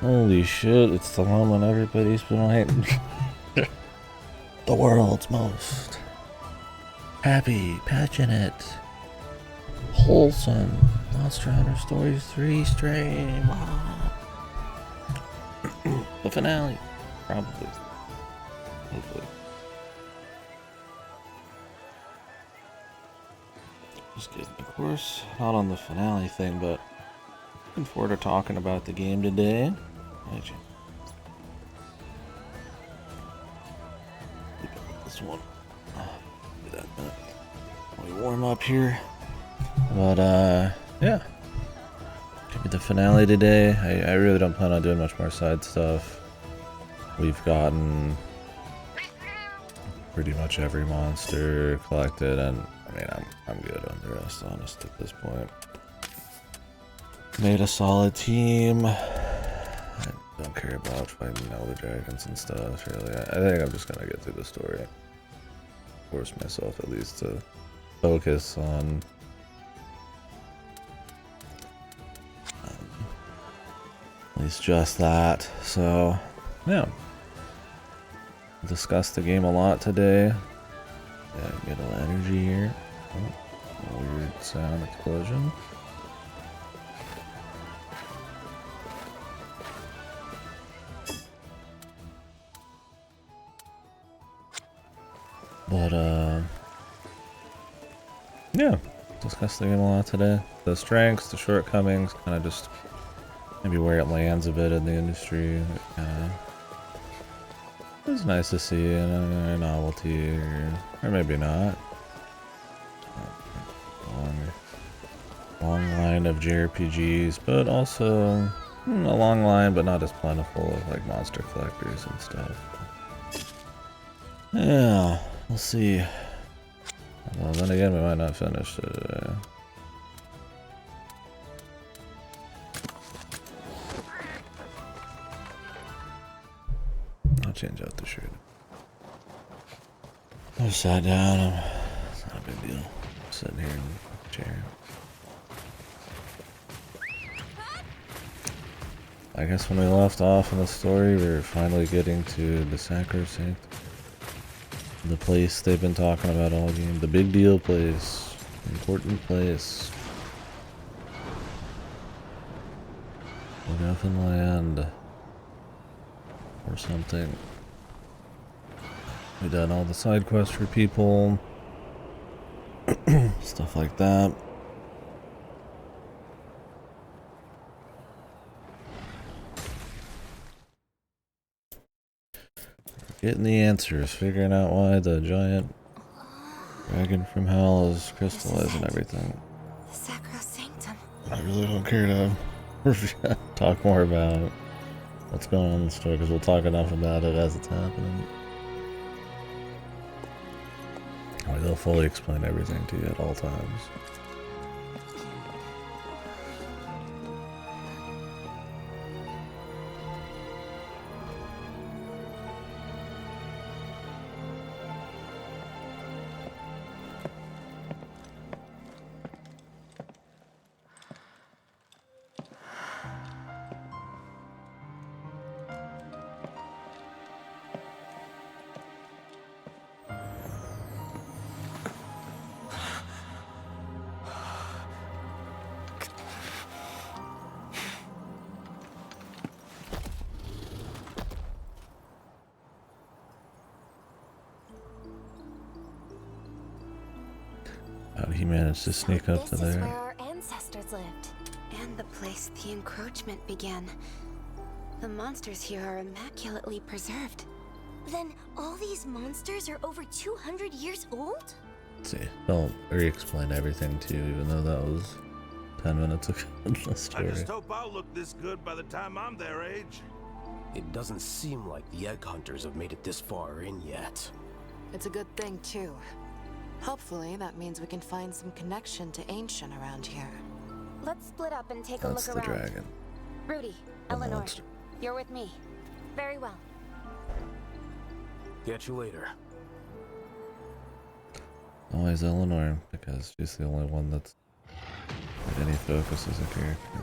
Holy shit, it's the one everybody's been waiting. The world's most happy, passionate, wholesome Monster Hunter Stories 3 stream. The finale. Probably. Hopefully. Just kidding. Of course, not on the finale thing, but looking forward to talking about the game today. This one. Do that minute. While we warm up here. But yeah. Could be the finale today. I really don't plan on doing much more side stuff. We've gotten pretty much every monster collected, and I mean I'm good on the rest, honest, at this point. Made a solid team. I don't care about fighting all the dragons and stuff, really. I think I'm just gonna get through the story. Force myself at least to focus on at least just that. So yeah, discussed the game a lot today. Yeah, get a little energy here. Oh, weird sound explosion. But yeah, discussed the game a lot today. The strengths, the shortcomings, kind of just maybe where it lands a bit in the industry. It was nice to see a novelty, or maybe not. Long line of JRPGs, but also a long line, but not as plentiful of like monster collectors and stuff. Yeah, we'll see. Well, then again, we might not finish it. I'll change out the shirt. I just sat down. It's not a big deal. I'm sitting here in the chair. I guess when we left off in the story, we were finally getting to the Sacrosanct. The place they've been talking about all game. The big deal place. Important place. Look up and land. Or something. We done all the side quests for people. Stuff like that. Getting the answers, figuring out why the giant dragon from hell is crystallized and everything. The Sacrosanctum. I really don't care to talk more about what's going on in the story, because we'll talk enough about it as it's happening. They'll fully explain everything to you at all times. How did he manage to sneak up to there? This is where our ancestors lived, and the place the encroachment began. The monsters here are immaculately preserved. Then all these monsters are over 200 years old? Let's see, they'll re-explain everything to you, even though that was 10 minutes ago in the story. I just hope I'll look this good by the time I'm their age. It doesn't seem like the egg hunters have made it this far in yet. It's a good thing, too. Hopefully, that means we can find some connection to Ancient around here. Let's split up and take That's a the look around. dragon. Rudy, The Eleanor, monster. you're with me. Very well. Catch you later. Always Eleanor, because she's the only one that's got any focus as a character.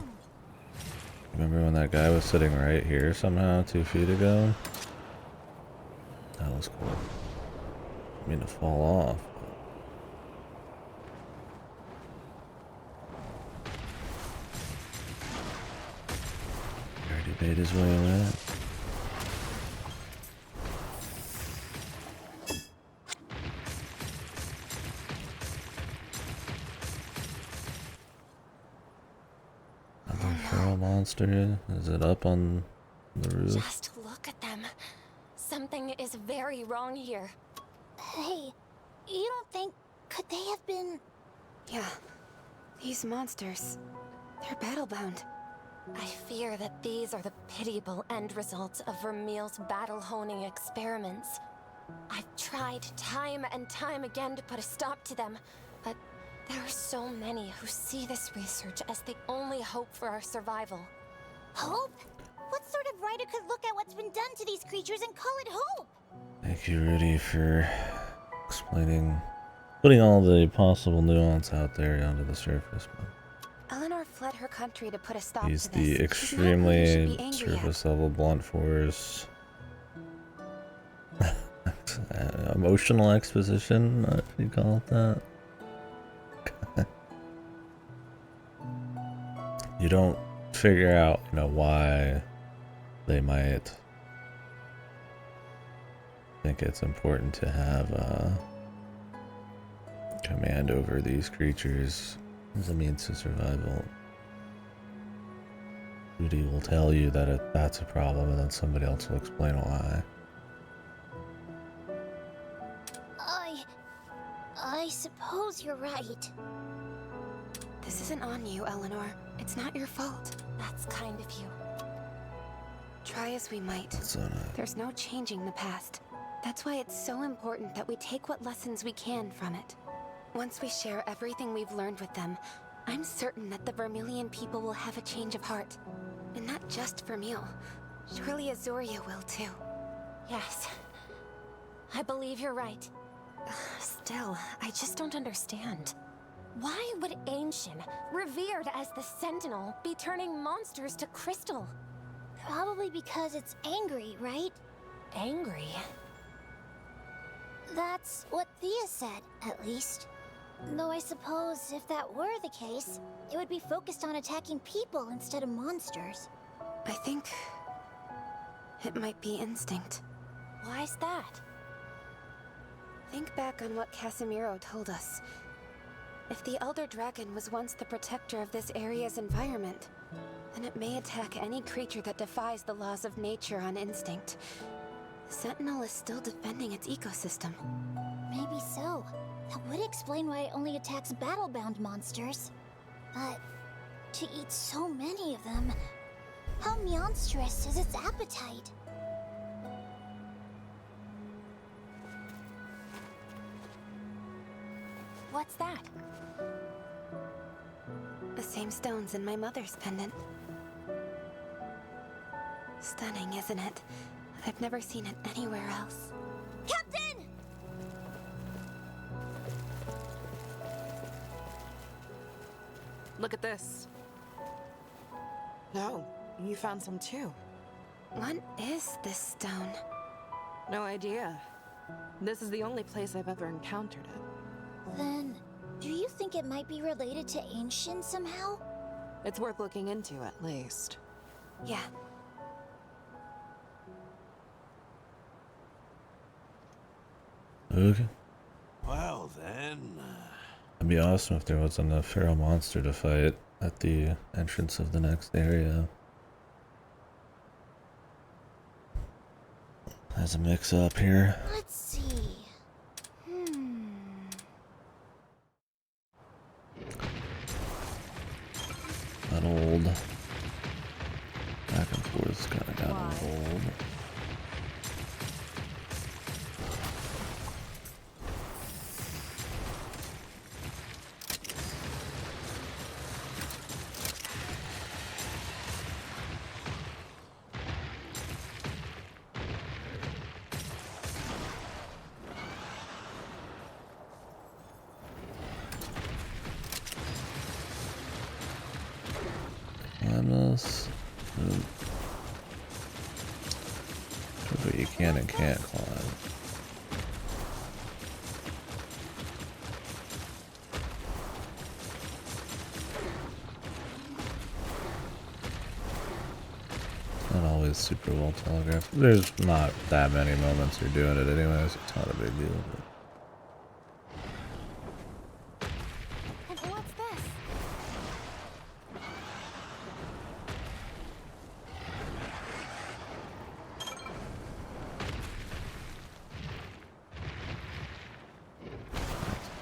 Remember when that guy was sitting right here somehow 2 feet ago? That was cool. I mean to fall off. He already made his way away. Another feral monster. Is it up on the roof? Just look at them. Something is very wrong here. Hey, you don't think... could they have been... Yeah, these monsters, they're battle-bound. I fear that these are the pitiable end results of Vermeil's battle-honing experiments. I've tried time and time again to put a stop to them, but there are so many who see this research as the only hope for our survival. Hope? What sort of writer could look at what's been done to these creatures and call it hope? Thank you, Rudy, for explaining, putting all the possible nuance out there onto the surface. Eleanor fled her country to put a stop He's to this. the She's not who you extremely should be angry at. surface level blunt force emotional exposition, if you call it that. You don't figure out, why they might think it's important to have command over these creatures as a means to survival. Rudy will tell you that that's a problem, and then somebody else will explain why. I suppose you're right. This isn't on you, Eleanor. It's not your fault. That's kind of you. Try as we might, there's no changing the past. That's why it's so important that we take what lessons we can from it. Once we share everything we've learned with them, I'm certain that the Vermilion people will have a change of heart. And not just Vermeil. Surely Azuria will too. Yes. I believe you're right. Still, I just don't understand. Why would Ancient, revered as the Sentinel, be turning monsters to crystal? Probably because it's angry, right? Angry? That's what Thea said, at least. Though I suppose if that were the case, it would be focused on attacking people instead of monsters. I think it might be instinct. Why's that? Think back on what Casimiro told us. If the Elder Dragon was once the protector of this area's environment, then it may attack any creature that defies the laws of nature on instinct. The Sentinel is still defending its ecosystem. Maybe so. That would explain why it only attacks battle-bound monsters. But to eat so many of them, how monstrous is its appetite? What's that? The same stones in my mother's pendant. Stunning, isn't it? I've never seen it anywhere else. Captain! Look at this. No, you found some too. What is this stone? No idea. This is the only place I've ever encountered it. Then, do you think it might be related to Ancient somehow? It's worth looking into at least. Yeah. Okay. Well then... It'd be awesome if there wasn't a feral monster to fight at the entrance of the next area. There's a mix-up here. Let's see. That old back and forth kind of got old. What you can and can't climb. Not always super well telegraphed. There's not that many moments you're doing it anyways. It's not a big deal. And what's this?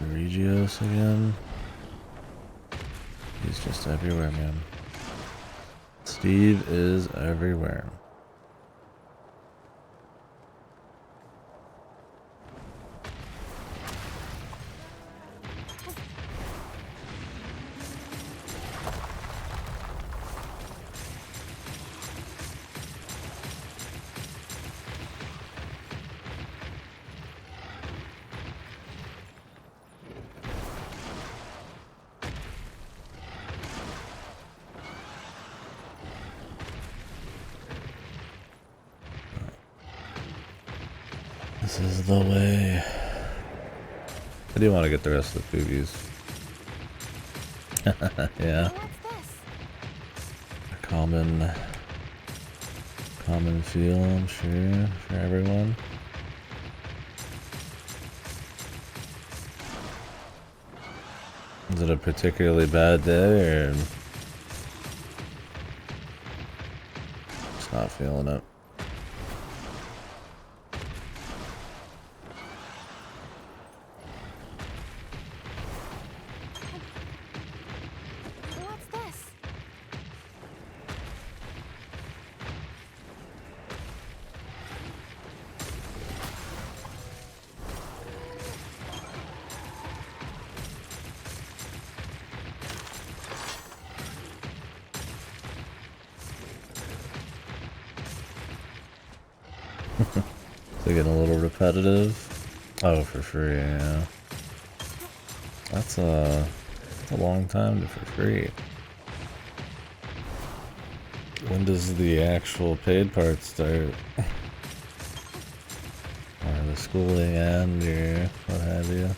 Regios again. He's just everywhere, man. Steve is everywhere. This is the way. I do want to get the rest of the cookies. Yeah. A common feel, I'm sure, for everyone. Is it a particularly bad day, or just not feeling it? What's this? They're getting a little repetitive. Oh, for free, yeah. That's a long time for free. When does the actual paid part start? Or the schooling end, or what have you?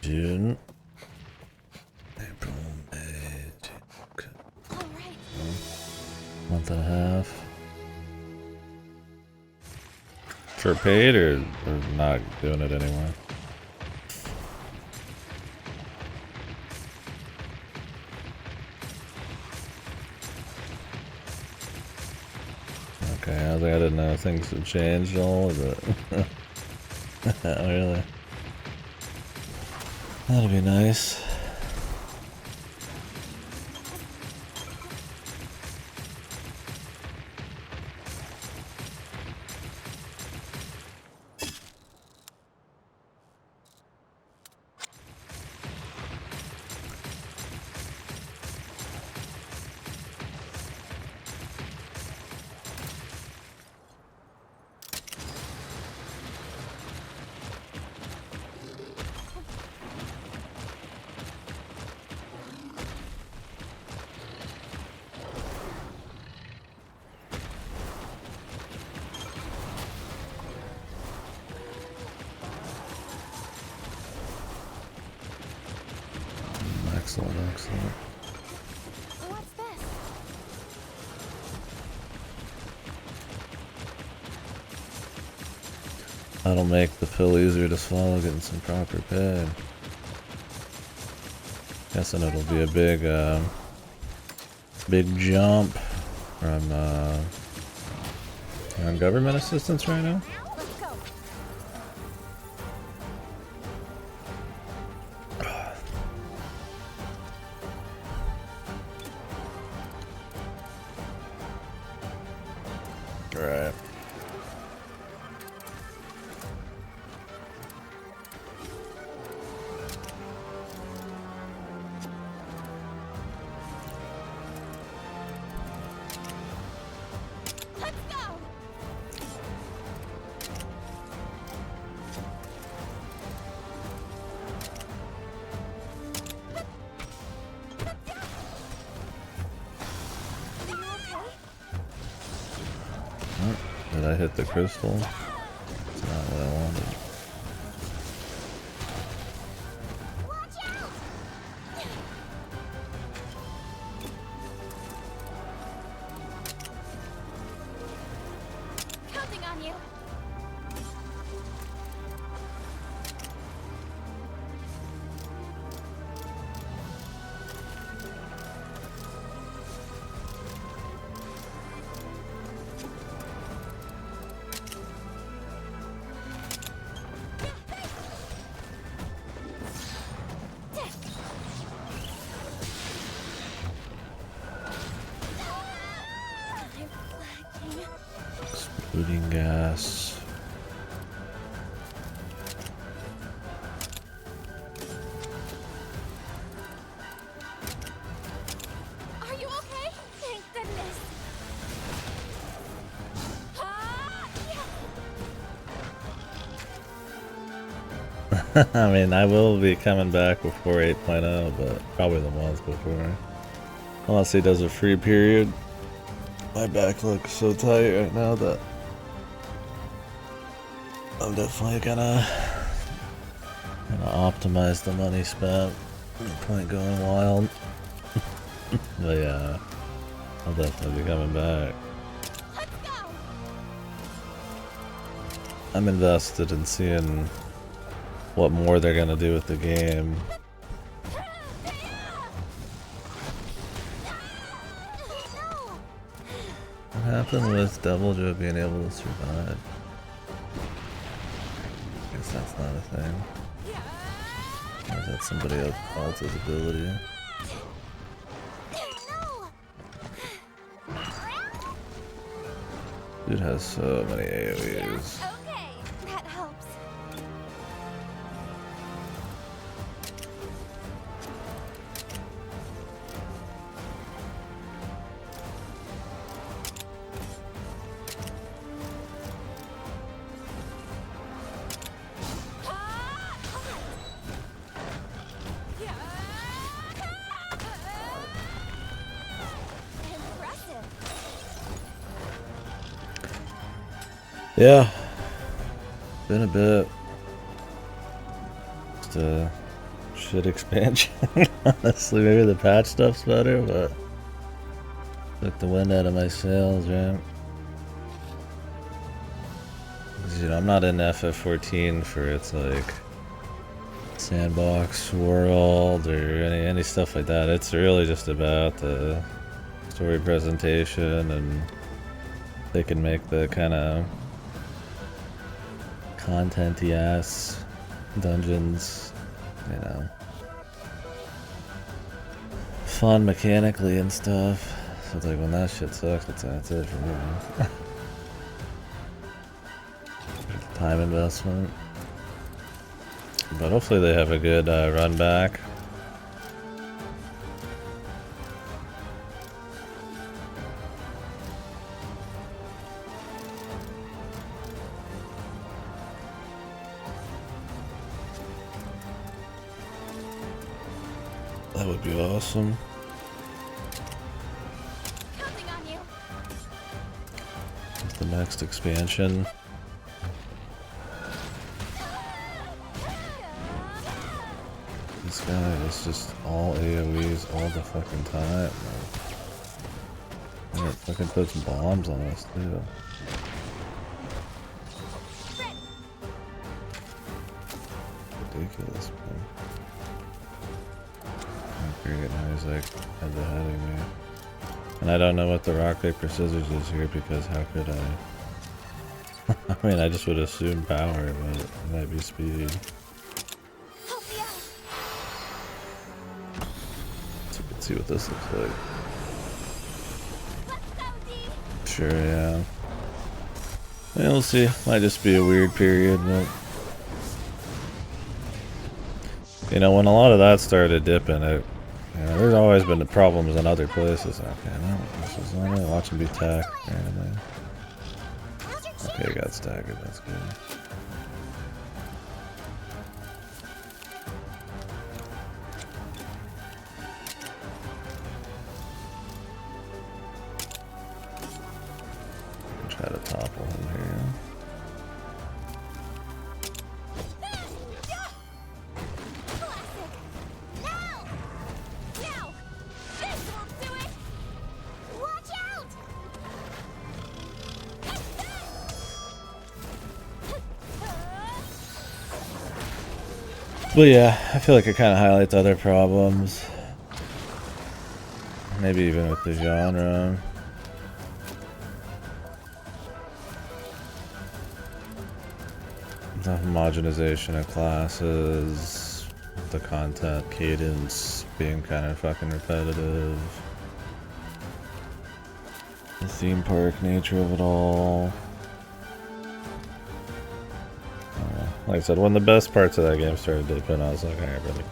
June, April, May, June, okay. Month and a half. For paid, or not doing it anymore? Okay, I was like, I didn't know things had changed all, but oh, really? That'd be nice. Excellent, excellent. What's this? That'll make the pill easier to swallow, getting some proper pay. Guessing it'll be a big jump from on government assistance right now. Let's go. Right. I hit the crystal. It's not what I wanted. Counting on you. Exploding gas. Are you okay? Thank goodness. Ah, yeah. I mean, I will be coming back before 8.0, but probably the month before. Unless he does a free period. My back looks so tight right now that I'm definitely gonna optimize the money spent. No point going wild. But yeah, I'll definitely be coming back. Let's go. I'm invested in seeing what more they're gonna do with the game. No. What happened with Devil Joe being able to survive? I guess that's not a thing. Or is that somebody else's ability? No. Dude has so many AoEs. Okay, that helps. Impressive. Yeah. Been a bit. Just a shit expansion. Honestly, maybe the patch stuff's better, but took the wind out of my sails, right? 'Cause, you know, I'm not in FF14 for its like sandbox world or any stuff like that. It's really just about the story presentation, and they can make the kind of content-y ass dungeons, you know, fun mechanically and stuff. So it's like when that shit sucks, that's it for me. Time investment. But hopefully they have a good run back. That would be awesome. Counting on you. The next expansion. This guy is just all AoEs all the fucking time. Like, it fucking puts bombs on us too. Ridiculous, man. Great, now he's like head-to-heading me. And I don't know what the rock, paper, scissors is here because how could I? I mean, I just would assume power, but it might be speed. Help me out. So we can see what this looks like. Let's go, D. Sure, yeah. Yeah, we'll see. Might just be a weird period, but you know, when a lot of that started dipping, it, you know, there's always been the problems in other places. Okay, no, this is on it. Watch him be tacked. Apparently. Okay, got staggered. That's good. Try to topple him here. But yeah, I feel like it kind of highlights other problems. Maybe even with the genre. The homogenization of classes, the content cadence being kind of fucking repetitive, the theme park nature of it all. Like I said, when the best parts of that game started to happen, I was like, alright, really.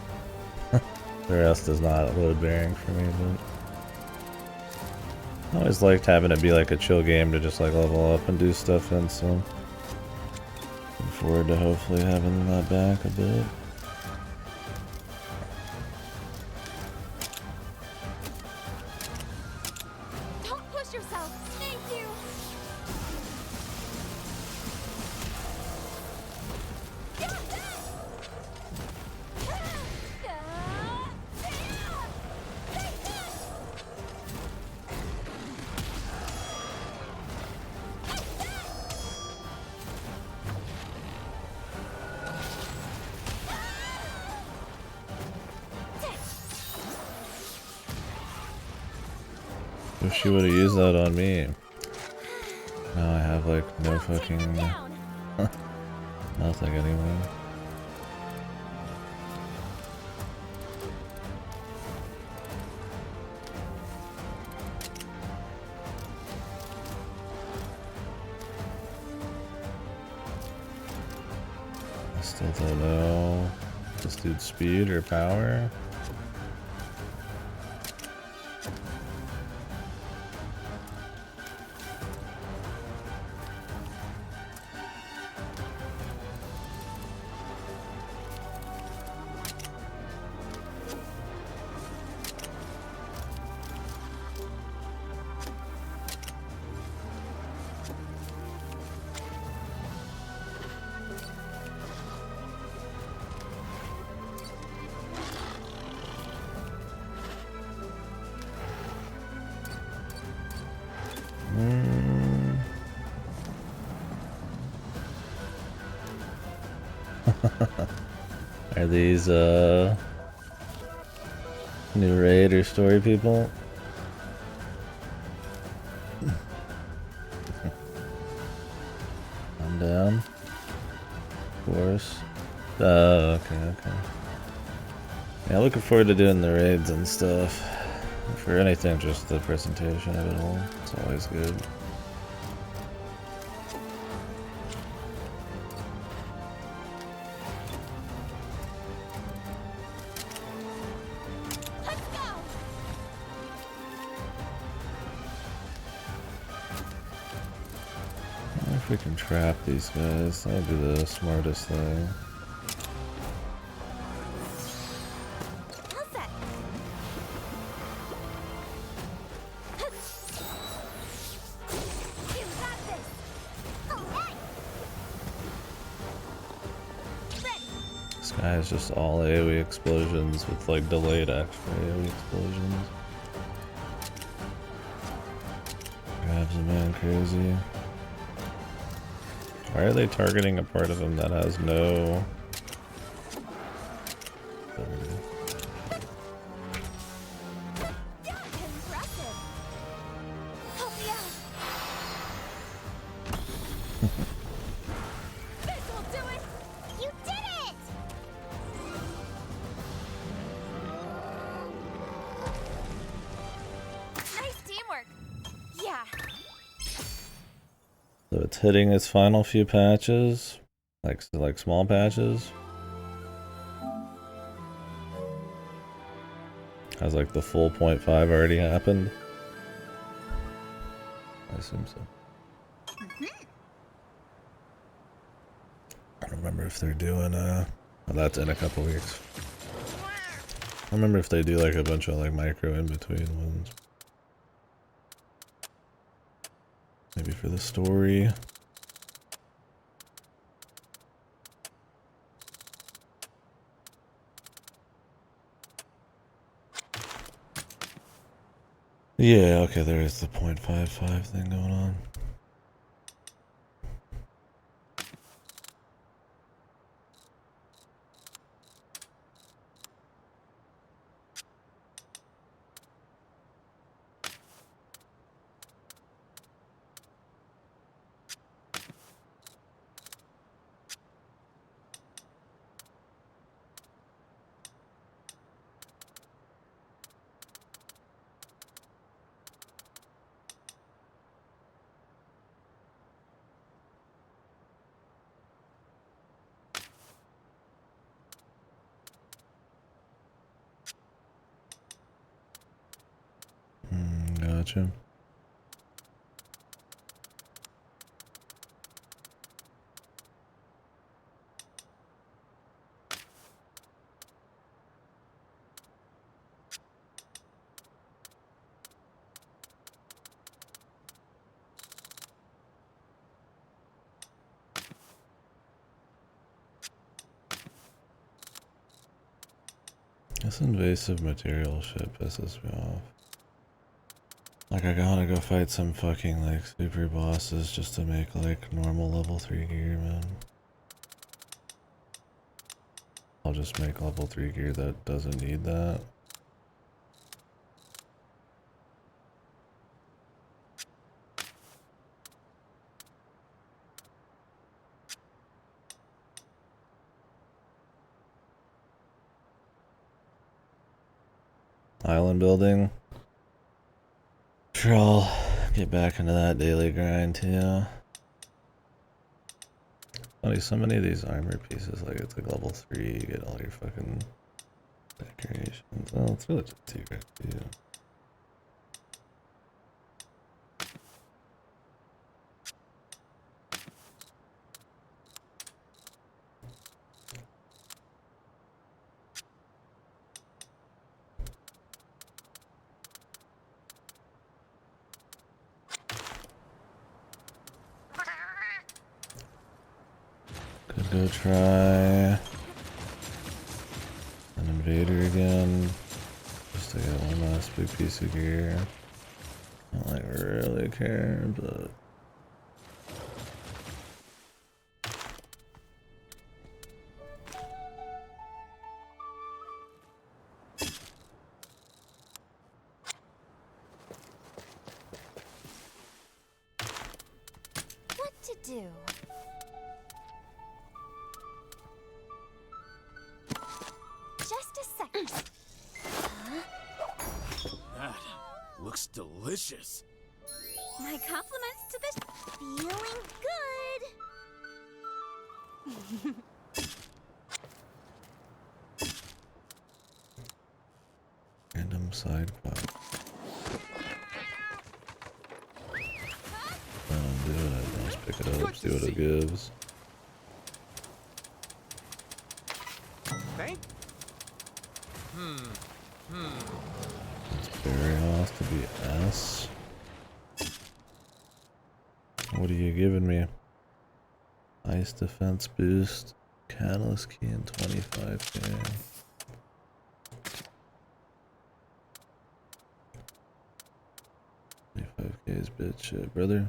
The rest is not load bearing for me, but I always liked having it be like a chill game to just like level up and do stuff in, so looking forward to hopefully having that back a bit. Don't push yourself. Thank you. Wish she would have used that on me. Now I have like no fucking nothing anyway. I still don't know. This dude's speed or power? Are these new raid or story people? I'm down. Of course. Oh, okay. Yeah, looking forward to doing the raids and stuff. For anything, just the presentation of it all. It's always good. If we can trap these guys, that would be the smartest thing. This guy is just all AoE explosions with like delayed extra AoE explosions. Grabs a man crazy. Why are they targeting a part of him that has no ability? Impressive. Help me out. This will do it. You did it. Nice teamwork. Yeah. So it's hitting its final few patches, like small patches. Has like the full 0.5 already happened? I assume so. I don't remember if they're doing well, that's in a couple weeks. I don't remember if they do like a bunch of like micro in between ones. Maybe for the story. Yeah, okay, there is the 0.55 thing going on. Gotcha. This invasive material shit pisses me off. Like, I gotta go fight some fucking, like, super bosses just to make, like, normal level 3 gear, man. I'll just make level 3 gear that doesn't need that. Island building. Sure, I'll get back into that daily grind too. Funny, so many of these armor pieces, like it's like level 3, you get all your fucking decorations. Oh, it's really just 2 grand too. Could go try an invader again, just to get one last big piece of gear. I don't like really care, but What to do? Just a second. That looks delicious. My compliments to the feeling good. random side quest. I don't do it, I just pick it up, see what it gives. Thank. It's very off to be S. What are you giving me? Ice defense boost, catalyst key, and 25k. 25k is bitch shit, brother.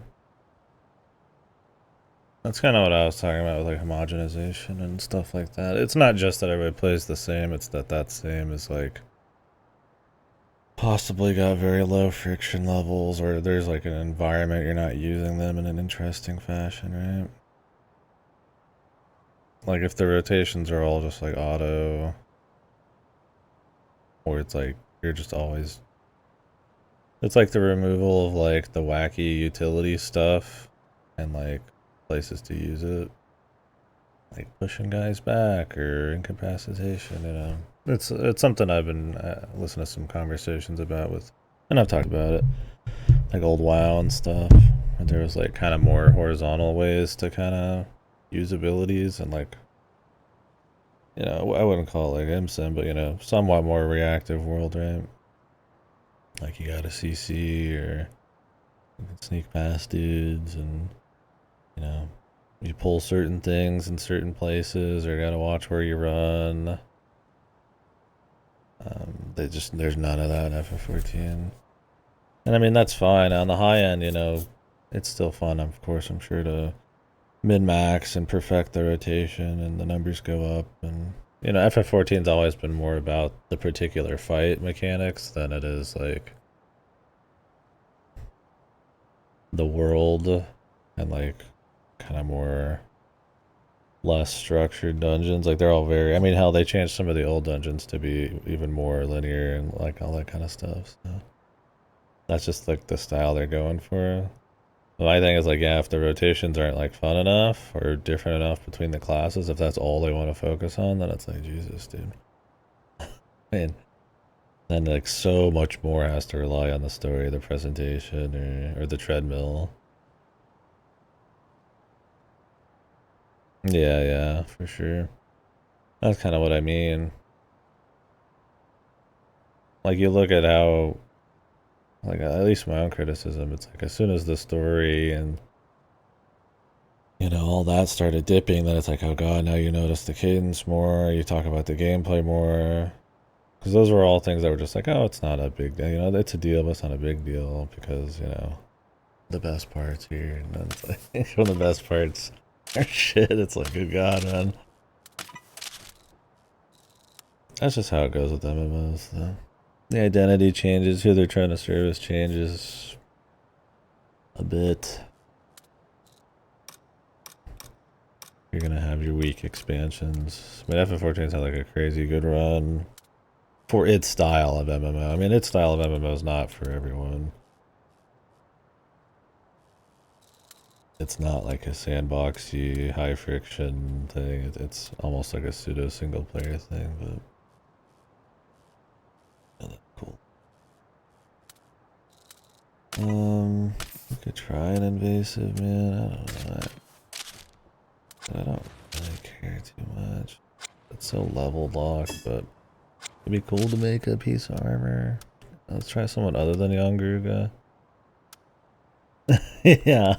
That's kind of what I was talking about with like homogenization and stuff like that. It's not just that everybody plays the same, it's that that same is like possibly got very low friction levels, or there's like an environment you're not using them in an interesting fashion, right? Like if the rotations are all just like auto, or it's like you're just always, it's like the removal of like the wacky utility stuff and like places to use it, like pushing guys back or incapacitation, you know. It's something I've been listening to some conversations about with, and I've talked about it, like old WoW and stuff. And there was like kind of more horizontal ways to kind of use abilities and like, you know, I wouldn't call it like MSIM, but you know, somewhat more reactive world, right? Like you got a CC or you can sneak past dudes, and you know, you pull certain things in certain places, or gotta watch where you run. There's none of that in FF14. And I mean, that's fine. On the high end, you know, it's still fun, of course, I'm sure, to min-max and perfect the rotation and the numbers go up. And, you know, FF14's always been more about the particular fight mechanics than it is, like, the world and, like, kind of more less structured dungeons. Like they're all very, I mean, how they changed some of the old dungeons to be even more linear and like all that kind of stuff, so that's just like the style they're going for. My thing is like, yeah, if the rotations aren't like fun enough or different enough between the classes, if that's all they want to focus on, then it's like, Jesus, dude. I mean, And like so much more has to rely on the story, the presentation, or the treadmill. Yeah, for sure. That's kind of what I mean. Like you look at how, like at least my own criticism, it's like as soon as the story and all that started dipping, then it's like, oh god, now you notice the cadence more, you talk about the gameplay more. Because those were all things that were just like, oh, it's not a big deal. It's a deal, but it's not a big deal because, the best parts here. And then it's like, one of the best parts are shit. It's like, oh god, man. That's just how it goes with MMOs, though. The identity changes, who they're trying to service changes a bit. You're gonna have your weak expansions. I mean, FF14's had like a crazy good run for its style of MMO. I mean, its style of MMO is not for everyone. It's not like a sandboxy, high friction thing. It's almost like a pseudo single player thing, but yeah, that's cool. We could try an invasive, man. I don't know. I don't really care too much. It's so level locked, but it'd be cool to make a piece of armor. Let's try someone other than Yongruga. Yeah.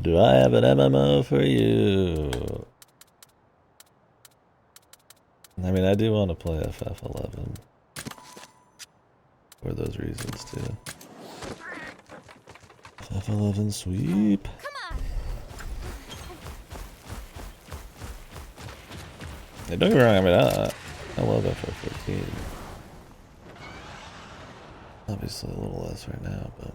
Do I have an MMO for you? I mean, I do want to play FF11 for those reasons too. FF11 sweep. Hey, don't get me wrong, I mean, I love FF14. Obviously a little less right now, but...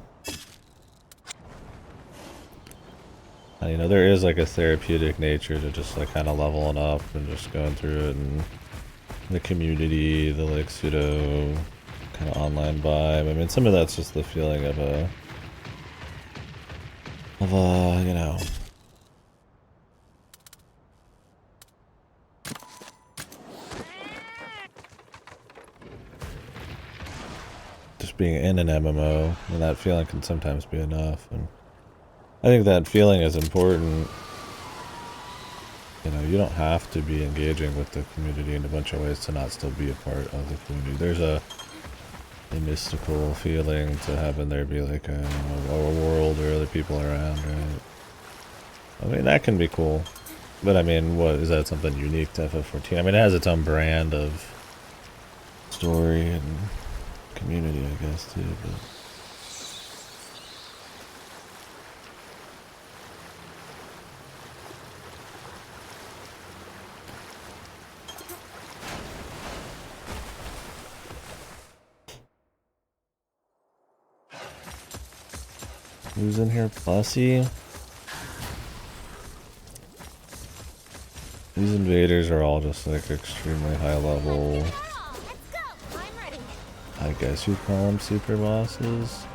And, there is like a therapeutic nature to just like kind of leveling up and just going through it, and the community, the like pseudo kind of online vibe. I mean, some of that's just the feeling of a, just being in an MMO, and that feeling can sometimes be enough. And I think that feeling is important. You don't have to be engaging with the community in a bunch of ways to not still be a part of the community. There's a mystical feeling to having there be like a world or other people around, right? I mean, that can be cool. But I mean, what is that something unique to FF14? I mean, it has its own brand of story and community, I guess, too, but... Who's in here? Plussy? These invaders are all just like extremely high level. I guess you'd call them super bosses.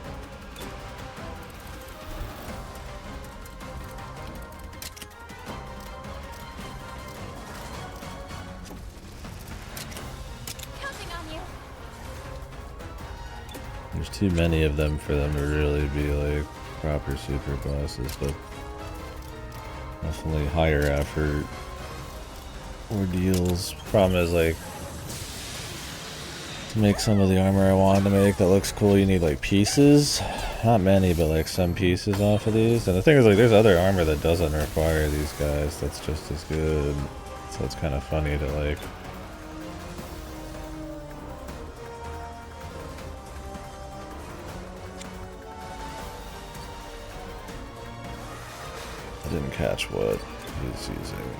There's too many of them for them to really be like proper super bosses, but definitely higher effort ordeals. Problem is, like, to make some of the armor I wanted to make that looks cool, you need like pieces. Not many, but like some pieces off of these. And the thing is, like, there's other armor that doesn't require these guys that's just as good. So it's kind of funny to like... I didn't catch what he's using.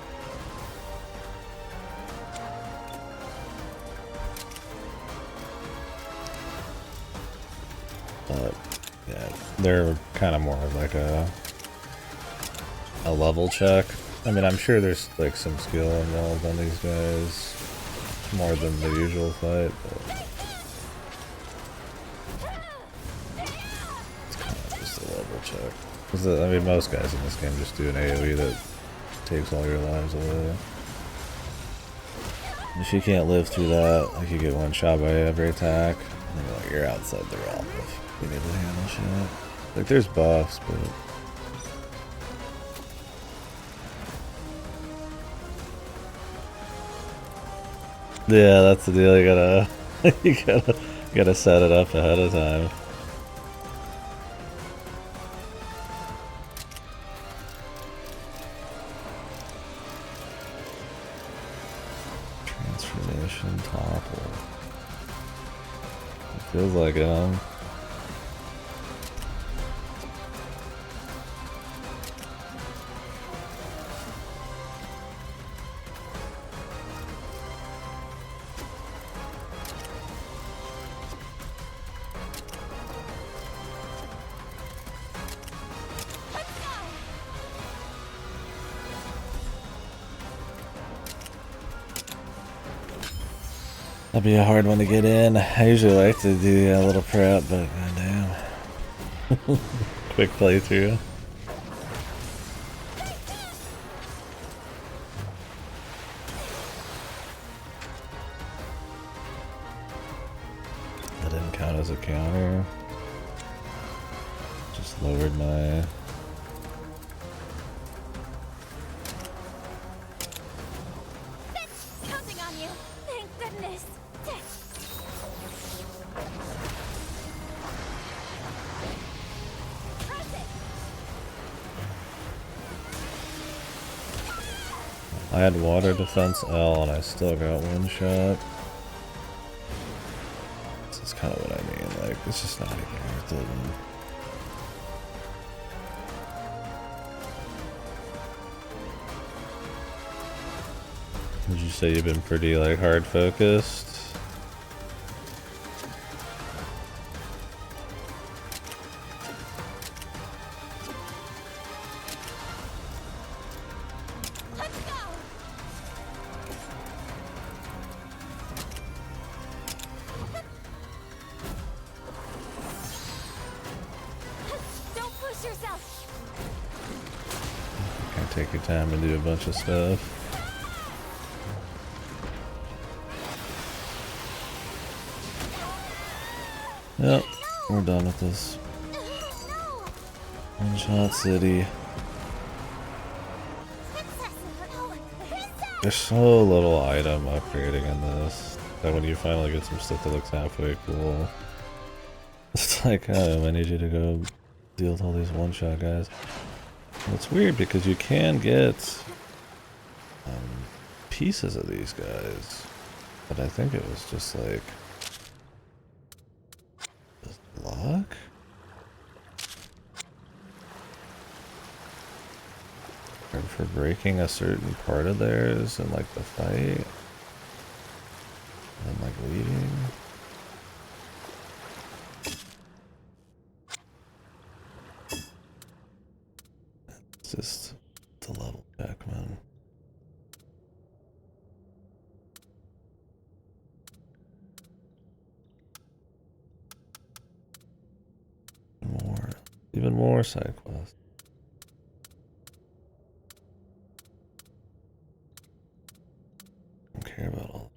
But yeah, they're kind of more of like a level check. I mean, I'm sure there's like some skill involved on these guys, more than the usual fight, but it's kind of just a level check. Because I mean, most guys in this game just do an AoE that takes all your lives away. If you can't live through that, like you get one shot by every attack, then you're outside the realm of being able to handle shit. Like there's buffs, but yeah, that's the deal. You gotta you gotta set it up ahead of time. Transformation topple. It feels like it, huh? That'd be a hard one to get in. I usually like to do a little prep, but goddamn. Quick playthrough. That didn't count as a counter. Just lowered my... Counting on you. Thank goodness. I had water defense L and I still got one shot. This is kind of what I mean, like, it's just not even worth it. Would you say you've been pretty, like, hard focused? Take your time and do a bunch of stuff. Yep, we're done with this. One shot city. There's so little item upgrading in this that when you finally get some stuff that looks halfway cool, it's like, oh, I need you to go deal with all these one-shot guys. It's weird because you can get pieces of these guys, but I think it was just like luck. Or for breaking a certain part of theirs in like the fight, and like leaving. Just the level check, man. Even more side quests. I don't care about all.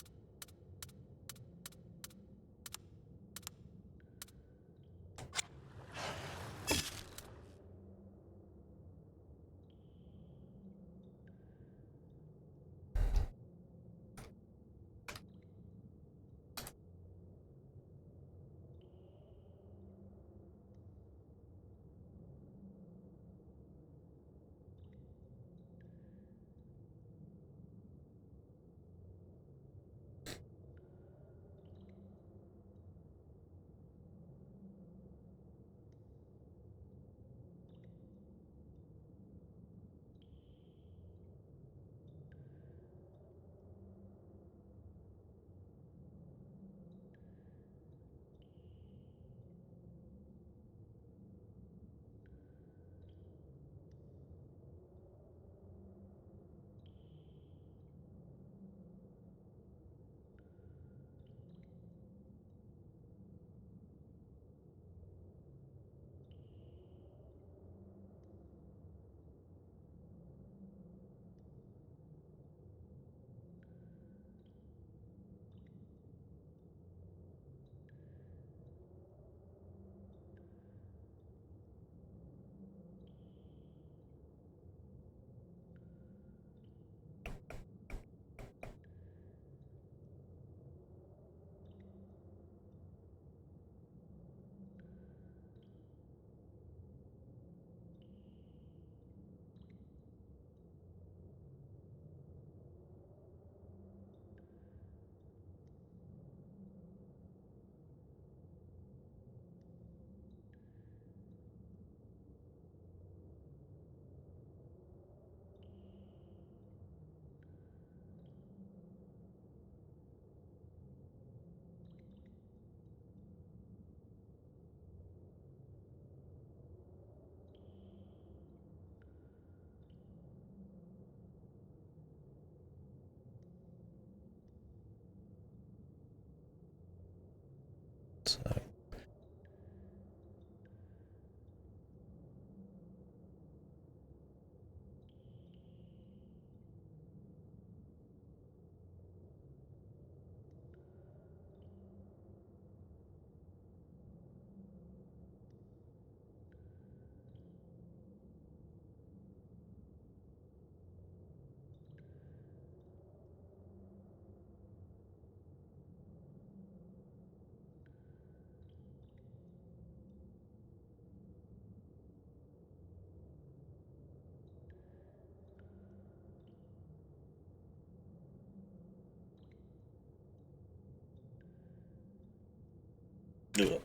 Ugh.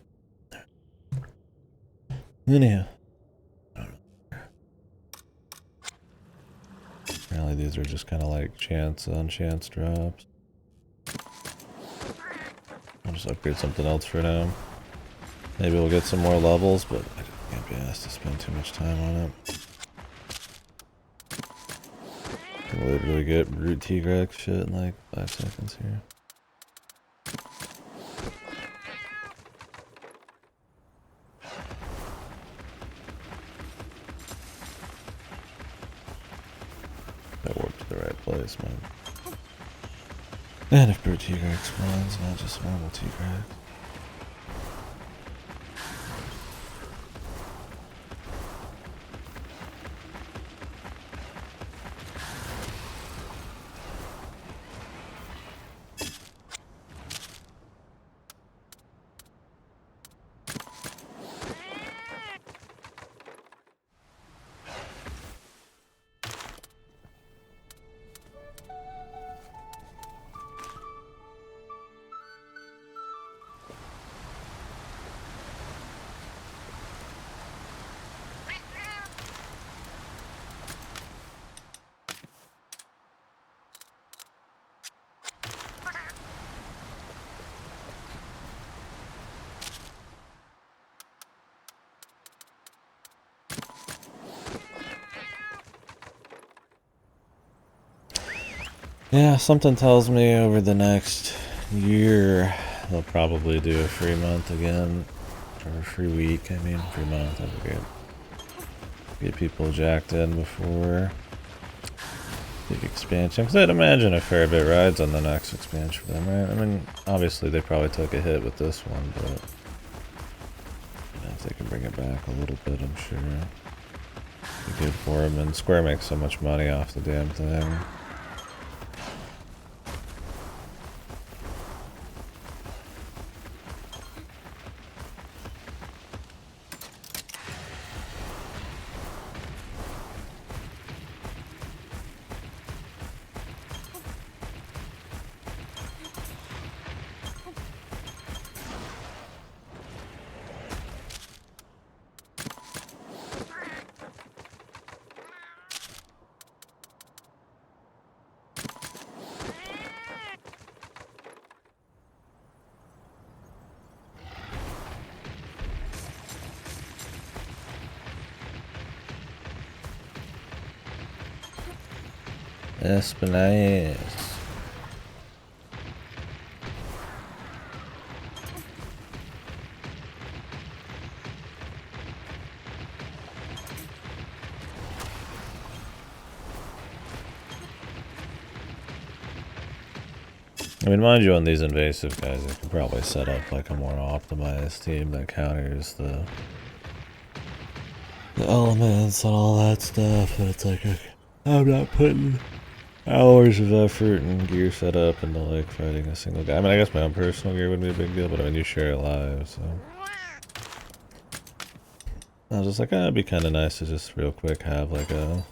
Anyhow. Apparently these are just kind of like chance on chance drops. I'll just upgrade something else for now. Maybe we'll get some more levels, but I can't be asked to spend too much time on it. Can literally get brute T-Rex shit in like 5 seconds here. I warped to the right place, man. And if brute T-Rex spawns, not just normal T-Rex. Yeah, something tells me over the next year they'll probably do a free month again. Or a free week, I mean. Free month, that'd be good. Get people jacked in before big expansion. Because I'd imagine a fair bit rides on the next expansion for them, right? I mean, obviously they probably took a hit with this one, but you know, if they can bring it back a little bit, I'm sure it'd be good for them. And Square makes so much money off the damn thing. Esplanade. I mean, mind you, on these invasive guys, I could probably set up like a more optimized team that counters the elements and all that stuff. But it's like, okay, I'm not putting hours of effort and gear set up into like fighting a single guy. I mean, I guess my own personal gear wouldn't be a big deal, but I mean, you share it live, so. I was just like, it'd be kind of nice to just real quick have like a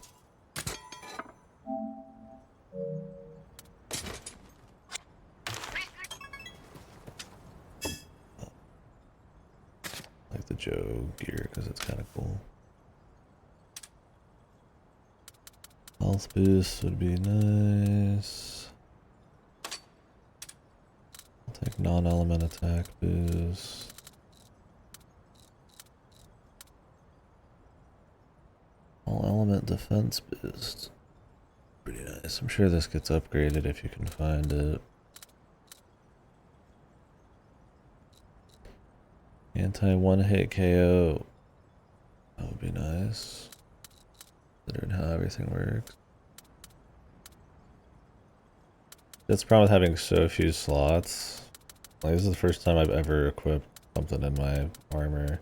like the Joe gear because it's kind of cool. Health boost would be nice. I'll take non-element attack boost. All element defense boost. Pretty nice. I'm sure this gets upgraded if you can find it. Anti one-hit KO. That would be nice. Considering how everything works. That's the problem with having so few slots. Like, this is the first time I've ever equipped something in my armor.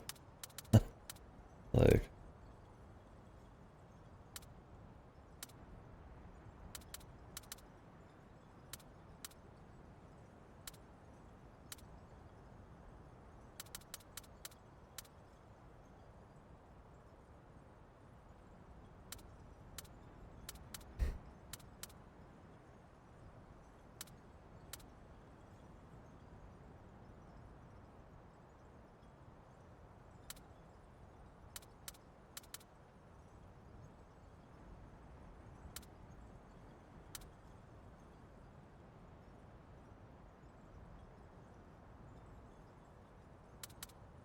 Like,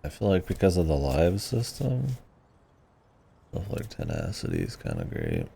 I feel like because of the live system, stuff like tenacity is kind of great.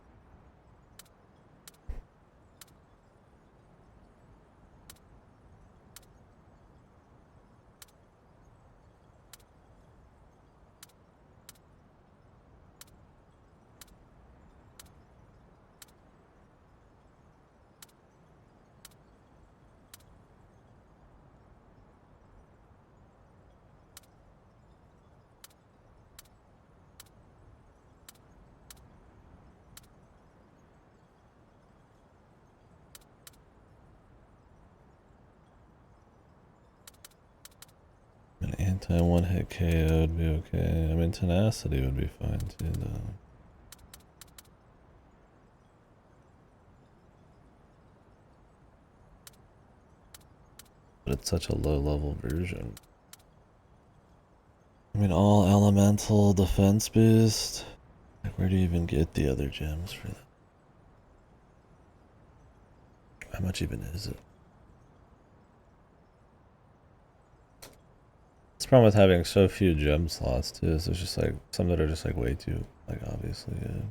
An anti one-hit KO would be okay. I mean, tenacity would be fine too, though. But it's such a low-level version. I mean, all elemental defense boost. Like, where do you even get the other gems for that? How much even is it? It's the problem with having so few gem slots too, is there's just like some that are just like way too, like, obviously good.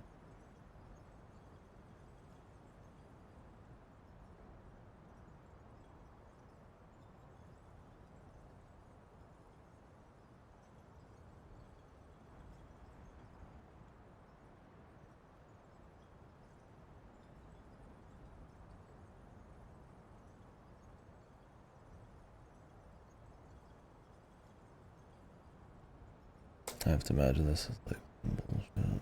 I have to imagine this is like some bullshit.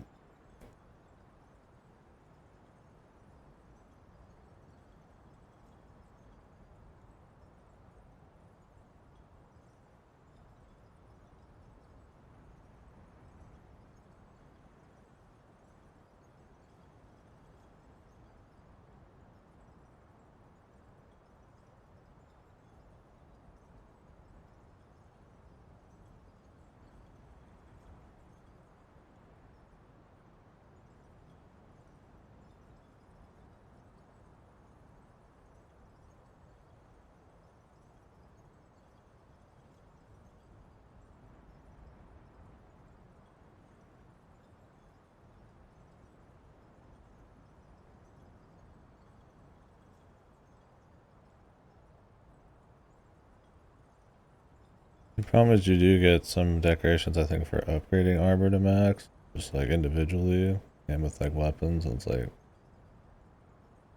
The problem is you do get some decorations, I think, for upgrading armor to max, just like individually, and with like weapons, it's like,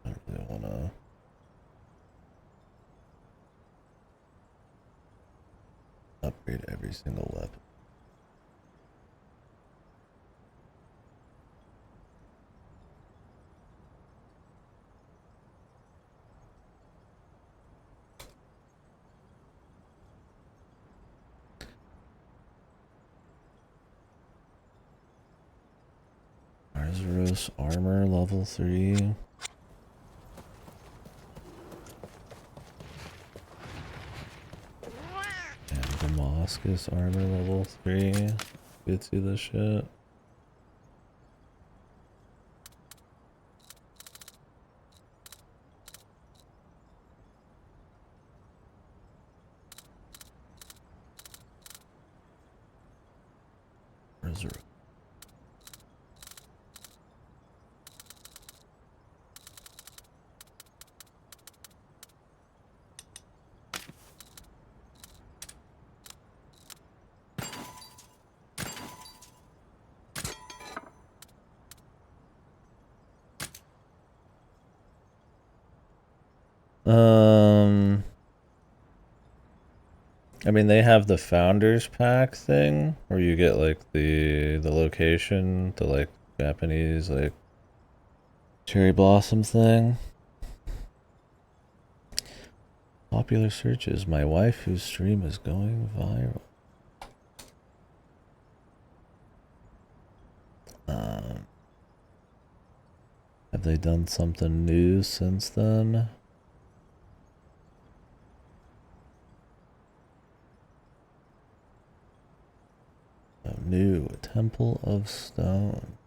I don't really wanna upgrade every single weapon. Arzuros armor level 3. And Damascus armor level 3. Good to this shit. Arzuros. I mean, they have the founders pack thing where you get like the location, the like Japanese like cherry blossom thing. Popular searches: my wife whose stream is going viral. Have they done something new since then? New Temple of Stone.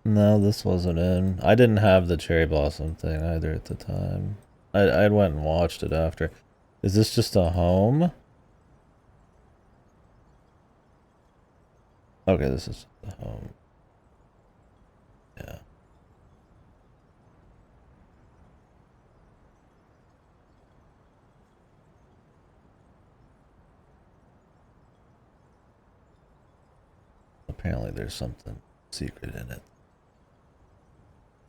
No, this wasn't in. I didn't have the cherry blossom thing either at the time. I went and watched it after. Is this just a home? Okay, this is the home. Yeah. Apparently there's something secret in it.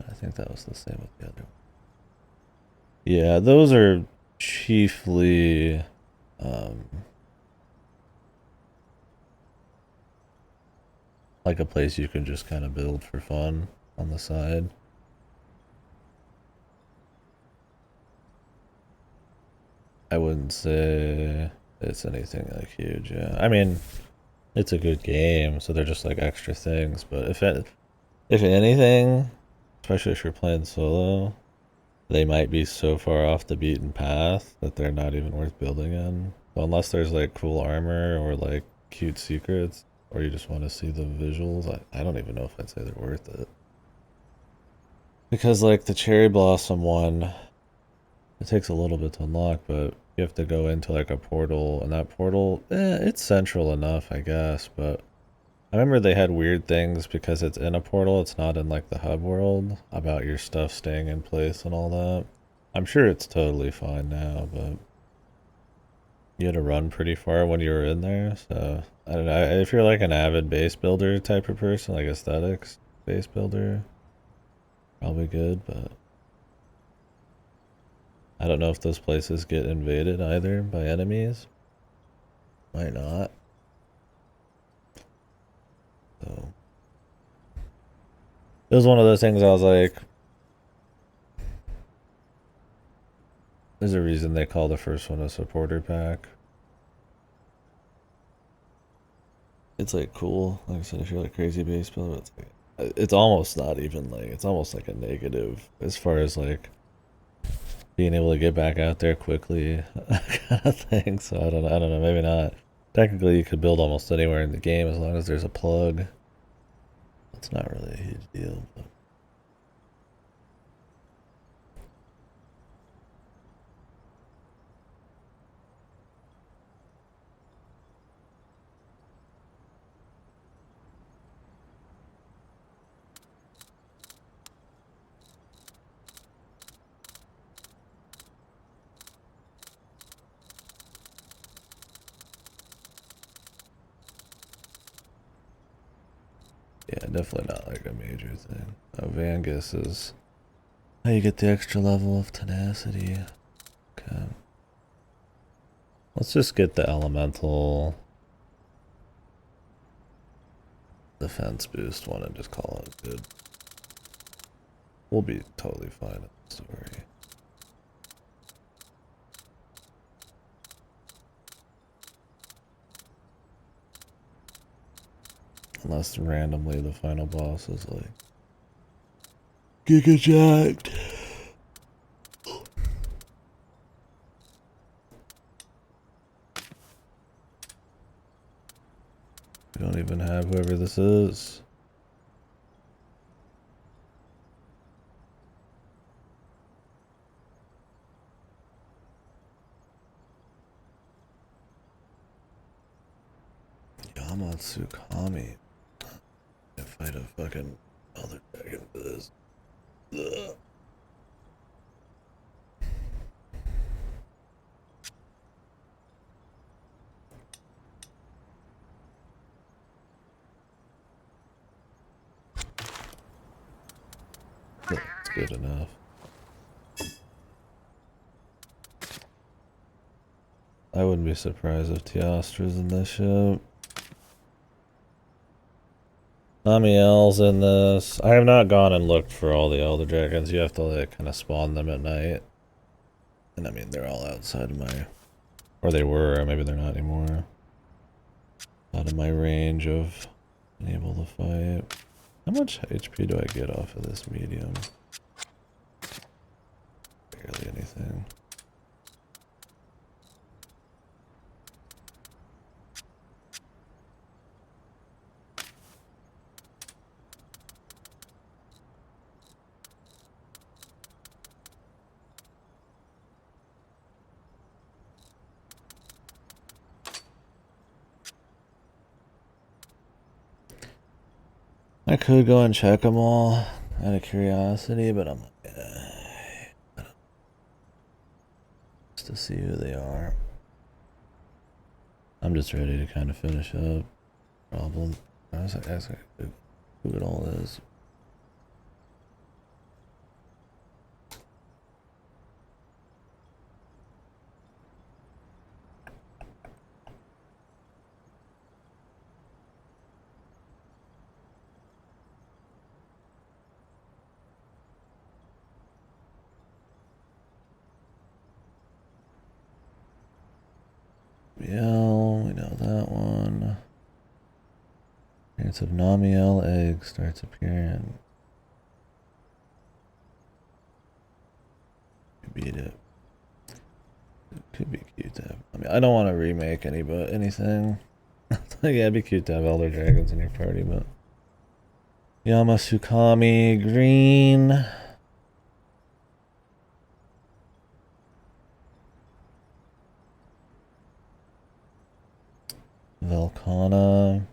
I think that was the same with the other one. Yeah, those are chiefly like a place you can just kind of build for fun on the side. I wouldn't say it's anything like huge. Yeah, I mean, it's a good game, so they're just like extra things. But if anything, especially if you're playing solo, they might be so far off the beaten path that they're not even worth building in. So unless there's like cool armor or like cute secrets, or you just want to see the visuals, I don't even know if I'd say they're worth it. Because like the cherry blossom one, it takes a little bit to unlock, but you have to go into like a portal, and that portal, it's central enough, I guess, but I remember they had weird things because it's in a portal, it's not in like the hub world, about your stuff staying in place and all that. I'm sure it's totally fine now, but you had to run pretty far when you were in there, so I don't know. If you're like an avid base builder type of person, like aesthetics base builder, probably good, but I don't know if those places get invaded either by enemies. Might not. So it was one of those things I was like, there's a reason they call the first one a supporter pack. It's like cool. Like I said, if you're like crazy base builder, it's almost not even like, it's almost like a negative as far as like being able to get back out there quickly kind of thing. So I don't know, maybe not. Technically you could build almost anywhere in the game as long as there's a plug. It's not really a huge deal, but yeah, definitely not like a major thing. Oh, Vangus is how you get the extra level of tenacity. Okay. Let's just get the elemental defense boost one and just call it good. We'll be totally fine in the story. Unless randomly the final boss is like Giga Jacked. We don't even have whoever this is. Yamatsukami. I fight a fucking other dragon for this. Ugh. That's good enough. I wouldn't be surprised if Teostra's in this ship. Amiel's in this. I have not gone and looked for all the Elder Dragons. You have to like kind of spawn them at night. And I mean, they're all outside of my... Or they were, maybe they're not anymore. Out of my range of being able to fight. How much HP do I get off of this medium? Barely anything. I could go and check them all out of curiosity, but I'm like, just to see who they are. I'm just ready to kind of finish up. Problem. I was like, asking who it all is. Namiel, we know that one. Appearance of Namiel egg starts appearing. Beat it. It could be cute to have. I mean, I don't want to remake anything. Yeah, it'd be cute to have Elder Dragons in your party, but Yamasukami green. Velcana.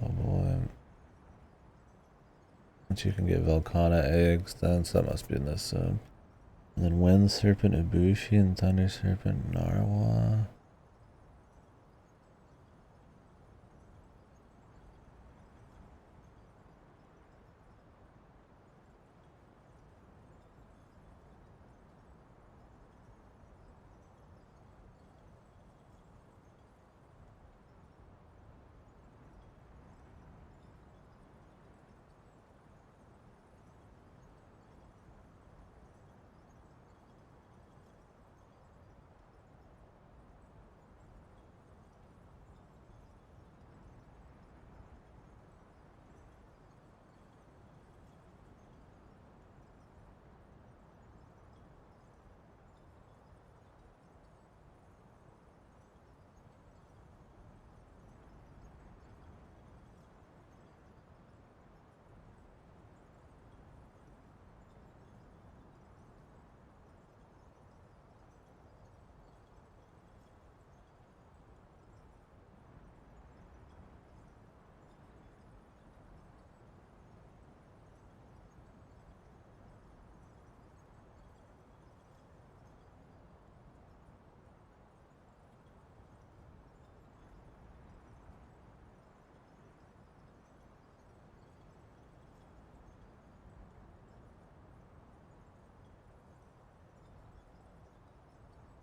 Oh boy. Once you can get Velcana eggs, then so that must be in this. And then Wind Serpent Ibushi and Thunder Serpent Narwa.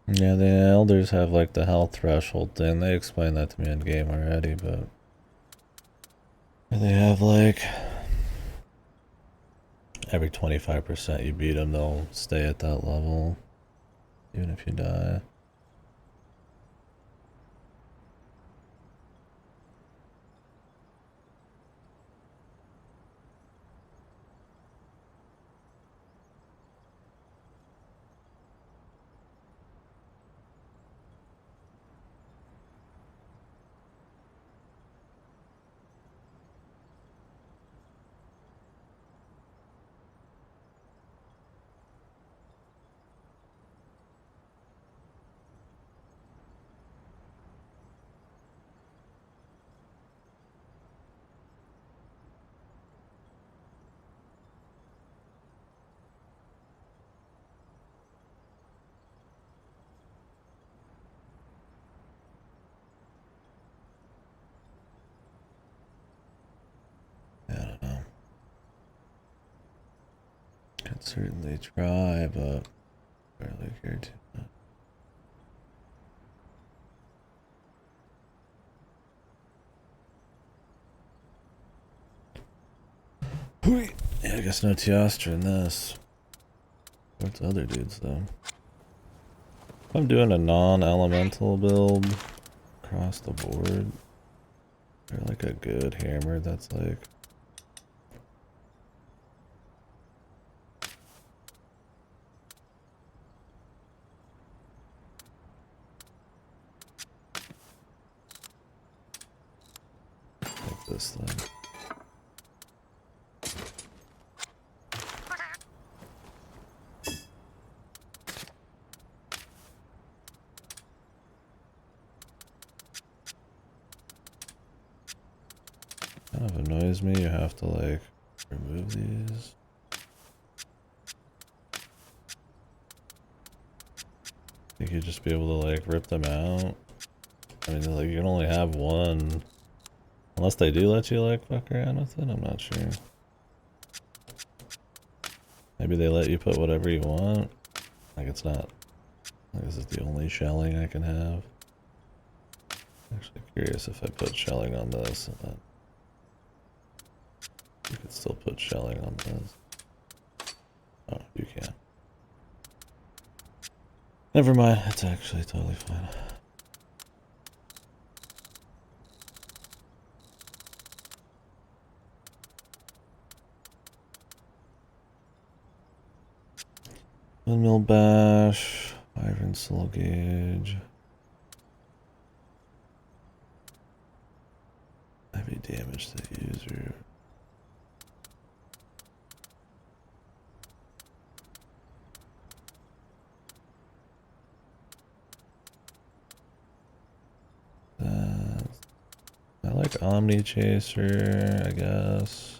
Yeah, the elders have like the health threshold thing. They explained that to me in game already, but they have like every 25% you beat them, they'll stay at that level, even if you die. I don't know. Could certainly try, but barely care to. Yeah, I guess no Teostra in this. What's other dudes though? If I'm doing a non-elemental build across the board, or like a good hammer that's like this thing. Kind of annoys me. You have to like remove these. You could just be able to like rip them out. I mean, like you can only have one. Unless they do let you like fuck around with it, I'm not sure. Maybe they let you put whatever you want. Like it's not, like this is the only shelling I can have. Actually curious if I put shelling on this and then you could still put shelling on this. Oh, you can. Never mind, it's actually totally fine. Windmill bash, iron soul gauge. Heavy damage to the user. I like Omni Chaser, I guess.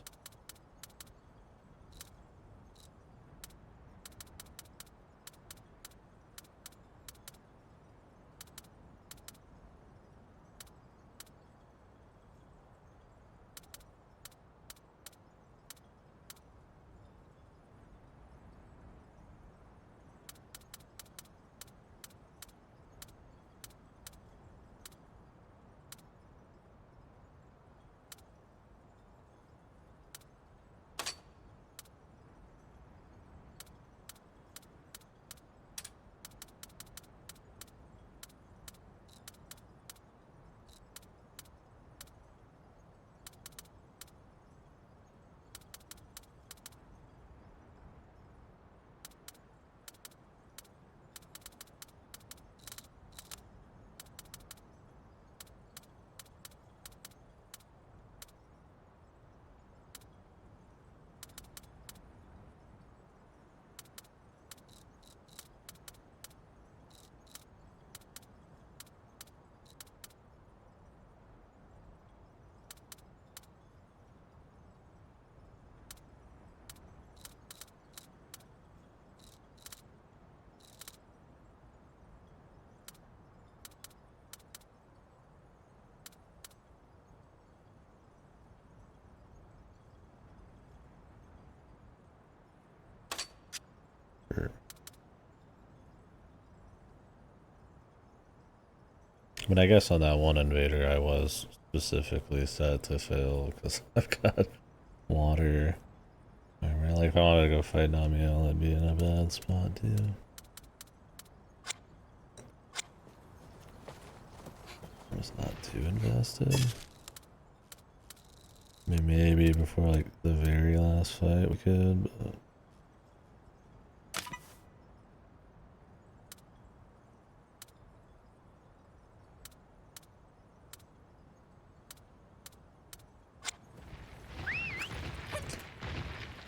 But I guess on that one invader I was specifically set to fail because I've got water. I mean, like if I wanted to go fight Namiel, I'd be in a bad spot too. I'm just not too invested. I mean, maybe before like the very last fight we could, but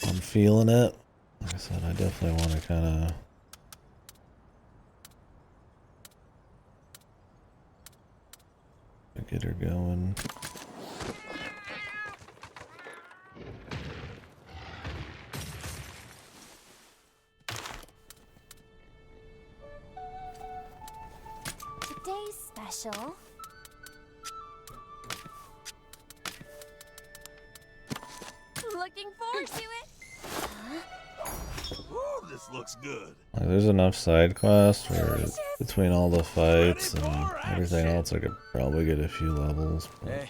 I'm feeling it. Like I said, I definitely want to kind of get her going. Today's special. Looking forward to it. Ooh, this looks good. Like, there's enough side quests where between all the fights and everything else, I could probably get a few levels. But... Hey.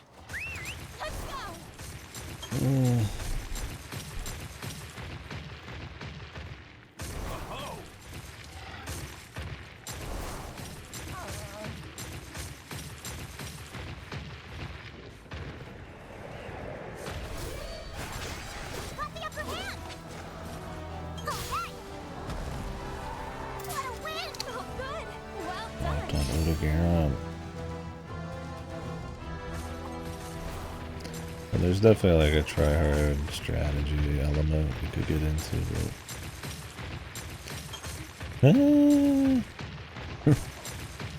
Got the upper hand. Alright. What a win! Oh, good. Well done. Don't do it again. But there's definitely like a try-hard strategy element we could get into, but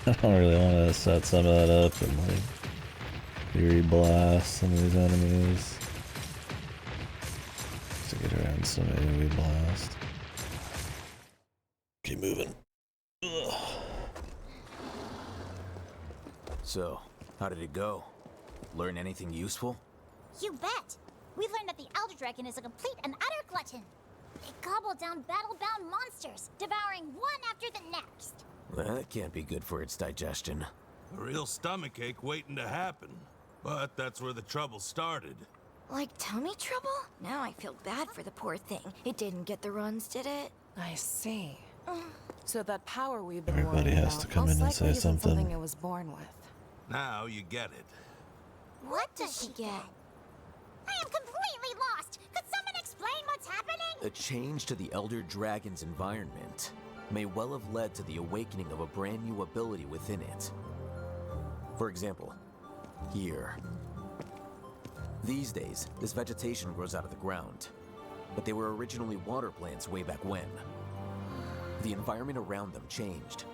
I don't really want to set some of that up and like Fury blast some of these enemies. Just to get around some AoE blast. Keep moving. Ugh. So, how did it go? Learn anything useful? You bet! We learned that the Elder Dragon is a complete and utter glutton. They gobble down battle-bound monsters, devouring one after the next. Well, that can't be good for its digestion. A real stomachache waiting to happen. But that's where the trouble started. Like tummy trouble? Now I feel bad for the poor thing. It didn't get the runs, did it? I see. So that power we've been Everybody worrying has about to come most in and likely say isn't something. something it was born with. Now you get it. What does she get? I am completely lost! Could someone explain what's happening? A change to the Elder Dragon's environment may well have led to the awakening of a brand new ability within it. For example, here. These days, this vegetation grows out of the ground, but they were originally water plants way back when. The environment around them changed,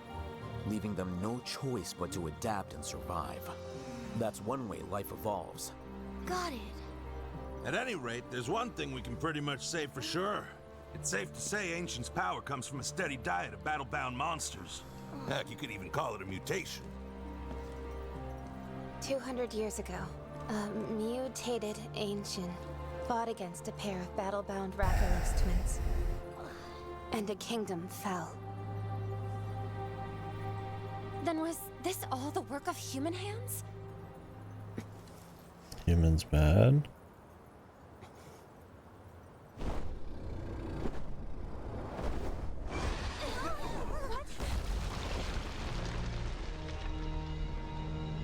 leaving them no choice but to adapt and survive. That's one way life evolves. Got it. At any rate, there's one thing we can pretty much say for sure. It's safe to say Ancient's power comes from a steady diet of battle-bound monsters. Heck, you could even call it a mutation. 200 years ago, a mutated Ancient fought against a pair of battle-bound Rakdos twins. And a kingdom fell. Then was this all the work of human hands? Humans bad?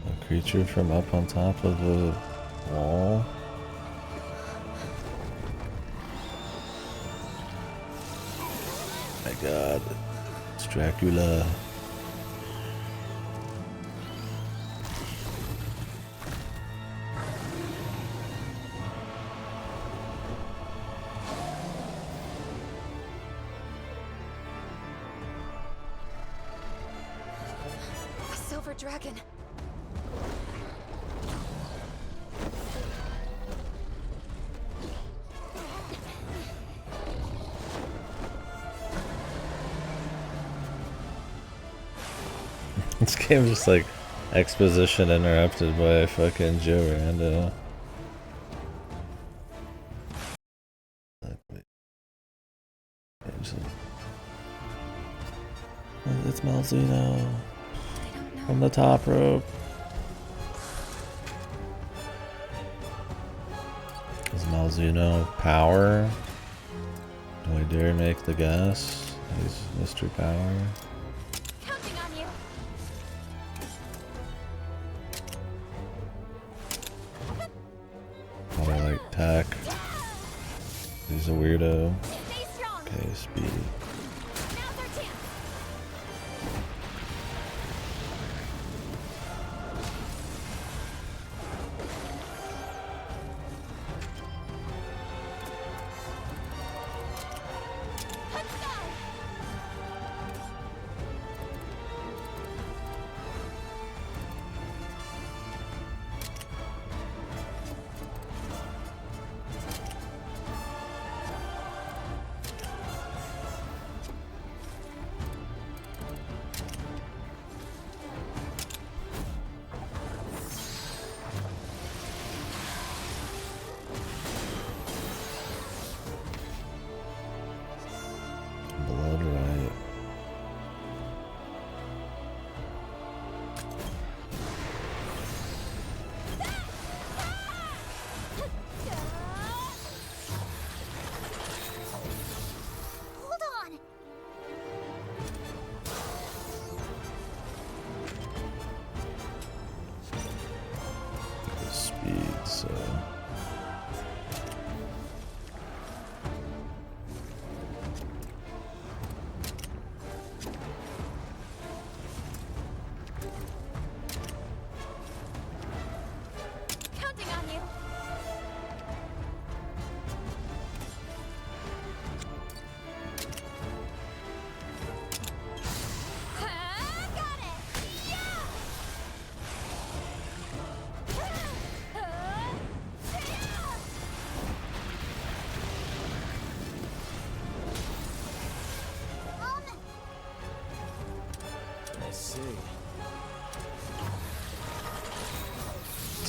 A creature from up on top of the wall? My god. It's Dracula. A silver dragon. This game is just like exposition interrupted by fucking Joe Rando. It's Malzino from the top rope. Is Malzino power? Do I dare make the guess? He's Mr. Power. Counting on you! Probably like tech. He's a weirdo. Stay strong! Okay, speedy. Now's our chance! Let's go!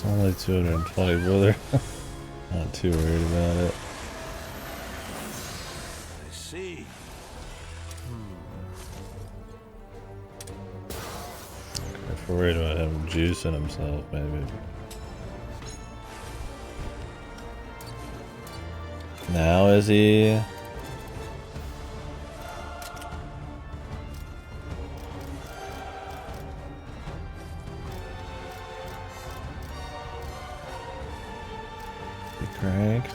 It's only 220, brother. Not too worried about it. I see. If we're worried about him juicing himself, maybe. Now is he? He cranked.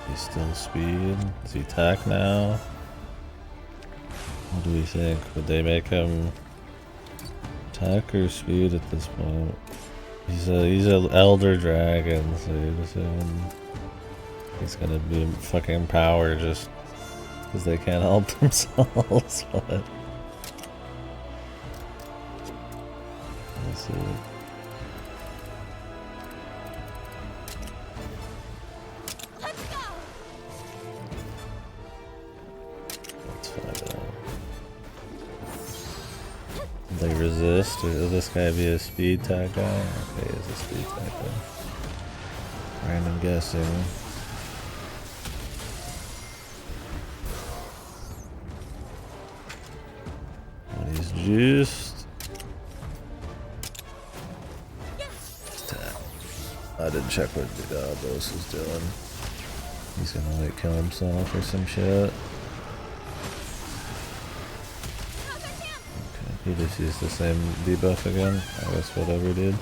He's still speed. Is he attack now? What do we think? Would they make him attack or speed at this point? He's an elder dragon, so you assume he's gonna be fucking power just because they can't help themselves. But let's see. They resist, or will this guy be a speed type guy? Okay, he's a speed type guy. Random guessing. When he's juiced. I didn't check what the boss is doing. He's gonna like kill himself or some shit. He just used the same debuff again. I guess whatever, dude.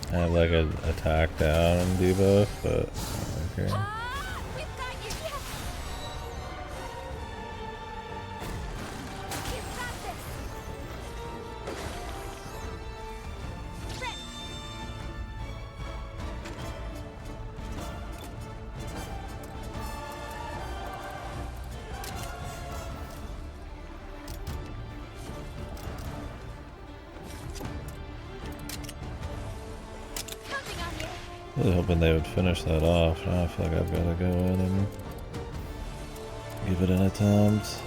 I have like an attack down debuff, but okay. I was hoping they would finish that off. Now I feel like I've got to go in and give it an attempt.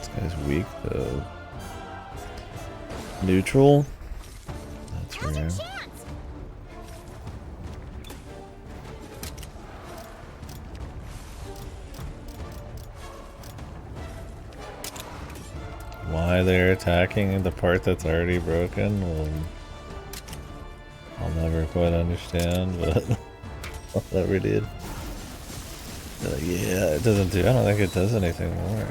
This guy's weak though. Neutral? That's rare. Why they're attacking the part that's already broken? Well, I'll never quite understand, but whatever, dude. Yeah, it doesn't do. I don't think it does anything more.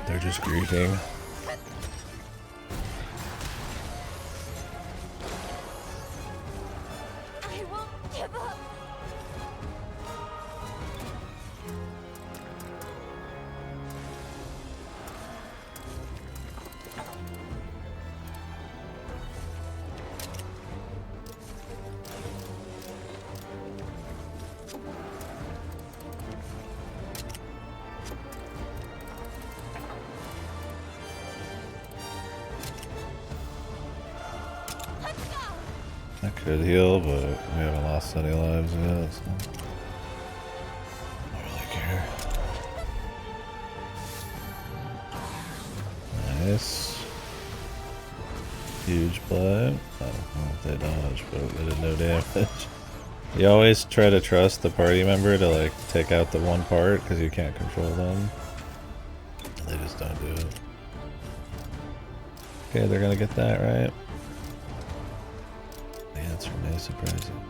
They're just greeting. I won't give up. I could heal, but we haven't lost any lives yet, so I don't really care. Nice. huge play. I don't know if they dodged, but they did no damage. You always try to trust the party member to like take out the one part because you can't control them. And they just don't do it. Okay, they're gonna get that right. The answer may surprise you.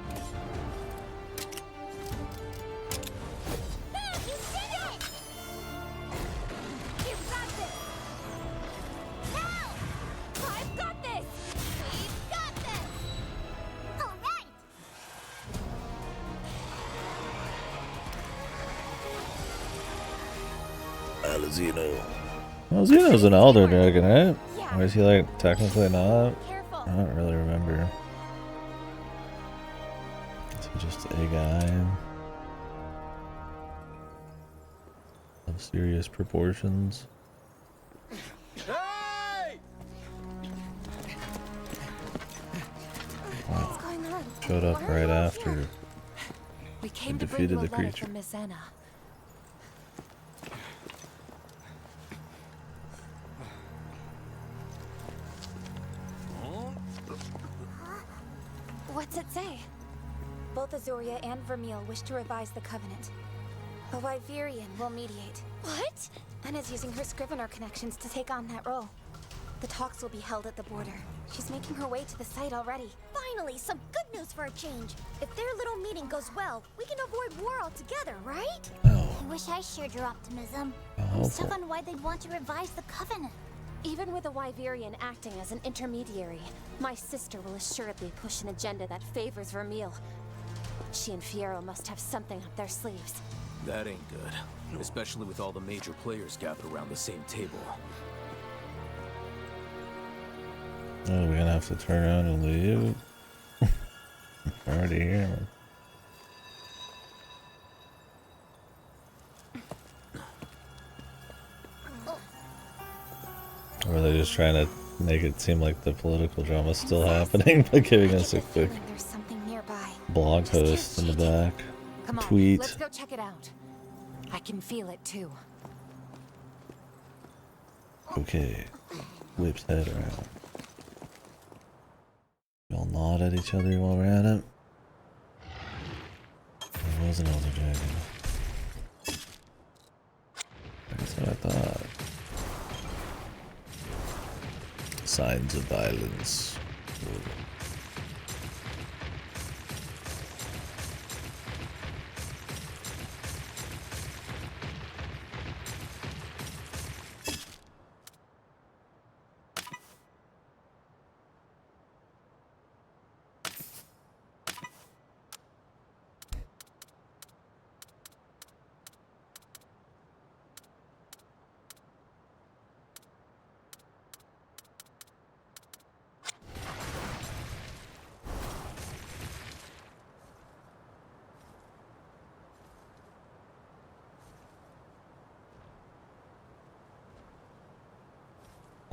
Alazino. Alazino's an elder dragon, right? Or is he like technically not? I don't really remember. Is he just a guy of serious proportions? Wow. Showed up right after We came he to bring you defeated a the letter creature. from Miss Anna. What's it say? Both Azuria and Vermeil wish to revise the Covenant. A Wyverian will mediate. What? And is using her Scrivener connections to take on that role. The talks will be held at the border. She's making her way to the site already. Finally, some good news for a change. If their little meeting goes well, we can avoid war altogether, right? Oh, I wish I shared your optimism. how I'm stuck hopeful. on why they'd want to revise the Covenant. Even with a Wyverian acting as an intermediary, my sister will assuredly push an agenda that favors Vermeil. She and Fiero must have something up their sleeves. That ain't good. Especially with all the major players gathered around the same table. Oh, we're gonna have to turn around and leave. We're already here. Or are they just trying to make it seem like the political drama's still happening by giving us a quick There's something nearby. blog post in the back? Come on, Tweet. let's go check it out. I can feel it too. Okay. Whips head around. We all nod at each other while we're at it. There was an elder dragon. That's what I thought. Signs of violence.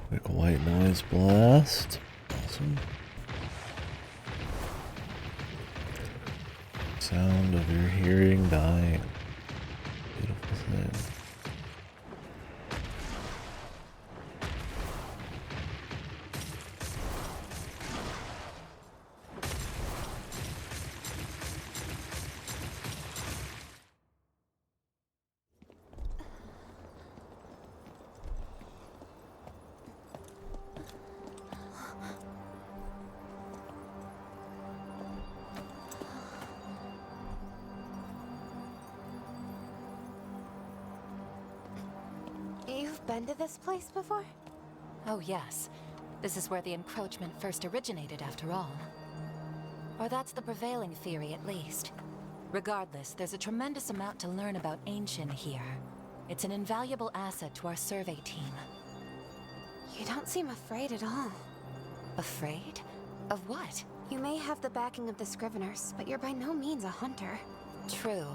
Quick white noise blast. Awesome. Sound of your hearing dying. Beautiful thing. You've been to this place before? Oh yes. This is where the encroachment first originated after all. Or that's the prevailing theory at least. Regardless, there's a tremendous amount to learn about Ancient here. It's an invaluable asset to our survey team. You don't seem afraid at all. Afraid? Of what? You may have the backing of the Scriveners, but you're by no means a hunter. True.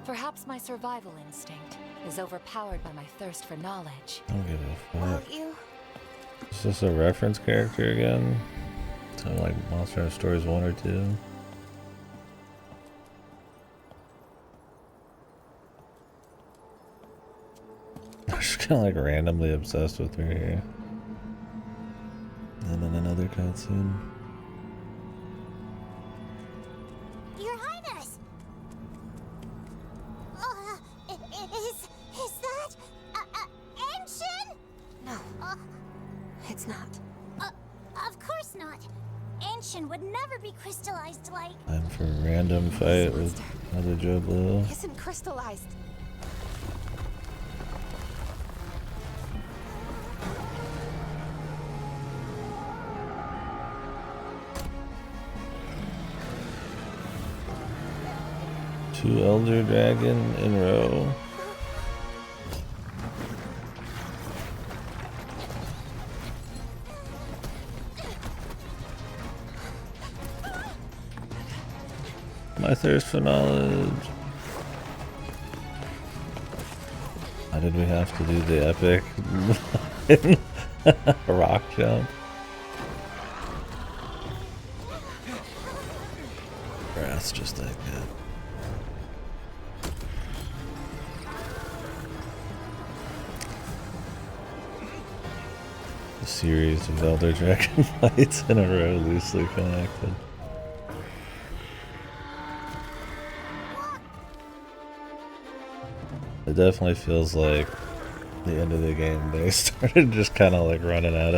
Perhaps my survival instinct is overpowered by my thirst for knowledge. I don't give a Well, fuck. you... Is this a reference character again? To like Monster Hunter Stories 1 or 2? I'm just kinda like randomly obsessed with her here. And another cutscene. Your Highness! Is that... Ancient? No, it's not. Of course not. Ancient would never be crystallized like... Time for a random fight with another Joe Blue. Isn't crystallized. Two Elder Dragon in a row. My thirst for knowledge. Why did we have to do the epic rock jump? That's just that good. A series of Elder Dragon fights in a row, loosely connected. It definitely feels like the end of the game. They started just kind of like running out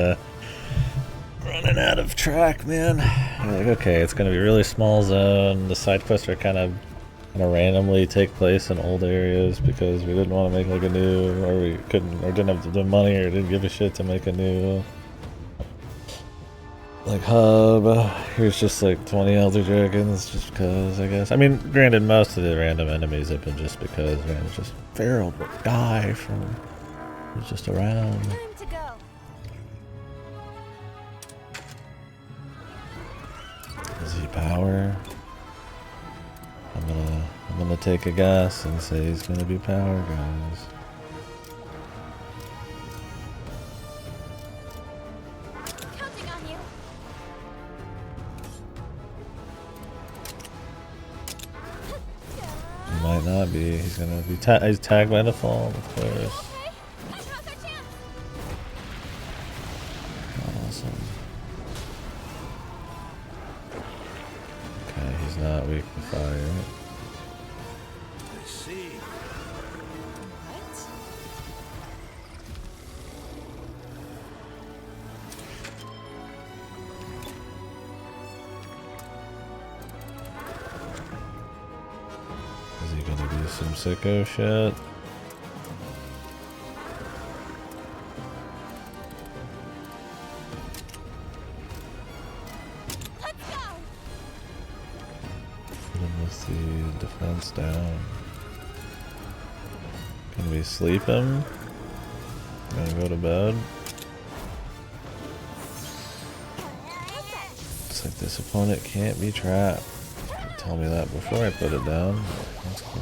of track, man. You're like, okay, it's gonna be a really small zone. The side quests are kind of randomly take place in old areas because we didn't want to make like a new, or we couldn't, or didn't have the money, or didn't give a shit to make a new like hub. Here's just like 20 Elder Dragons just because, I guess. I mean, granted, most of the random enemies have been just because, man, it's just feral guy from who's just around. Time to go. Is he power? I'm gonna take a guess and say he's gonna be power, guys. Counting on you. He might not be. He's gonna be he's tagged by default, of course. Okay, now's our chance. Awesome. Okay, he's not weak to fire. I see. Is he gonna do some sicko shit? Let's go. Put him with the defense down. Can we sleep him? Gonna go to bed? Looks like this opponent can't be trapped. Tell me that before I put it down. That's cool.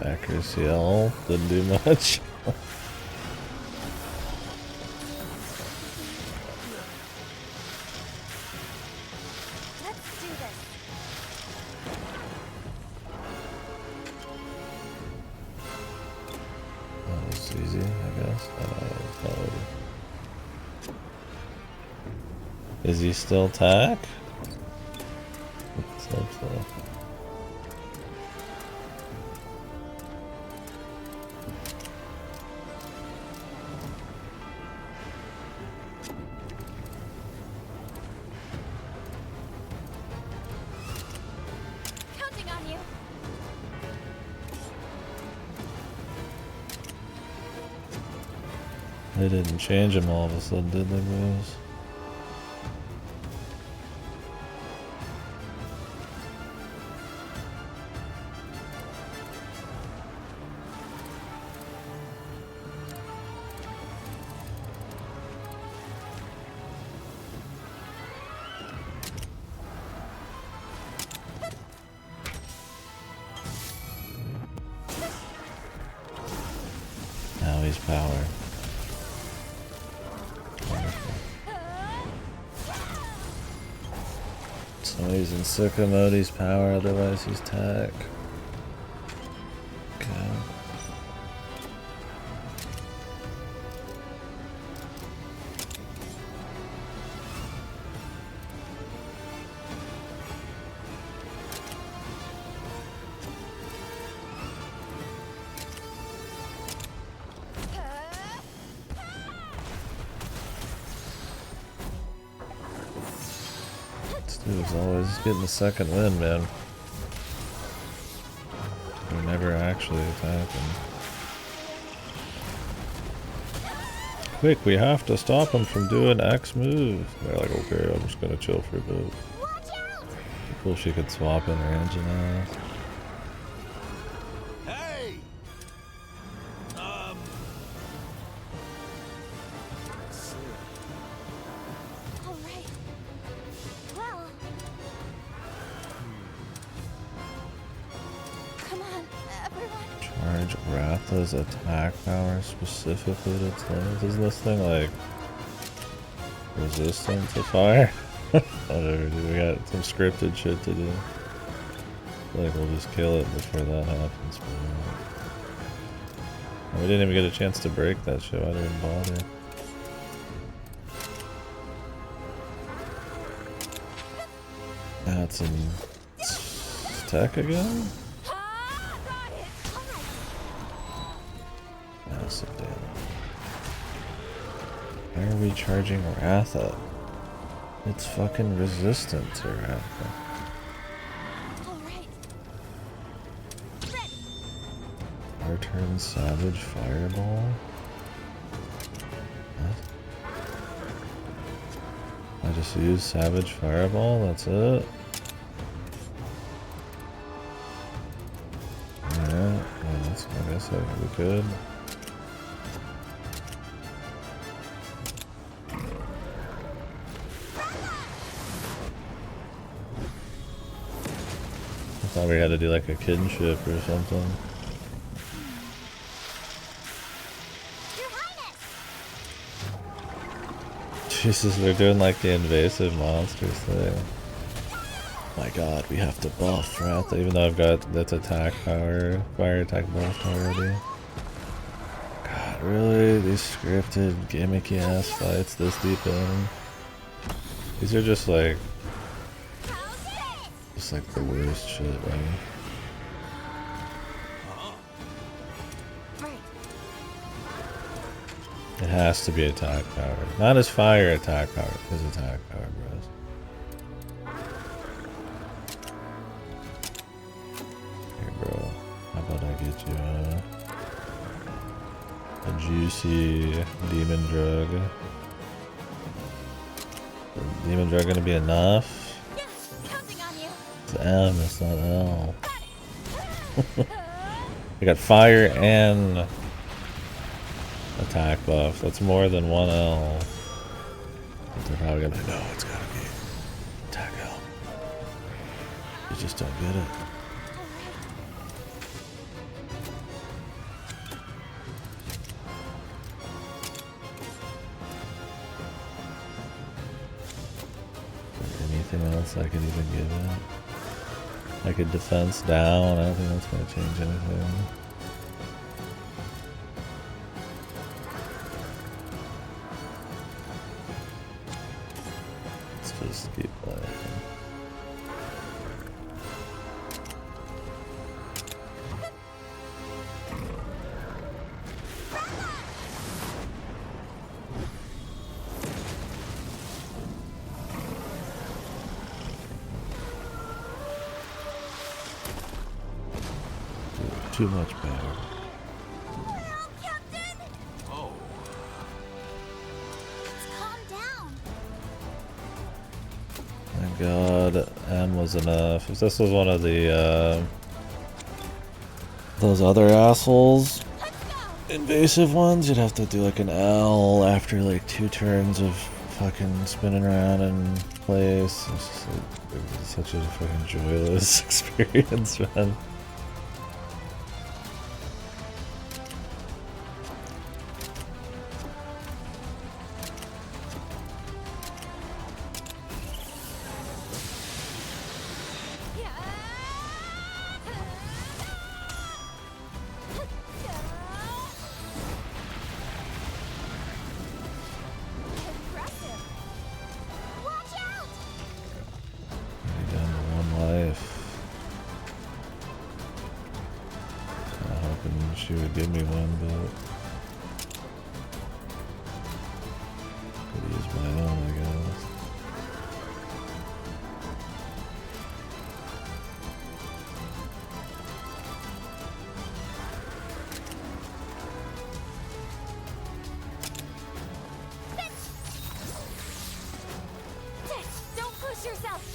Accuracy L didn't do much. Let's do this. That was easy, I guess. Probably. Is he still tack? Let's hope so. Counting on you. They didn't change him all of a sudden, did they, boys? Now he's power. So he's in sicko mode, he's power, otherwise he's tack. Okay. Dude's always getting the second win, man. We're never actually attacking. Quick, we have to stop him from doing X moves. They're like, okay, I'm just gonna chill for a bit. Cool, she could swap in her engine out. Hey! Alright. Well. Come on, everyone. Charge Ratha's attack power specifically to flames. Isn't this thing like resistant to fire? Whatever, dude. We got some scripted shit to do. I feel like we'll just kill it before that happens. But we didn't even get a chance to break that shit. I didn't bother. That's in tech again? Massive damage. Why are we charging Ratha? It's fucking resistant to Ratha. Our turn Savage Fireball? What? I just use Savage Fireball, that's it? Yeah, I guess that would be good. I thought we had to do like a kinship or something. Jesus, they're doing like the invasive monsters thing. My god, we have to buff Ratha, even though I've got that's attack power, fire attack buffed already. God, really? These scripted, gimmicky ass fights this deep in? These are just like the worst shit, right? It has to be attack power. Not as fire attack power, as attack power, bros. Here, bro. How about I get you a juicy demon drug? Is demon drug gonna be enough? It's M, it's not L. We got fire and attack buff. That's more than one L. But they're probably gonna be like, no, it's gotta be attack L. You just don't get it. Is there anything else I could even give it? I could defense down. I don't think that's gonna change anything. Just keep playing. Too much power. Oh. Calm down. My god, M was enough. If this was one of the, those other assholes, invasive ones, you'd have to do like an L after like 2 turns of fucking spinning around in place. It's just like, it was such a fucking joyless experience, man. She would give me one, but could use my own, I guess. yourself!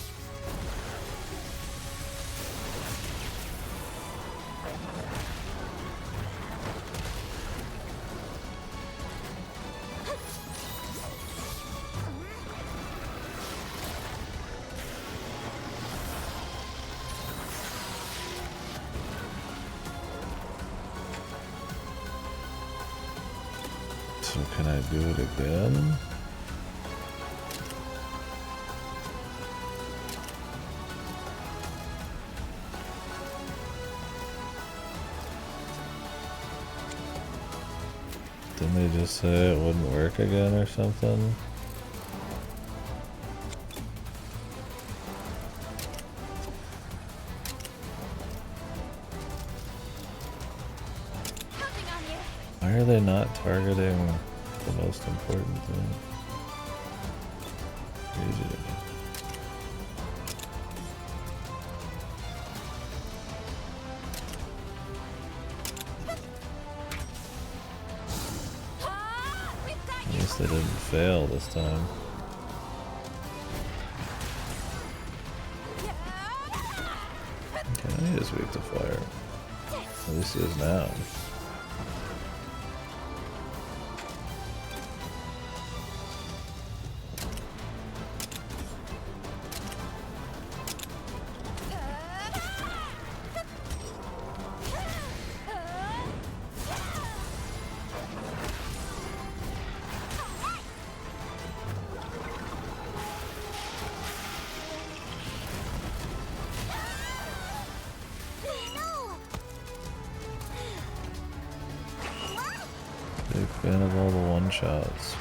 So can I do it again? Didn't they just say it wouldn't work again or something? Why are they not targeting the most important thing? Crazy. At least they didn't fail this time. Okay, he is weak to fire. At least he is now. Big fan of all the one-shots.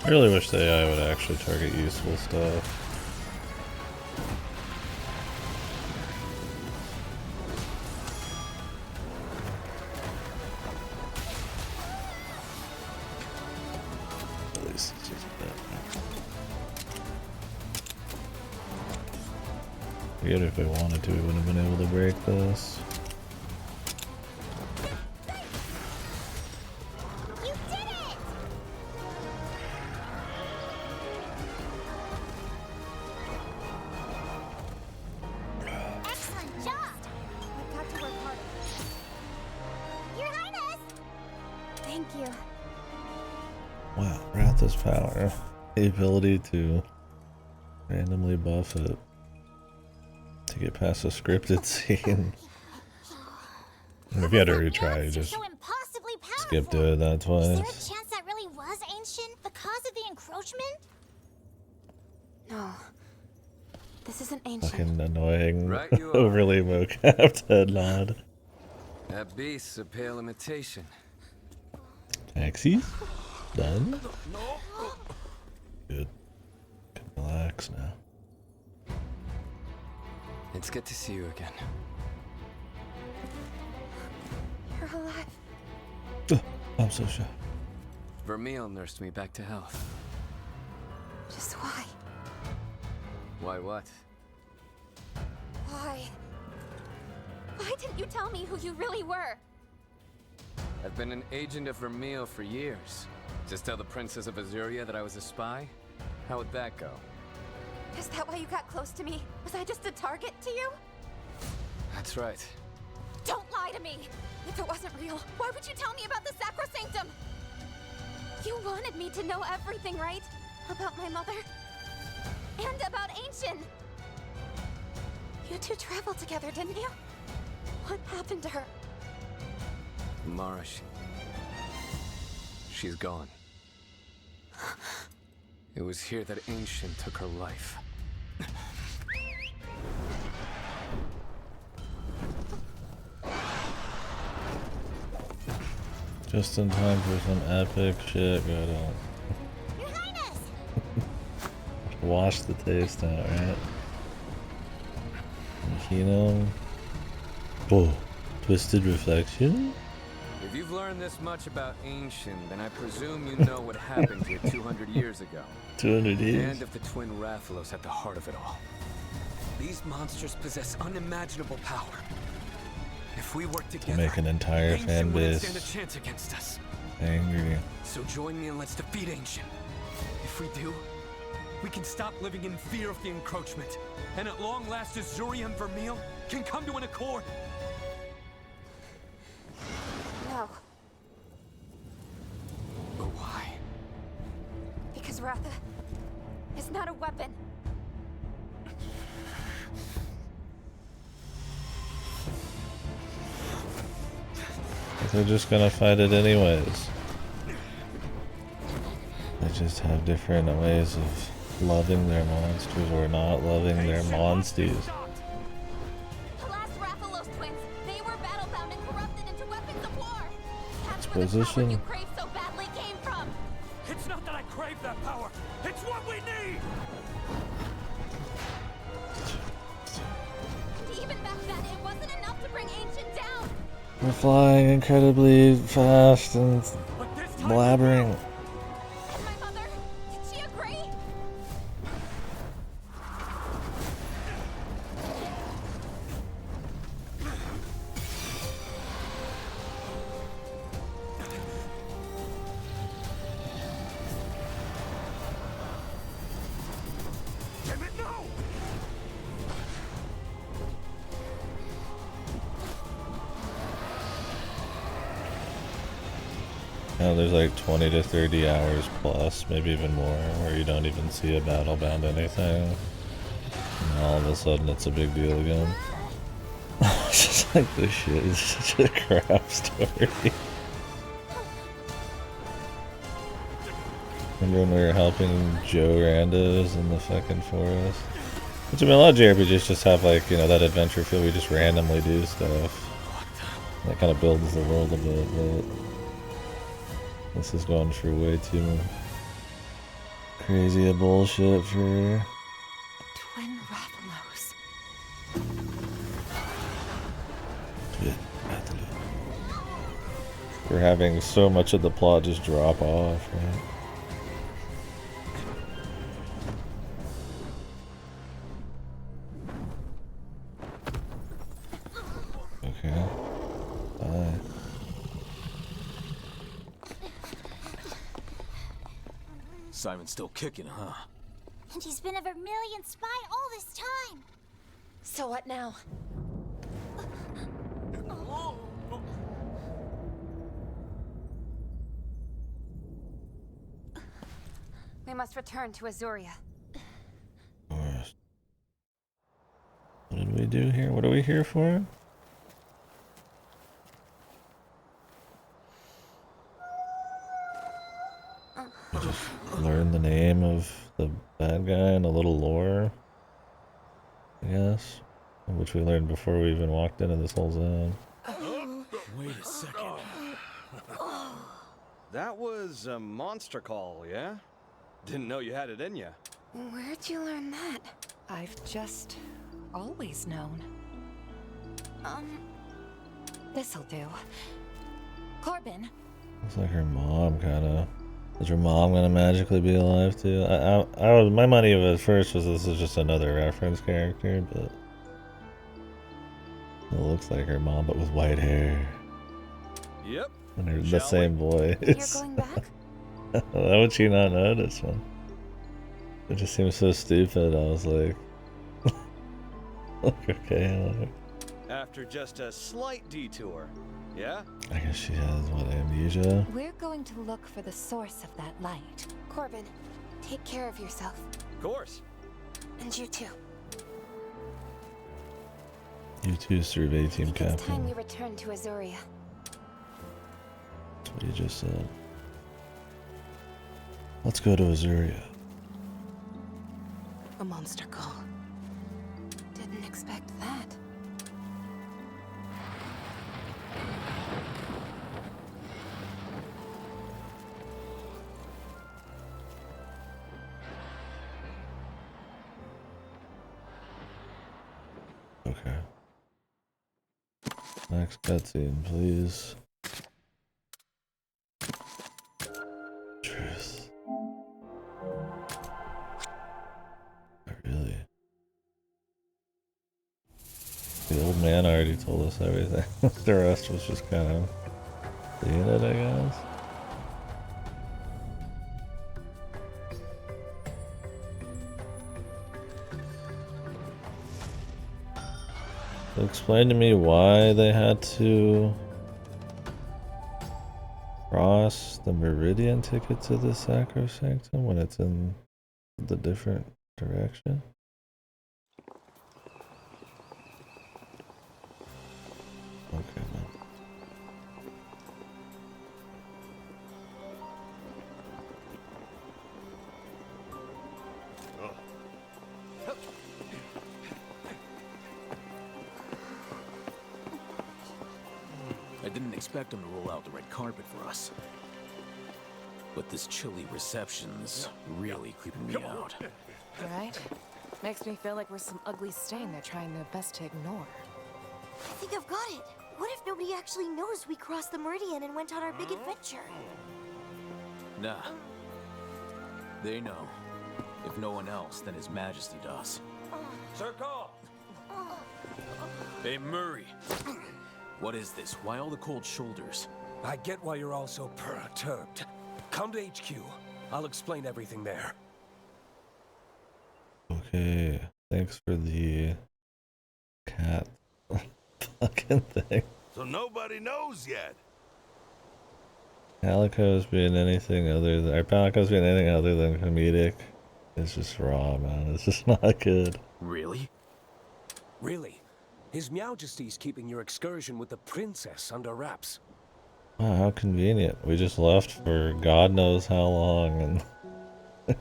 I really wish the AI would actually target useful stuff. At least it's just that. Forget if we wanted to, we wouldn't have been able to break this. Wow, Wrath's power. The ability to randomly buff it to get past a scripted scene. And if you had to retry, you just skip to it that twice. Is there a chance that really was ancient? The cause of the encroachment? No. This isn't ancient. Fucking annoying, Right you are. overly mocapped head nod. That beast's a pale imitation. Taxis? Done? Good. Can relax now. It's good to see you again. You're alive. I'm so sure. Vermeil nursed me back to health. Just why? Why what? Why? Why didn't you tell me who you really were? I've been an agent of Vermeil for years. Just tell the Princess of Azuria that I was a spy? How would that go? Is that why you got close to me? Was I just a target to you? That's right. Don't lie to me! If it wasn't real, why would you tell me about the Sacrosanctum? You wanted me to know everything, right? About my mother? And about Ancient! You two traveled together, didn't you? What happened to her? Mara, she's gone. It was here that Ancient took her life. Just in time for some epic shit go down. Your Highness! Wash the taste out, right? Kino. Bull. Twisted Reflection? If you've learned this much about Ancient, then I presume you know what happened here 200 years ago. 200 years. And if the twin Rathalos at the heart of it all. These monsters possess unimaginable power. If we work together, To make an entire fan Ancient wouldn't stand a base chance against us. angry. So join me and let's defeat Ancient. If we do, we can stop living in fear of the encroachment. And at long last, Azuria and Vermeil can come to an accord. No, But why? because Ratha is not a weapon. They're just gonna fight it anyways. They just have different ways of loving their monsters or not loving their monsties. The last Rathalos twins, they were battle-bound and corrupted into weapons of war. That's where the Exposition. power you crave so badly came from. It's not that I crave that power. It's what we need. And even back then, it wasn't enough to bring Ancient down. We're flying incredibly fast and But this time blabbering. And my mother, did she agree? Damn it, no! Now there's like 20 to 30 hours plus, maybe even more, where you don't even see a battle bound anything. And all of a sudden it's a big deal again. It's just like this shit is such a crap story. Remember when we were helping Joe Randos in the fucking forest? Which I mean, a lot of JRPGs just have like, you know, that adventure feel where you just randomly do stuff. That kind of builds the world a bit, but this is going for way too crazy a bullshit for... Twin Rathalos. For having so much of the plot just drop off, right? Okay. Bye. Simon's still kicking, huh? And he's been a Vermilion spy all this time. So what now? We must return to Azuria. Forest. What did we do here? What are we here for? We just learn the name of the bad guy and a little lore, I guess, which we learned before we even walked into this whole zone. Wait a second. That was a monster call, yeah? Didn't know you had it in ya. Where'd you learn that? I've just always known. This'll do. Corbin, Looks like her mom, kinda. Is her mom gonna magically be alive too? My money at first was this is just another reference character, but it looks like her mom, but with white hair Yep. and the Shall same You're voice. going back? Why would she not notice one? It just seems so stupid. I was like, okay. After just a slight detour, yeah? I guess she has what, amnesia? we're going to look for the source of that light. Corbin, take care of yourself. Of course. And you too. You two survey team It's time captain. you return to Azuria. That's what you just said. Let's go to Azuria. A monster call. Didn't expect that. Okay. Next cutscene, please. Truth. Really? The old man already told us everything. The rest was just kind of seeing it, I guess. So explain to me why they had to cross the Meridian to get to the Sacrosanctum when it's in the different direction. Okay, man. I didn't expect him to roll out the red carpet for us. But this chilly reception's really creeping me out. Right? Makes me feel like we're some ugly stain they're trying their best to ignore. I think I've got it. What if nobody actually knows we crossed the Meridian and went on our big adventure? Nah. They know. If no one else, then His Majesty does. Circle! Hey, Murray. What is this? Why all the cold shoulders? I get why you're all so perturbed. Come to HQ. I'll explain everything there. Okay, thanks for the cat fucking thing. So nobody knows yet. Calico's being anything other than, or Palico's being anything other than comedic. It's just raw, man. It's just not good. Really? Really? His Majesty's keeping your excursion with the princess under wraps. Wow, how convenient. We just left for God knows how long and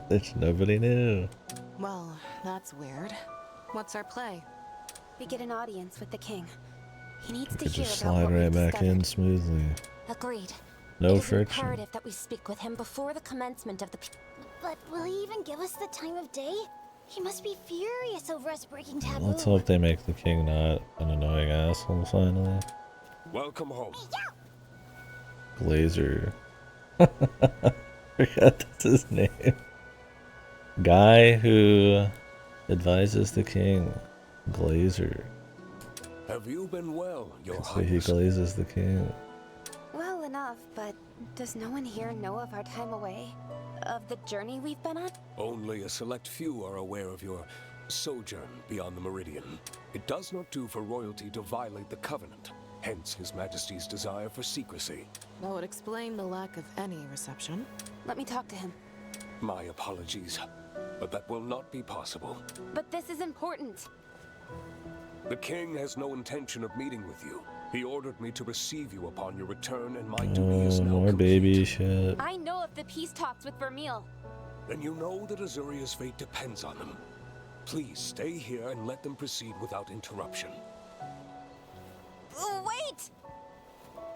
there's nobody new. Well, that's weird. What's our play? We get an audience with the king. He needs We to could hear just about slide what right we've back in discovered. smoothly. Agreed. No It is friction. imperative that we speak with him before the commencement of the. But will he even give us the time of day? He must be furious over us breaking taboo. Let's hope they make the king not an annoying asshole finally. Welcome home. Glazer. Forgot that's his name. Guy who advises the king. Glazer. Have you been well, Your So he Highness? glazes the king. Well enough, but does no one here know of our time away? Of the journey we've been on? Only a select few are aware of your sojourn beyond the Meridian. It does not do for royalty to violate the Covenant, hence His Majesty's desire for secrecy. That would explain the lack of any reception. Let me talk to him. My apologies, but that will not be possible. But this is important. The king has no intention of meeting with you. He ordered me to receive you upon your return, and my duty is now More complete. baby shit. I know of the peace talks with Vermeil. Then you know that Azuria's fate depends on them. Please stay here and let them proceed without interruption. Wait!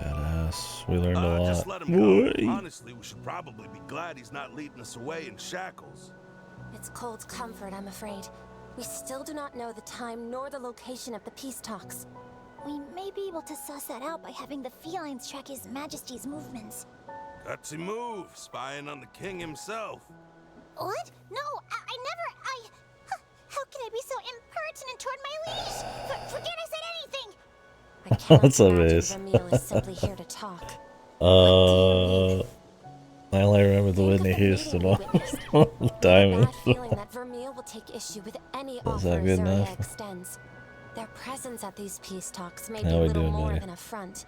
Badass. We learned a lot. Just let him go. Boy. Honestly, we should probably be glad he's not leading us away in shackles. It's cold comfort, I'm afraid. We still do not know the time nor the location of the peace talks. We may be able to suss that out by having the felines track His Majesty's movements. Gutsy move, spying on the king himself. What? No, I never. How can I be so impertinent toward my liege? Forget I said anything. I can't That's a imagine base. Vermeil is simply here to talk. I only remember the Whitney Houston one. Diamond. Bad feeling that Vermeil will take issue with any Was offer that good Azuria enough? extends. Their presence at these peace talks may How be we little doing, more buddy? than a front.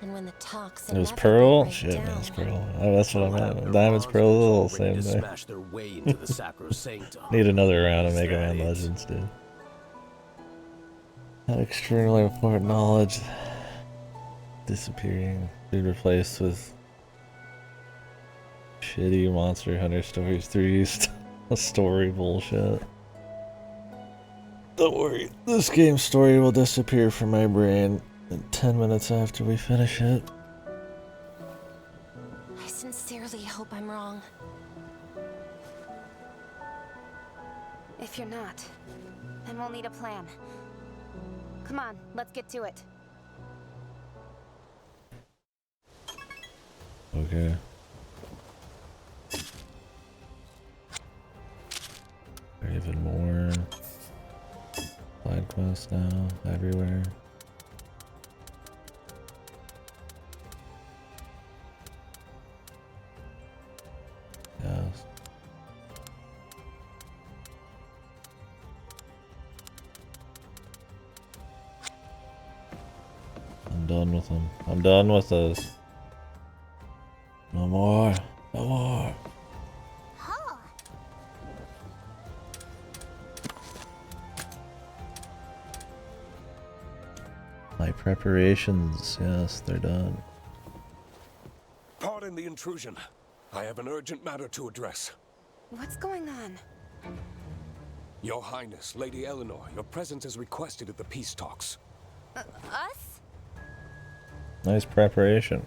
And when the talks It was inevitably Pearl? break Shit, man, down, it's Pearl. Oh, that's what I Their meant. Diamond's Pearl, monsters all all ready same to thing. smash their way into the Sacrosanctum. Need another round of Is Mega that Man it? Legends, dude. That extremely important knowledge disappearing, be replaced with shitty Monster Hunter Stories 3 story bullshit. Don't worry, this game's story will disappear from my brain in 10 minutes after we finish it. I sincerely hope I'm wrong. If you're not, then we'll need a plan. Come on, let's get to it. Okay. There are even more side quests now everywhere. Yes. I'm done with them. I'm done with this. No more. No more. Huh. My preparations, yes, they're done. Pardon the intrusion. I have an urgent matter to address. What's going on? Your Highness, Lady Eleanor, your presence is requested at the peace talks. Us? Nice preparation.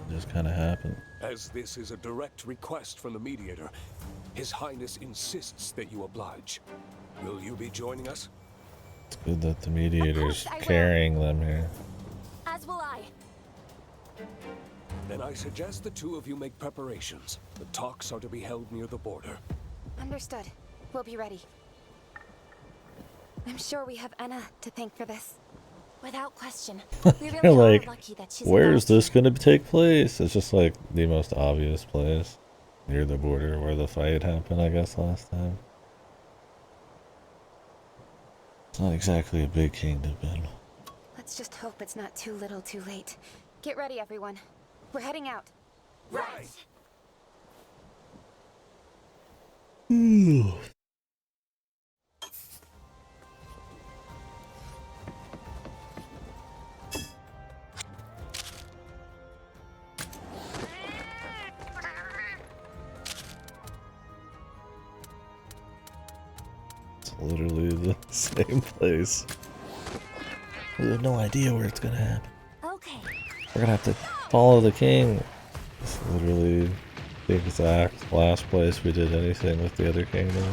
Just kind of happened. As this is a direct request from the mediator, His Highness insists that you oblige. Will you be joining us? It's good that the mediator's carrying them here. As will I. Then I suggest the two of you make preparations. The talks are to be held near the border. Understood. We'll be ready. I'm sure we have Anna to thank for this. Without question. We You're really like, are lucky that she's where's about. this gonna take place? It's just like the most obvious place. Near the border where the fight happened, I guess, last time. It's not exactly a big kingdom, Ben. Let's just hope it's not too little too late. Get ready, everyone. We're heading out. Right. It's literally the same place. We have no idea where it's gonna happen. Okay. We're gonna have to follow the king. It's literally the exact last place we did anything with the other kingdom.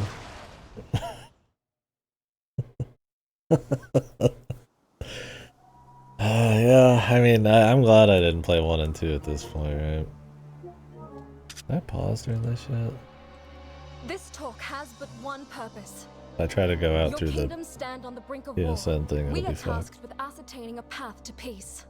Yeah, I mean, I'm glad I didn't play 1 and 2 at this point, right? Did I pause during this shit? This talk has but one purpose. If I try to go out Your through the kingdoms stand on the brink of war. PSN thing, We it'll are be fucked. tasked with ascertaining a path to peace.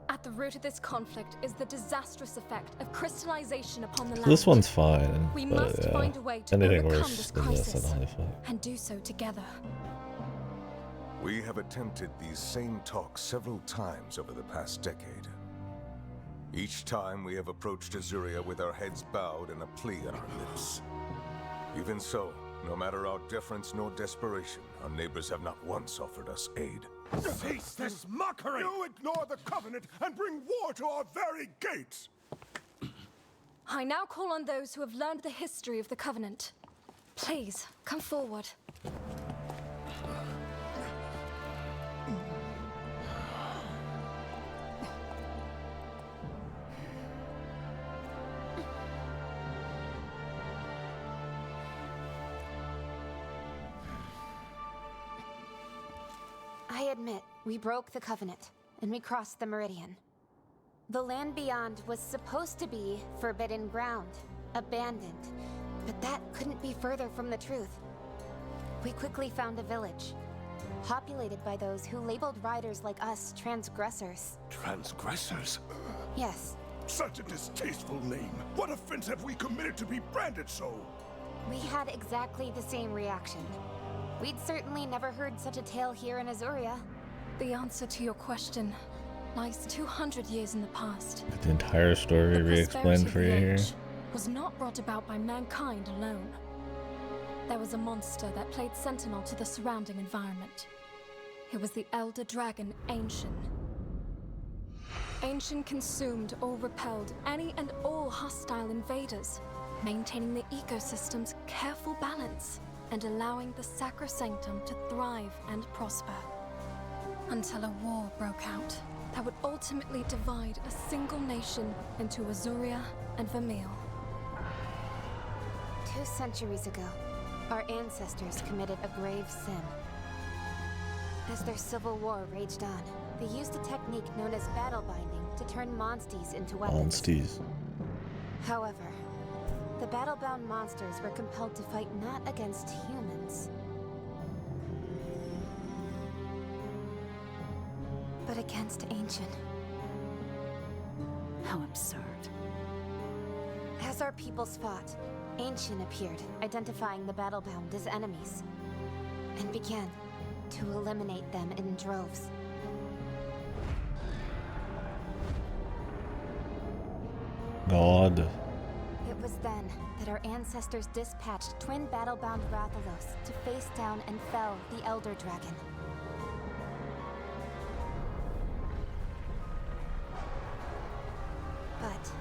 At the root of this conflict is the disastrous effect of crystallization upon the land. This one's fine, We but must yeah, find a way to anything overcome worse this than this, I crisis, don't give a fuck. and do so together. We have attempted these same talks several times over the past decade. Each time we have approached Azuria with our heads bowed and a plea on our lips. Even so, no matter our deference nor desperation, our neighbors have not once offered us aid. Cease this mockery! You ignore the Covenant and bring war to our very gates! I now call on those who have learned the history of the Covenant. Please, come forward. I admit, we broke the Covenant, and we crossed the Meridian. The land beyond was supposed to be forbidden ground, abandoned, but that couldn't be further from the truth. We quickly found a village, populated by those who labeled riders like us transgressors. Transgressors? Yes. Such a distasteful name. What offense have we committed to be branded so? We had exactly the same reaction. We'd certainly never heard such a tale here in Azuria. The answer to your question lies 200 years in the past. Get the entire story The re-explained prosperity for of you the here. age was not brought about by mankind alone. There was a monster that played sentinel to the surrounding environment. It was the elder dragon, Ancient. Ancient consumed or repelled any and all hostile invaders, maintaining the ecosystem's careful balance and allowing the sacrosanctum to thrive and prosper. Until a war broke out that would ultimately divide a single nation into Azuria and Vermeil. 2 centuries ago, our ancestors committed a grave sin. As their civil war raged on, they used a technique known as battle binding to turn monsties into weapons. Monsties. However, the battle-bound monsters were compelled to fight not against humans, but against Ancient. How absurd. As our peoples fought, Ancient appeared, identifying the battle-bound as enemies, and began to eliminate them in droves. God. It was then that our ancestors dispatched twin battle-bound Rathalos to face down and fell the Elder Dragon. But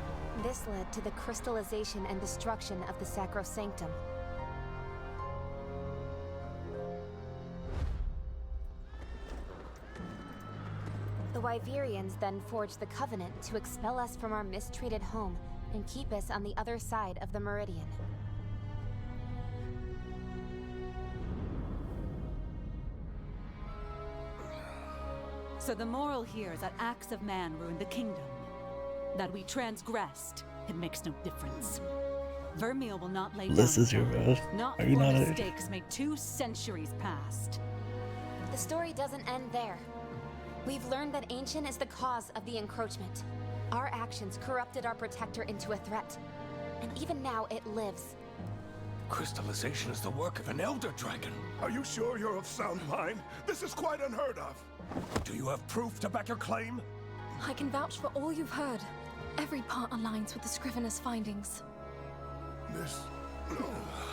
this led to the crystallization and destruction of the Sacrosanctum. The Wyverians then forged the Covenant to expel us from our mistreated home and keep us on the other side of the Meridian. So the moral here is that acts of man ruined the kingdom. That we transgressed, it makes no difference. Vermeil will not lay This down is your mouth. not Are you for not a- mistakes made 2 centuries past. The story doesn't end there. We've learned that Ancient is the cause of the encroachment. Our actions corrupted our protector into a threat. And even now, it lives. Crystallization is the work of an Elder Dragon. Are you sure you're of sound mind? This is quite unheard of. Do you have proof to back your claim? I can vouch for all you've heard. Every part aligns with the Scrivener's findings.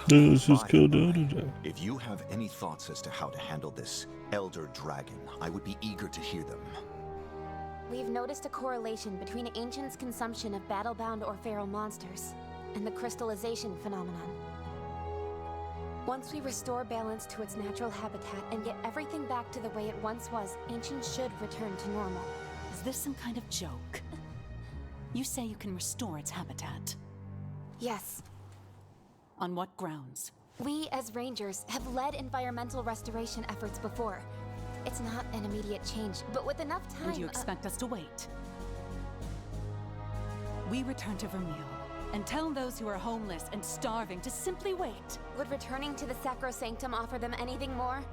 This is killed Elder. If you have any thoughts as to how to handle this Elder Dragon, I would be eager to hear them. We've noticed a correlation between Ancient's consumption of battle-bound or feral monsters and the crystallization phenomenon. Once we restore balance to its natural habitat and get everything back to the way it once was, Ancient should return to normal. Is this some kind of joke? You say you can restore its habitat? Yes. On what grounds? We, as Rangers, have led environmental restoration efforts before. It's not an immediate change, but with enough time... Would you expect us to wait? We return to Vermeil, and tell those who are homeless and starving to simply wait. Would returning to the Sacrosanctum offer them anything more?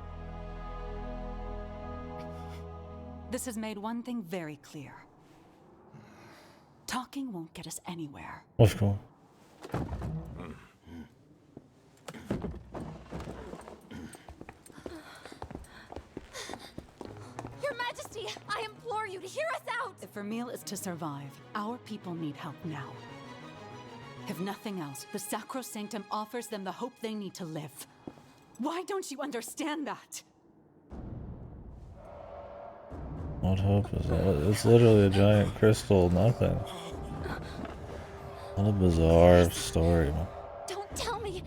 This has made one thing very clear. Talking won't get us anywhere. What's cool? Your Majesty, I implore you to hear us out! If Vermeil is to survive, our people need help now. If nothing else, the Sacrosanctum offers them the hope they need to live. Why don't you understand that? What hope is that? It's literally a giant crystal nothing. What a bizarre story, man. Don't tell me.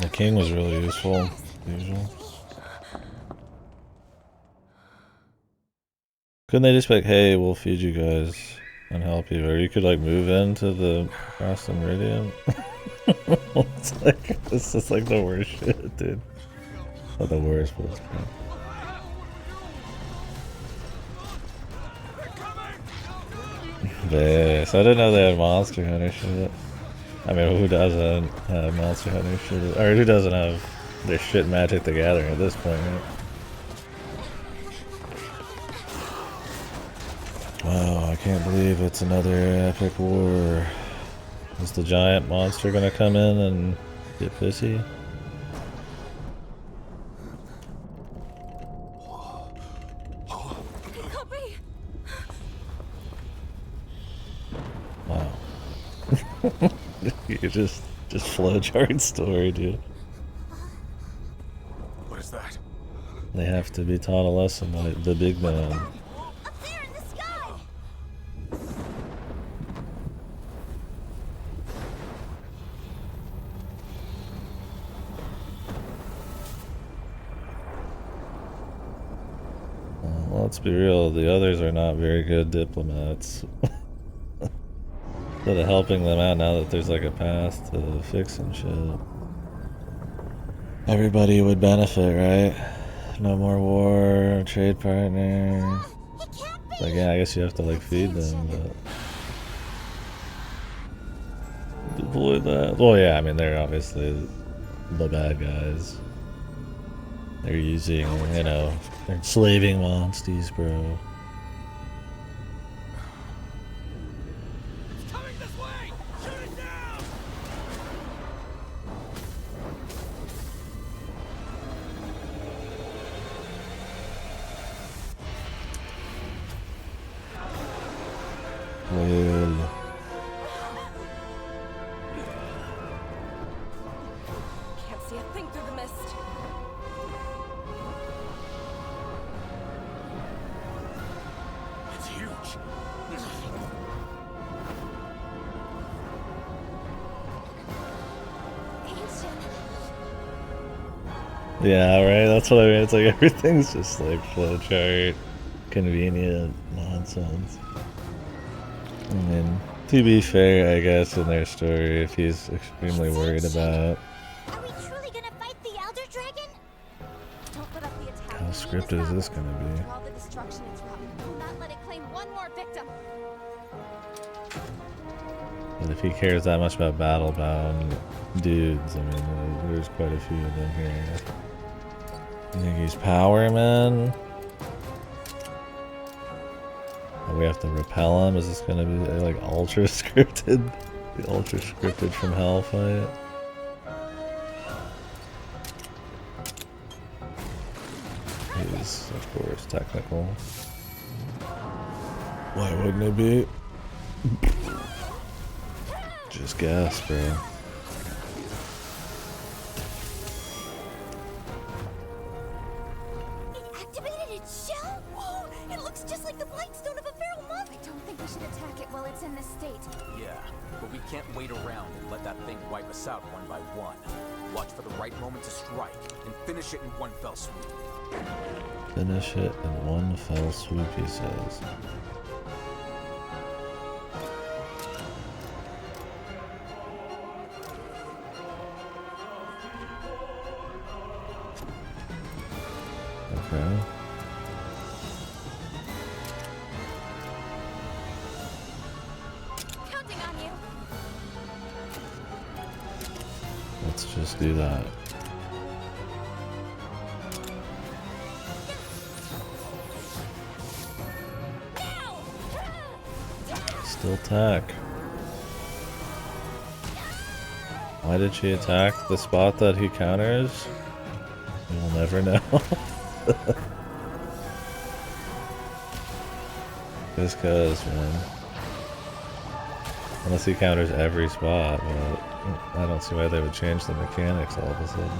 The king was really useful, usual. Couldn't they just be like, hey, we'll feed you guys and help you? Or you could like move into the across the meridian? This is like the worst shit, dude. Not the worst, but it's bad. Yes, I didn't know they had Monster Hunter shit. I mean, who doesn't have Monster Hunter shit? Or who doesn't have their shit Magic the Gathering at this point, right? Wow, I can't believe it's another epic war. Is the giant monster gonna come in and get pissy? Wow. You just flowchart story, dude. What is that? They have to be taught a lesson by the big man. Well, let's be real, the others are not very good diplomats. Instead of helping them out now that there's like a path to fixing shit. Everybody would benefit, right? No more war, trade partners. Like, yeah, I guess you have to like feed them, but deploy that. Well, yeah, I mean they're obviously the bad guys. They're using, you know, they're enslaving monsters, bro. Well, Can't see a thing through the mist. It's huge. yeah, right. That's what I mean. It's like everything's just like flowchart, convenient nonsense. I mean, to be fair, I guess in their story, if he's extremely worried about Are we truly gonna fight the Elder Dragon? Don't let up the attack. how scripted is this gonna be. All the destruction it's wrought. Do not let it claim one more victim. But if he cares that much about battle-bound dudes, I mean, there's quite a few of them here. You think he's Power Man? Oh, we have to repel him? Is this gonna be like ultra scripted? The ultra scripted from Hell fight? He's, of course, technical. Why wouldn't it be? Just guess, bro. It activated its shell? Whoa! It looks just like the Blightstone of a feral monster! I don't think we should attack it while it's in this state. Yeah, but we can't wait around and let that thing wipe us out one by one. Watch for the right moment to strike and finish it in one fell swoop. Finish it in one fell swoop, he says. Okay. Counting on you. Let's just do that. Still attack. Why did she attack the spot that he counters? We'll never know. Just cause, man. Unless he counters every spot, but I don't see why they would change the mechanics all of a sudden.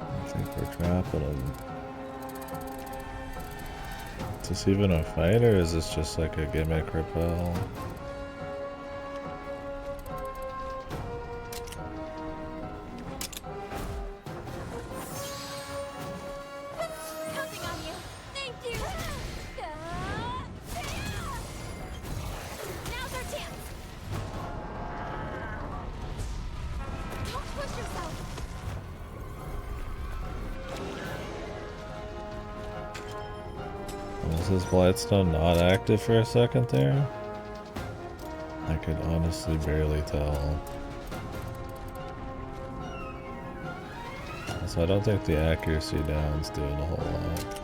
I think we're trapping him. Is this even a fight, or is this just like a gimmick repel? Counting on you. Thank you. Now's our chance. Don't push yourself. Was his Blightstone not active for a second there? I could honestly barely tell. So I don't think the accuracy down's doing a whole lot.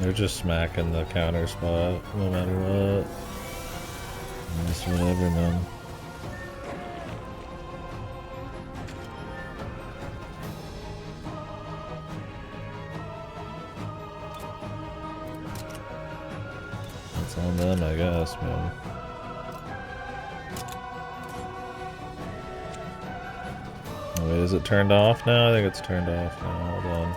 They're just smacking the counter spot no matter what. Just whatever, man. It's on them, I guess, man. Oh, wait, is it turned off now? I think it's turned off now. Hold on.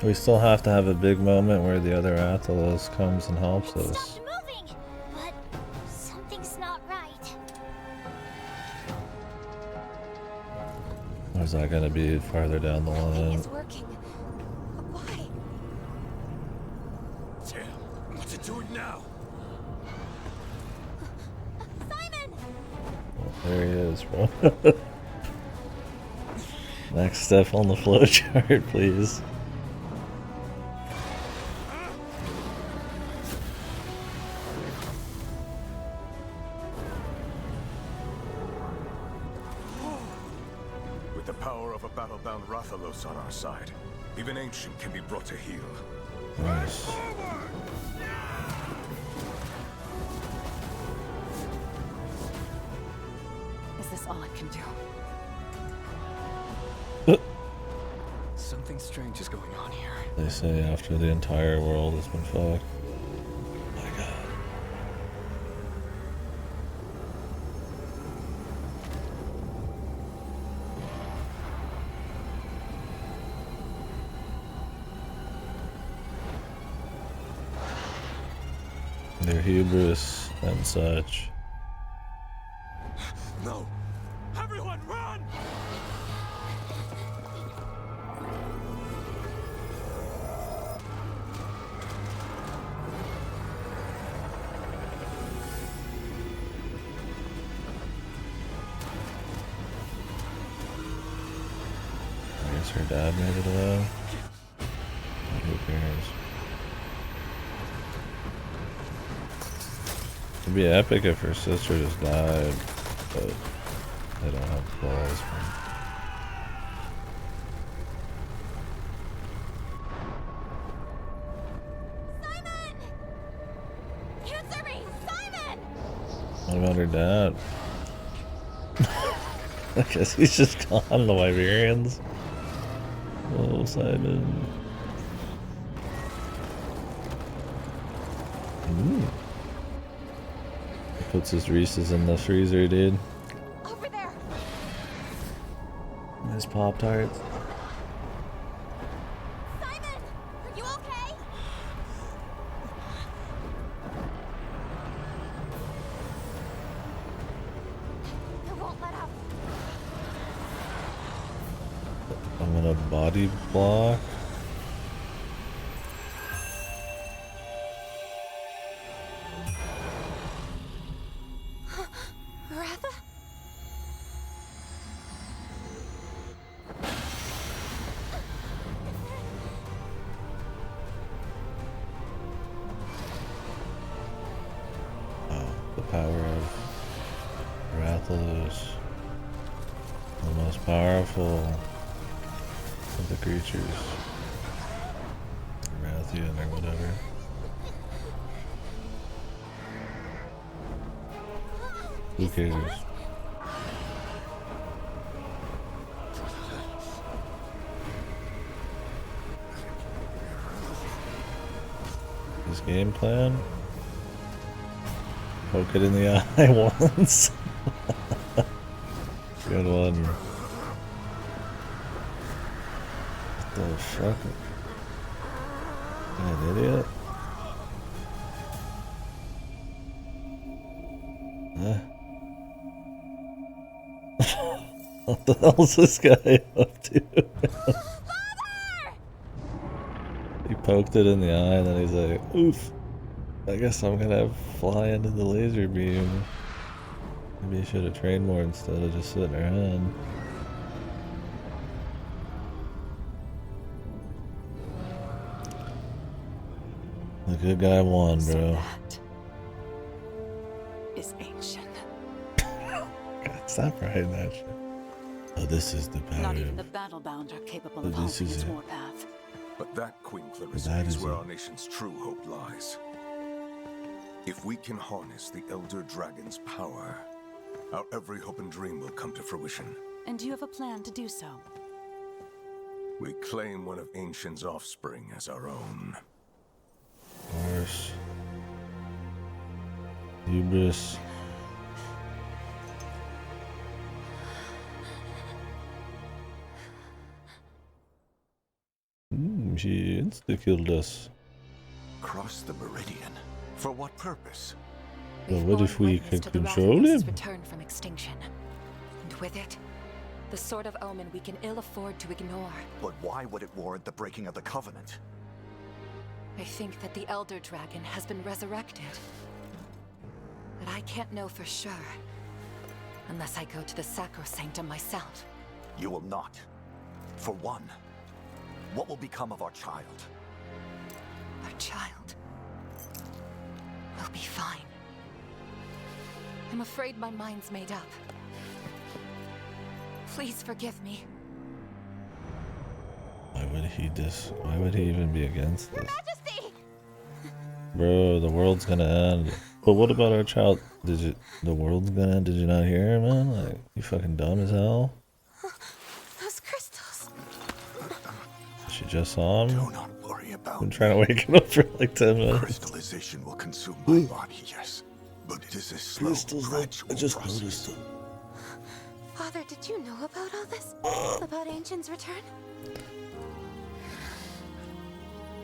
We still have to have a big moment where the other Rathalos comes and helps us. Moving, but something's not right. Or is that gonna be farther down the line? It's working. Why? Damn, what's it doing now? Oh, there he is, bro. Next step on the flowchart, please. With the power of a battle-bound Rathalos on our side, even Ancient can be brought to heel. Nice. Is this all I can do? Something strange is going on here. They say after the entire world has been fucked. My god. Their hubris and such. No. Everyone run! I guess her dad made it away. Who cares? It'd be epic if her sister just died, but they don't have balls. Answer me, Simon! What about her dad? I guess he's just gone, the Wyverians. Oh, Simon. Ooh. He puts his Reese's in the freezer, dude. Over there. His Pop-Tarts. Simon, are you okay? I won't let up. I'm gonna body block. Ratha? Oh, the power of Rathalos. The most powerful of the creatures. Rathian or whatever. Who cares? His game plan? Poke it in the eye once. Good one. What the fuck? An idiot? What the hell is this guy up to? He poked it in the eye, and then he's like, oof. I guess I'm gonna fly into the laser beam. Maybe I should have trained more instead of just sitting around. The good guy won, bro. Is ancient. God, stop writing that shit. Oh, this is the power. Not even the battle-bound are capable of halting its warpath. But that, Queen Clarissa, is where our nation's true hope lies. If we can harness the Elder Dragon's power, our every hope and dream will come to fruition. And you have a plan to do so? We claim one of Ancient's offspring as our own. Of course. Hubris. She insta-killed us. Cross the Meridian? For what purpose? But what if we could control him? Return from extinction. And with it, the sort of omen we can ill afford to ignore. But why would it warrant the breaking of the Covenant? I think that the Elder Dragon has been resurrected. But I can't know for sure. Unless I go to the Sacrosanctum myself. You will not. For one, what will become of our child? Our child will be fine. I'm afraid my mind's made up. Please forgive me. Why would he even be against this? Your Majesty! Bro, the world's gonna end. But what about our child? The world's gonna end? Did you not hear her, man? Like, you fucking dumb as hell? Those crystals. She just saw him? Do not worry about I'm trying to wake him up for like 10 minutes. Crystallization will consume my body, yes. But it is a slow, Crystals, gradual I just process. noticed them. Father, did you know about all this? About Ancient's return?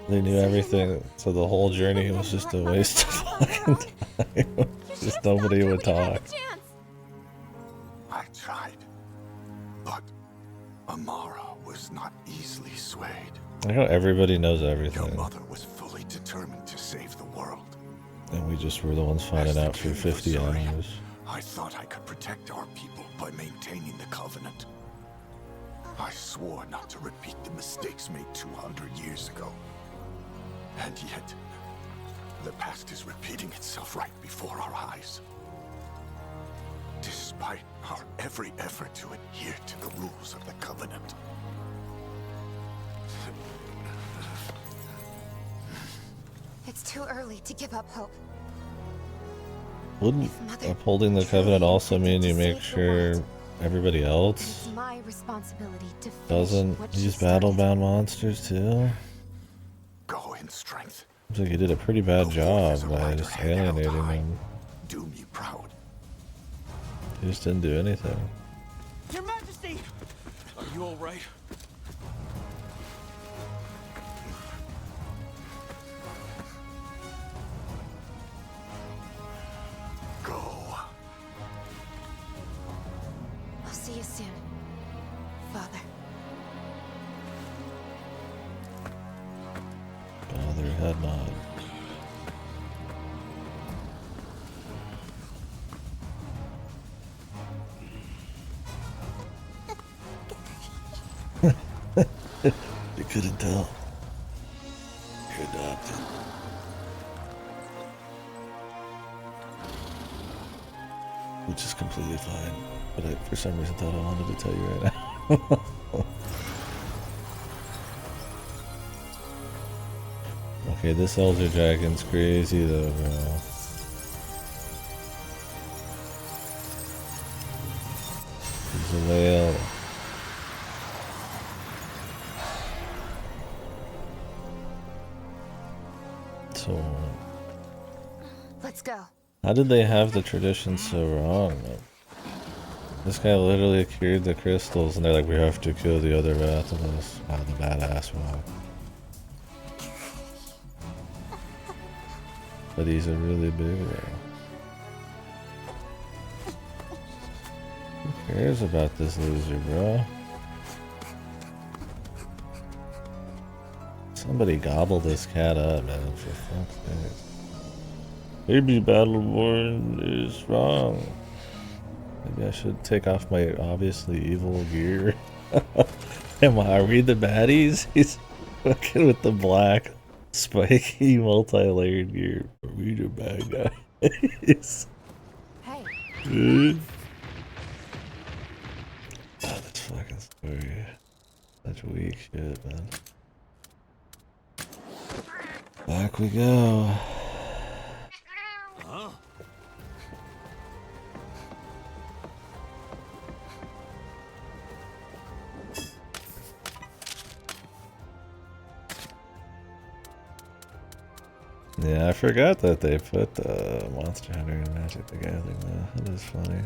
They knew everything, so the whole journey was just a waste of fucking time. Just nobody would talk. I tried, but Amara was not easily swayed. I know everybody knows Your everything, mother was fully determined to save the world. and we just were the ones finding out for 50 hours. I thought I could protect our people by maintaining the Covenant. I swore not to repeat the mistakes made 200 years ago. And yet, the past is repeating itself right before our eyes. Despite our every effort to adhere to the rules of the Covenant. It's too early to give up hope. Wouldn't upholding the covenant also mean you make sure everybody else It's my responsibility to finish doesn't what she use started. battle-bound monsters too? Go in strength. Seems like you did a pretty bad job by just alienating them. Do me proud. You just didn't do anything. Your Majesty! Are you alright? Go. I'll see you soon, Father. Father had not. You couldn't tell. You're adopted. Which is completely fine. But I, for some reason, thought I wanted to tell you right now. Okay, this Elder Dragon's crazy though, bro. He's a whale. So, Let's go. how did they have the tradition so wrong, man? This guy literally cured the crystals, and they're like, we have to kill the other Rathalos. Wow, the badass wow. But he's a really big whale. Who cares about this loser, bro? Somebody gobble this cat up, man, for fuck's sake. Baby Battleborn is wrong. Maybe I should take off my obviously evil gear. Are we the baddies? He's fucking with the black, spiky, multi-layered gear. Are we the bad guys? Hey. Oh, this fucking story. Such weak shit, man. Back we go. Huh? Yeah, I forgot that they put Monster Hunter and Magic together though. That is funny.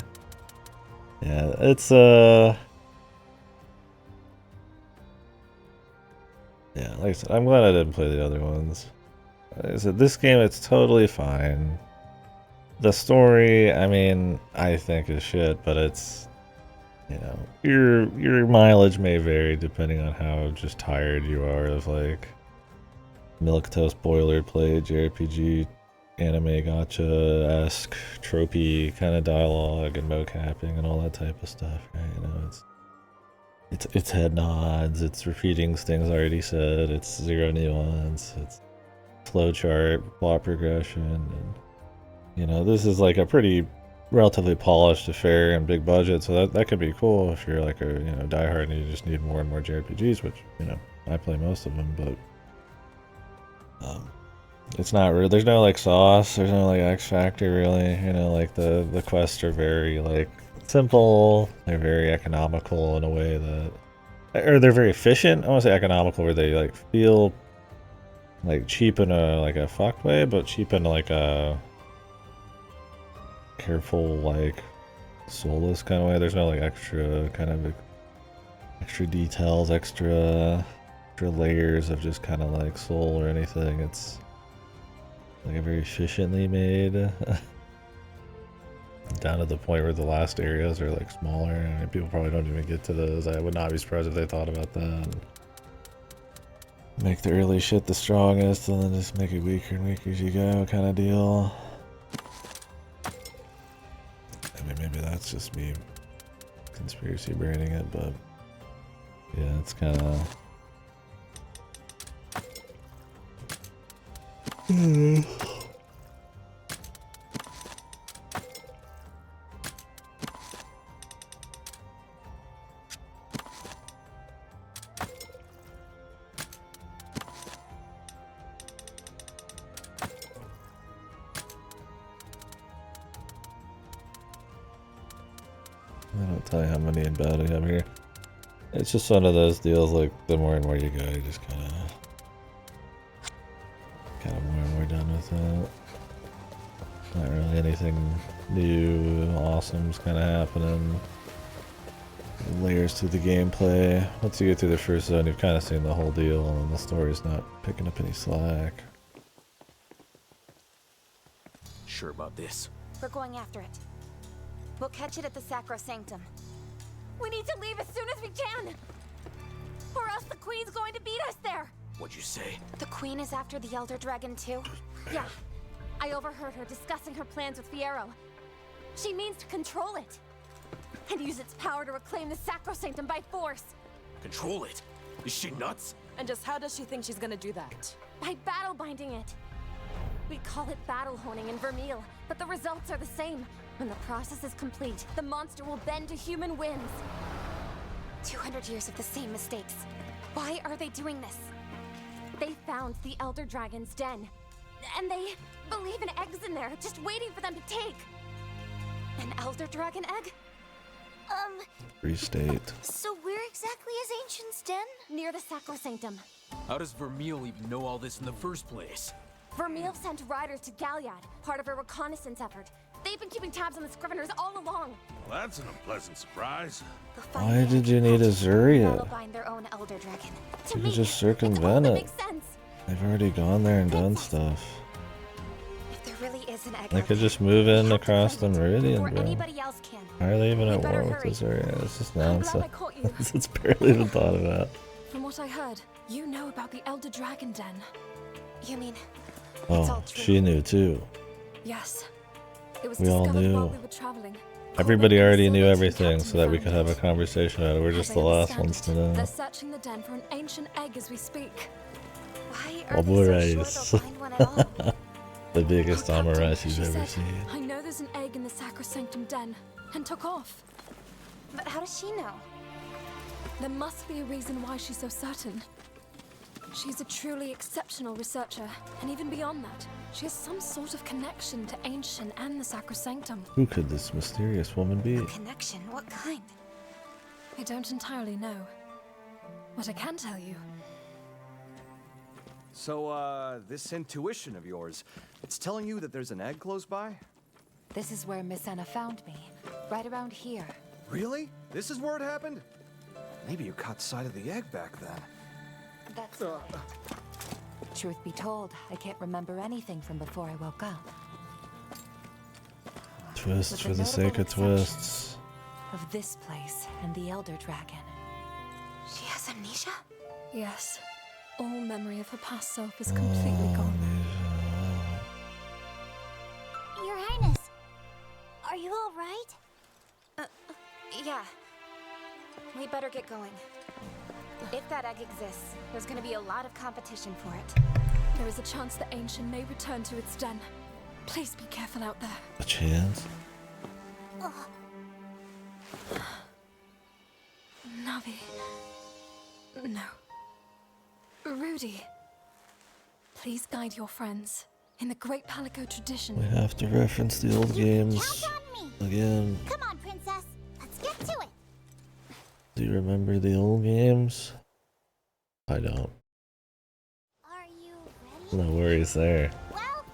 Yeah, it's yeah, like I said, I'm glad I didn't play the other ones. Like I said, this game, it's totally fine. The story, I mean, I think is shit, but it's, you know, your mileage may vary depending on how just tired you are of like milquetoast boilerplate JRPG anime gacha-esque tropey kind of dialogue and mocapping and all that type of stuff, right? You know, it's head nods, it's repeating things already said, it's zero nuance, it's flowchart, plot progression, and you know, this is like a pretty relatively polished affair and big budget, so that could be cool if you're like a, you know, diehard and you just need more and more JRPGs, which, you know, I play most of them, but it's not really, there's no like sauce, there's no like X factor really, you know, like the quests are very like simple, they're very economical in a way that, or they're very efficient. I want to say economical where they like feel like cheap in a like a fucked way, but cheap in like a careful like soulless kind of way. There's no like extra kind of extra details, extra layers of just kind of like soul or anything. It's like a very efficiently made down to the point where the last areas are like smaller and people probably don't even get to those. I would not be surprised if they thought about that. Make the early shit the strongest and then just make it weaker and weaker as you go kind of deal. I mean, maybe that's just me conspiracy braining it, but yeah, it's kind of... I don't tell you how many in battle you have here. It's just one of those deals, like, the more and more you go, you just kind of more and more done with it. Not really anything new, awesome's kind of happening. Layers to the gameplay. Once you get through the first zone, you've kind of seen the whole deal, and the story's not picking up any slack. Sure about this? We're going after it. We'll catch it at the Sacrosanctum. We need to leave as soon as we can! Or else the Queen's going to beat us there! What'd you say? The Queen is after the Elder Dragon too? Yeah. I overheard her discussing her plans with Fiero. She means to control it. And use its power to reclaim the Sacrosanctum by force. Control it? Is she nuts? And just how does she think she's gonna do that? By battle binding it. We call it battle honing in Vermeil, but the results are the same. When the process is complete, the monster will bend to human whims. 200 years of the same mistakes. Why are they doing this? They found the Elder Dragon's den. And they believe in eggs in there, just waiting for them to take. An Elder Dragon egg? Restate. So where exactly is Ancient's den? Near the Sacrosanctum. How does Vermeil even know all this in the first place? Vermeil sent riders to Galliad, part of a reconnaissance effort. They've been keeping tabs on the Scriveners all along. Well, that's an unpleasant surprise. Why did you need Azuria? Bind their own Elder Dragon. You could just circumvent it. They've already gone there and done stuff. If there really is an egg, They could just move in across the meridian, bro. anybody else can. Why are they even at war with Azuria? It's just nonsense. It's barely even thought about. From what I heard, you know about the Elder Dragon Den. You mean... Oh, she knew too. Yes. It was We all discovered knew. while we were traveling. Everybody already knew everything so that we could have a conversation about it. We're just the last ones to know. They're searching the den for an ancient egg as we speak. Why are they so sure they'll find one at all? The biggest omerais you've She ever said, seen. I know there's an egg in the Sacrosanctum den, and took off. But how does she know? There must be a reason why she's so certain. She's a truly exceptional researcher, and even beyond that, she has some sort of connection to Ancient and the Sacrosanctum. Who could this mysterious woman be? A connection? What kind? I don't entirely know. What I can tell you... So, this intuition of yours, it's telling you that there's an egg close by? This is where Miss Anna found me. Right around here. Really? This is where it happened? Maybe you caught sight of the egg back then. That's right. Truth be told, I can't remember anything from before I woke up. Twists for the sake of twists. Of this place and the Elder Dragon. She has amnesia? Yes. All memory of her past self is completely gone. Your Highness, are you all right? Yeah. We better get going. If that egg exists, there's gonna be a lot of competition for it. There is a chance the Ancient may return to its den. Please be careful out there. A chance? Navi. No. Rudy. Please guide your friends. In the great Palico tradition. We have to reference the old games again. Come on, Princess. Let's get to it. Do you remember the old games? I don't. Are you ready? No worries there. Well,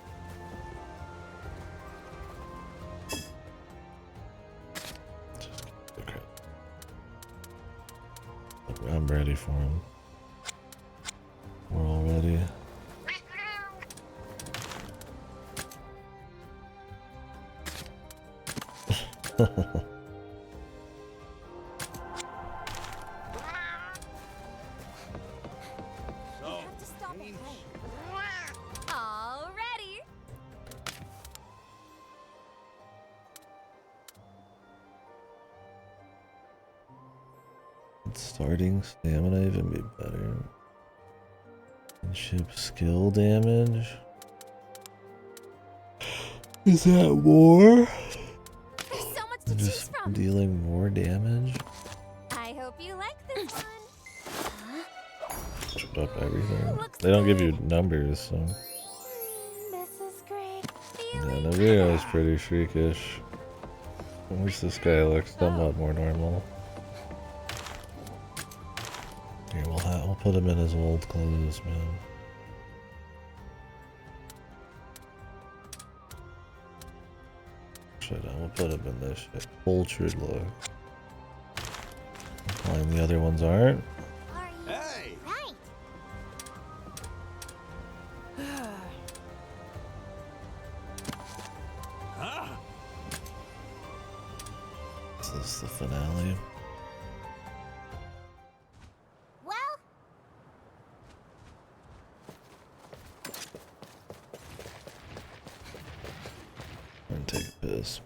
Okay. I'm ready for him. We're all ready. All ready. Starting stamina even be better. And ship skill damage. Is that more? there's so much to choose Just from. dealing more damage? I hope you like this one. Chop up everything. They don't give you numbers, so. This is great. Yeah, the video is pretty freakish. At least this guy looks somewhat more normal. Here, we'll put him in his old clothes, man. Shit, we'll put him in this shit. Cultured look. Implying the other ones aren't. Hey! Right. Huh? Is this the finale? Well, I'm gonna take a piss.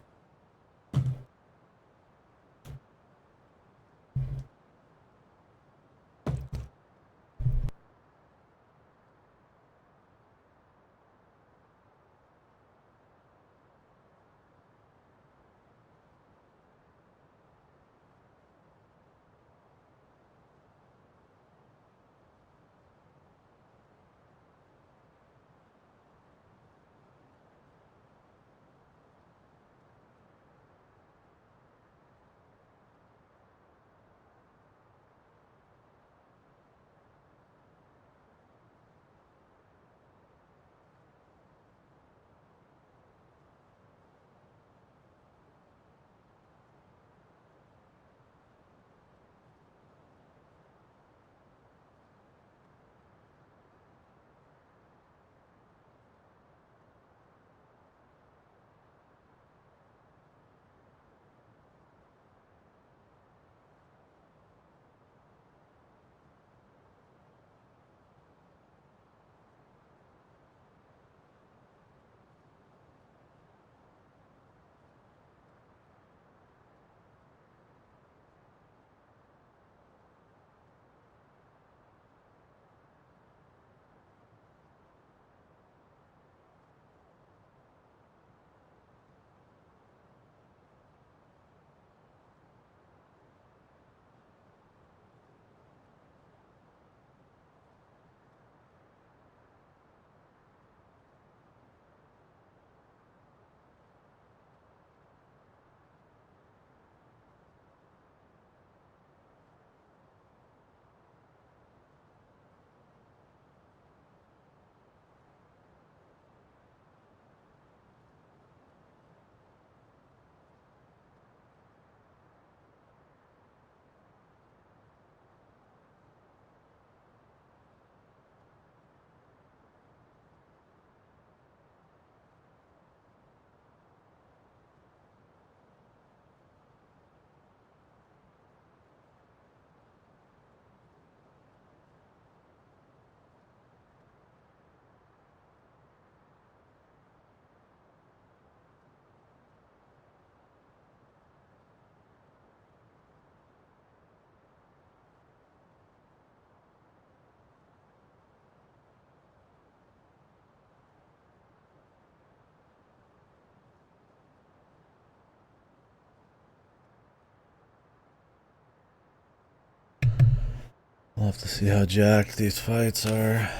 We'll have to see how jacked these fights are.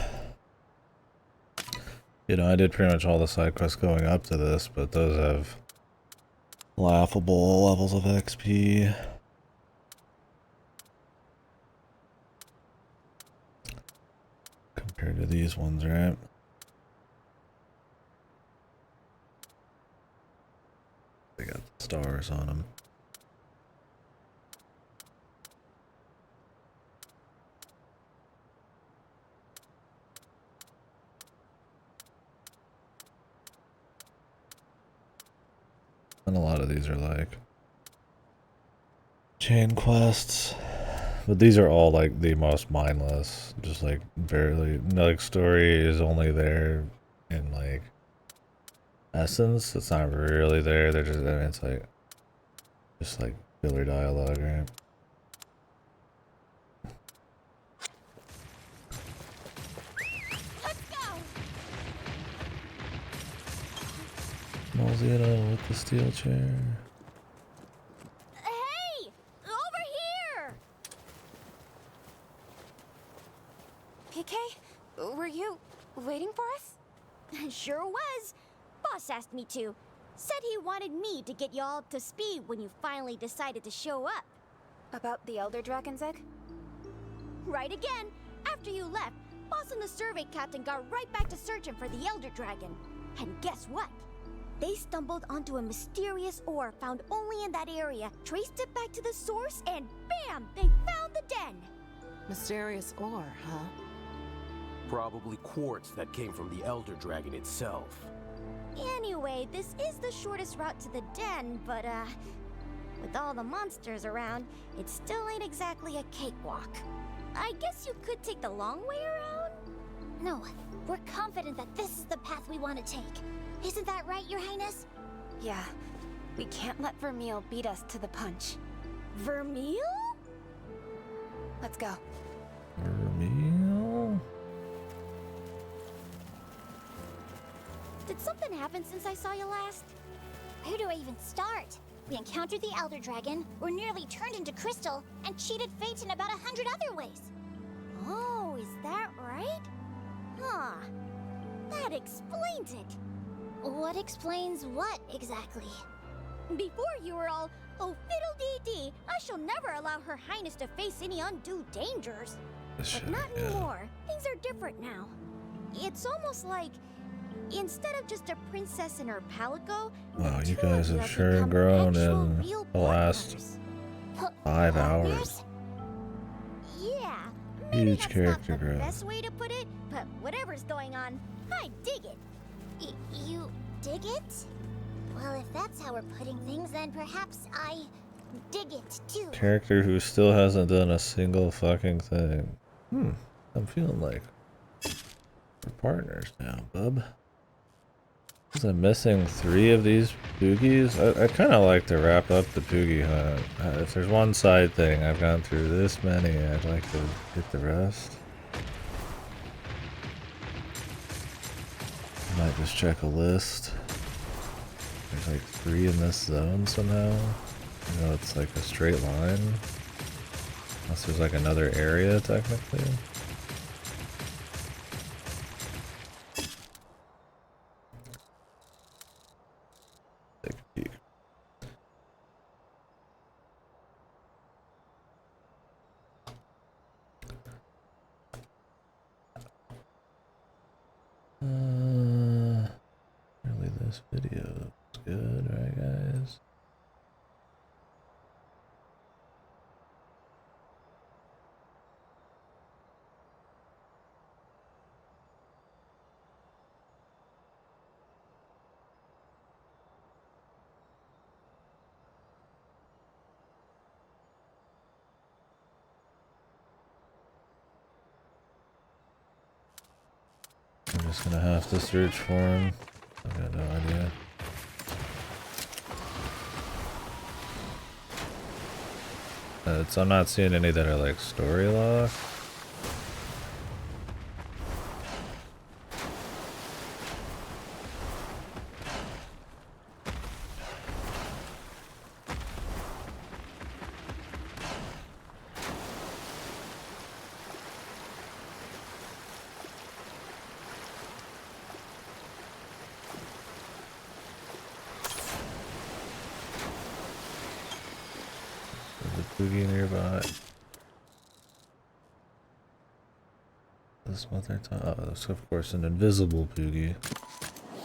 You know, I did pretty much all the side quests going up to this, but those have laughable levels of XP. Compared to these ones, right? They got stars on them. And a lot of these are like chain quests, but these are all like the most mindless, just like barely, like story is only there in like essence. It's not really there. They're just, I mean, it's like just like filler dialogue, right? Mozilla with the steel chair. Hey! Over here! PK, were you waiting for us? Sure was. Boss asked me to. Said he wanted me to get y'all up to speed when you finally decided to show up. About the Elder Dragon's egg? Right again. After you left, Boss and the survey captain got right back to searching for the Elder Dragon. And guess what? They stumbled onto a mysterious ore found only in that area, traced it back to the source, and bam! They found the den! Mysterious ore, huh? Probably quartz that came from the Elder Dragon itself. Anyway, this is the shortest route to the den, but with all the monsters around, it still ain't exactly a cakewalk. I guess you could take the long way around? No, we're confident that this is the path we want to take. Isn't that right, Your Highness? Yeah. We can't let Vermeil beat us to the punch. Vermeil? Let's go. Vermeil? Did something happen since I saw you last? Where do I even start? We encountered the Elder Dragon, were nearly turned into crystal, and cheated fate in about 100 other ways. Oh, is that right? Huh. That explains it. What explains what, exactly? Before you were all, oh fiddle-dee-dee, I shall never allow Her Highness to face any undue dangers. But not anymore. Things are different now. It's almost like, instead of just a princess and her palico, wow, you guys have sure grown in the last 5 hours. Yeah, huge character not the growth. best way to put it, but whatever's going on, I dig it. You dig it? Well, if that's how we're putting things, then perhaps I dig it too. Character who still hasn't done a single fucking thing. I'm feeling like we're partners now, bub. Because I'm missing 3 of these Poogies. I kind of like to wrap up the Poogie hunt. If there's one side thing, I've gone through this many, I'd like to get the rest. Might just check a list. There's like 3 in this zone somehow. You know, it's like a straight line. Unless there's like another area technically. Take a peek. Really this video looks good, right guys? I'm just gonna have to search for him. I got no idea. I'm not seeing any that are like story locked. Boogie nearby. This mother time. Oh, that's of course an invisible Boogie.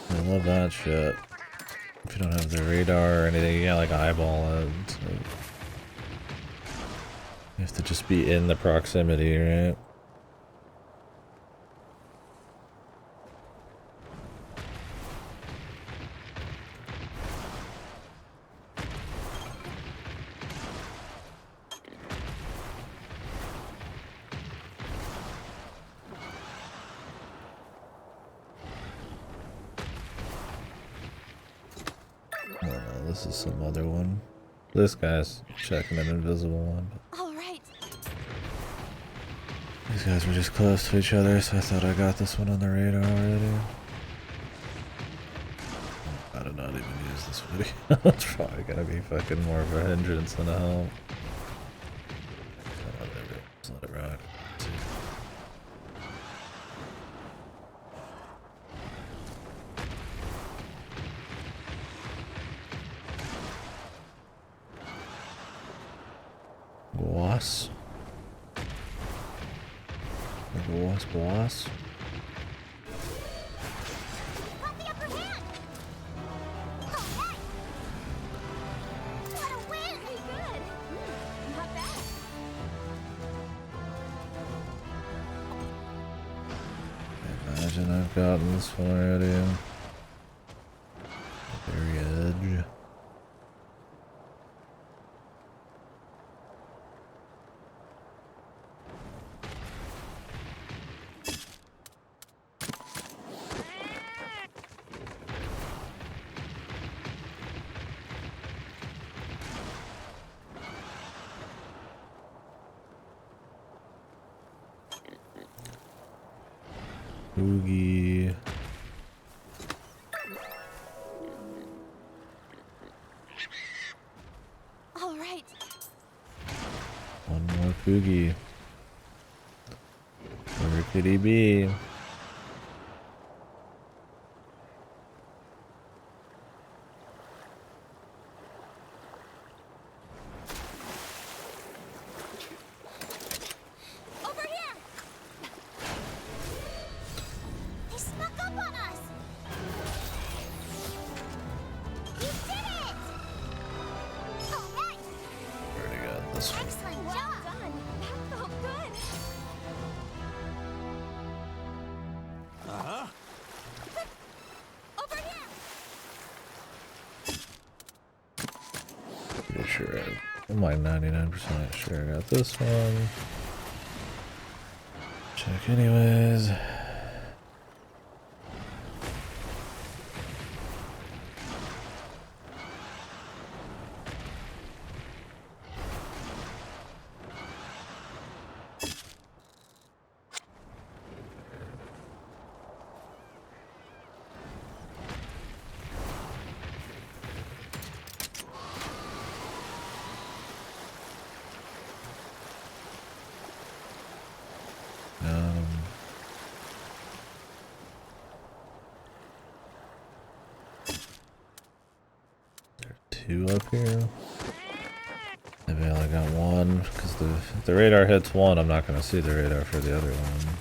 I love that shit. If you don't have the radar or anything, you gotta like eyeball it. So you have to just be in the proximity, right? Oh no, this is some other one. This guy's checking an invisible one. All right. These guys were just close to each other, so I thought I got this one on the radar already. I did not even use this video. It's probably gonna be fucking more of a hindrance than a help. Oh, there we go. Just let it rock. Boss. Boss. Got the upper hand! Alright! What a win! Pretty good! Not bad! Imagine I've gotten this one already. The very edge. Boogie. All right. One more Boogie. Where could he be? Over here! He snuck up on us! You did it! Alright! Already got this one. Excellent job! Done! That felt good! Uh-huh. Over here! Pretty sure I'm like 99% sure I got this one. Check anyways. Two up here. Maybe I only got one because if the radar hits one, I'm not gonna see the radar for the other one.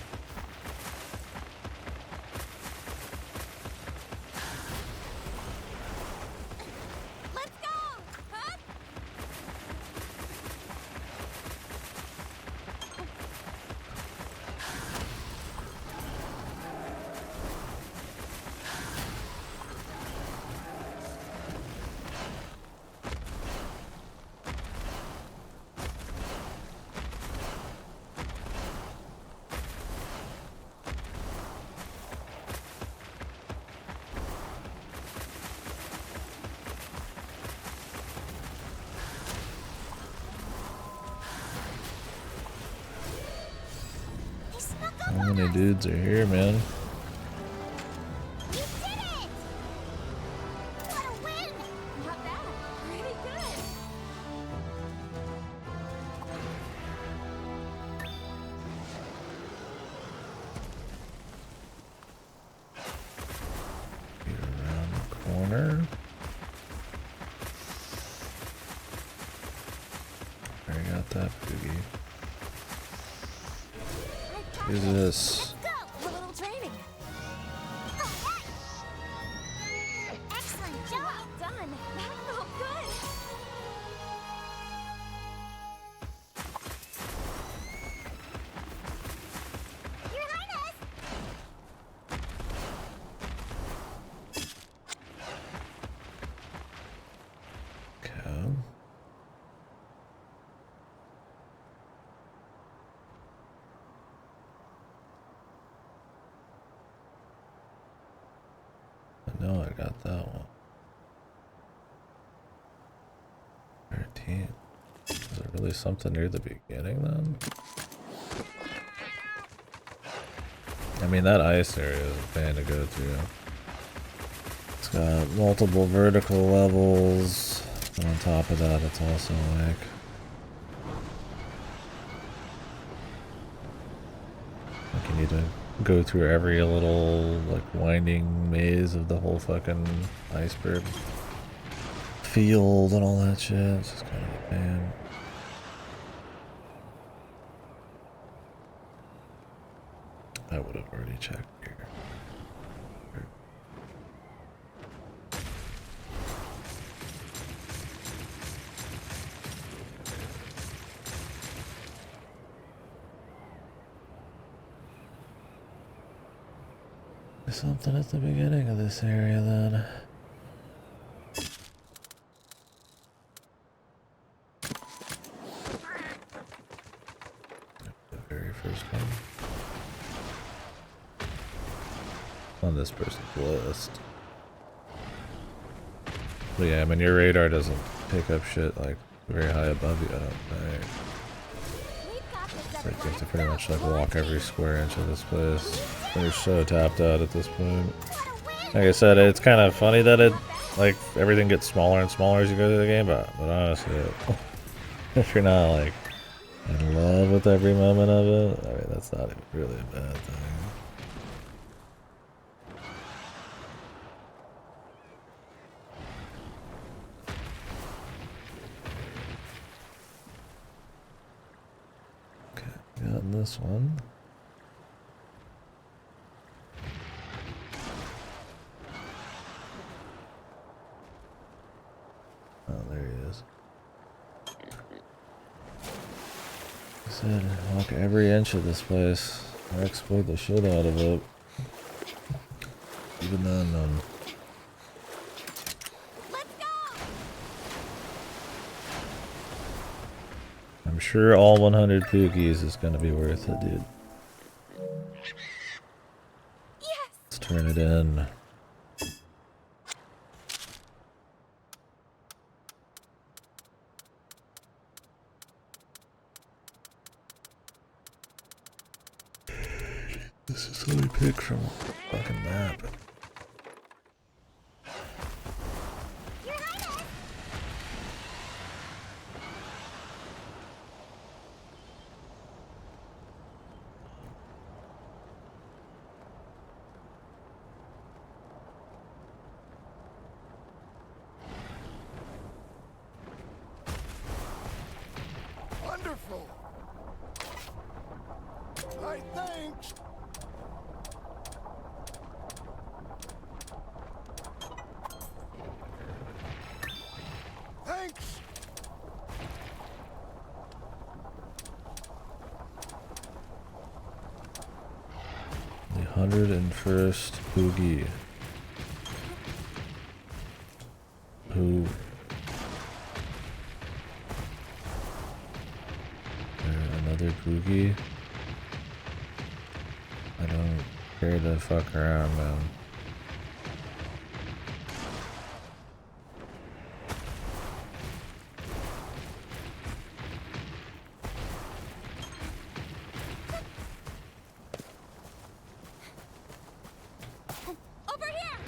Let's go! Huh? He snuck up How on many us! dudes are here, man? You did it! What a win! Not bad. Pretty good. Get around the corner. There you Jesus. A little training. Excellent job. Well done. That felt good. Your Highness. Okay. I know I got that one. 13. Is there really something near the beginning then? I mean, that ice area is a pain to go through. It's got multiple vertical levels. And on top of that, it's also like... you need to go through every little, like, winding maze of the whole fucking iceberg field and all that shit. It's just kind of a pain. I would have already checked here. There's something at the beginning of this area then. The very first one. On this person's list. But yeah, I mean, your radar doesn't pick up shit like very high above you, I don't think. You have to pretty much like walk every square inch of this place. They're so tapped out at this point. Like I said, it's kind of funny that it, like, everything gets smaller and smaller as you go through the game, but honestly, if you're not like in love with every moment of it, I mean, that's not even really a bad thing. Got this one. Oh, there he is. I said, walk every inch of this place. I exploit the shit out of it. Even then, I'm sure all 100 Pookies is gonna be worth it, dude. Yes. Let's turn it in. This is what we pick from a fucking map. Wonderful. I think. Thanks. The 101st Boogie. Who? Another Boogie? I don't care to fuck around, man. Over here.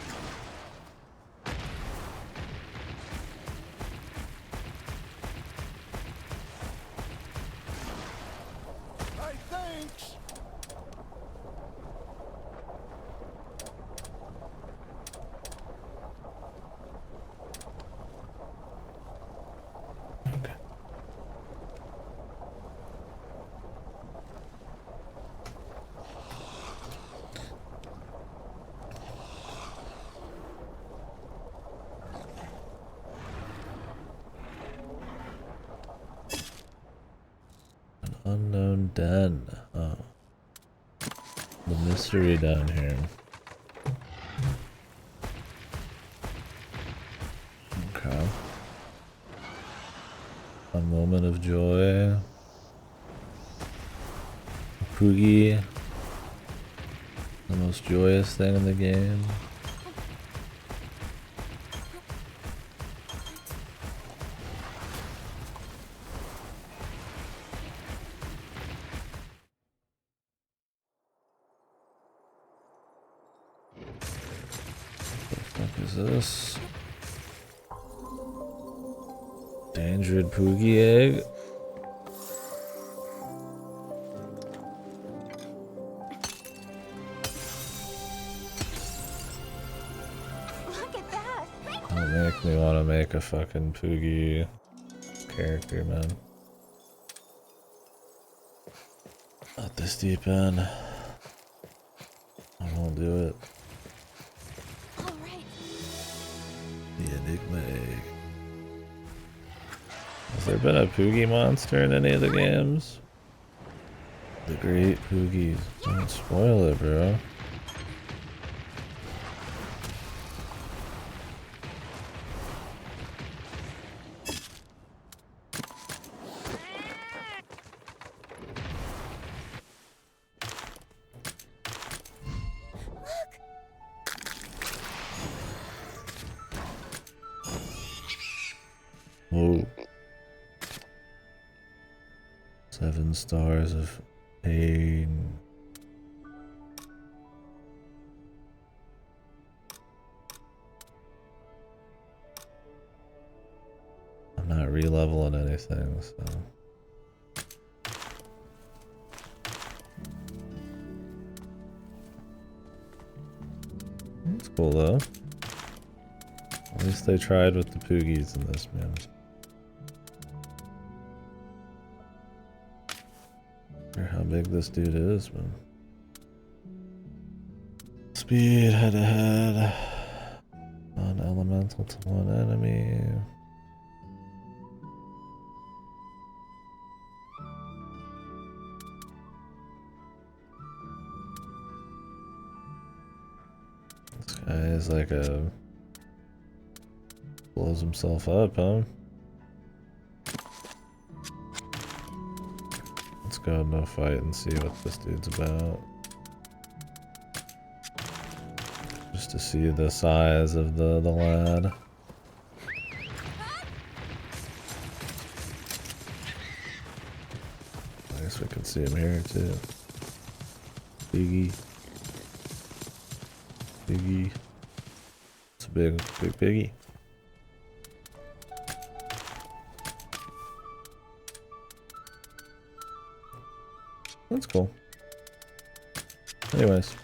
I thanks. the mystery down here. Okay. A moment of joy. Poogie. The most joyous thing in the game. What is this? Endangered Poogie egg. Don't make me want to make a fucking Poogie character, man. Not this deep in. I won't do it. The Enigma egg. Has there been a Poogie monster in any of the games? The Great Poogies. Don't spoil it, bro. Whoa. 7 stars of pain. I'm not re-leveling anything, so. That's cool though. At least they tried with the Poogies in this, man. How big this dude is, man. Speed head to head. Non-elemental to one enemy. This guy is like a... blows himself up, huh? Let's go no fight and see what this dude's about. Just to see the size of the lad. I guess we can see him here too. Biggie. Biggie. It's a big piggy. That's cool. Anyways.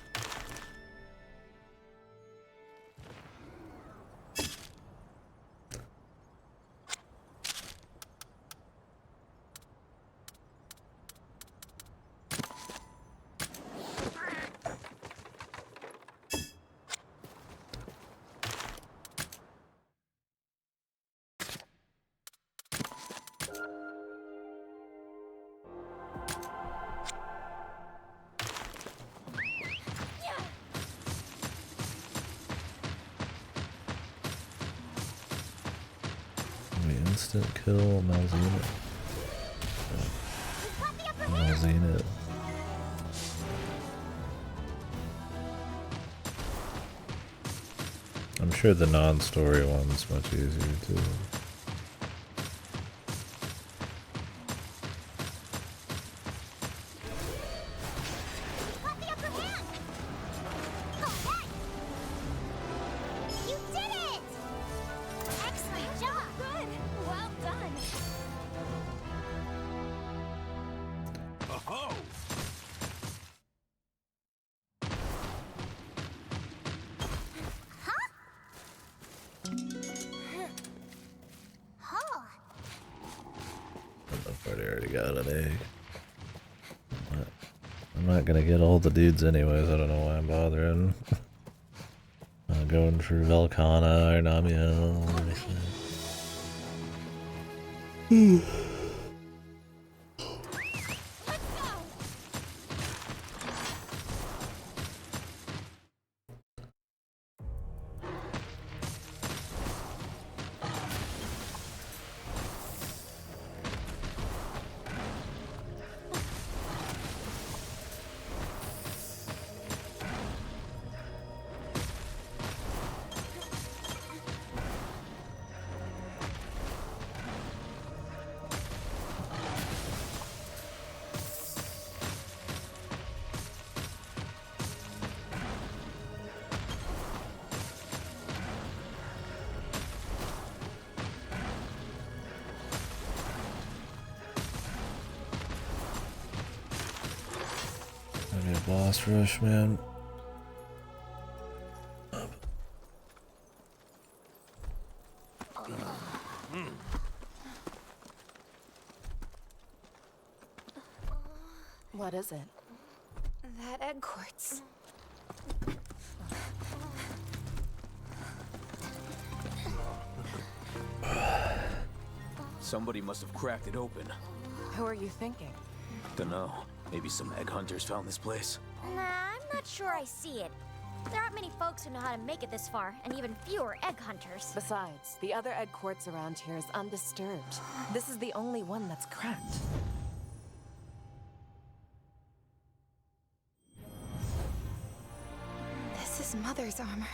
Instant kill Malzina. Malzina. I'm sure the non-story one's much easier too. Gonna get all the dudes anyways, I don't know why I'm bothering. Going for Velkhana or Namiel or anything. Gonna be a boss rush, man. What is it? That egg quartz. Somebody must have cracked it open. Who are you thinking? Dunno. Maybe some egg hunters found this place. Nah, I'm not sure I see it. There aren't many folks who know how to make it this far, and even fewer egg hunters. Besides, the other egg quartz around here is undisturbed. This is the only one that's cracked. This is Mother's armor.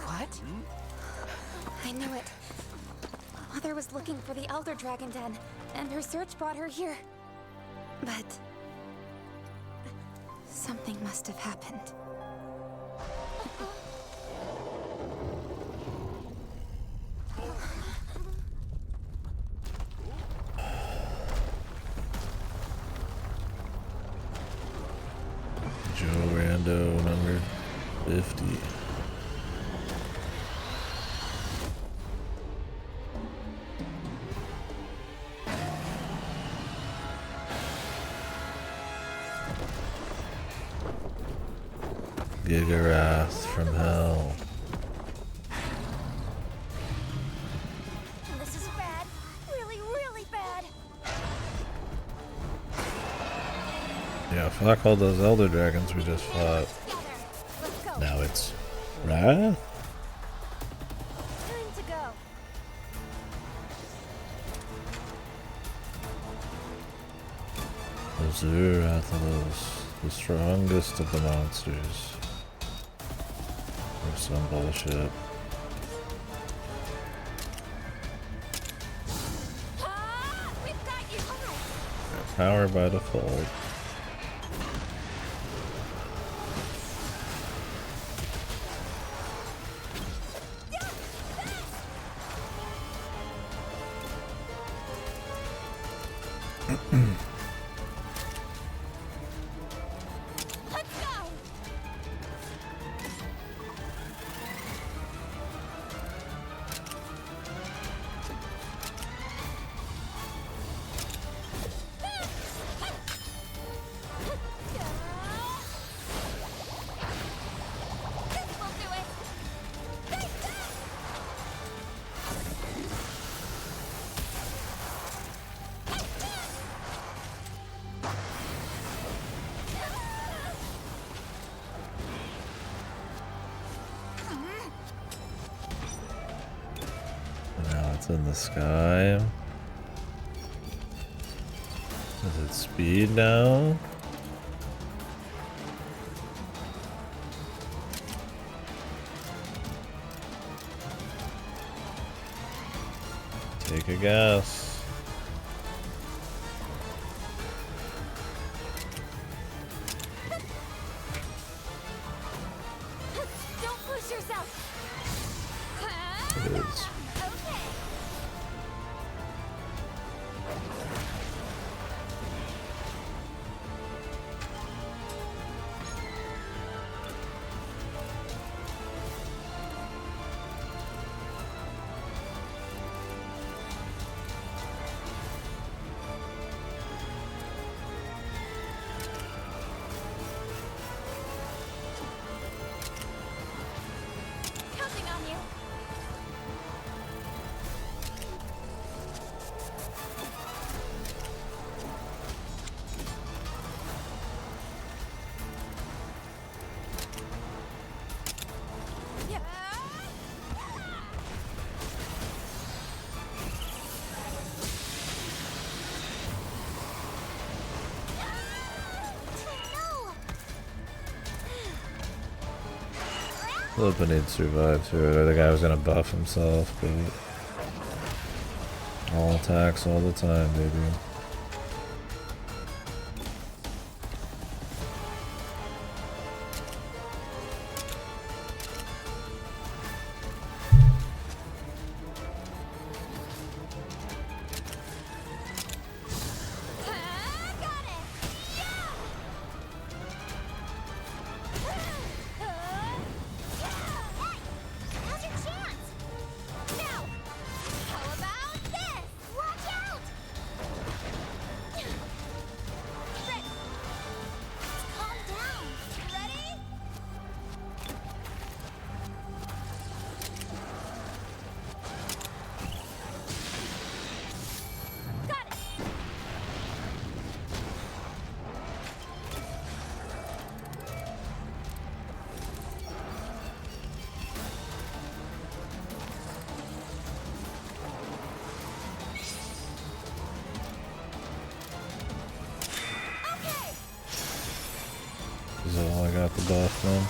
What? I knew it. Mother was looking for the Elder Dragon Den, and her search brought her here. But something must have happened. Joe Rando number 50. Giga-Wrath from hell. This is bad. Really, really bad. Yeah, fuck all those Elder Dragons we just fought. Now it's Wrath? Time to go. Those Rathalos, the strongest of the monsters. Or some bullshit. Power by default. Now it's in the sky. Is it speed now? Take a guess. Don't push yourself. It is. Counting on you. Hoping he'd survive through it, or the guy was gonna buff himself, but all attacks all the time, baby. Is that all I got the buff then?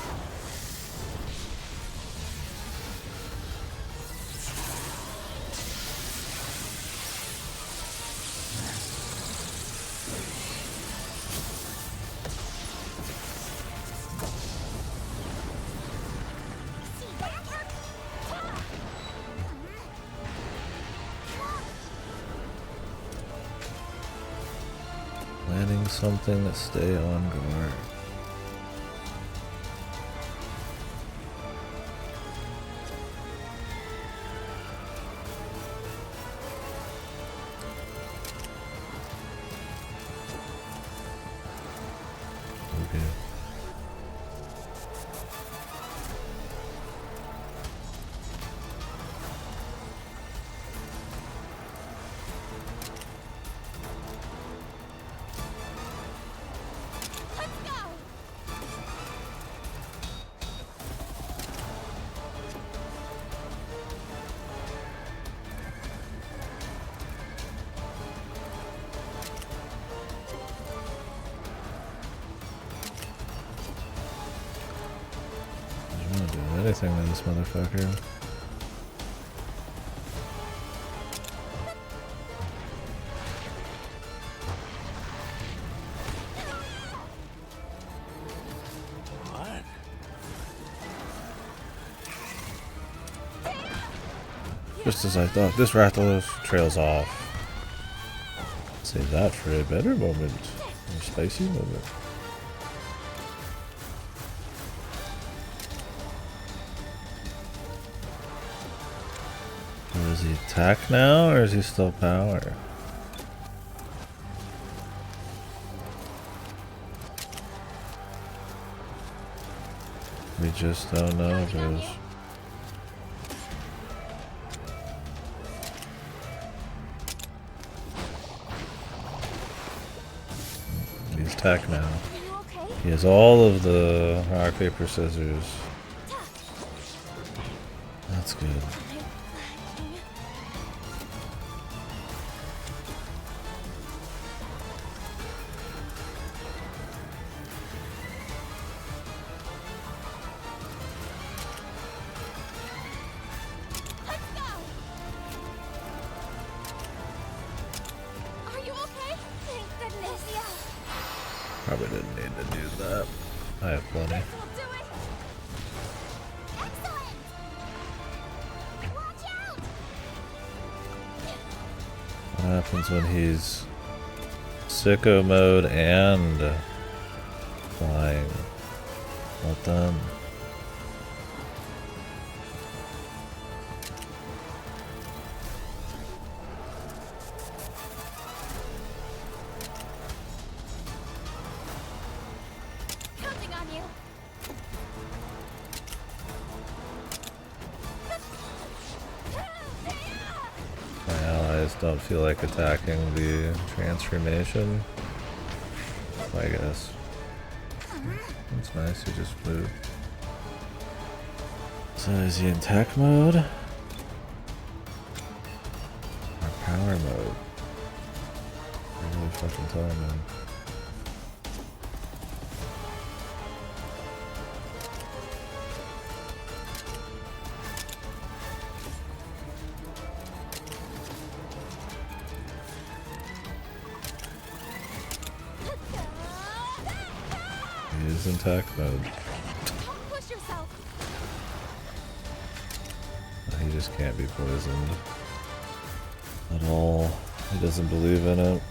Planning something to stay on guard. Okay. I'm not doing anything with this motherfucker. What? Just as I thought, this Rathalos trails off. Save that for a better moment. A spicy moment. Does he attack now, or is he still power? We just don't know, because he's attack now. He has all of the rock, paper, scissors. That's good. Probably didn't need to do that. I have plenty. What happens when he's sicko mode and flying? Well done. My allies don't feel like attacking the transformation. I guess. That's nice, he just flew. So is he in tech mode? Or power mode? I really fucking tell him, man. He is in tech mode. Push yourself. He just can't be poisoned at all. He doesn't believe in it.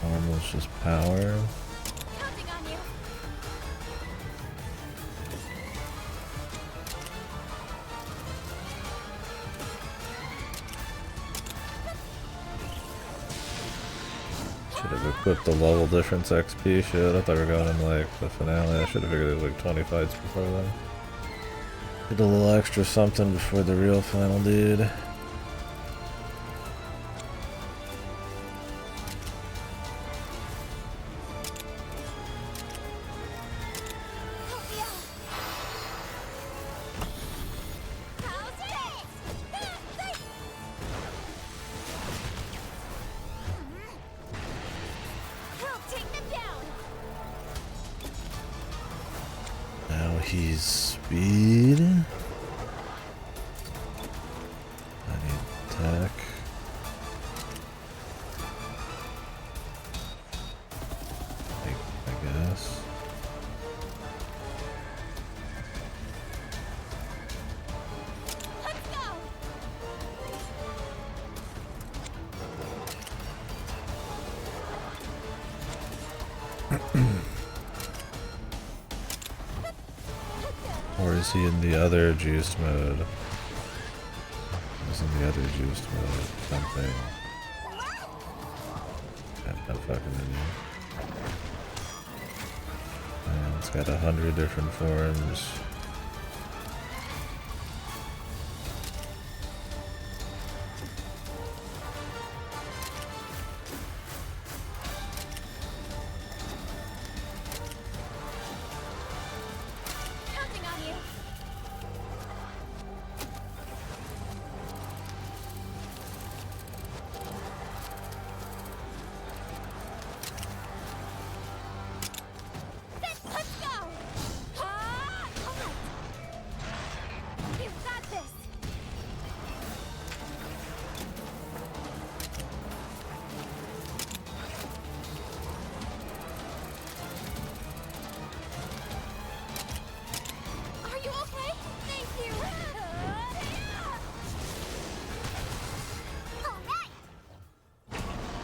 Almost just power. Should have equipped the level difference XP shit. I thought we were going in like the finale. I should have figured there was like 20 fights before then. Get a little extra something before the real final dude. Now he's speed. I need attack. I guess. Or is he in the other juiced mode? He's in the other juiced mode. Something. I have no fucking idea. Man, it's got 100 different forms.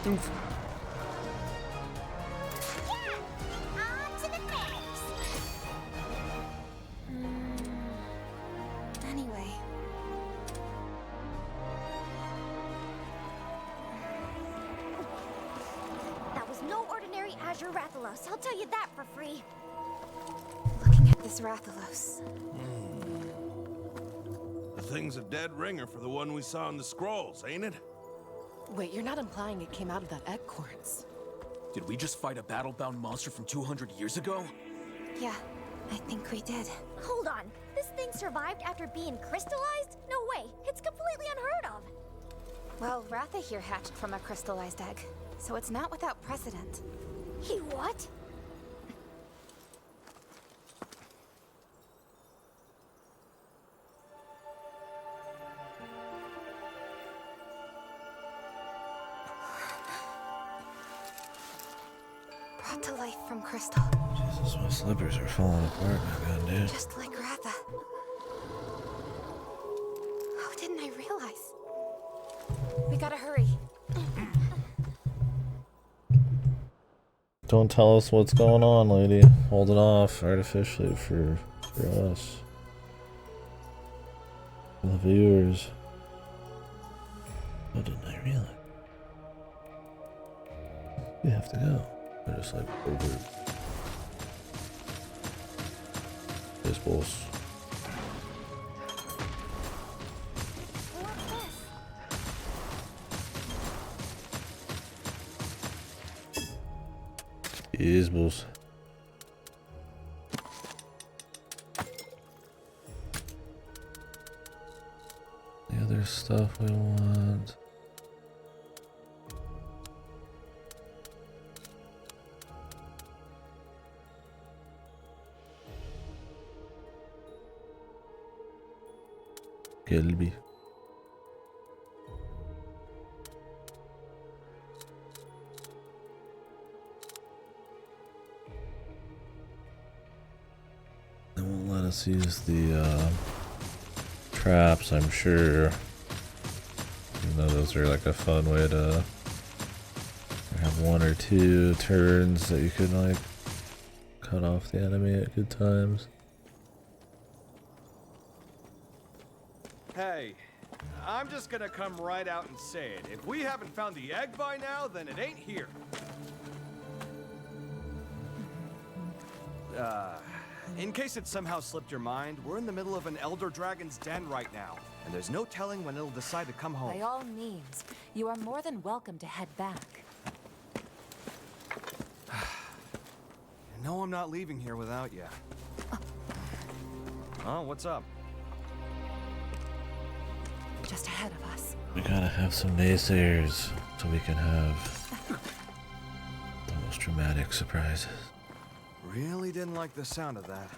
Oof. Anyway. That was no ordinary Azure Rathalos, I'll tell you that for free. Looking at this Rathalos. The thing's a dead ringer for the one we saw in the scrolls, ain't it? Wait, you're not implying it came out of that egg quartz? Did we just fight a battle-bound monster from 200 years ago? Yeah, I think we did. Hold on, this thing survived after being crystallized? No way, it's completely unheard of. Well, Ratha here hatched from a crystallized egg, so it's not without precedent. He what? Brought to life from crystal. Jesus, my slippers are falling apart, my god, dude. Just like Ratha. How didn't I realize? We gotta hurry. Don't tell us what's going on, lady. Hold it off artificially for us. For the viewers. How didn't I realize? We have to go. I just like over this boss. Yes, boss. The other stuff we want. قلبي. They won't let us use the traps, I'm sure. Even though those are like a fun way to have 1 or 2 turns that you could like cut off the enemy at good times. Hey, I'm just gonna come right out and say it. If we haven't found the egg by now, then it ain't here. In case it somehow slipped your mind, we're in the middle of an Elder Dragon's den right now, and there's no telling when it'll decide to come home. By all means, you are more than welcome to head back. No, I'm not leaving here without you. Oh, what's up? Just ahead of us. We gotta have some naysayers so we can have the most dramatic surprises. Really didn't like the sound of that.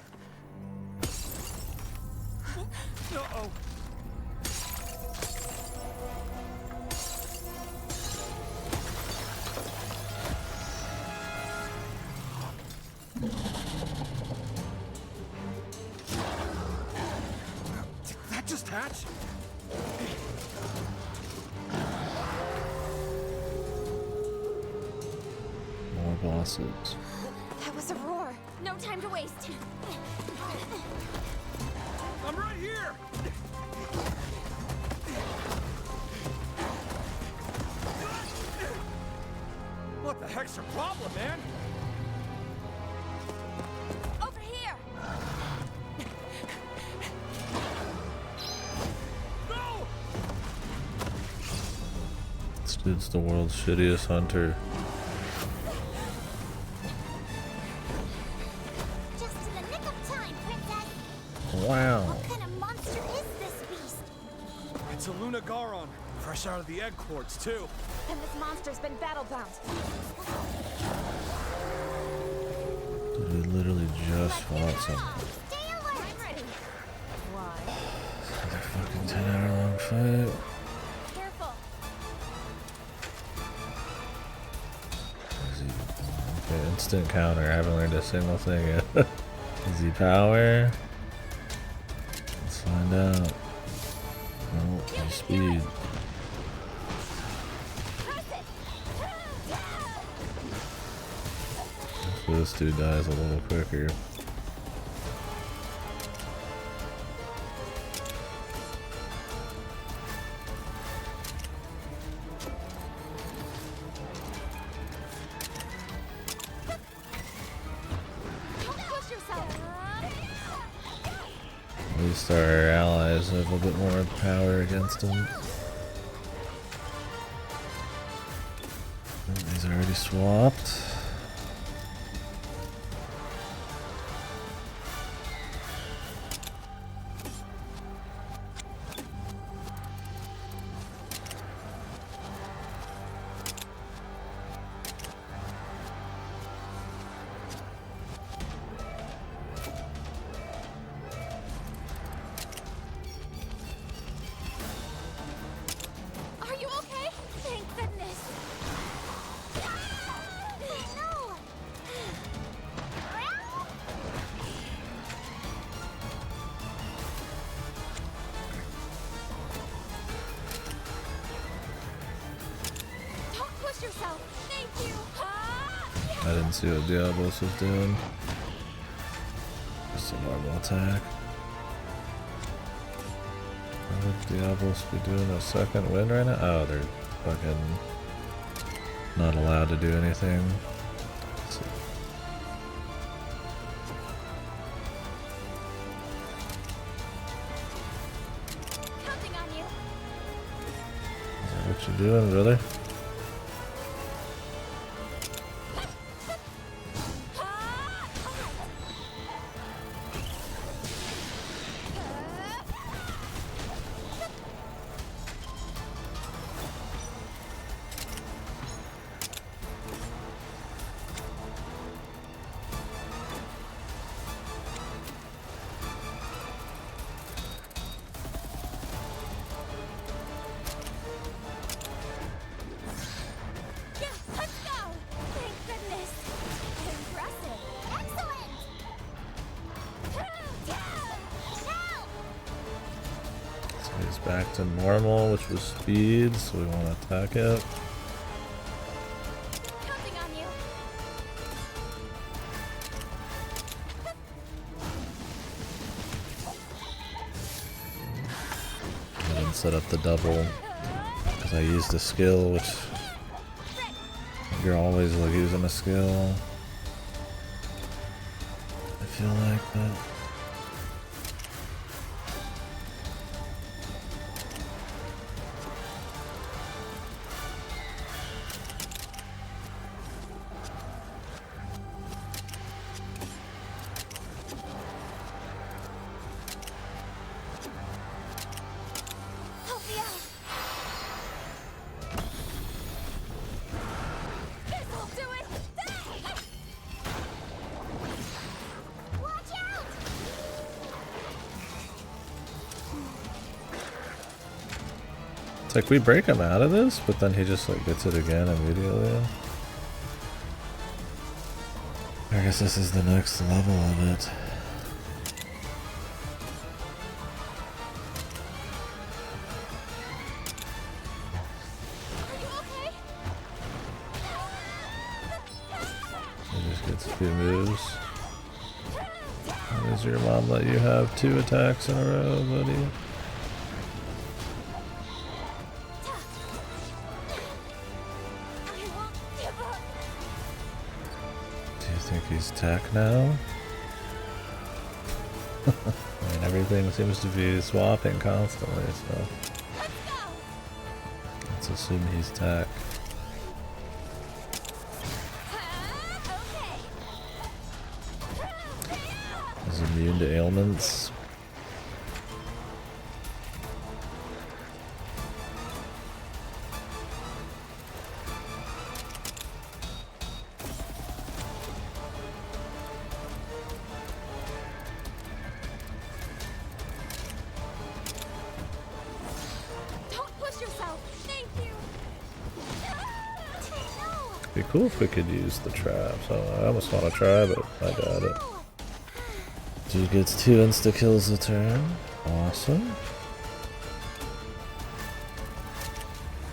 Uh-oh. Did that just hatch? More bosses. That was a roar. No time to waste. I'm right here! What the heck's your problem, man? Over here! No! This dude's the world's shittiest hunter. Just in the nick of time, Princess. Wow. What kind of monster is this beast? It's a Lunagaron. Fresh out of the egg quartz, too. And this monster's been battle-bound. Dude, we literally just fought some Stay alert. I'm ready. Why? other fucking 10-hour long fight. Careful. Easy. Okay, instant counter. I haven't learned a single thing yet. Easy power. Let's find out. Oh, speed. Hopefully this dude dies a little quicker. Push yourself. At least our allies have a bit more power against him. Oh, these are already swapped. Are you okay? Thank goodness. No. Don't push yourself. Thank you. I didn't see what Diablos was doing. Just a normal attack. What would Diablos be doing a second win right now? Oh, they're fucking not allowed to do anything. Let's see. Counting on you. Is that what you doing, brother? Yeah, let's go. Thank goodness. Impressive. Excellent. So he's back to normal, which was speed, so we want to attack it. Counting on you. set up the double because I used a skill, which you're always like using a skill. I feel like, but it's like we break him out of this, but then he just like gets it again immediately. I guess this is the next level of it. He just gets 2 moves. Why does your mom let you have 2 attacks in a row, buddy? He's tech now. I mean, everything seems to be swapping constantly, so let's assume he's tech. He's immune to ailments. Be cool if we could use the trap, so I almost want to try, but I got it. Dude gets 2 insta kills a turn. Awesome.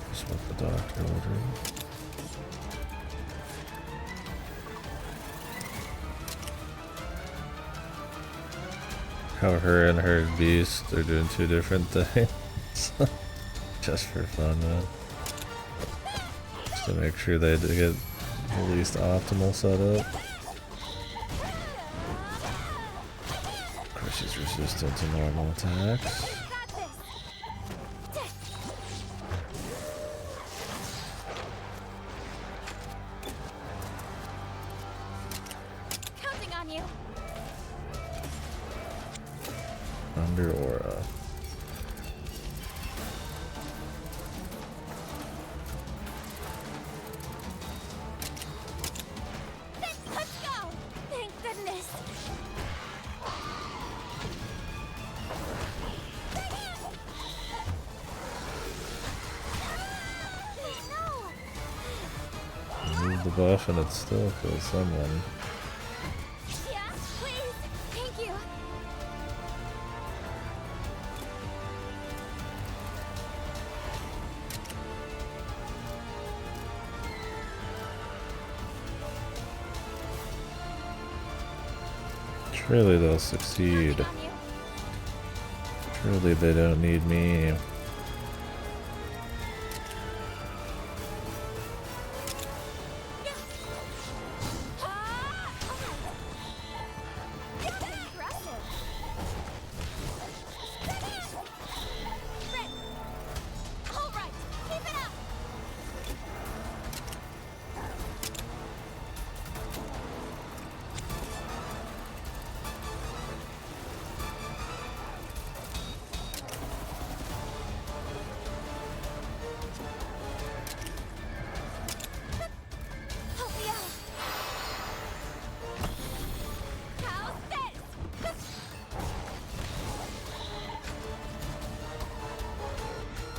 That's what the doctor ordered. How her and her beast are doing 2 different things. Just for fun, man. To make sure they get the least optimal setup. Of course, she's resistant to normal attacks. Counting on you. Thunder aura. The buff and it still kills someone. Yeah, please. Thank you. Surely they'll succeed. Surely they don't need me.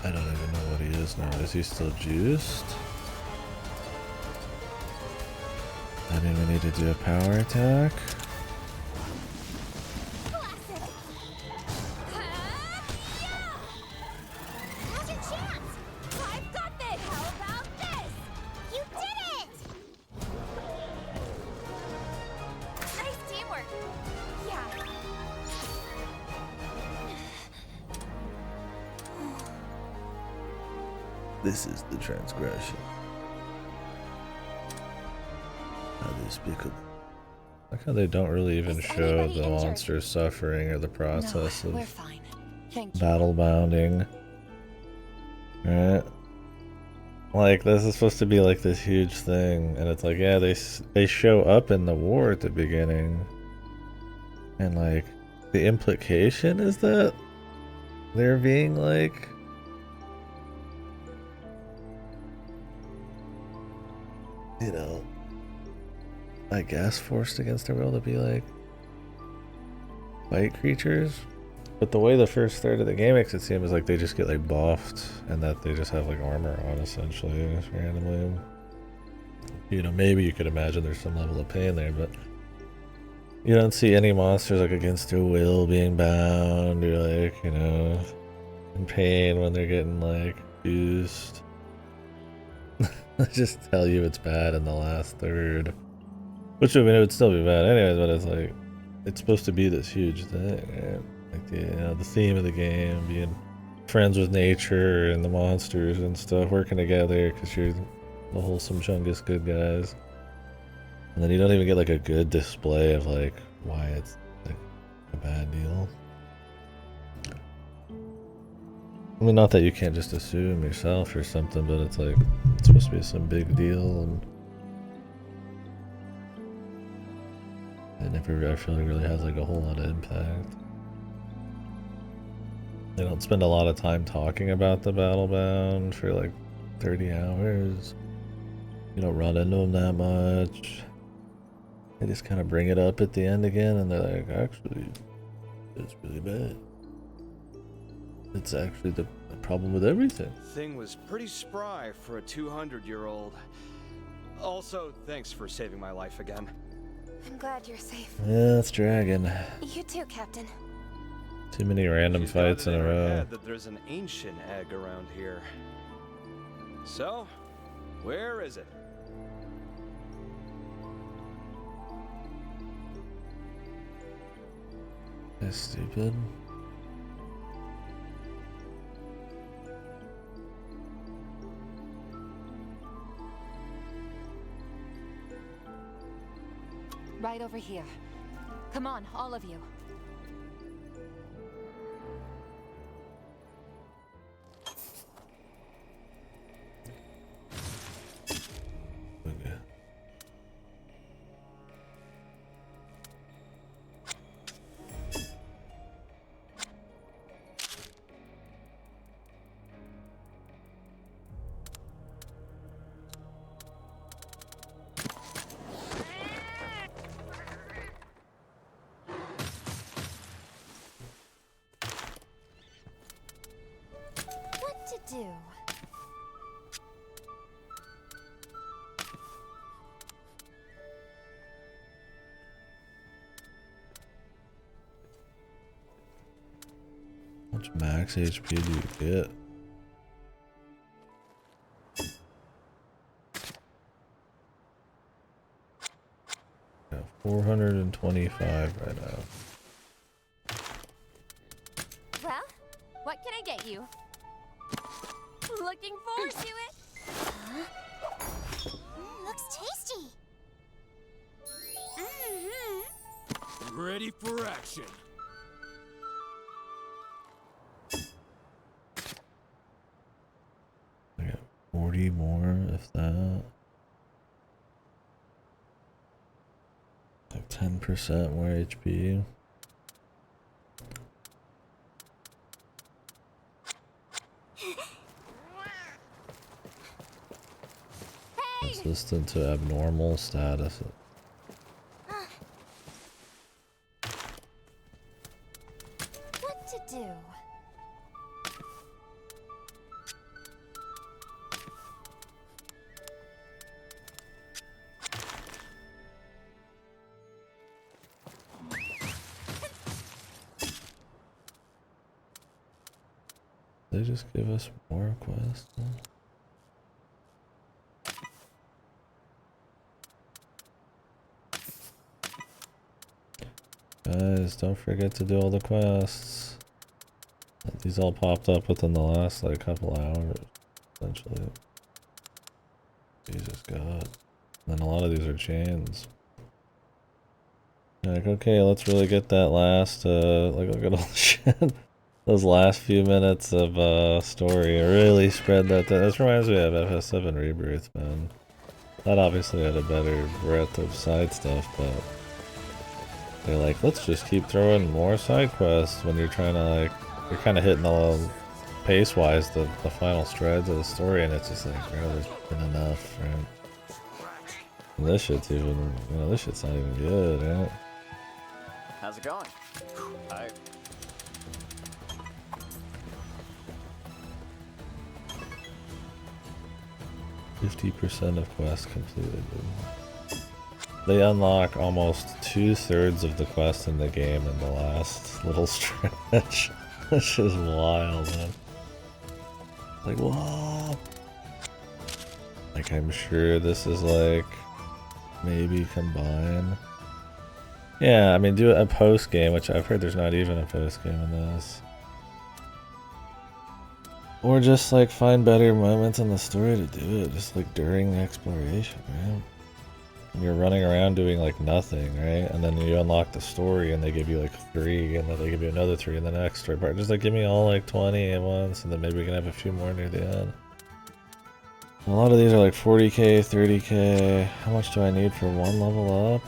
I don't even know what he is now. Is he still juiced? I mean, we need to do a power attack. This is the transgression. How despicable. Like how they don't really even show the monster's suffering or the process No, we're of fine. Thank you. battle bounding. Right? Like, this is supposed to be like this huge thing, and it's like, yeah, they show up in the war at the beginning, and like, the implication is that they're being like, you know, I guess forced against their will to be like fight creatures. But the way the first third of the game makes it seem is like they just get like buffed and that they just have like armor on essentially randomly. You know, maybe you could imagine there's some level of pain there, but you don't see any monsters like against their will being bound or like, you know, in pain when they're getting like used. They just tell you it's bad in the last third. Which I mean, it would still be bad anyways, but it's like, it's supposed to be this huge thing, right? Like the, you know, the theme of the game being friends with nature and the monsters and stuff working together because you're the wholesome Chungus good guys. And then you don't even get like a good display of like why it's like a bad deal. I mean, not that you can't just assume yourself or something, but it's like it's supposed to be some big deal, and it never, I feel like, really has like a whole lot of impact. They don't spend a lot of time talking about the Battlebound for like 30 hours. You don't run into them that much. They just kind of bring it up at the end again, and they're like, actually, it's really bad. It's actually the problem with everything. Thing was pretty spry for a 200-year-old. Also, thanks for saving my life again. I'm glad you're safe. Yeah, it's Dragon. You too, Captain. Too many random fights in a row. That there's an ancient egg around here. So, where is it? That's stupid. Right over here. Come on, all of you. Okay. What to do? How much max HP do you get? Got 425 right now. Well, what can I get you? Looking forward to it. Looks tasty. Ready for action. I got 40 more, if that. Like 10% more HP. Resistant to abnormal status. What to do? They just give us more quests. Guys, don't forget to do all the quests. These all popped up within the last like couple hours. essentially. Jesus God. And a lot of these are chains. Like, okay, let's really get that last, like, look at all the shit. Those last few minutes of, story. Really spread that. This reminds me of FS7 Rebirth, man. That obviously had a better breadth of side stuff, but they're like, let's just keep throwing more side quests when you're trying to, like, you're kind of hitting the pace-wise the final strides of the story, and it's just like, bro, there's been enough, right? And this shit's even, you know, this shit's not even good, right? How's it going? I... 50% of quests completed. They unlock almost 2/3 of the quest in the game in the last little stretch. That's just wild, man. Like, what? Like, I'm sure this is like, maybe combine. Yeah, I mean, do a post game, which I've heard there's not even a post game in this. Or just like find better moments in the story to do it, just like during the exploration, right? And you're running around doing like nothing, right? And then you unlock the story and they give you like 3, and then they give you another 3 in the next story part. Just like give me all like 20 at once, and then maybe we can have a few more near the end. A lot of these are like 40k, 30k. How much do I need for 1 level up?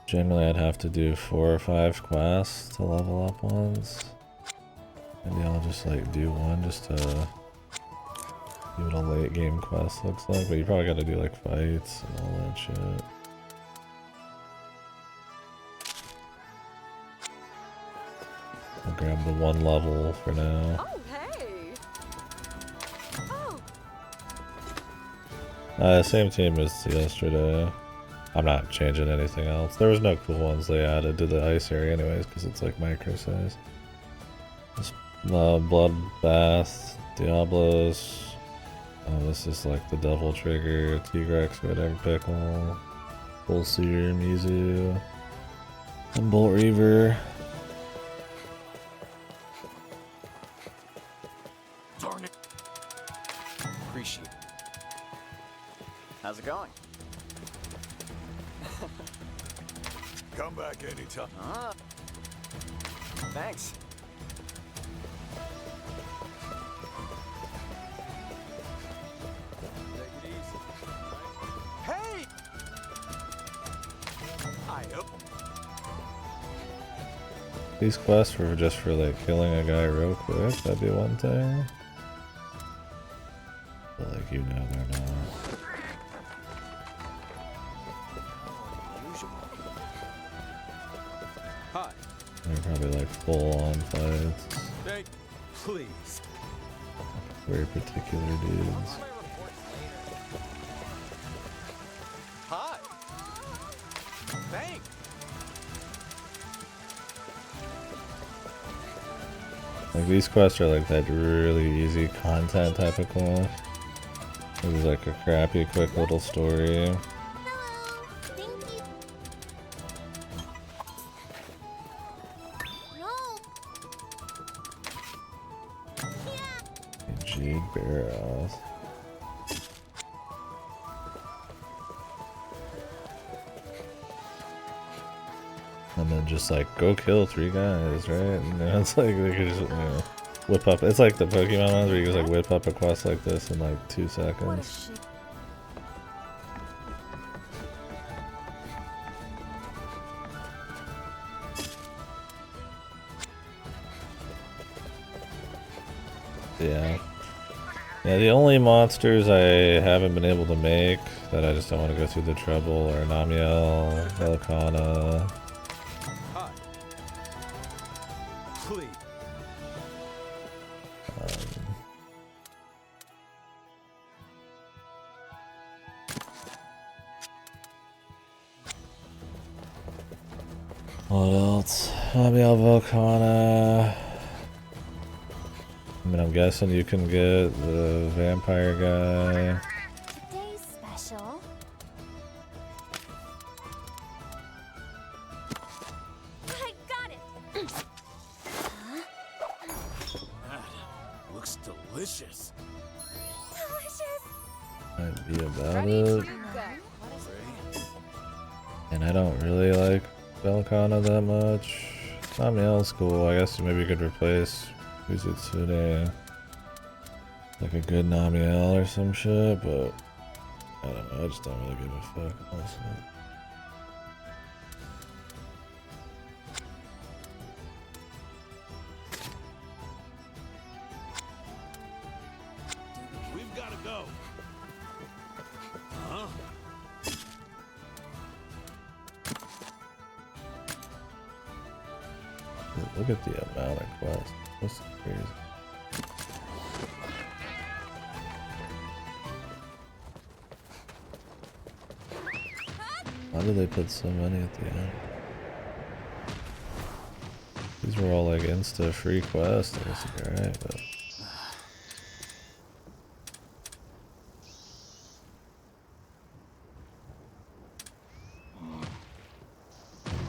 Generally, I'd have to do 4 or 5 quests to level up ones. Maybe I'll just like do one just to see what a late game quest looks like. But you probably got to do like fights and all that shit. I'll grab the 1 level for now. Oh, hey! Same team as yesterday. I'm not changing anything else. There was no cool ones they added to the ice area anyways, because it's like micro size. This Bloodbath, Diablos. Oh, this is like the Devil Trigger, Tigrex, whatever, Pickle, Bullseer, Mizu, and Bolt Reaver. Darn it. Appreciate it. How's it going? Come back anytime. Thanks. Hey! I hope. These quests were just for like killing a guy real quick, that'd be one thing. But like, you know they're not. Hi. They're probably like full on fights. Hey, please. Very particular dudes. Hi. Thanks. Like these quests are like that really easy content type of quest. This is like a crappy quick little story. Jade Barrows. And then just like go kill 3 guys, right? And then it's like they could just, you know, whip up. It's like the Pokemon ones where you just like whip up a quest like this in like 2 seconds. Yeah. Yeah, the only monsters I haven't been able to make that I just don't want to go through the trouble are Namiel, Velocana. Hi. Please. What else? Namiel, Velocana. I mean, I'm guessing you can get the vampire guy. Today's special. delicious. Might be about it. And I don't really like Belcana that much. Namiel's cool. I guess maybe you could replace Uzitsune. Like a good Namiel or some shit, but I don't know. I just don't really give a fuck, honestly. We've got to go. Huh? Look at the amount of quests. That's crazy. Why did they put so many at the end? These were all like insta free quests. I guess you're alright, but.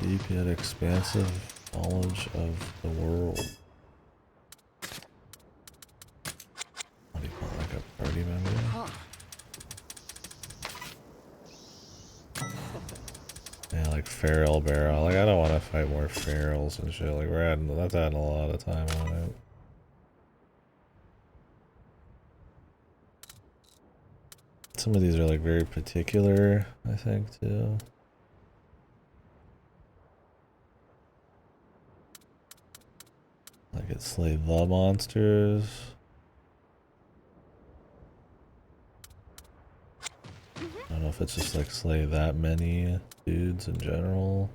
Deep yet expansive knowledge of the world. What do you call it, like a party member? Yeah, like feral barrel. Like I don't want to fight more ferals and shit. Like that's adding a lot of time on it. Some of these are like very particular, I think, too. Like it's slay the monsters. I don't know if it's just like slay that many dudes in general.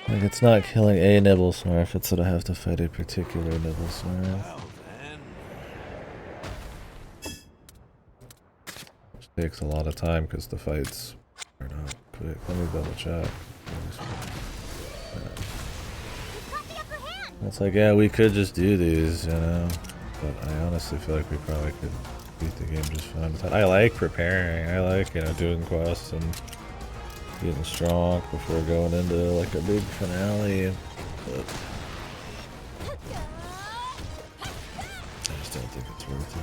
Like it's not killing a Nibblesnarf, it's that I have to fight a particular Nibblesnarf. Which takes a lot of time because the fights are not quick. Let me double check. It's like, yeah, we could just do these, you know, but I honestly feel like we probably could beat the game just fine. I like preparing, I like, you know, doing quests and getting strong before going into like a big finale, but I just don't think it's worth it.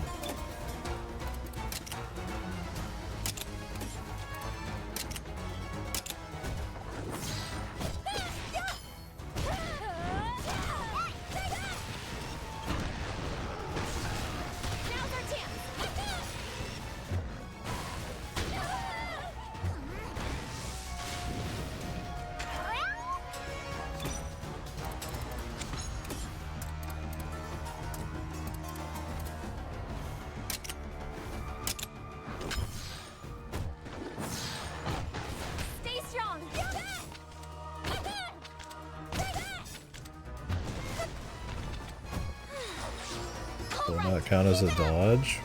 Does that not count as a dodge?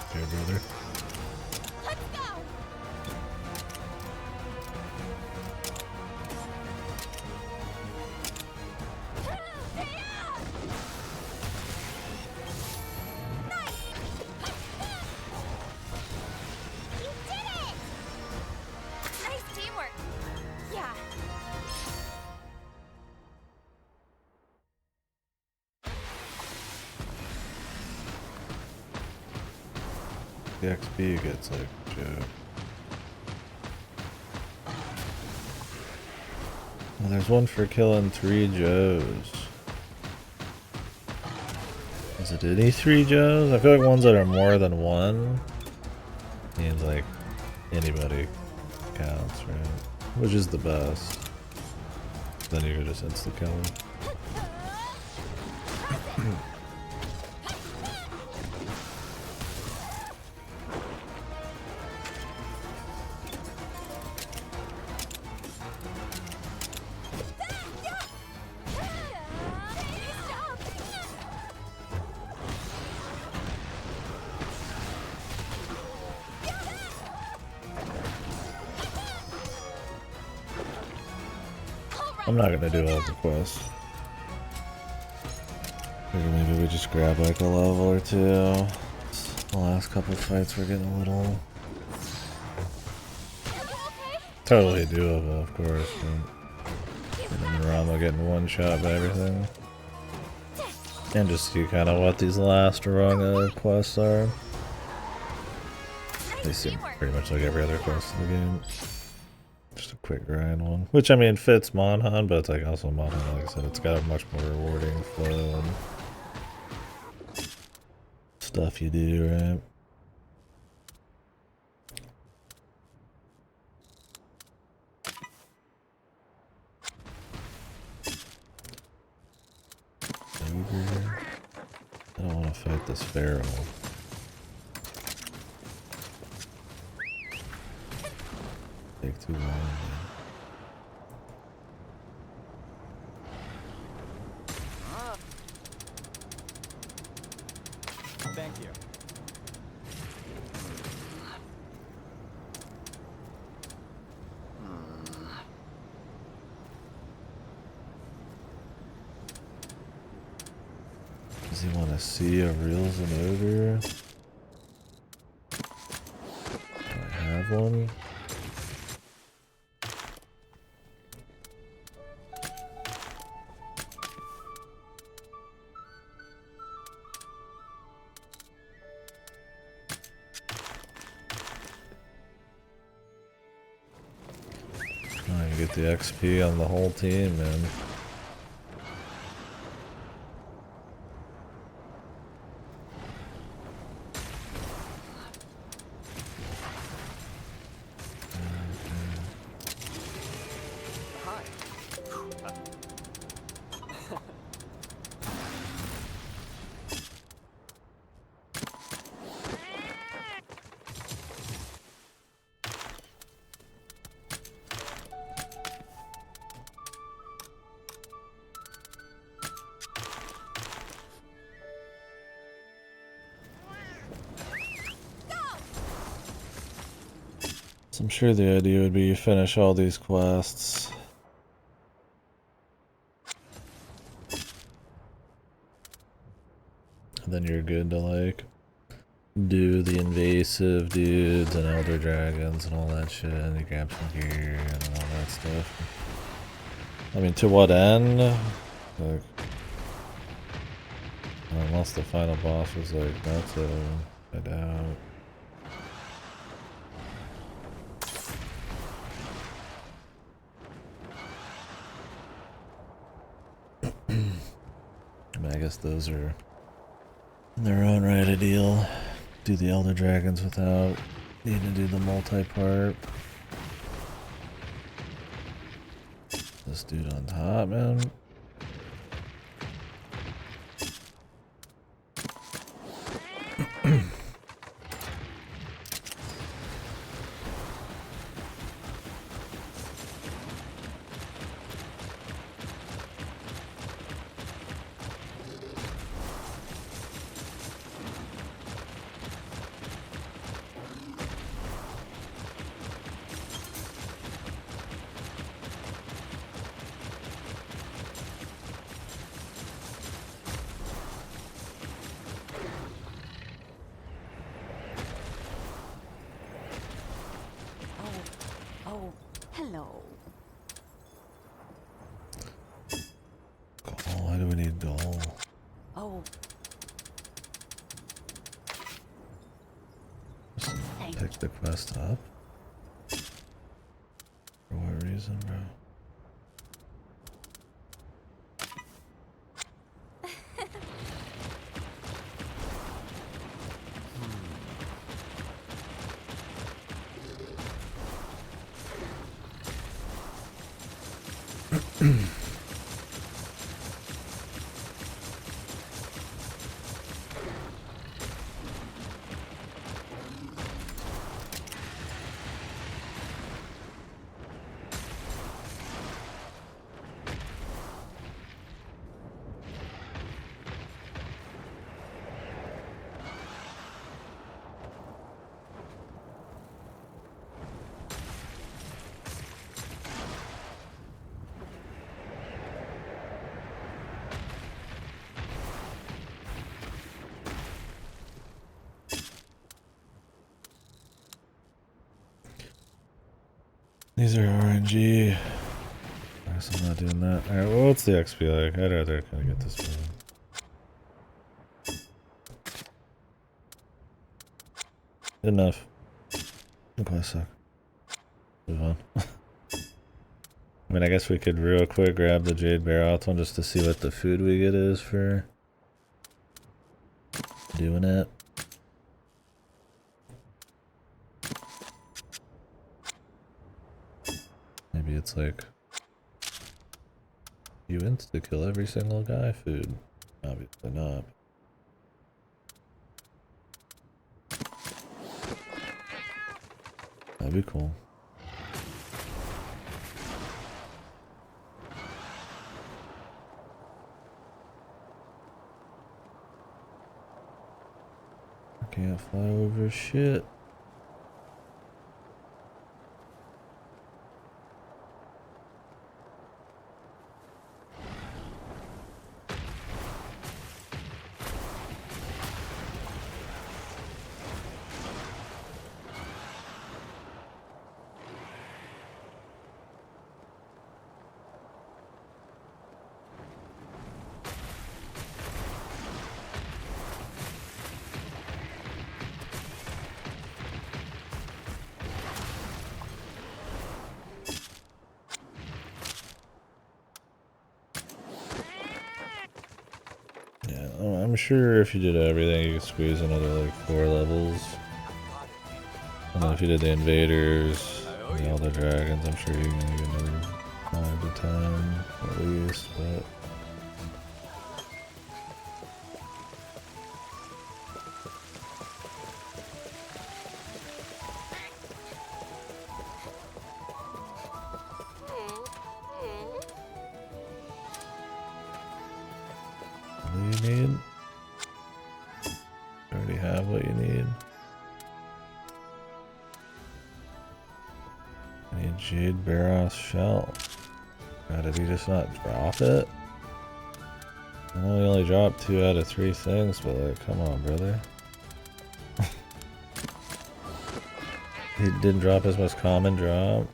Okay, brother. The XP gets like Joe. Well, there's one for killing 3 Joes. Is it any 3 Joes? I feel like ones that are more than one means like anybody counts, right? Which is the best. Then you can just insta kill them. I'm not gonna do all the quests. Maybe we just grab like a level or 2. The last couple fights were getting a little totally doable, of course, but getting Rama getting one shot by everything. And just see kind of what these last Ranga quests are. They seem pretty much like every other quest in the game. Just a quick grind one. Which, I mean, fits Monhan, but it's like also Monhan, like I said, it's got a much more rewarding flow and stuff you do, right? I don't want to fight this Pharaoh. Take too long, man. Thank you. Does he want to see a reels and ogre? Do I have one? Oh, you get the XP on the whole team, man. So I'm sure the idea would be you finish all these quests. And then you're good to like do the invasive dudes and elder dragons and all that shit, and you grab some gear and all that stuff. I mean, to what end? Like, unless the final boss was like, that's a, I doubt. I guess those are in their own right a deal. Do the Elder Dragons without needing to do the multi-part. This dude on top, man. Oh, hello. Goal, why do we need goal? Oh. Just pick the quest up? For what reason, bro? These are RNG. I guess I'm not doing that. Alright, well, what's the XP like? I'd rather kind of get this one. Good enough. Okay, suck. Move on. I mean, I guess we could real quick grab the Jade Barrel one just to see what the food we get is for doing it. Maybe it's like you insta-kill every single guy food. Obviously not. That'd be cool. I can't fly over shit. I'm sure if you did everything, you could squeeze another like 4 levels. And then if you did the invaders, and all the dragons, I'm sure you're gonna get another 5 to 10 at least. But what do you need? You already have what you need. I need Jade Barros shell. God, did he just not drop it? I know he only dropped 2 out of 3 things, but like, come on, brother. He didn't drop his most common drop.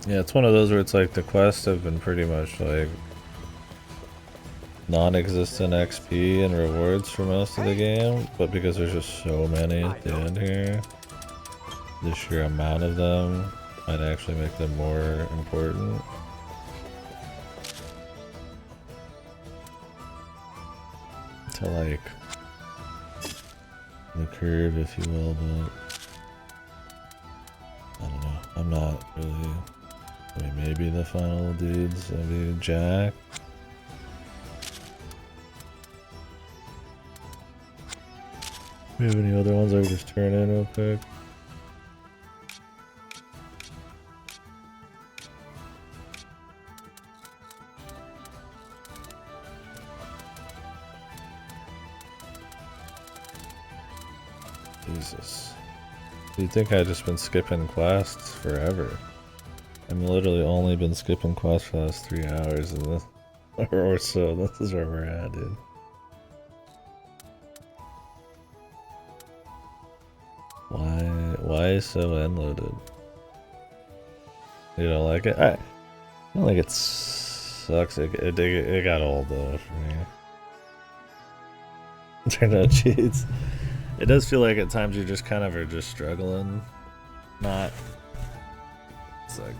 Yeah, it's one of those where it's like the quests have been pretty much like non-existent XP and rewards for most of the game, but because there's just so many at the end here, the sheer amount of them might actually make them more important. To like the curve, if you will, but I don't know. I'm not really. I mean, maybe the final dudes, maybe Jack. Do we have any other ones I would just turn in real quick? Jesus. You'd think I'd just been skipping quests forever. I've literally only been skipping quests for the last 3 hours and this, or so. This is where we're at, dude. Why so end loaded? You don't like it? I feel like it sucks. It got old though for me. Turned out cheats. It does feel like at times you just kind of are just struggling. Not. It's like.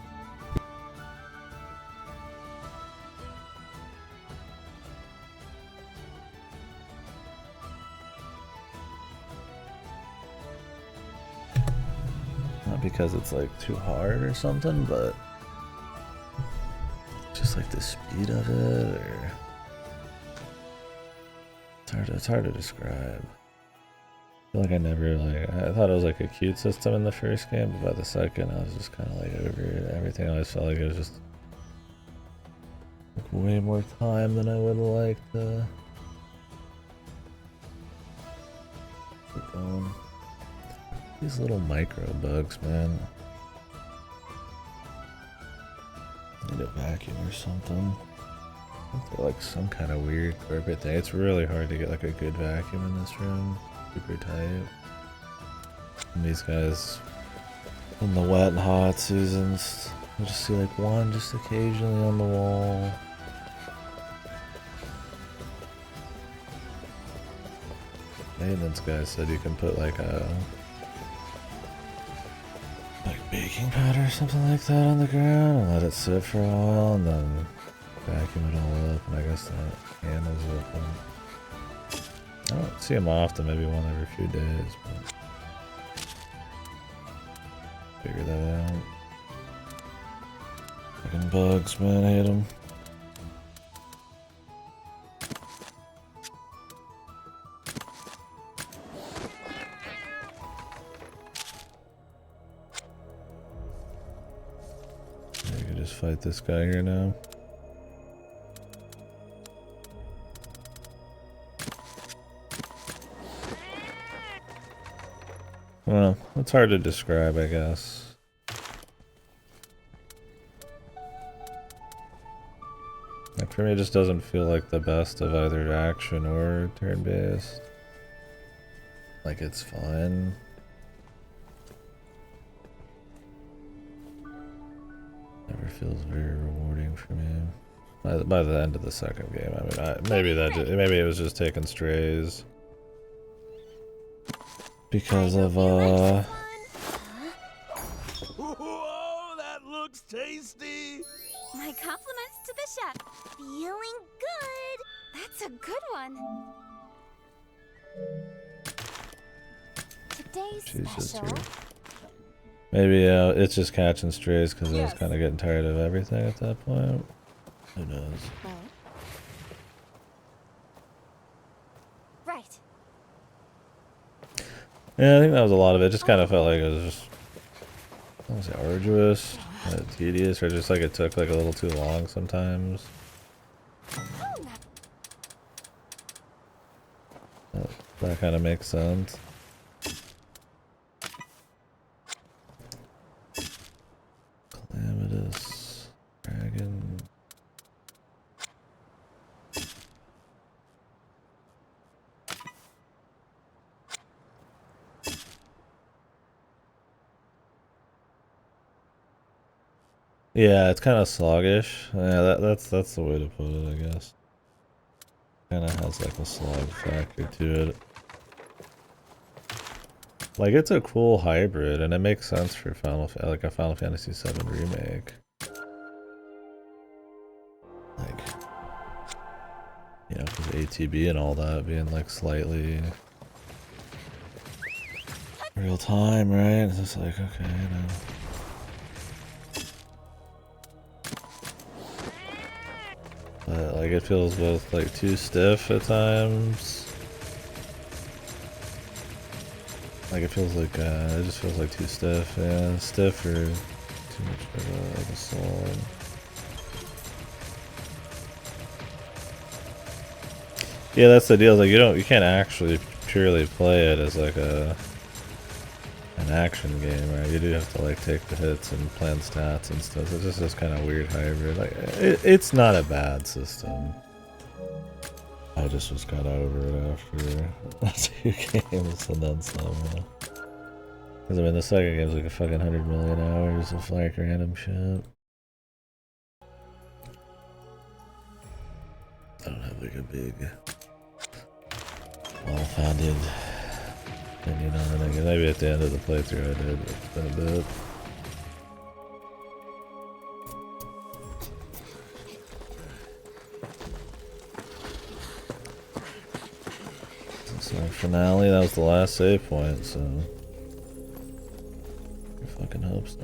Not because it's like too hard or something, but just like the speed of it, or it's hard to describe. I feel like I never I thought it was like a cute system in the first game, but by the second I was just kind of like over it. Everything I always felt like it was just like way more time than I would have liked to keep going. These little micro bugs, man. Need a vacuum or something. I think they're like some kind of weird carpet thing. It's really hard to get like a good vacuum in this room. Super tight. And these guys in the wet and hot seasons, you just see like one just occasionally on the wall. Maintenance guy said you can put like a baking powder or something like that on the ground and let it sit for a while and then vacuum it all up, and I guess that handles it. But I don't see them often, maybe one every few days, but figure that out. Fucking bugs, man, I hate them. You can just fight this guy here now. Well, it's hard to describe, I guess. Like for me, it just doesn't feel like the best of either action or turn-based. Like it's fine. Never feels very rewarding for me. By the end of the second game, I mean, maybe it was just taking strays. Because of Whoa, that looks tasty! My compliments to the chef. Feeling good. That's a good one. Today's Jesus, special. dude. Maybe it's just catching strays because I was kind of getting tired of everything at that point. Who knows? Right. Yeah, I think that was a lot of it. Just kind of felt like it was just, I don't say arduous, tedious, or just like it took like a little too long sometimes. That kind of makes sense. Calamitous dragon. Yeah, it's kind of sluggish. Yeah, that's the way to put it, I guess. Kind of has like a slog factor to it. Like it's a cool hybrid, and it makes sense for like a Final Fantasy VII remake. Like, you know, because ATB and all that being like slightly real time, right? It's just like, okay, you know. But like it feels both like too stiff at times. Like it feels like it just feels like too stiff, yeah, stiff or too much of a slog. Yeah, that's the deal. Like you can't actually purely play it as like an action game, right? You do have to like take the hits and plan stats and stuff. It's just this kind of weird hybrid. Like it's not a bad system. I just was kind of over it after 2 games and then some. Because I mean, the second game's like a fucking 100 million hours of like random shit. like a big, well-founded opinion on it. Maybe at the end of the playthrough I did, but it's been a bit. So finale, that was the last save point, so I fucking hope so.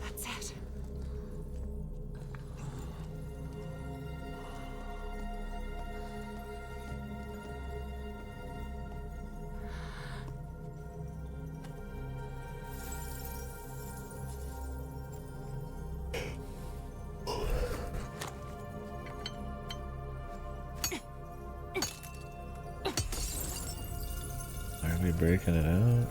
That's it. Are we breaking it out?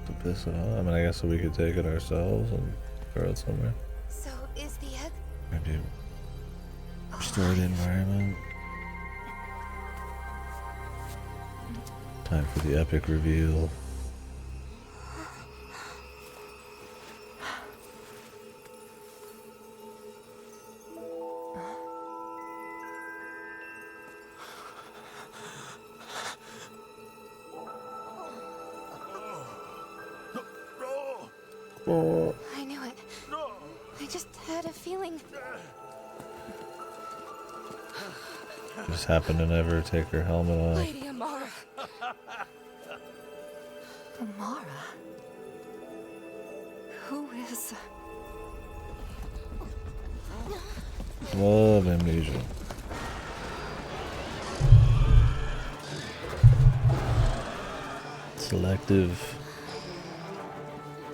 To piss it off? I mean, I guess we could take it ourselves and throw it somewhere. So is the egg? Maybe restore the environment. Time for the epic reveal. Oh. I knew it. I just had a feeling. Just happened to never take her helmet off. Lady Amara. Amara? Who is... Love amnesia. Selective.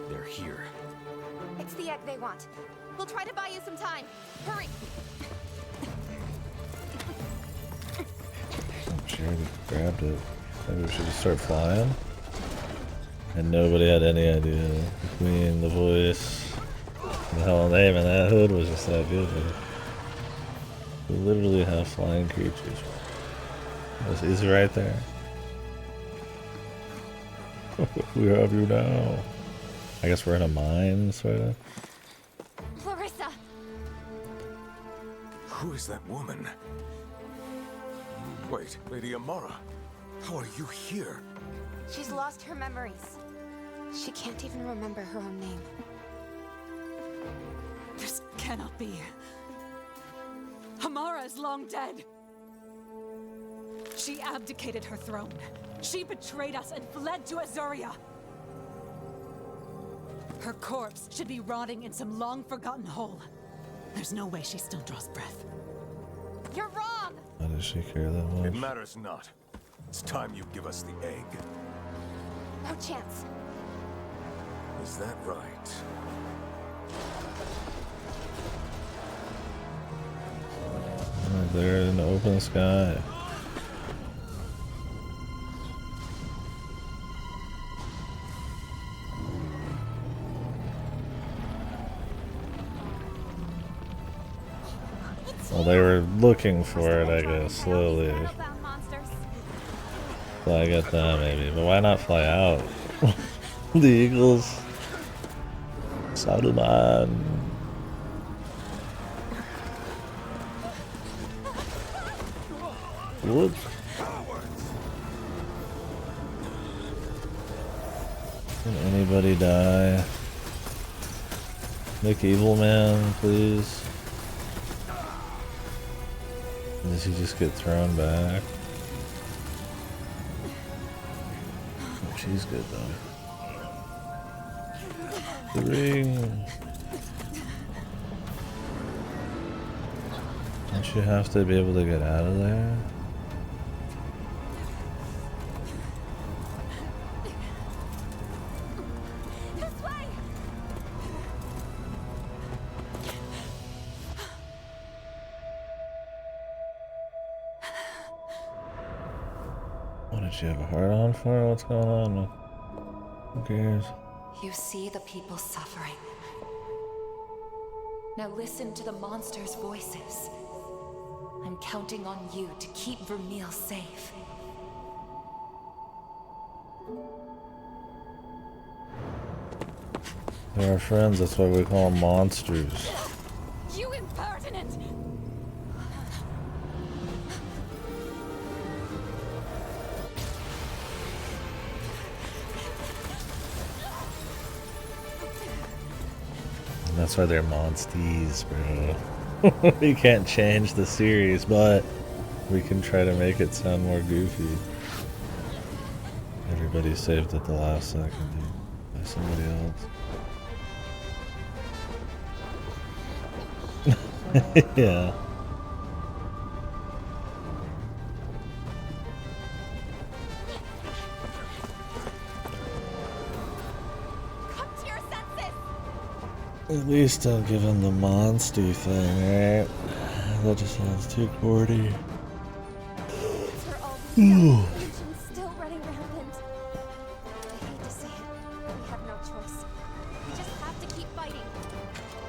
They're here. It's the egg they want. We'll try to buy you some time. Hurry. Sure, we grabbed it. Maybe we should just start flying. And nobody had any idea. The queen, the voice, the hell name, and that hood was just that good. Man. We literally have flying creatures. Is it right there? We have you now. I guess we're in a mine, sort of. Larissa! Who is that woman? Wait, Lady Amara. How are you here? She's lost her memories. She can't even remember her own name. This cannot be. Amara is long dead. She abdicated her throne. She betrayed us and fled to Azuria. Her corpse should be rotting in some long-forgotten hole. There's no way she still draws breath. You're wrong! Why does she care that much? It matters not. It's time you give us the egg. No chance. Is that right? Right there in the open sky. Well, they were looking for it, I guess, slowly. Fly at that, maybe. But why not fly out? The eagles. Saruman. What? Can anybody die? Make evil man, please. Does he just get thrown back? Oh, she's good though. The ring. Don't you have to be able to get out of there? What, did she have a heart on for her? What's going on? Who cares? You see the people suffering. Now listen to the monsters' voices. I'm counting on you to keep Vermeil safe. They're our friends, that's why we call them monsters. You impertinent! That's why they're monsties, bro. We can't change the series, but we can try to make it sound more goofy. Everybody saved at the last second, dude, by somebody else. Yeah. Come to your senses! At least don't give him the monsty thing, right? That just sounds too cordy. Ooh. Still running rampant. I hate to say it. We have no choice. We just have to keep fighting.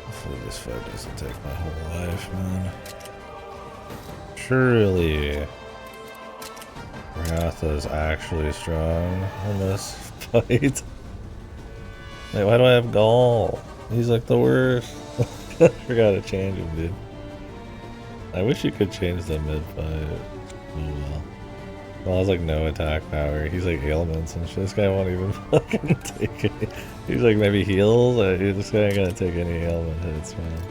Hopefully this fight doesn't take my whole life, man. Surely Ratha is actually strong in this fight. Wait, why do I have Gaul? He's like the worst. I forgot to change him, dude. I wish you could change the mid-fight. Oh well. Gaul has like no attack power. He's like ailments and shit. This guy won't even fucking take it. He's like maybe heals. This guy ain't gonna take any ailment hits, man.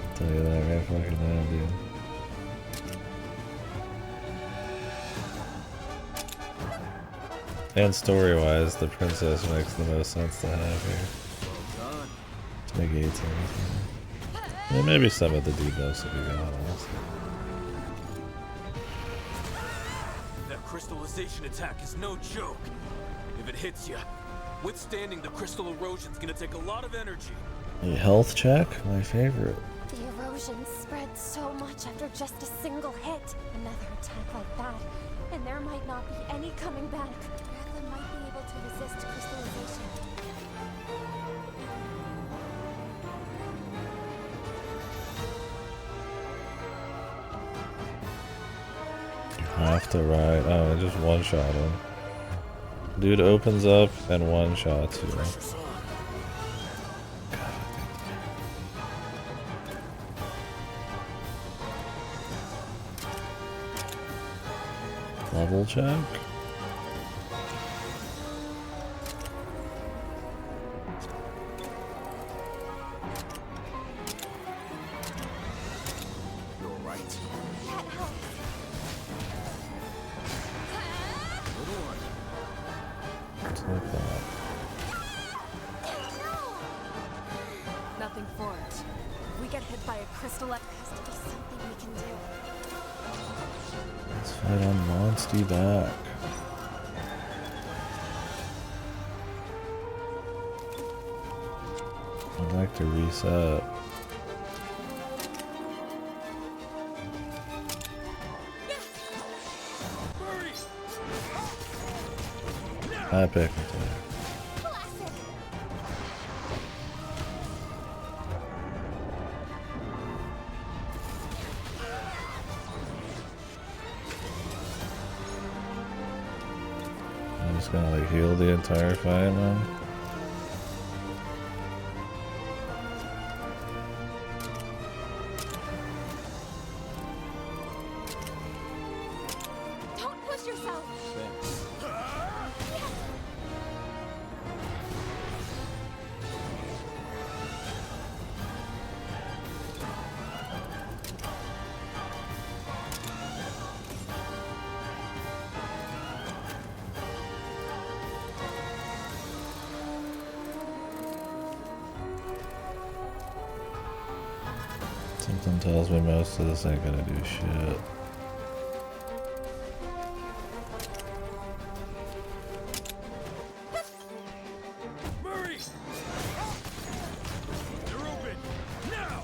I'll tell you that right fucking now, dude. And story-wise, the princess makes the most sense to have here. To negate everything. And maybe some of the debuffs will be gone also. That crystallization attack is no joke. If it hits you, withstanding the crystal erosion's gonna take a lot of energy. A health check? My favorite. The erosion spreads so much after just a single hit. Another attack like that, and there might not be any coming back. Ratha might be able to resist crystallization. You have to ride. Oh, it just one-shot him. Dude opens up and one-shots you. Level check? You're right. What's like that? Nothing for it. If we get hit by a crystal, there has to be something we can do. Let's fight on Monsty back. I'd like to reset. Epic attack. I'm just gonna like heal the entire fight now. Don't push yourself. Something tells me most of this ain't gonna do shit. Murray! They're open! Now!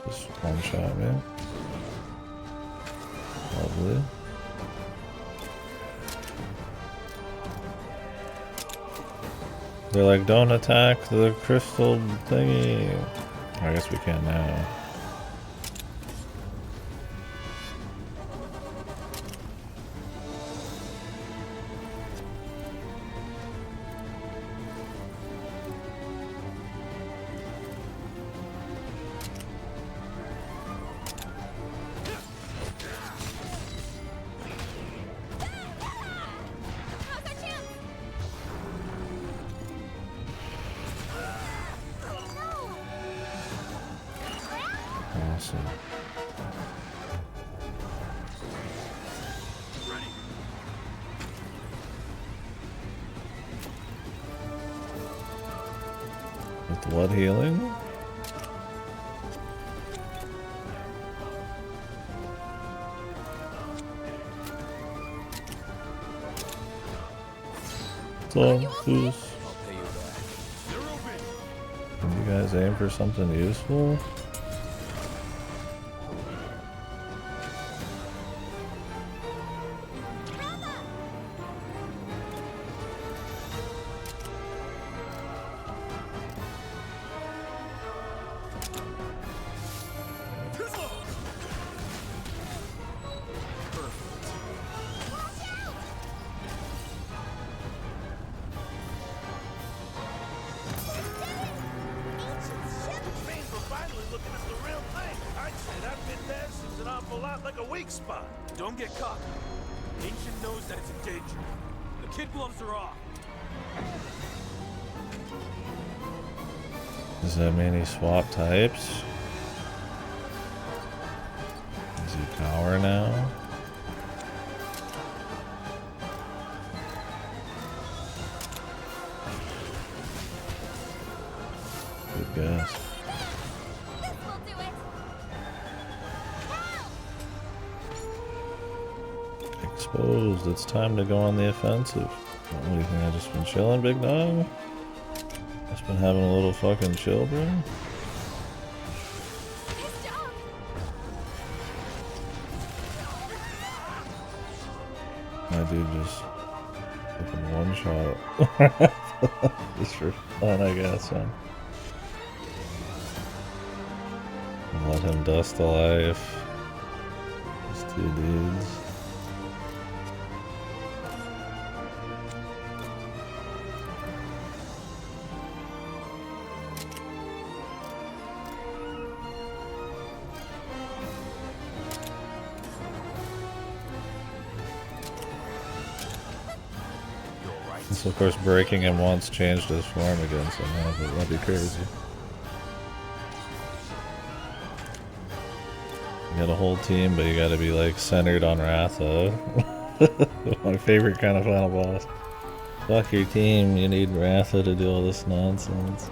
Just one shot, man. Lovely. They're like, don't attack the crystal thingy. I guess we can now. Awesome. With blood healing? So, can you guys aim for something useful? Don't get caught. Ancient knows that it's a danger. The kid gloves are off. Does that mean he swapped types? Is he power now? Good guess. Exposed. It's time to go on the offensive. What do you think? I just been chilling, big dog? Just been having a little fucking chill, bro? My dude just fucking one shot. Just for fun, I guess, huh? Let him dust the life. These two dudes. So of course breaking him once changed his form again somehow, but that'd be crazy. You got a whole team, but you gotta be like centered on Ratha. My favorite kind of final boss. Fuck your team, you need Ratha to do all this nonsense.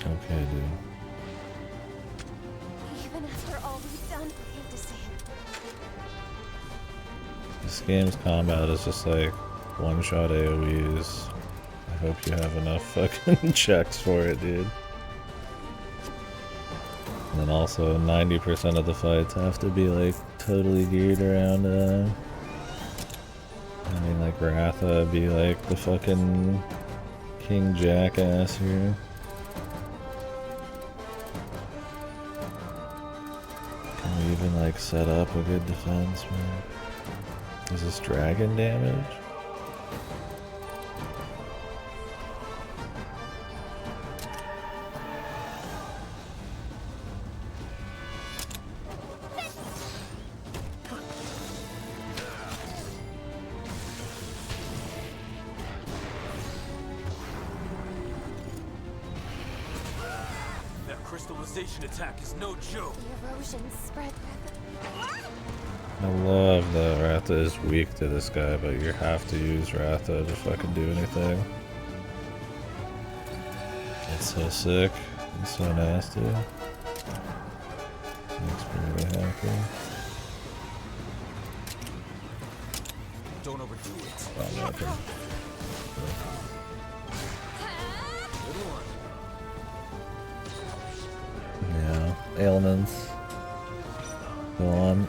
Okay, dude. Even after all we've done, I hate to say it. This game's combat is just like one-shot AoEs. I hope you have enough fucking checks for it, dude. And then also 90% of the fights have to be like totally geared around I mean like Ratha be like the fucking king jackass here. Can we even like set up a good defense, man? Is this dragon damage? That crystallization attack is no joke. The erosion spread. I love that Ratha is weak to this guy, but you have to use Ratha to fucking do anything. It's so sick and so nasty. Makes me really happy. Don't overdo it. Oh, okay. Yeah, ailments. Go on.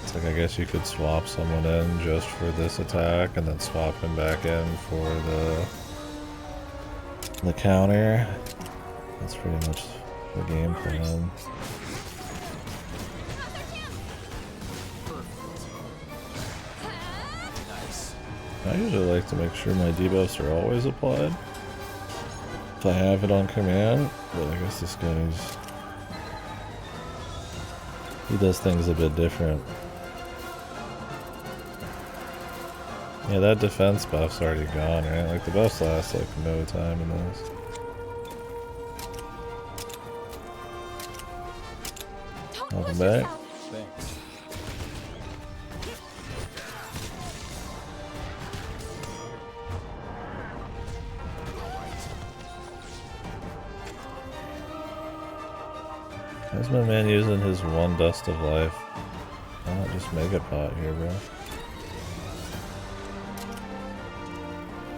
It's like, I guess you could swap someone in just for this attack and then swap him back in for the counter. That's pretty much the game plan. I usually like to make sure my debuffs are always applied if I have it on command, but I guess this guy's... he does things a bit different. Yeah, that defense buff's already gone, right? Like, the buffs last like no time in this. Welcome back. Thanks. How's my man using his one dust of life? Why not just make a pot here, bro?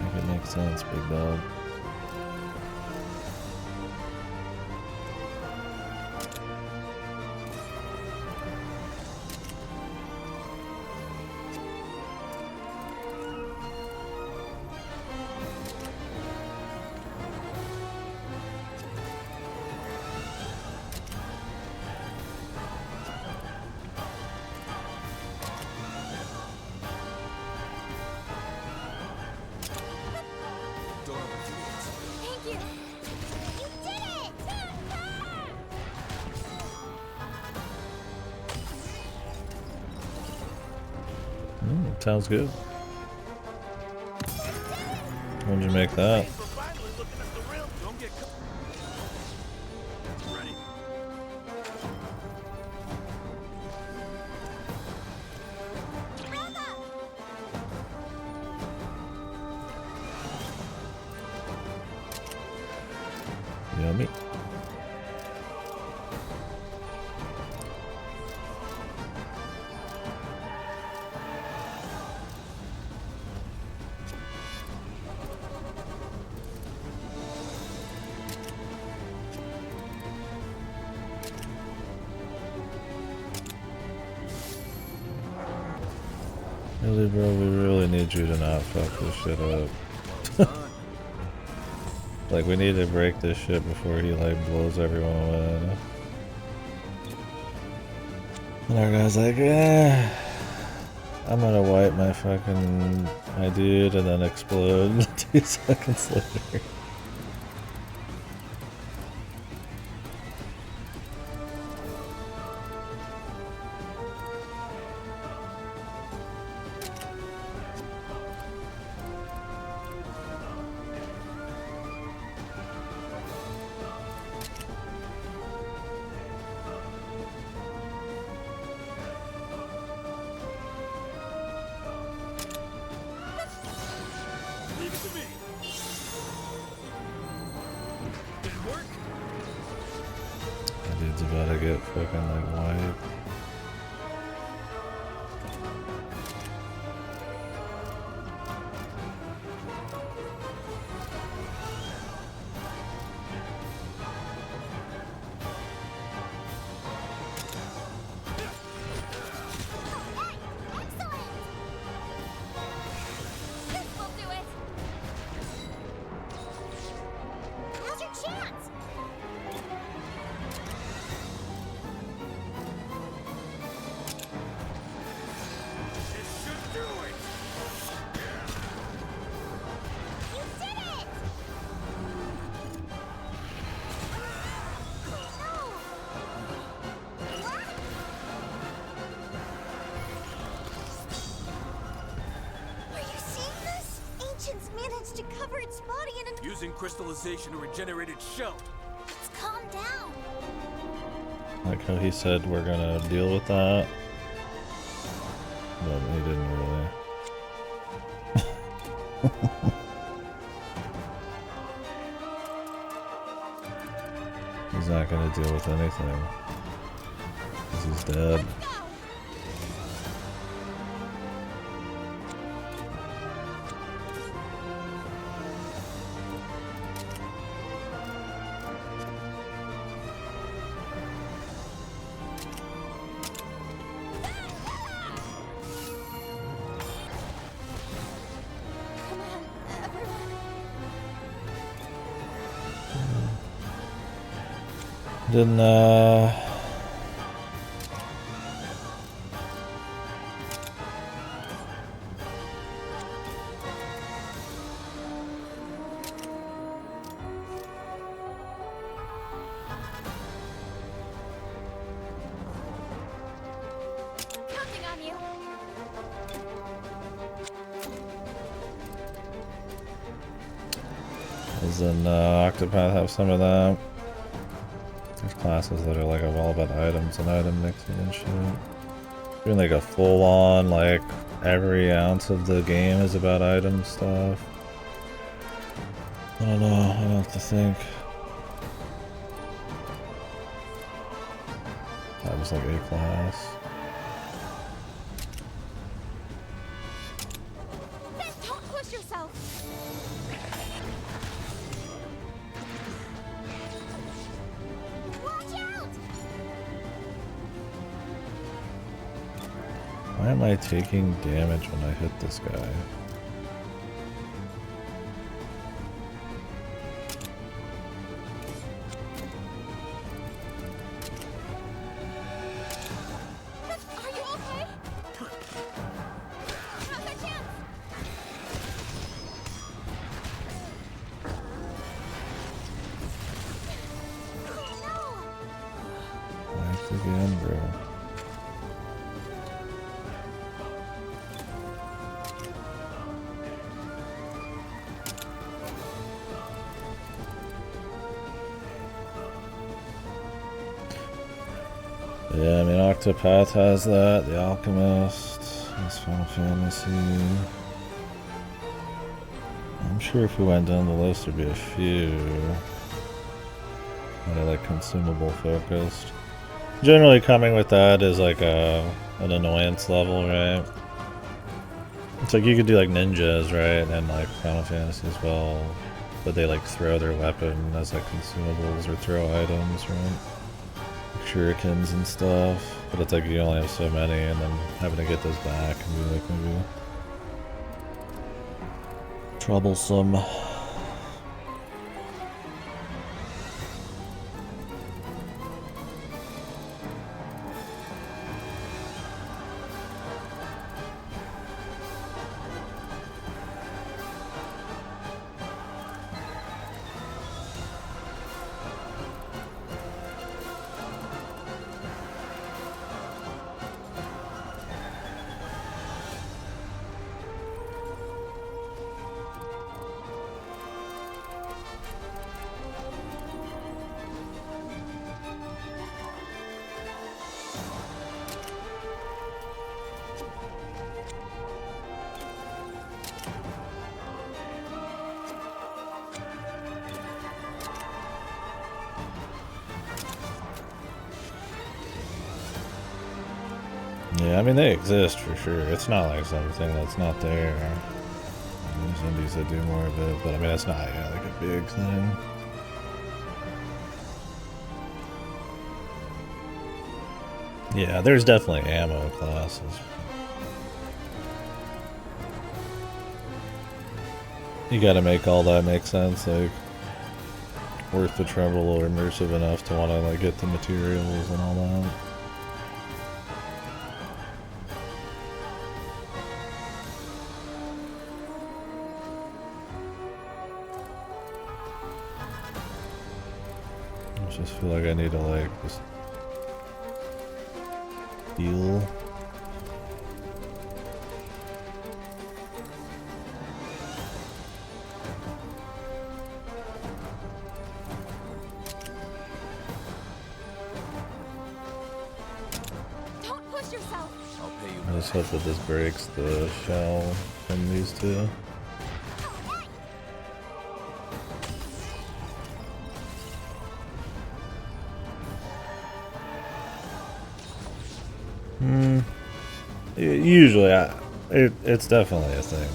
Make it make sense, big dog. Sounds good. When'd you make that? Yummy. Really, bro, we really need you to not fuck this shit up. Like, we need to break this shit before he, like, blows everyone away. And our guy's like, yeah, I'm gonna wipe my dude and then explode 2 seconds later. That dude's about to get fucking like wiped. Managed to cover its body in an... Using crystallization to regenerate its shell. Let's calm down. Like how he said we're gonna deal with that. But he didn't really. He's not gonna deal with anything. 'Cause he's dead. Didn't Counting on you. Doesn't Octopath have some of that? There's classes that are like all about items and item mixing and shit. Doing like a full-on, like every ounce of the game is about item stuff. I don't know, I don't have to think. That was like a class. Don't push yourself. Watch out! Why am I taking damage when I hit this guy? Are you okay? Now's our chance. Life again, bro. Yeah, I mean, Octopath has that, The Alchemist, it's Final Fantasy. I'm sure if we went down the list, there'd be a few that are like consumable focused. Generally, coming with that is like an annoyance level, right? It's like you could do like ninjas, right? And like Final Fantasy as well, but they like throw their weapon as like consumables or throw items, right? Shurikens and stuff, but it's like you only have so many, and then having to get those back can be like maybe troublesome. Yeah, I mean they exist for sure. It's not like something that's not there. There's indies that do more of it, but I mean it's not like a big thing. Yeah, there's definitely ammo classes. You gotta make all that make sense, like worth the trouble or immersive enough to want to like get the materials and all that. I just feel like I need to like just heal. Don't push yourself. I'll pay you. I just hope that this breaks the shell from these two. Usually, it's definitely a thing,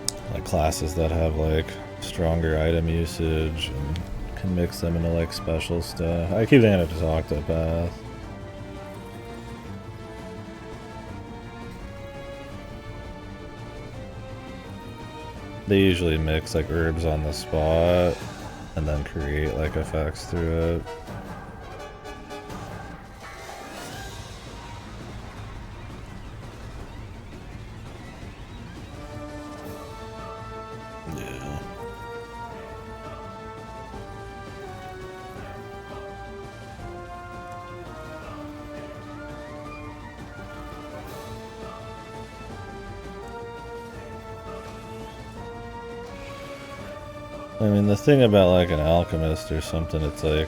though. Like classes that have like stronger item usage and can mix them into like special stuff. I keep thinking of just Octopath. they usually mix like herbs on the spot and then create like effects through it. Yeah. I mean, the thing about like an alchemist or something, it's like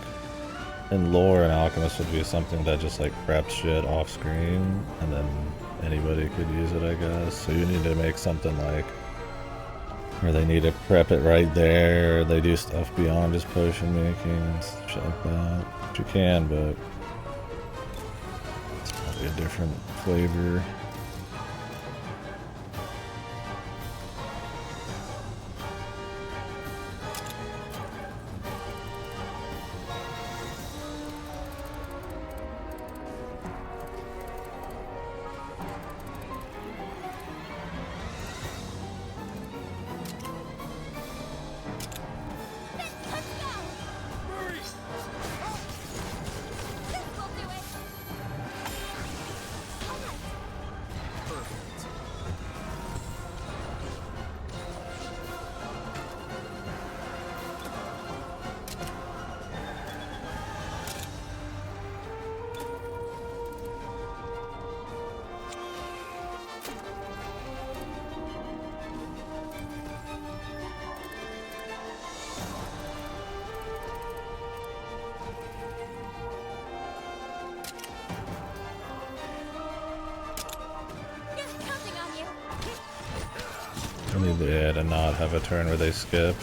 in lore, an alchemist would be something that just like preps shit off screen and then anybody could use it, I guess. So you need to make something like where they need to prep it right there, or they do stuff beyond just potion making and shit like that. Which you can, but it's probably a different flavor. I need to not have a turn where they skip.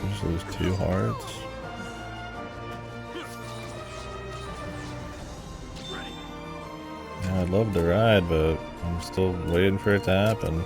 Just lose 2 hearts. Yeah, I'd love to ride, but I'm still waiting for it to happen.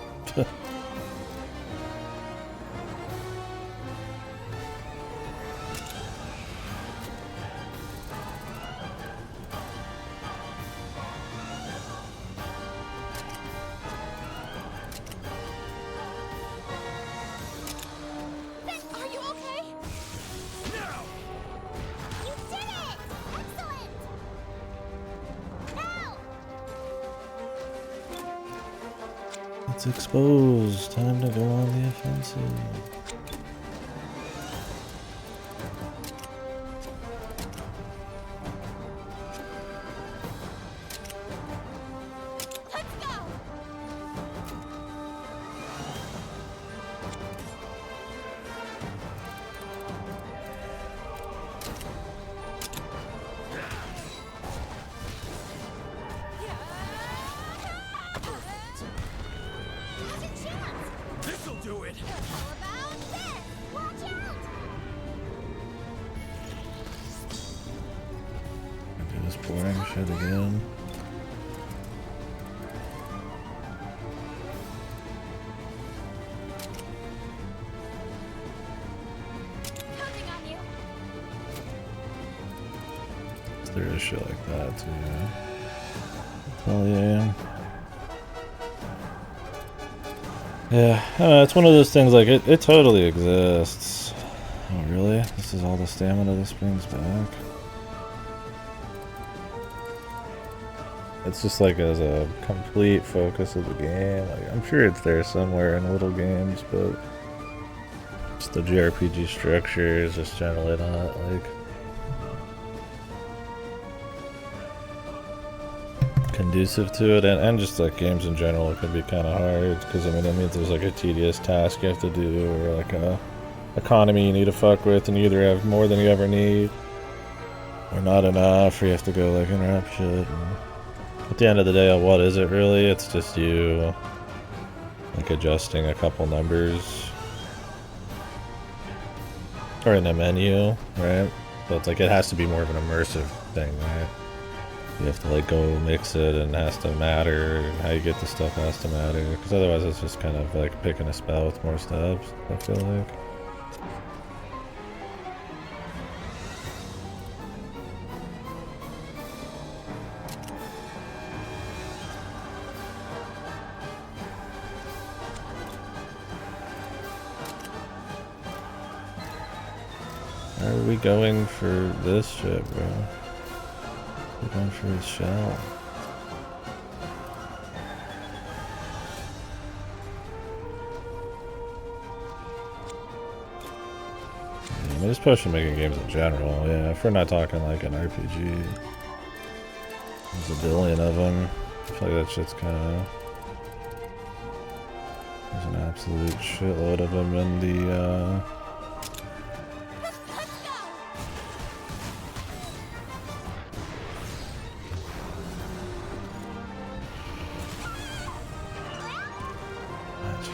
It's exposed. Time to go on the offensive. Boring shit again. There is shit like that too. Hell yeah. Yeah, I don't know, it's one of those things like it totally exists. Oh really? This is all the stamina this brings back? It's just like as a complete focus of the game. Like I'm sure it's there somewhere in little games, but just the JRPG structure is just generally not like conducive to it, and just like games in general, it can be kind of hard because I mean that means there's like a tedious task you have to do, or like a economy you need to fuck with, and you either have more than you ever need or not enough, or you have to go like interrupt shit. And at the end of the day, what is it really? It's just you like adjusting a couple numbers or in a menu, right? So it's like it has to be more of an immersive thing, right? You have to like go mix it, and it has to matter, and how you get the stuff has to matter, because otherwise it's just kind of like picking a spell with more steps, I feel like. Where are we going for this shit, bro? We're going for his shell. I mean, just potion making games in general, yeah. If we're not talking like an RPG, there's a billion of them. I feel like that shit's kind of. There's an absolute shitload of them in the.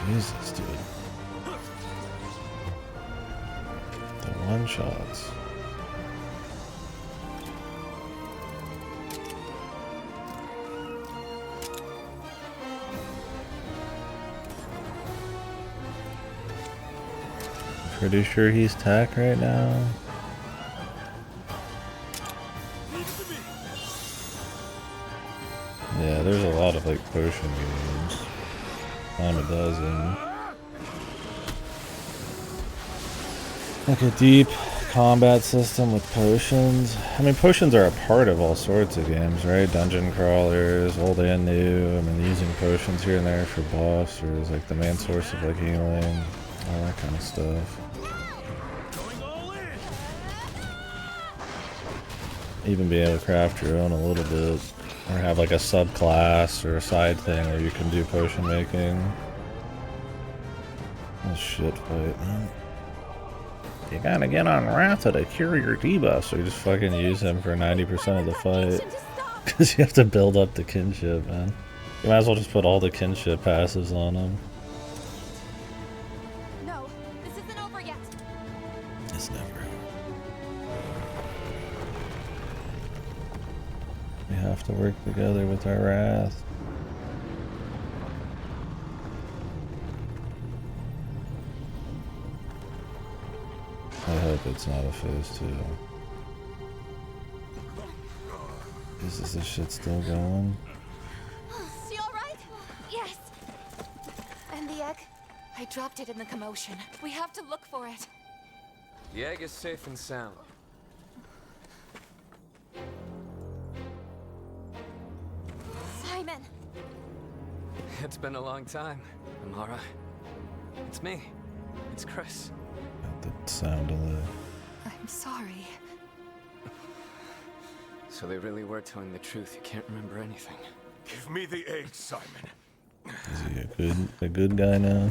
Jesus, dude. The one shots. Pretty sure he's tack right now. Yeah, there's a lot of like potion games. On a dozen. Like a deep combat system with potions. I mean, potions are a part of all sorts of games, right? Dungeon crawlers, old and new. I mean, using potions here and there for boss or is like the main source of like healing, all that kind of stuff. Even being able to craft your own a little bit. Or have like a subclass or a side thing where you can do potion making. Oh shit fight, man. You gotta get on Ratha to cure your debuff, so you just fucking use him for 90% of the fight. Because you have to build up the kinship, man. You might as well just put all the kinship passives on him. No, this isn't over yet. It's never. We have to work together with our wrath. I hope it's not a phase 2. Is this shit still going? She alright? Yes. And the egg? I dropped it in the commotion. We have to look for it. The egg is safe and sound. Simon! It's been a long time, Amara. It's me. It's Chris. The sound delay. I'm sorry. So they really were telling the truth. You can't remember anything. Give me the egg, Simon. Is he a good guy now?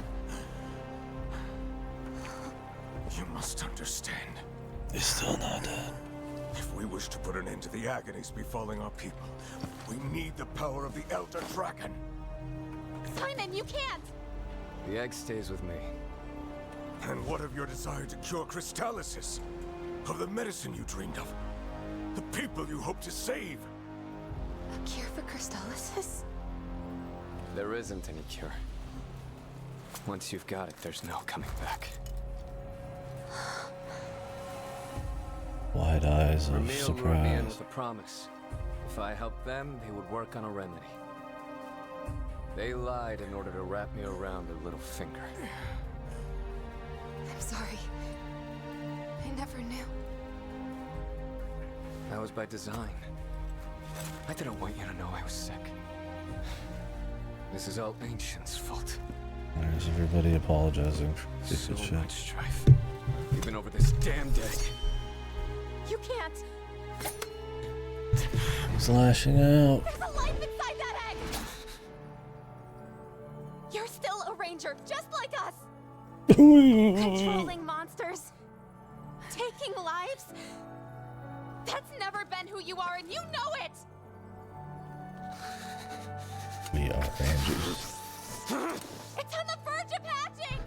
You must understand. He's still not dead. If we wish to put an end to the agonies befalling our people, we need the power of the Elder Dragon. Simon, you can't! The egg stays with me. And what of your desire to cure crystallysis? Of the medicine you dreamed of? The people you hope to save? A cure for crystallysis? There isn't any cure. Once you've got it, there's no coming back. Wide eyes of Ramil lured me in surprise. with a promise. If I helped them, they would work on a remedy. They lied in order to wrap me around their little finger. I'm sorry. I never knew. That was by design. I didn't want you to know I was sick. This is all Ancient's fault. Where's everybody apologizing for So stupid shit? much strife. Even over this damned egg. You can't! He's lashing out. There's a life inside that egg! You're still a ranger, just like us! Controlling monsters, taking lives. That's never been who you are, and you know it! We are rangers. It's on the verge of hatching!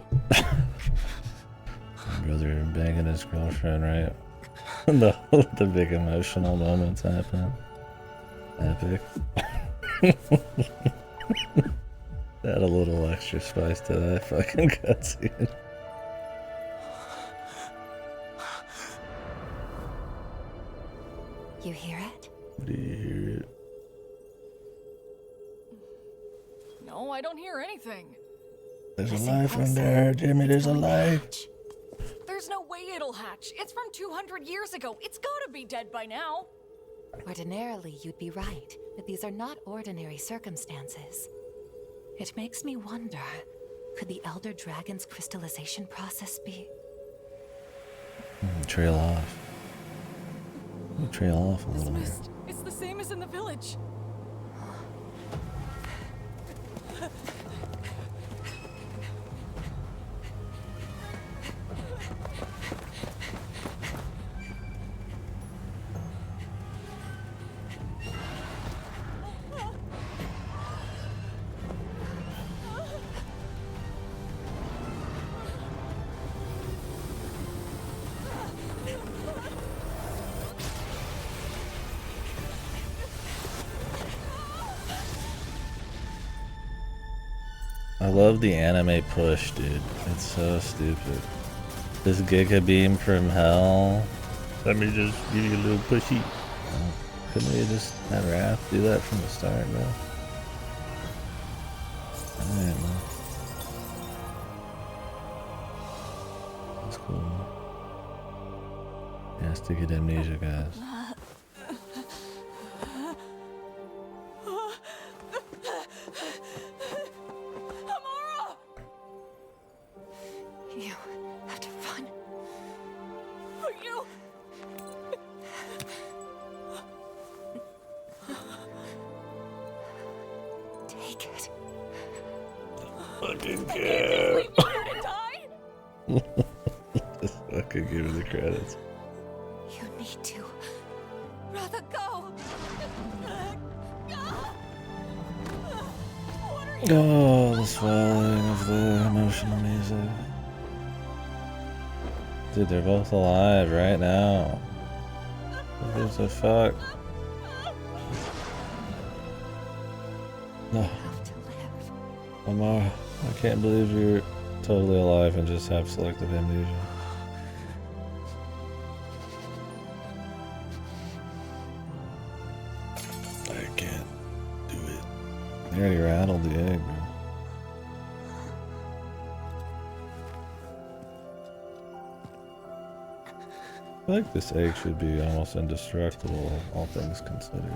Brother banging his girlfriend, right? the big emotional moments happen. Epic. Add a little extra spice to that fucking cutscene. You hear it? Do you hear it? No, I don't hear anything. There's a life in there, Jimmy. There's a life. There's no way way it'll hatch. It's from 200 years ago. It's gotta be dead by now. Ordinarily, you'd be right, but these are not ordinary circumstances. It makes me wonder, could the Elder Dragon's crystallization process be? Trail off. Trail off a This little mist, it's the same as in the village. I love the anime push, dude. It's so stupid. This Giga Beam from hell. Let me just give you a little pushy. Couldn't we just have Wrath do that from the start, bro? Alright, man. That's cool. Yeah, stick it amnesia, guys. You have to run. But you... Take it. Fucking Leave me here to die? Just fucking give me the credits. You need to. Rather go. Oh, the swelling of the emotional music. Dude, they're both alive right now. Who gives a fuck? No. Amar, I can't believe you're totally alive and just have selective amnesia. I can't do it. They already rattled the egg, bro. I feel like this egg should be almost indestructible, all things considered.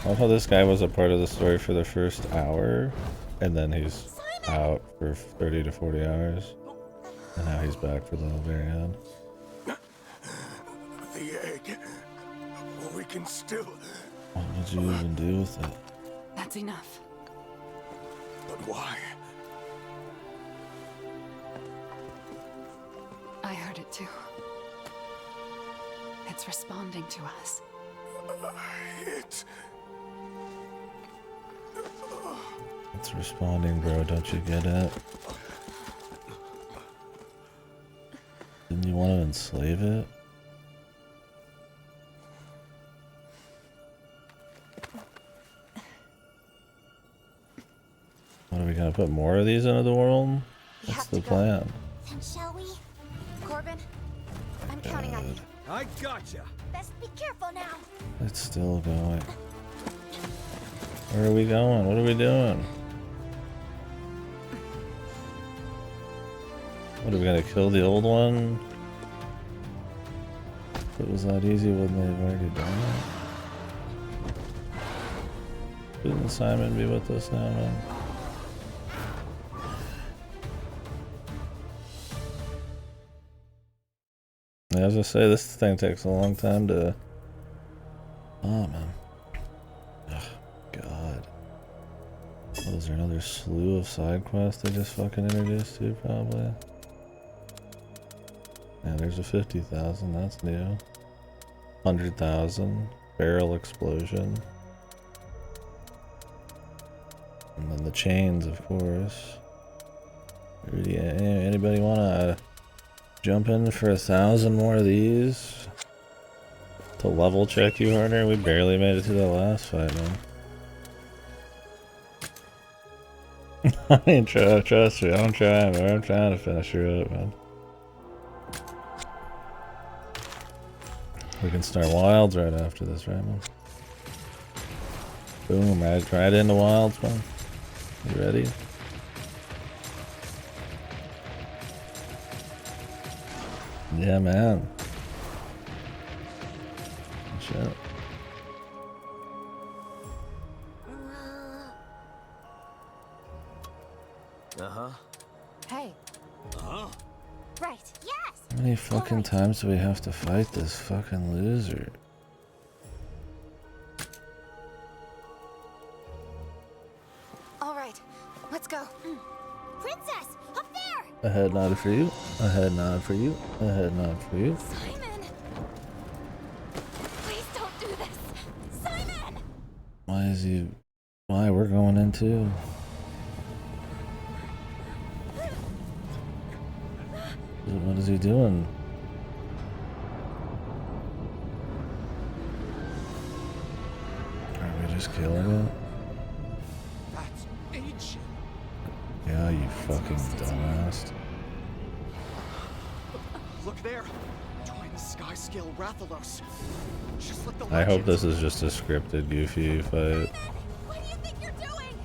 I love how this guy was a part of the story for the first hour, and then he's out for 30 to 40 hours, and now he's back for the very end. The egg. We can still... What did you even do with it? That's enough. But why? I heard it too. It's responding to us. It's responding, bro. Don't you get it? Didn't you want to enslave it? What, are we gonna put more of these into the world? What's the plan? Then shall we? Corbin, I'm counting on you. I gotcha. Best be careful now. It's still going. Where are we going? What are we doing? What, are we gonna kill the old one? If it was that easy, wouldn't they have already done it? Shouldn't Simon be with us now, man? Yeah, I was gonna say, this thing takes a long time to... Oh, man. Ugh, God. Oh, is there another slew of side quests they just fucking introduced to, probably? Yeah, there's a 50,000, that's new. 100,000, barrel explosion. And then the chains, of course. Really, anybody wanna jump in for 1,000 more of these? To level check you harder? We barely made it to the last fight, man. I ain't trust me, I'm trying, man. I'm trying to finish her up, man. We can start wilds right after this, right, man? Boom, right into Wildspawn. You ready? Yeah, man. Shit. Uh-huh. Hey. Uh-huh. Right, yes! How many fucking times do we have to fight this fucking loser? All right, let's go. Princess, up there! A head nod for you. A head nod for you. A head nod for you. Simon! Please don't do this! Simon! Why is he... Why? We're going in too. What is he doing? Are we just killing it? That's ancient. Yeah, you fucking dumbass. Look there. Join the sky scale Rathalos. Just like the I hope legends. this is just a scripted goofy fight. What do you think you're doing?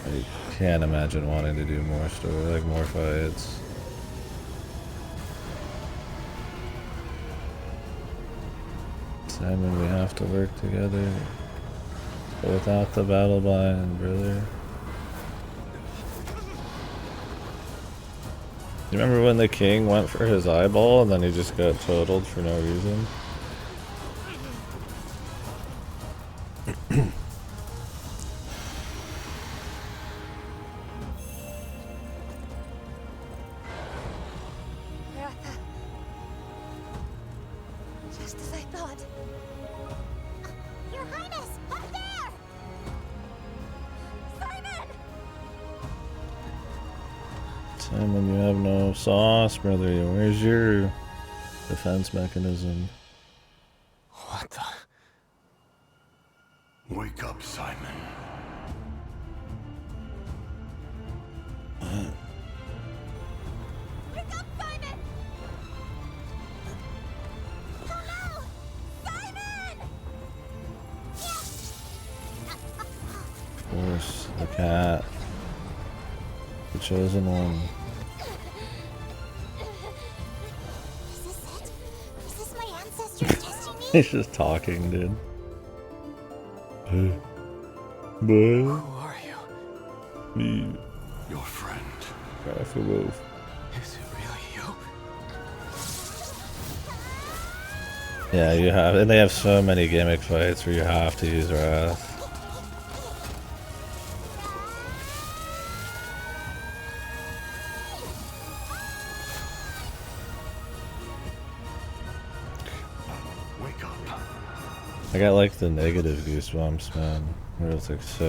I can't imagine wanting to do more story, like more fights. Simon, we have to work together. But without the battle blind, brother. You remember when the king went for his eyeball and then he just got totaled for no reason? Ratha. Just as I thought. Your Highness, up there! Simon! Simon, you have no sauce, brother. Where's your defense mechanism? What the? Wake up, Simon. Wake up, Simon! Oh no! Simon! Of course, the cat. The chosen one. Is this it? Is this my ancestors testing me? He's just talking, dude. Who are you? Me. Your friend. Powerful wolf. Is it really you? Yeah, you have, and they have so many gimmick fights where you have to use Wrath. Wake up. I got like the negative goosebumps, man. Where it's like so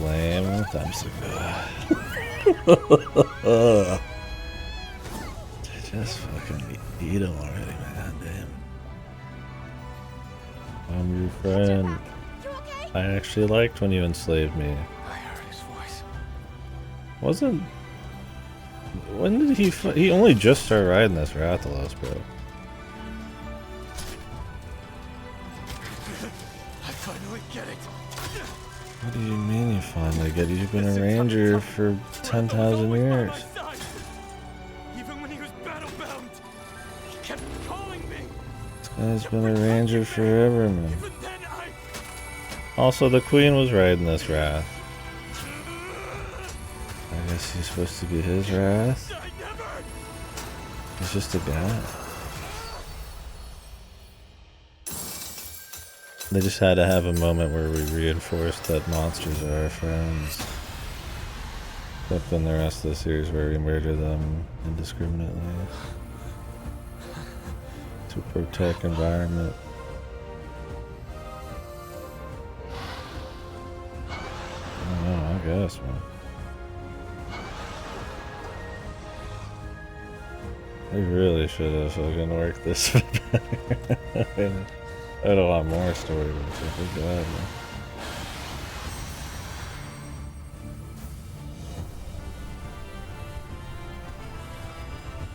lame. I'm just like, just fucking eat him already, man. Damn. I'm your friend. I actually liked when you enslaved me. I heard his voice. Wasn't. When did he only just started riding this Rathalos, bro. I finally get it. What do you mean you finally get it? You've been a ranger for 10,000 years. Even when he was battle-bound, he kept calling me. This guy's been a ranger forever, man. Also, the queen was riding this Wrath. I guess he's supposed to be his Wrath. He's just a guy. They just had to have a moment where we reinforced that monsters are our friends. Except in the rest of the series where we murder them indiscriminately. To protect environment. I don't know, I guess, man. They really should have fucking worked this better. I don't want more story, but it's like, God, man.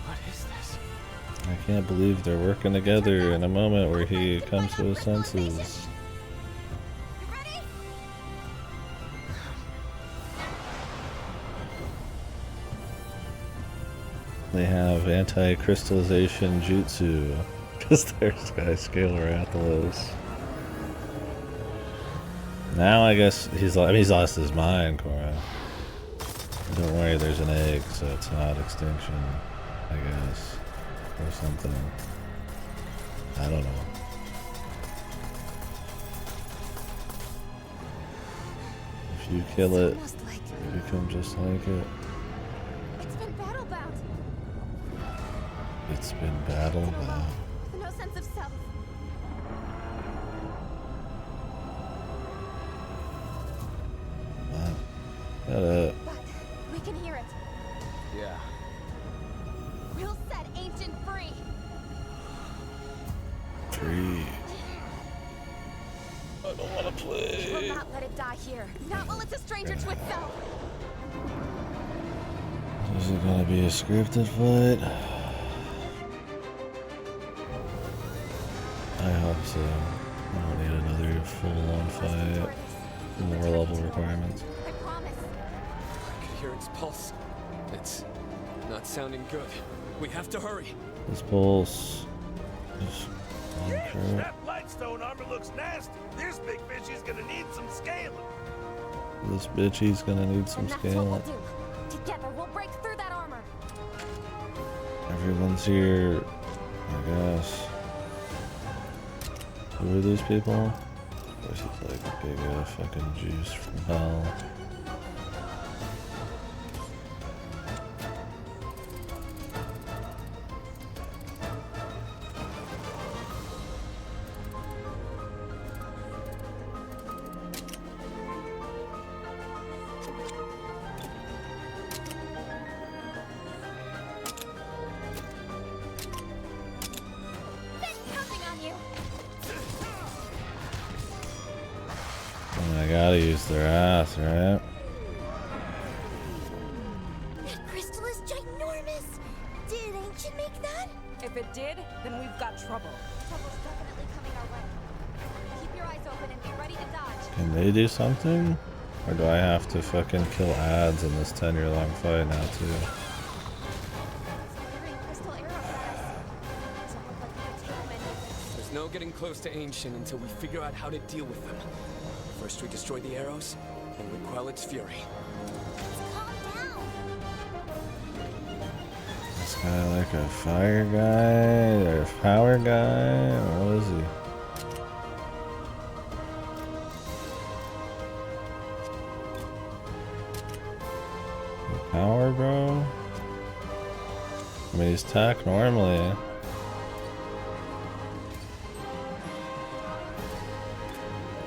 What is this? I can't believe they're working together in a moment where he comes to his senses. They have anti-crystallization jutsu. Just their sky scale Rathalos. Now I guess he's lost his mind, Cora. Don't worry, there's an egg, so it's not extinction, I guess. Or something. I don't know. If you kill it, you become just like it. It's been battle-bound. It's been battle-bound. With no sense of self. Shut up. But we can hear it. Yeah. We'll set Ancient free. Free. I don't want to We play. will not let it die here. Not while it's a stranger to itself. Is it gonna be a scripted fight? I hope so. I don't need another full-on fight. More level requirements. I promise. I can hear its pulse. It's not sounding good. We have to hurry. This pulse is That Blightstone armor looks nasty. This big bitch is gonna need some scaling. This bitchy's gonna need some And that's what we'll scaling. do. Together, we'll break through that armor. Everyone's here, I guess. Who are these people? This is like big fucking juice from hell. I gotta use their ass, right? That crystal is ginormous. Did Ancient make that? If it did, then we've got trouble. Trouble's definitely coming our way. Keep your eyes open and be ready to dodge. Can they do something? Or do I have to fucking kill ads in this 10-year-long fight now too? There's no getting close to Ancient until we figure out how to deal with them. First we destroy the arrows, and we quell its fury. This guy like a fire guy or a power guy? Or what is he? Power, bro? I mean, he's tech normally.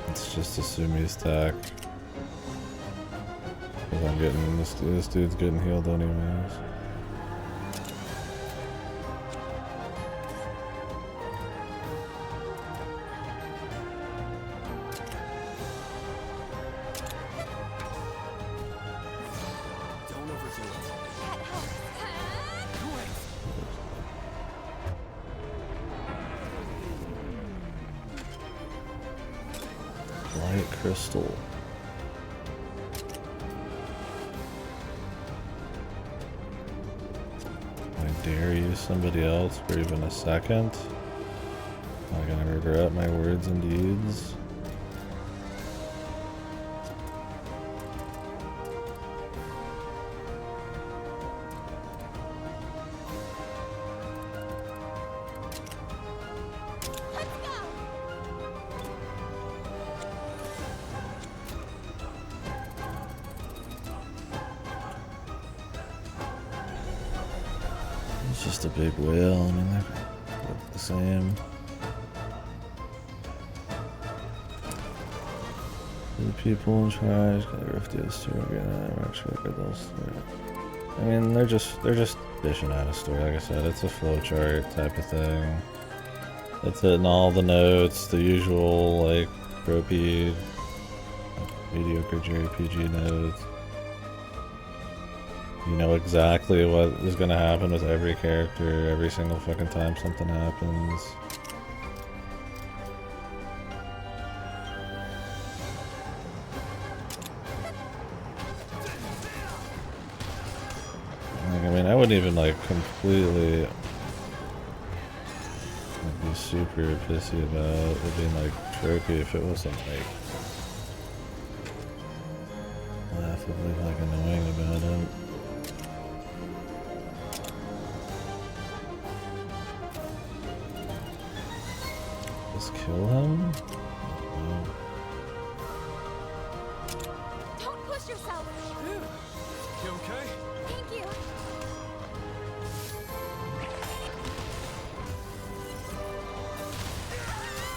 Let's just assume he's tech. Cause I'm getting this dude's getting healed anyways. Don't overdo it. Light crystal. I dare use somebody else for even a second. Am I gonna regret my words and deeds? It's just a big whale. I mean, they're the same. The people in charge gotta rift the story again. I mean, they're just dishing out a story. Like I said, it's a flowchart type of thing. It's hitting all the notes, the usual like tropey, mediocre JRPG notes. You know exactly what is gonna happen with every character every single fucking time something happens. Like, I mean, I wouldn't even like completely like, be super pissy about it being like trophy if it wasn't like laughably like annoying about it. Just kill him? No. Don't push yourself! You okay? Thank you!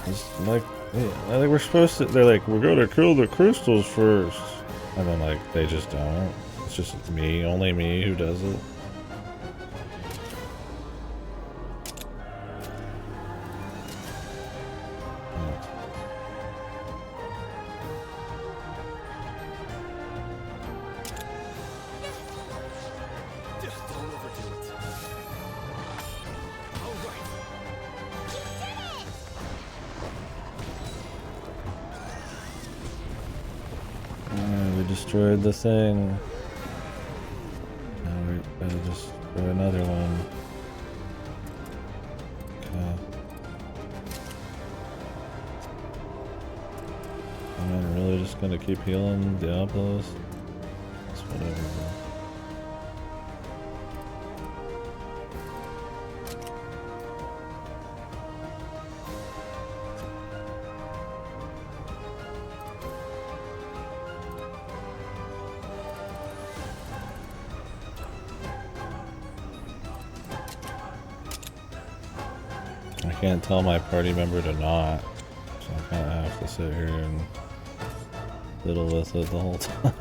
It's like, I think we're supposed to, they're like, we're gonna kill the crystals first. And then like, they just don't. It's just me, only me who does it. Don't overdo it. All right. We destroyed the thing. Now we're gonna destroy another one. Okay. I'm really just gonna keep healing Diablos? It's whatever. I can't tell my party member to not, so I kind of have to sit here and fiddle with it the whole time.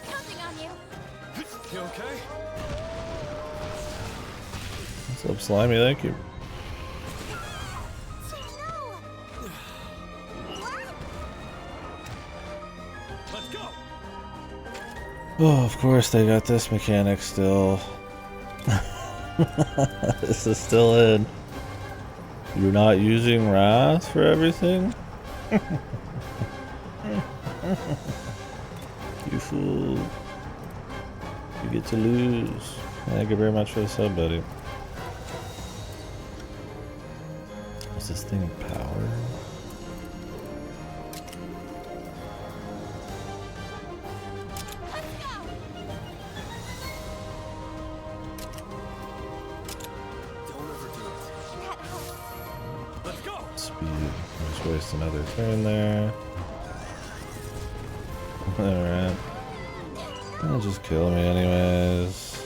Counting on you! You okay? What's up, Slimy? Thank you. Let's go! Oh, of course they got this mechanic still. This is still in. You're not using Wrath for everything? You fool. You get to lose. Thank you very much for the sub, buddy. What's this thing? Power? Let's go! Speed. Just waste another turn there. Alright. They'll just kill me anyways.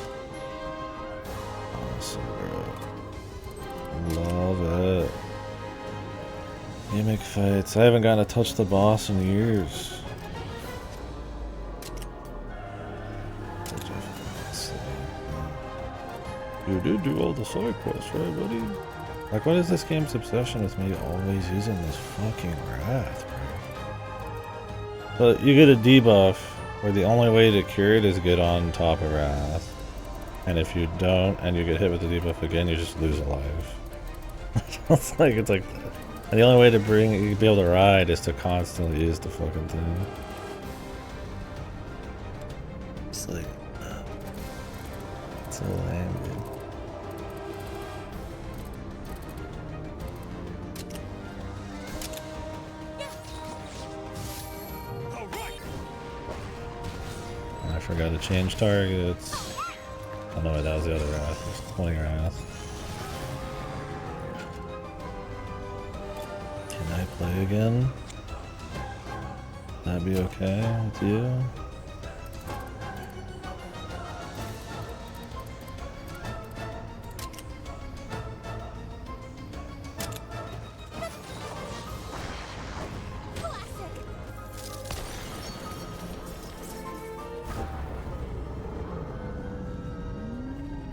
Awesome, bro. Love it. Gimmick fights. I haven't gotten to touch the boss in years. You did do all the side quests, right, buddy? Like, what is this game's obsession with me always using this fucking Wrath, bro? But you get a debuff where the only way to cure it is get on top of Wrath. And if you don't, and you get hit with the debuff again, you just lose a life. it's like that. And the only way to be able to ride is to constantly use the fucking thing. It's like, it's so lame, dude. I forgot to change targets. Oh no, that was the other Wrath. It's 20 Wrath. Can I play again? That'd be okay with you?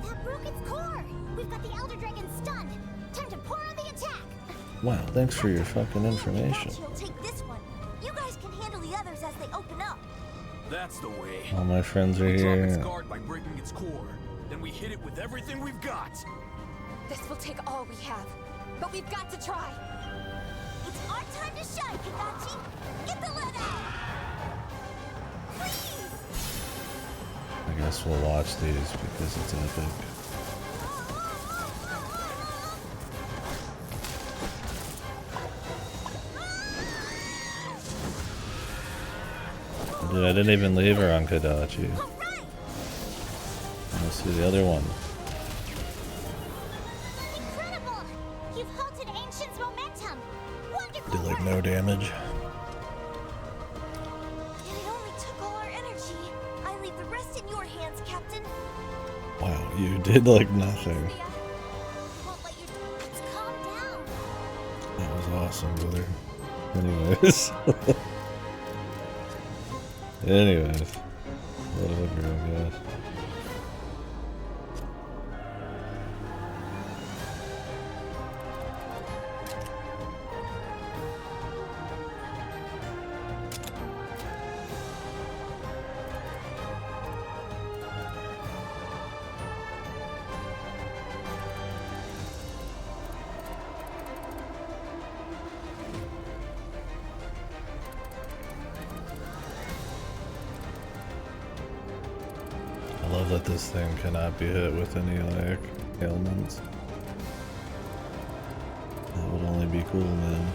That broke its core! We've got the Elder Dragon stunned! Time to pour on the attack. Wow, thanks for your fucking information. KDkill take this one. You guys can handle the others as they open up. That's the way. All my friends are We drop its here. guard by breaking its core. Then we hit it with everything we've got. This will take all we have, but we've got to try. It's our time to shine, Kadachi. Get the lead out. Please. I guess we'll watch these because it's epic. Dude, I didn't even leave her on Kadachi. Let's see the other one. Incredible! You've halted Ancient's momentum. Wonderful. Did like no damage. And it only took all our energy. I leave the rest in your hands, Captain. Wow, you did like nothing. Won't let you. Let's calm down. That was awesome, brother. Anyways. Anyways. Whatever, I guess. I love that this thing cannot be hit with any like ailments. That would only be cool, man.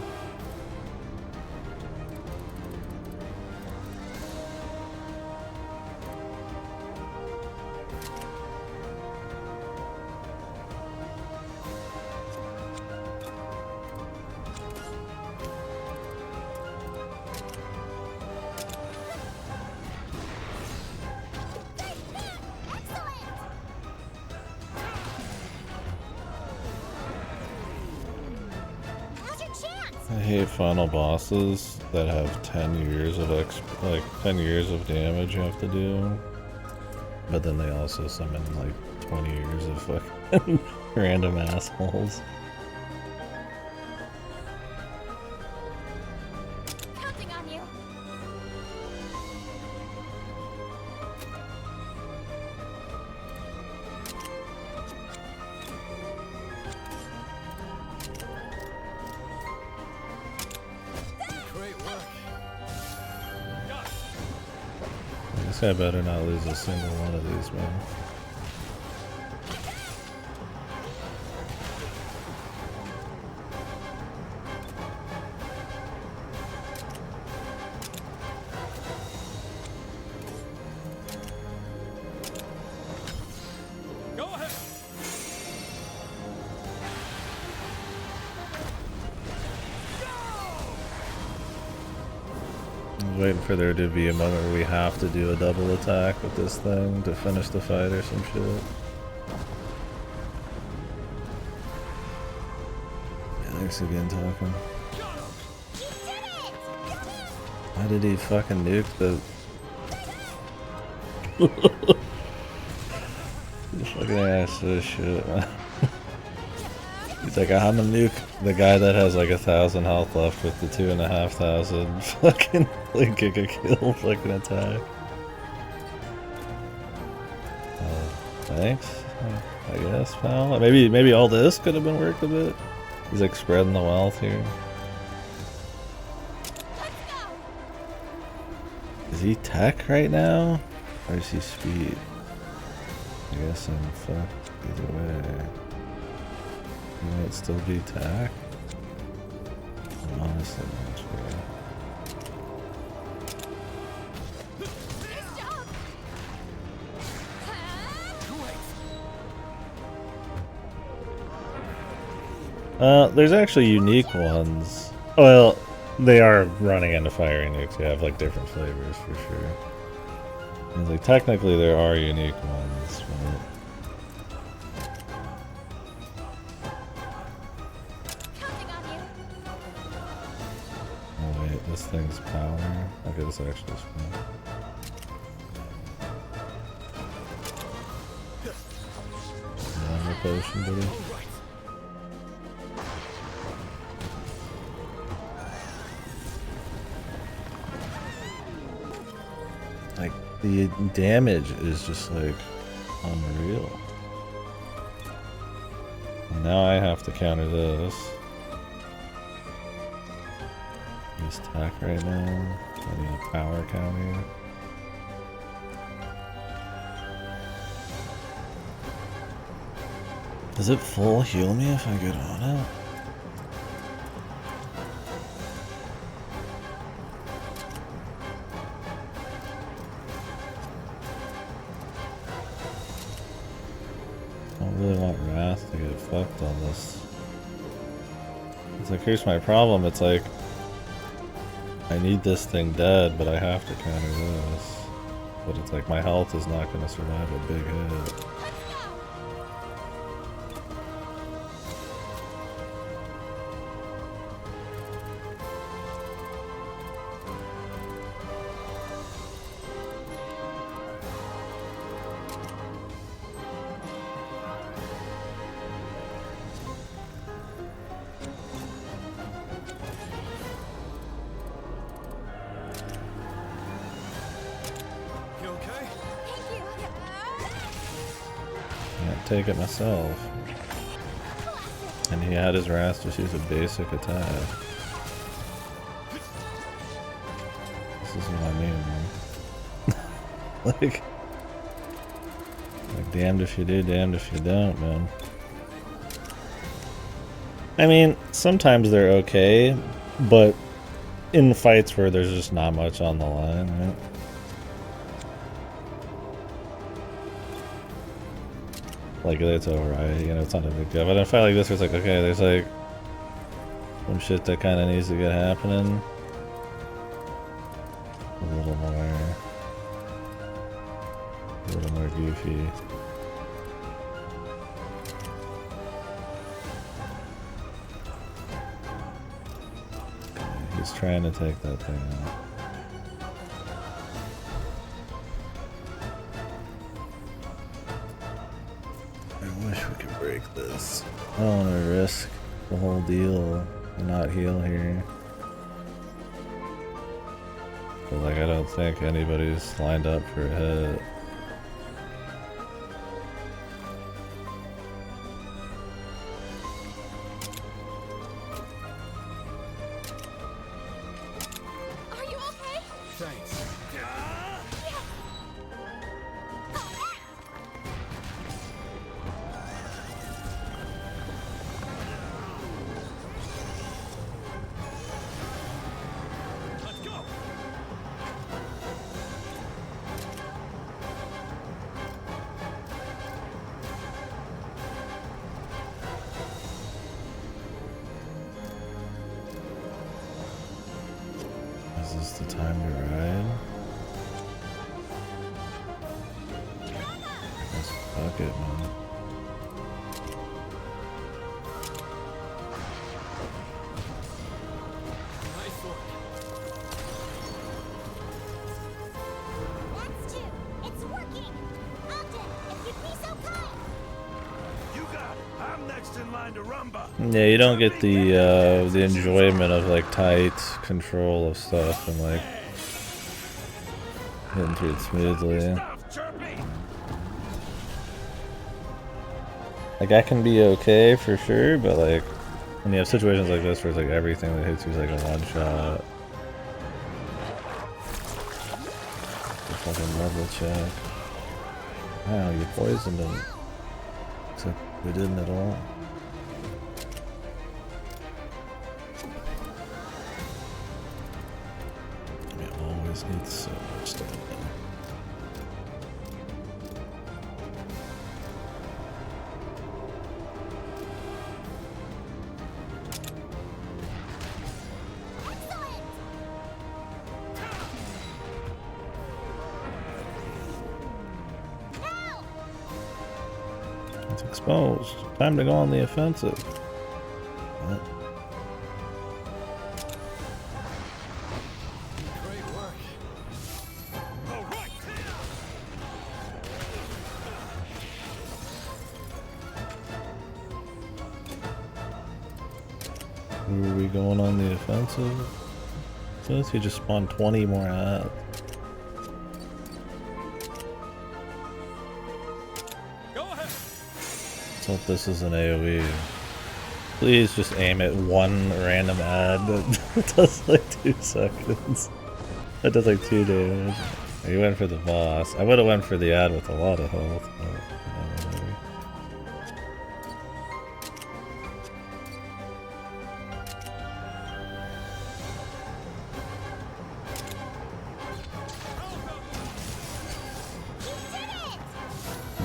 I hate final bosses that have 10 years of 10 years of damage you have to do. But then they also summon like 20 years of fucking random assholes. Counting on you. Great work. This guy better not lose a single one of these, man. Go ahead. I was waiting for there to be a moment where we have to do a double attack with this thing to finish the fight or some shit. Yeah, thanks again, talking. Why did he fucking nuke the... This fucking ass of shit, man. He's like, I'm gonna nuke the guy that has like 1,000 health left with the 2,500 fucking like KDkill fucking attack. Thanks, I guess, pal. Maybe all this could have been worked a bit. He's like spreading the wealth here. Is he tech right now? Or is he speed? I guess I'm fucked either way. He might still be tech. I'm honestly not sure. There's actually unique ones. Well, they are running into fire nukes. You have like different flavors for sure. And, like technically there are unique ones, but... Oh wait, this thing's power. Okay, this actually is fun. Armor potion, buddy. The damage is just like unreal. And now I have to counter this. Use attack right now. I need a power counter. Does it full heal me if I get on it? I don't really want Wrath to get fucked on this. It's like, here's my problem. It's like, I need this thing dead, but I have to counter this. But it's like, my health is not going to survive a big hit. Take it myself. And he had his Wrath just use a basic attack. This is what I mean, man. like damned if you do, damned if you don't, man. I mean, sometimes they're okay, but in fights where there's just not much on the line, right? Like, it's alright, you know, it's not a big deal. But in a fight like this, where it's like, okay, there's like some shit that kind of needs to get happening. A little more goofy. Okay, he's trying to take that thing out. This. I don't want to risk the whole deal and not heal here. But like, I don't think anybody's lined up for a hit. Are you okay? Thanks. Is this the time to ride? Let's fuck it, man. It's working! Ogden, if you'd be so kind! You got it. I'm next in line to rumba. Yeah, you don't get the enjoyment of like tight control of stuff and like hitting through it smoothly. Like, I can be okay for sure, but like when you have situations like this where it's like everything that hits you is like a one shot. Fucking level check. Wow, you poisoned him. Except we didn't at all. We always need so much stuff. It's exposed. Time to go on the offensive. What? Who are we going on the offensive? Says he just spawned 20 more at. Let's hope this is an AoE. Please just aim at one random ad that does like 2 seconds. That does like 2 damage. You went for the boss. I would have went for the ad with a lot of health. But, whatever.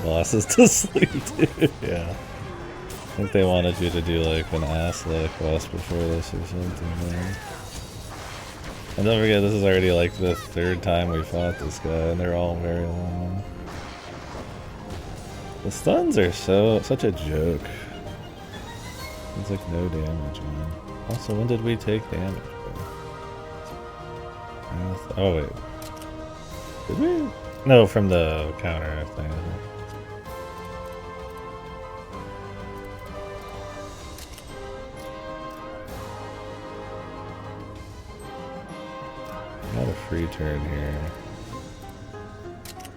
Boss is to sleep too. Yeah. I think they wanted you to do like an ass quest before this or something, man. And don't forget, this is already like the 3rd time we fought this guy, and they're all very long. The stuns are such a joke. It's like no damage, man. Also, when did we take damage? Oh wait. Did we? No, from the counter thing. Got a free turn here.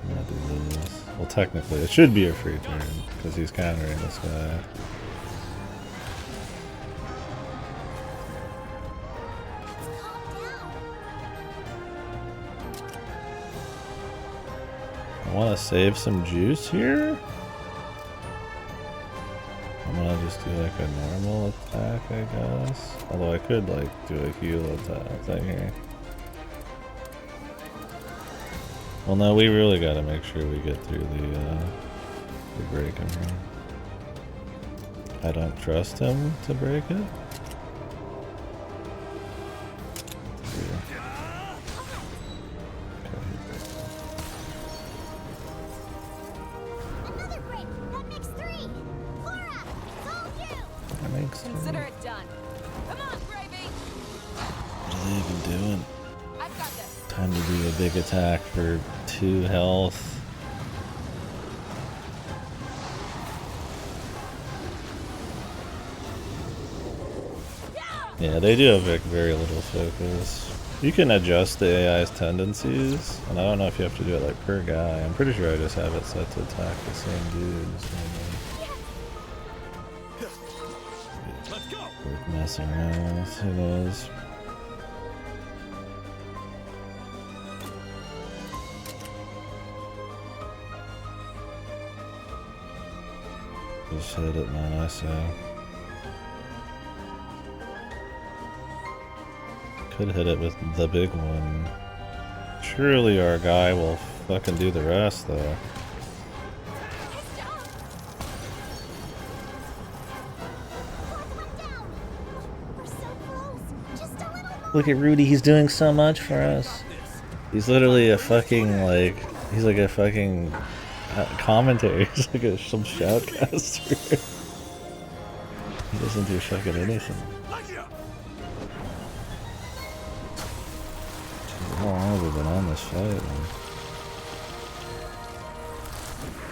I'm gonna do this. Well, technically, it should be a free turn because he's countering this guy. I want to save some juice here. I'm gonna just do like a normal attack, I guess. Although I could like do a heal attack thing here. Well, no, we really gotta make sure we get through the break him here. I don't trust him to break it. Consider it done. Come on, Gravy. What are they even doing? Time to do a big attack for 2 health. Yeah, they do have like very little focus. You can adjust the AI's tendencies, and I don't know if you have to do it like per guy. I'm pretty sure I just have it set to attack the same dudes. Let's go. Worth messing around with, who knows? Just hit it, man, I say. Could hit it with the big one. Surely our guy will fucking do the rest, though. Look at Rudy, he's doing so much for us. He's literally a fucking, like, he's like a fucking commentator. He's like some shoutcaster. He doesn't do fucking anything. How long have we been on this fight, man?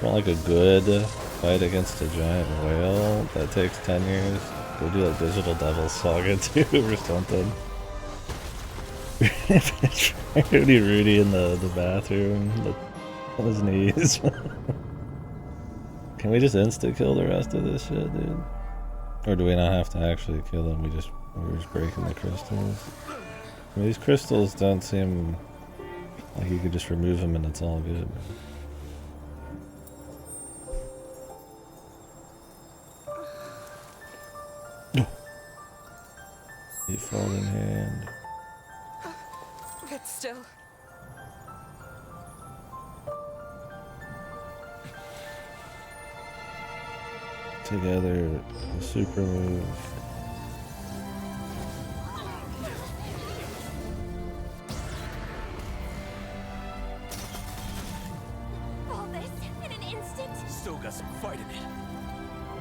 Want like a good fight against a giant whale that takes 10 years? Go do like Digital Devil Saga 2 or something. Rudy in the bathroom on his knees. Can we just insta-kill the rest of this shit, dude? Or do we not have to actually kill him? We're just breaking the crystals? I mean, these crystals don't seem like you could just remove them and it's all good. You falling hand. It's still. Together, the super move. All this in an instant? Still got some fight in it.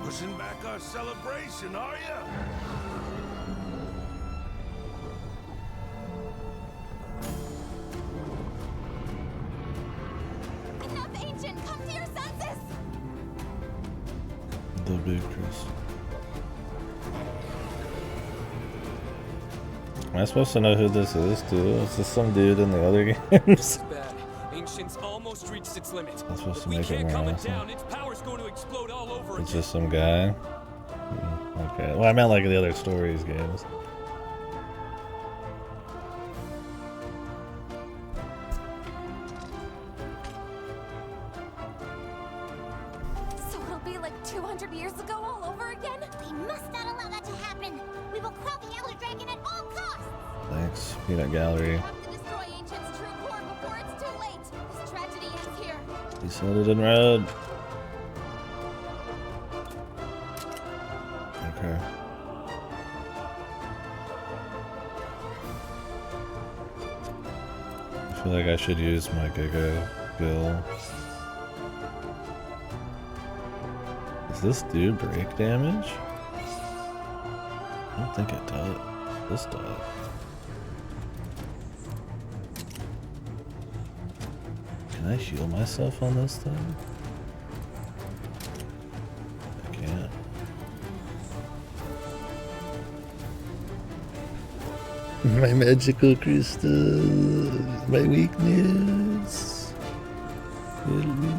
Pushing back our celebration, are ya? Enough, Ancient! Come to your senses! The big crystal. Am I supposed to know who this is, too? Is this some dude in the other games? Bad. Ancient's almost almost reached its limit. That's supposed If to we make it can't more calm it awesome. down, its power's going to explode all over It's again. just some guy. Okay. Well, I meant like the other stories games. So it'll be like 200 years ago all over again? We must not allow that to happen. We will quell the Elder Dragon at all costs. Thanks, Peanut Gallery. We have to destroy Ancient's true core before it's too late. This tragedy ends here. He said it in red. Okay. I feel like I should use my KDkill. Does this do break damage? I don't think it does. This does. Can I heal myself on this thing? I can't. My magical crystal, my weakness. Help me.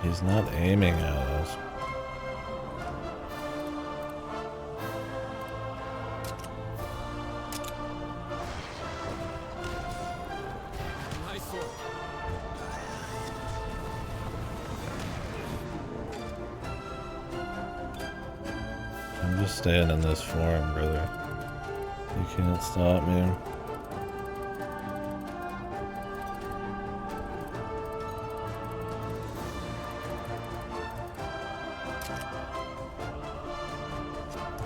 He's not aiming at us. Nice work. I'm just staying in this form, brother. You can't stop me.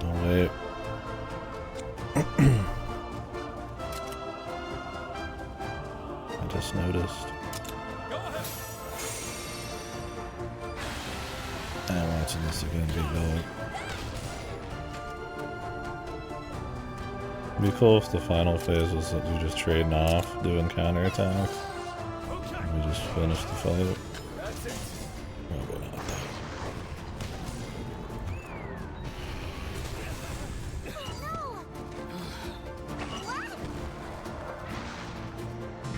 Oh, wait. I just noticed. I'm watching this again, big dog. It'd be cool if the final phase was that you just trading off, doing counterattacks. And we just finish the fight. Probably not.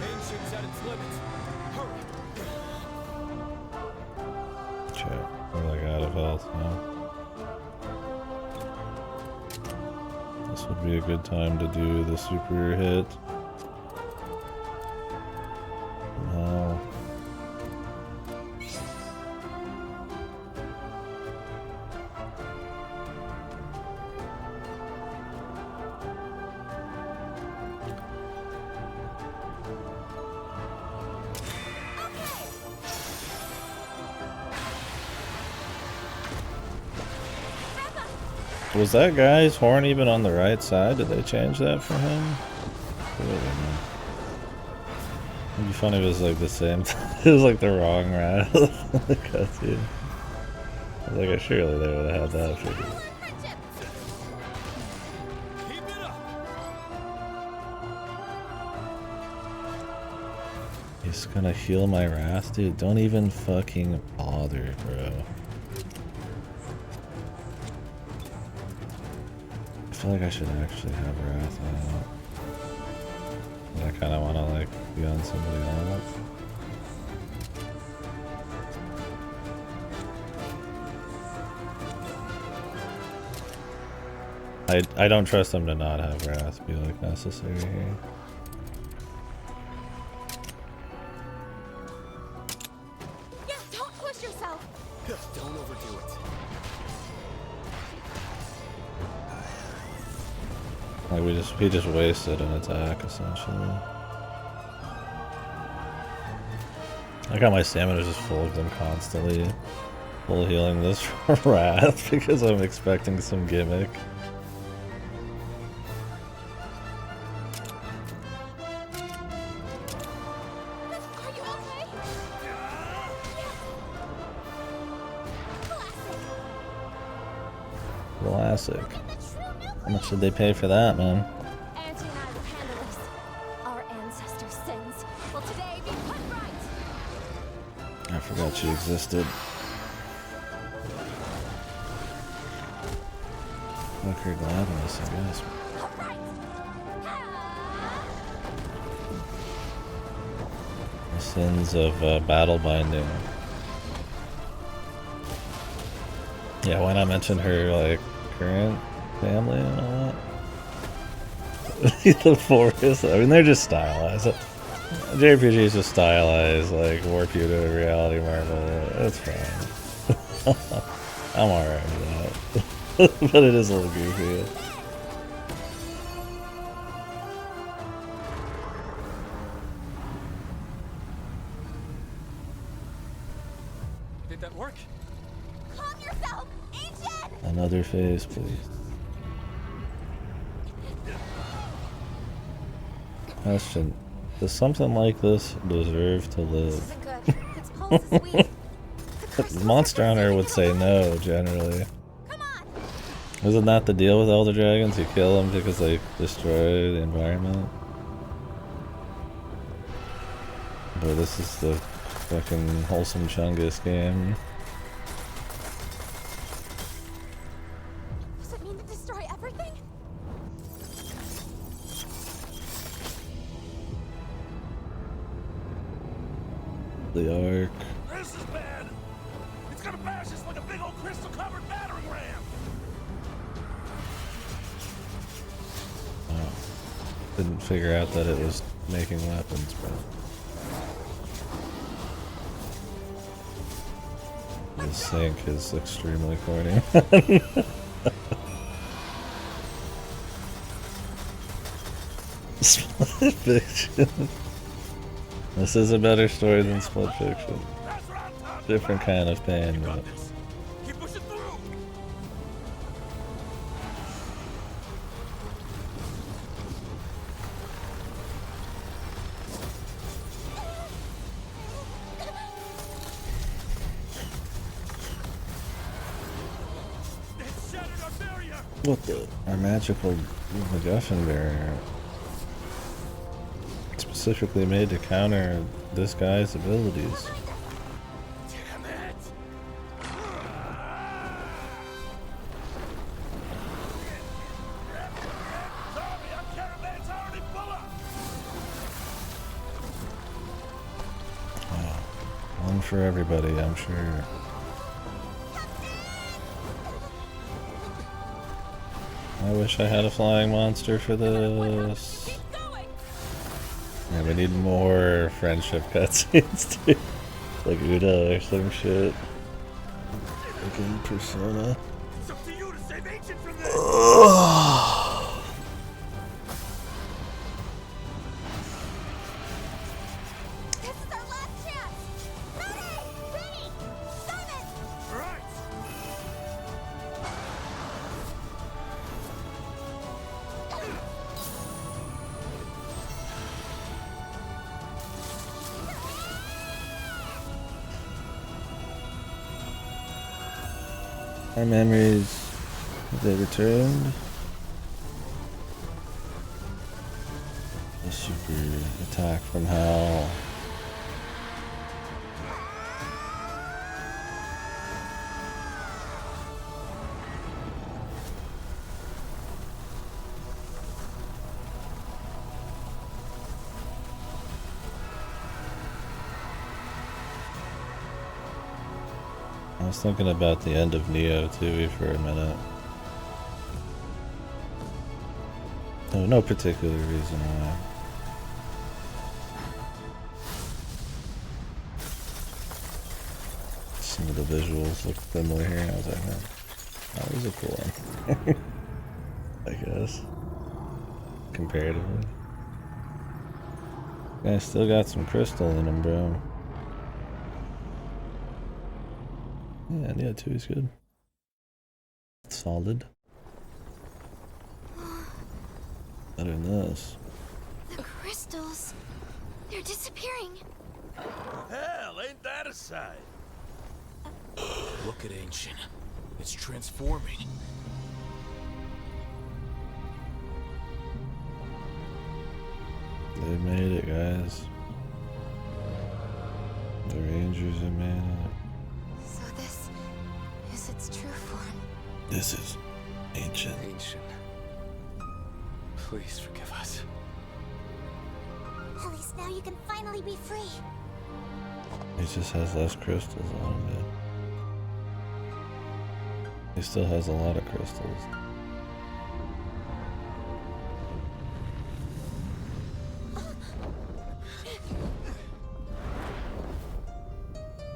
Ancient's at its limits. Hurry. Check. We're like out of health now. This would be a good time to do the super hit. No. Was that guy's horn even on the right side? Did they change that for him? It'd be funny if it was like the same. It was like the wrong route. The cutscene. I was like, surely they would have had that figured. He's gonna heal my wrath, dude. Don't even fucking bother, bro. I feel like I should actually have wrath out. But I kind of want to like be on somebody else. I don't trust them to not have wrath be like necessary here. Yeah, don't push yourself. Don't overdo it. Like he just wasted an attack essentially. I got my stamina just full of them constantly. full healing this wrath because I'm expecting some gimmick. Classic. How much did they pay for that, man? Auntie and I will handle this. Our ancestors' sins will today be put right. I forgot she existed. Look her gladness, I guess. The sins of battle binding. Yeah, why not mention her like current family and all that? The forest. I mean, they're just stylized. JRPG is just stylized, like warp you to a reality marvel. It's fine. I'm alright with that. But it is a little goofy. Did that work? Calm yourself, Ancient! Another face, please. Question. Does something like this deserve to live? Its pulse is weak. Monster Hunter would say no, generally. Isn't that the deal with Elder Dragons? You kill them because they destroy the environment? But this is the fucking wholesome Chungus game. Does it mean to destroy everything? The Ark. This is bad. It's gonna bash us like a big old crystal-covered battering ram. Oh. Didn't figure out that it was making weapons, bro. The sink is extremely corny. Split Fiction. This is a better story than Split Fiction. Different kind of pain, but... Keep pushing through. What the? Our magical MacGuffin barrier. Specifically made to counter this guy's abilities. Damn it! Sorry, our caravan's already full up. Oh, one for everybody, I'm sure. I wish I had a flying monster for this. Yeah, we need more friendship cutscenes too. Like Uda or some shit. Fucking Persona. It's up to you to save Ancient from this. This is our last chance! Ready! Ready! Summon! Right! Our memories, they returned. A super attack from hell. I was thinking about the end of Neo 2 for a minute. No particular reason why. Some of the visuals look familiar here, and I was like, man, that was a cool one. I guess. Comparatively. Yeah, I still got some crystal in them, bro. Yeah, 2 is good. Solid. Better than this. The crystals, they're disappearing. Hell, ain't that a sight? Look at Ancient. It's transforming. They made it, guys. The Rangers have made it. So this is its true form. This is Ancient. Ancient. Please forgive us. At least now you can finally be free. He just has less crystals on him, man. He still has a lot of crystals.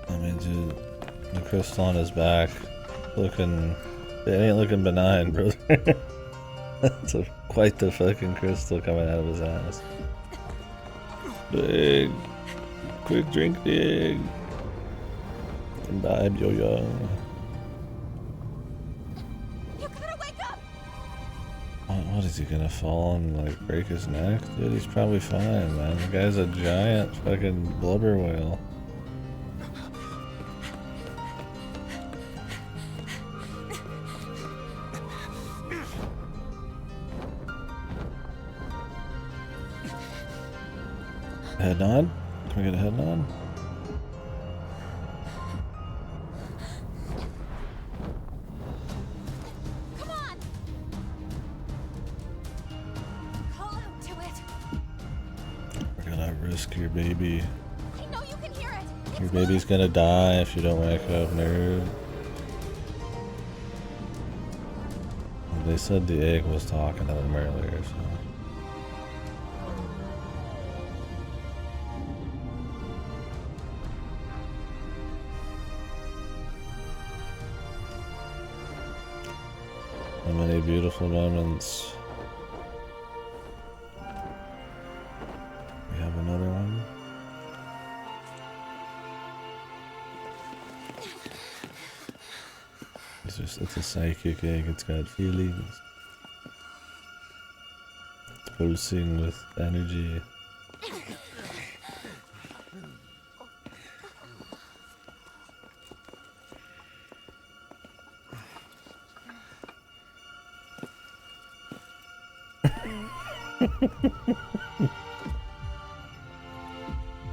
I mean, dude, the crystal on his back, looking, it ain't looking benign, brother. That's quite the fucking crystal coming out of his ass. Big, quick drink, big. Imbibe, yo-yo. You gotta wake up! What is he gonna fall and like break his neck? Dude, he's probably fine, man. The guy's a giant fucking blubber whale. Head nod? Can we get a head nod? Come on! Call out to it. We're gonna risk your baby. I know you can hear it. Your baby's gonna die if you don't wake up, nerd. They said the egg was talking to them earlier, so. How many beautiful moments. We have another one. It's a psychic egg, it's got feelings. It's pulsing with energy.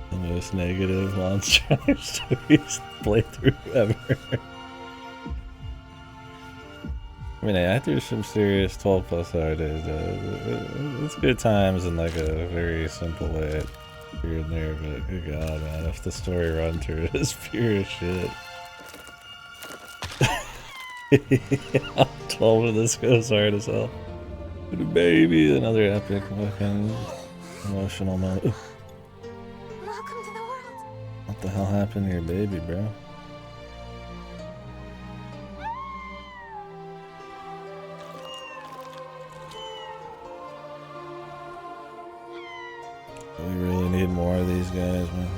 The most negative Monster Stories playthrough ever. I mean, I threw some serious 12+ hour days. It's good times in like a very simple way here and there, but good god, man, if the story run through is pure as shit. Yeah, 12 of this goes hard as hell. The baby, another epic fucking emotional moment. Ooh. Welcome to the world. What the hell happened to your baby, bro? We really need more of these guys, man.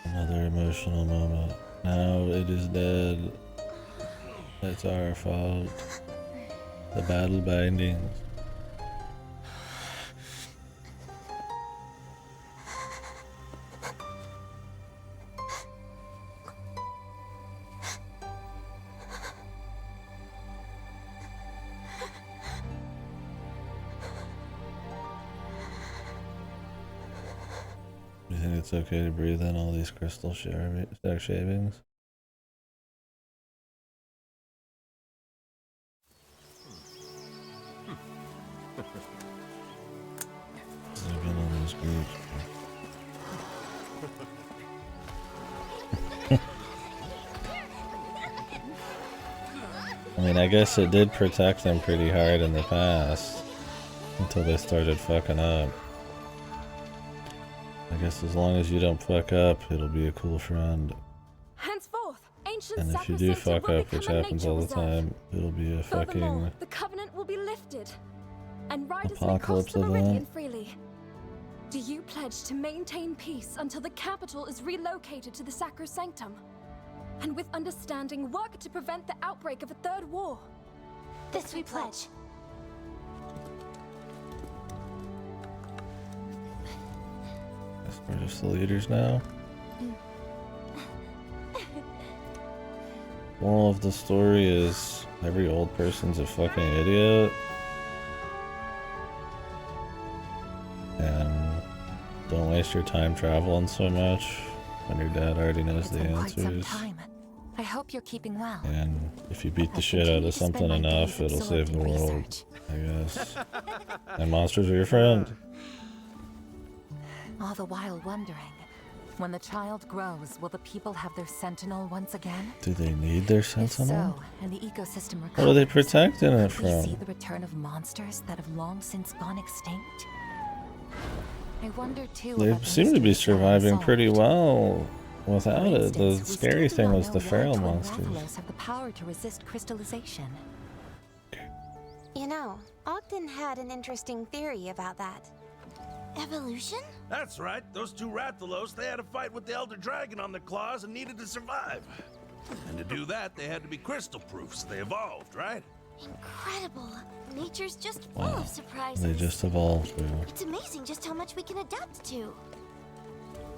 Another emotional moment. Now it is dead. It's our fault. The battle bindings. You think it's okay to breathe in all these crystal shavings? Zoom in on those groups. I mean, I guess it did protect them pretty hard in the past. Until they started fucking up. I guess as long as you don't fuck up, it'll be a cool friend. Henceforth, ancient And if you do fuck up, which happens all the time, it'll be a fucking the covenant will be lifted, and riders apocalypse may cross the Meridian event. freely. Do you pledge to maintain peace until the capital is relocated to the Sacrosanctum? And with understanding, work to prevent the outbreak of a third war? This we pledge. Guess we're just the leaders now. Moral of the story is every old person's a fucking idiot. And don't waste your time traveling so much when your dad already knows the answers. I hope you're keeping well. And if you beat the shit out of something enough, it'll save the world, I guess. And monsters are your friend. All the while wondering, when the child grows, will the people have their sentinel once again? Do they need their If sentinel? so, and the ecosystem recovers, What are they protecting it could we see from? the return of monsters that have long since gone extinct? I wonder too. They about the seem to be mysteries that are surviving unsolved. pretty well without it. The We still scary do thing not was know the why feral twin monsters. Rathalos have the power to resist crystallization. You know, Ogden had an interesting theory about that. Evolution? That's right. Those two Rathalos, they had a fight with the Elder Dragon on their claws and needed to survive. And to do that, they had to be crystal-proof, so they evolved, right? Incredible. Nature's just full Wow. of surprises. They just evolved, bro. It's amazing just how much we can adapt to.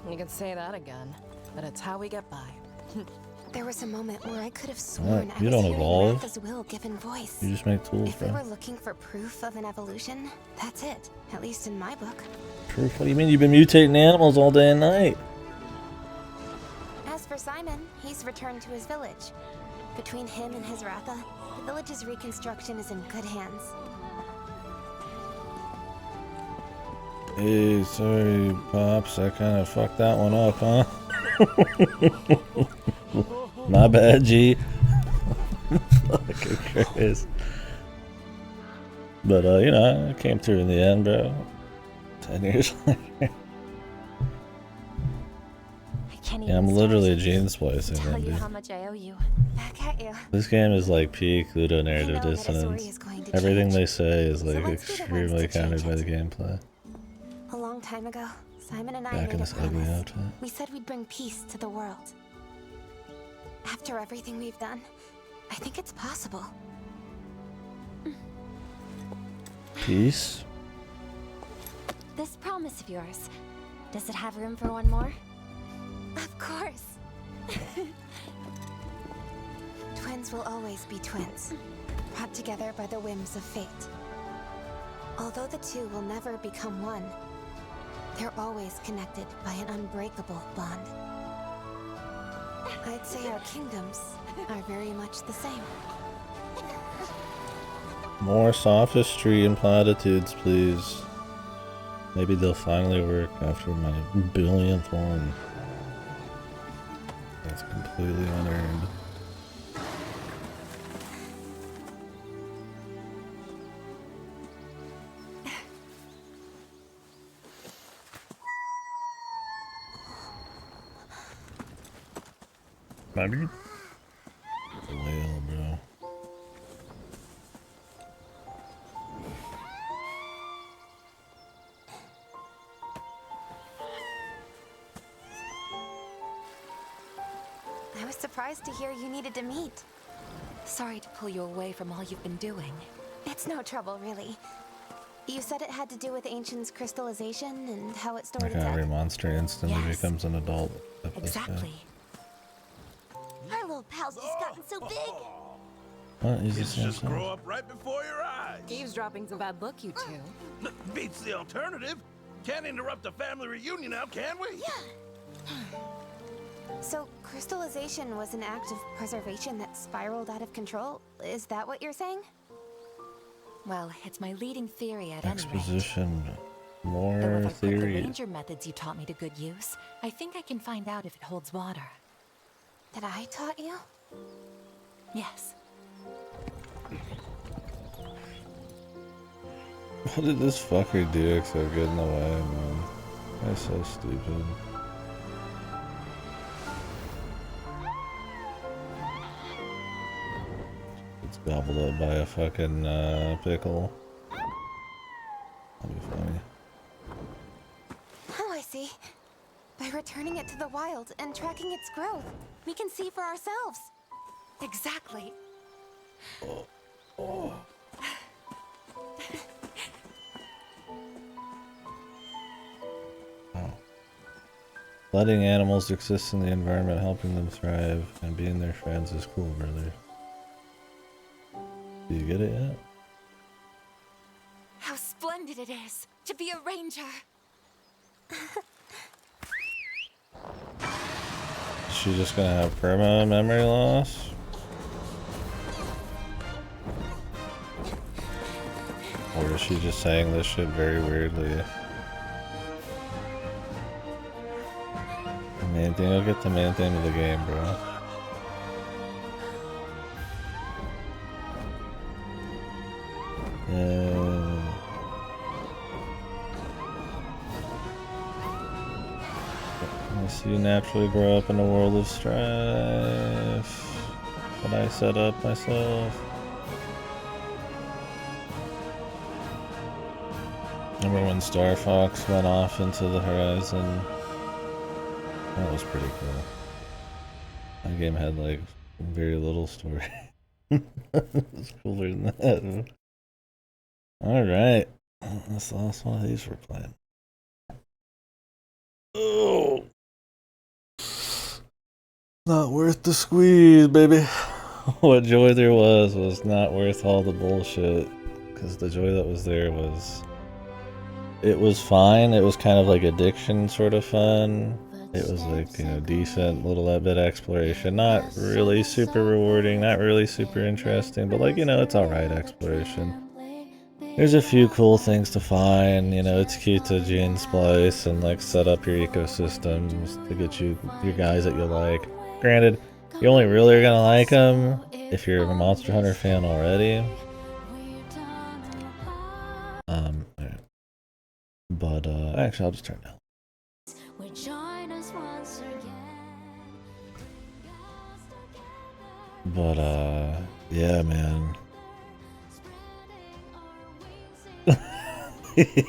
You can say that again, but it's how we get by. There was a moment where I could have sworn What? I You was don't hearing evolve. Ratha's will given voice. You just make tools, If we were bro. looking for proof of an evolution, that's it. At least in my book. Proof? What do you mean? You've been mutating animals all day and night. As for Simon, he's returned to his village. Between him and his Ratha, the village's reconstruction is in good hands. Hey, sorry, Pops. I kind of fucked that one up, huh? My bad, G. Fucking Chris. But, you know, I came through in the end, bro. 10 years later. Yeah, I'm literally gene splicing, Tell man, you dude. how much I owe you. Back at you. This game is like peak ludonarrative I know that Azuri dissonance. is going to Everything change. they say is So like let's be the ones extremely to change countered by it. the gameplay. A long time ago, Simon and I Back in made a this ugly promise. outfit. We said we'd bring peace to the world. After everything we've done, I think it's possible. Peace? This promise of yours, does it have room for one more? Of course. Twins will always be twins, brought together by the whims of fate. Although the two will never become one, they're always connected by an unbreakable bond. I'd say our kingdoms are very much the same. More sophistry and platitudes, please. Maybe they'll finally work after my billionth one. That's completely unearned. Maybe. The whale, bro. I was surprised to hear you needed to meet. Sorry to pull you away from all you've been doing. It's no trouble, really. You said it had to do with Ancient's crystallization and how it stored Like its every monster instantly Yes. becomes an adult. at this Exactly. Our little pal's just gotten so big. What? He's the Kids same just size. grow up right before your eyes. Eavesdropping's a bad look, you two. Beats the alternative. Can't interrupt a family reunion now, can we? So, crystallization was an act of preservation that spiraled out of control? Is that what you're saying? Well, it's my leading theory at any rate. Exposition. Though More if I put the theories. ranger methods you taught me to good use, I think I can find out if it holds water. That I taught you? Yes. What did this fucker do except get in the way, man? That's so stupid. It's gobbled up by a fucking pickle. That'd be funny. Oh, I see. By returning it to the wild and tracking its growth, we can see for ourselves. Exactly. Oh. Oh. Letting animals exist in the environment, helping them thrive, and being their friends is cool, brother. Do you get it yet? How splendid it is to be a ranger. Is she just gonna have permanent memory loss? Or is she just saying this shit very weirdly? The main thing, I'll get the main theme of the game, bro. Unless you naturally grow up in a world of strife that I set up myself. Remember when Star Fox went off into the horizon? That was pretty cool. That game had like very little story. It's cooler than that. Alright. That's the last one of these we're playing. Oh! Not worth the squeeze, baby. What joy there was not worth all the bullshit. Because the joy that was there was... It was fine. It was kind of like addiction sort of fun. It was like, you know, decent little bit of exploration. Not really super rewarding, not really super interesting, but like, you know, it's alright exploration. There's a few cool things to find, you know, it's cute to gene splice and like set up your ecosystems to get you your guys that you like. Granted, you only really are gonna like them if you're a Monster Hunter fan already. Alright. But, actually I'll just turn it down. But, yeah, man.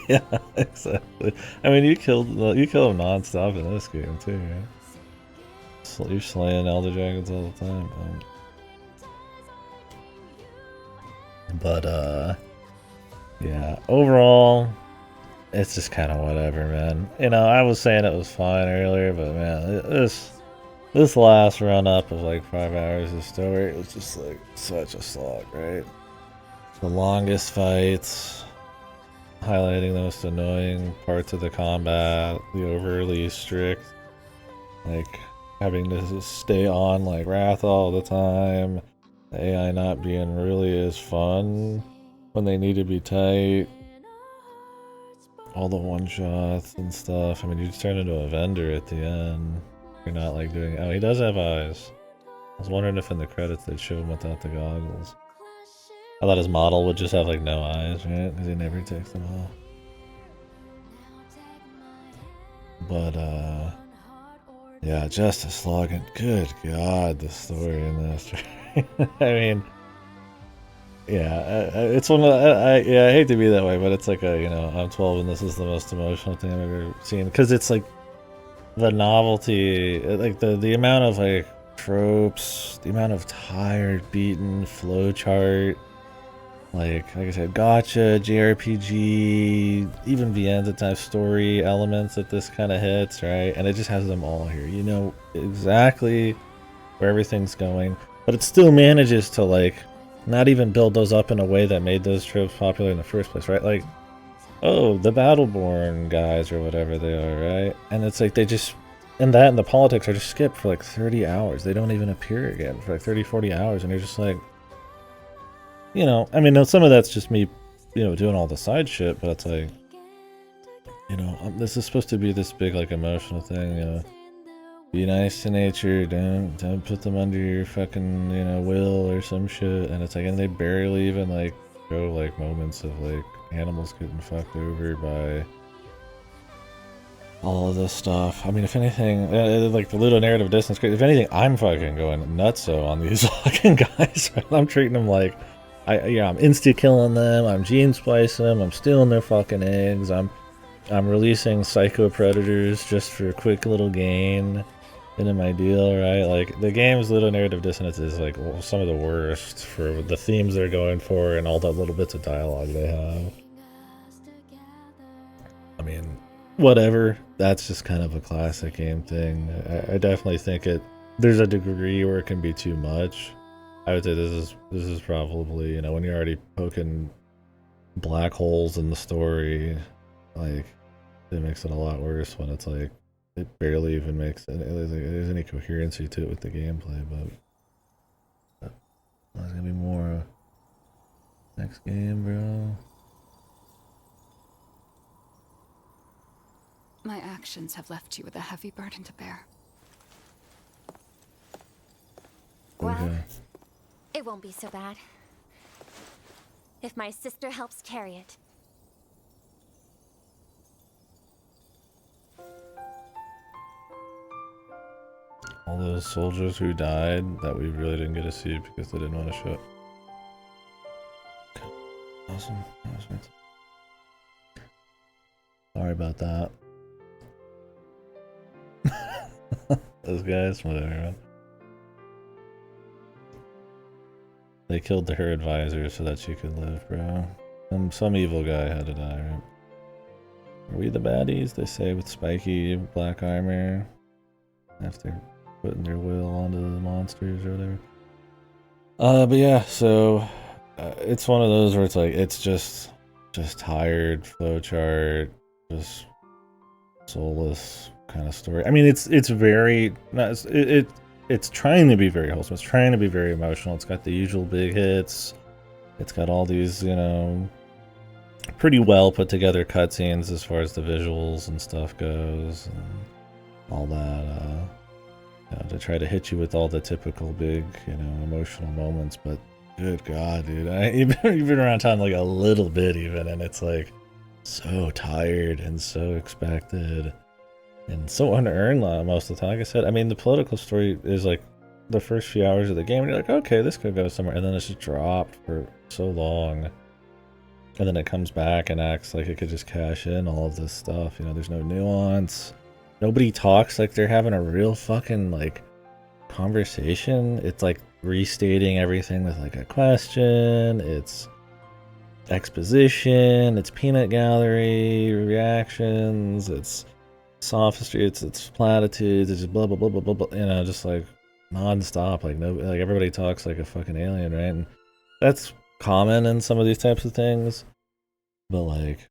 Yeah, exactly. I mean, you kill them non-stop in this game too, right? You're slaying Elder Dragons all the time, man. But, yeah, overall, it's just kind of whatever, man. You know, I was saying it was fine earlier, but man, this last run up of like 5 hours of story, it was just like such a slog, right? The longest fights, highlighting the most annoying parts of the combat, the overly strict, like having to stay on like Wrath all the time, the AI not being really as fun when they need to be tight, all the one-shots and stuff. I mean, you just turn into a vendor at the end. You're not like doing... Oh, he does have eyes. I was wondering if in the credits they'd show him without the goggles. I thought his model would just have like no eyes, right? Because he never takes them off. But, yeah, just a slog, and good god, the story in this. I mean, yeah, it's one of the, yeah, I hate to be that way, but it's like a, you know, I'm 12 and this is the most emotional thing I've ever seen. Because it's like the novelty, like the amount of like tropes, the amount of tired, beaten flowchart. Like I said, gotcha, JRPG, even VNs at times, story elements that this kind of hits, right? And it just has them all here. You know exactly where everything's going, but it still manages to like not even build those up in a way that made those tropes popular in the first place, right? Like, oh, the Battleborn guys or whatever they are, right? And it's like they just, and the politics are just skipped for like 30 hours. They don't even appear again for like 30, 40 hours, and you're just like, you know, I mean, some of that's just me, you know, doing all the side shit, but it's like, you know, this is supposed to be this big like emotional thing, you know. Be nice to nature, don't put them under your fucking, you know, will or some shit. And it's like, and they barely even like show like moments of like animals getting fucked over by all of this stuff. I mean, if anything, like the little narrative distance, if anything, I'm fucking going nutso on these fucking guys. Right? I'm treating them like, I'm insta killing them. I'm gene splicing them. I'm stealing their fucking eggs. I'm releasing psycho predators just for a quick little gain into my deal, right? Like the game's little narrative dissonance is like some of the worst for the themes they're going for and all the little bits of dialogue they have. I mean, whatever. That's just kind of a classic game thing. I definitely think there's a degree where it can be too much. I would say this is probably, you know, when you're already poking black holes in the story, like it makes it a lot worse when it's like it barely even makes there's any coherency to it with the gameplay. But there's gonna be more next game, bro. My actions have left you with a heavy burden to bear. Well, it won't be so bad. If my sister helps carry it. All those soldiers who died that we really didn't get to see because they didn't want to show. Okay. Awesome. Sorry about that. Those guys, whatever, man. They killed her advisor so that she could live, bro. Some evil guy had to die, right? Are we the baddies? They say with spiky black armor after putting their will onto the monsters or whatever. But yeah, so it's one of those where it's like it's just tired flowchart, just soulless kind of story. I mean, it's very it's trying to be very wholesome. It's trying to be very emotional. It's got the usual big hits. It's got all these, you know, pretty well put together cutscenes as far as the visuals and stuff goes, and all that. You know, to try to hit you with all the typical big, you know, emotional moments. But good God, dude, you've been around town like a little bit even, and it's like so tired and so expected. And so unearned most of the time. Like I said, I mean, the political story is like the first few hours of the game, and you're like, okay, this could go somewhere, and then it's just dropped for so long. And then it comes back and acts like it could just cash in all of this stuff. You know, there's no nuance. Nobody talks like they're having a real fucking, like, conversation. It's like restating everything with, like, a question. It's exposition. It's peanut gallery reactions. It's sophistry, it's platitudes, it's just blah blah blah blah blah, you know, just like non-stop, like everybody talks like a fucking alien, right? And that's common in some of these types of things, but like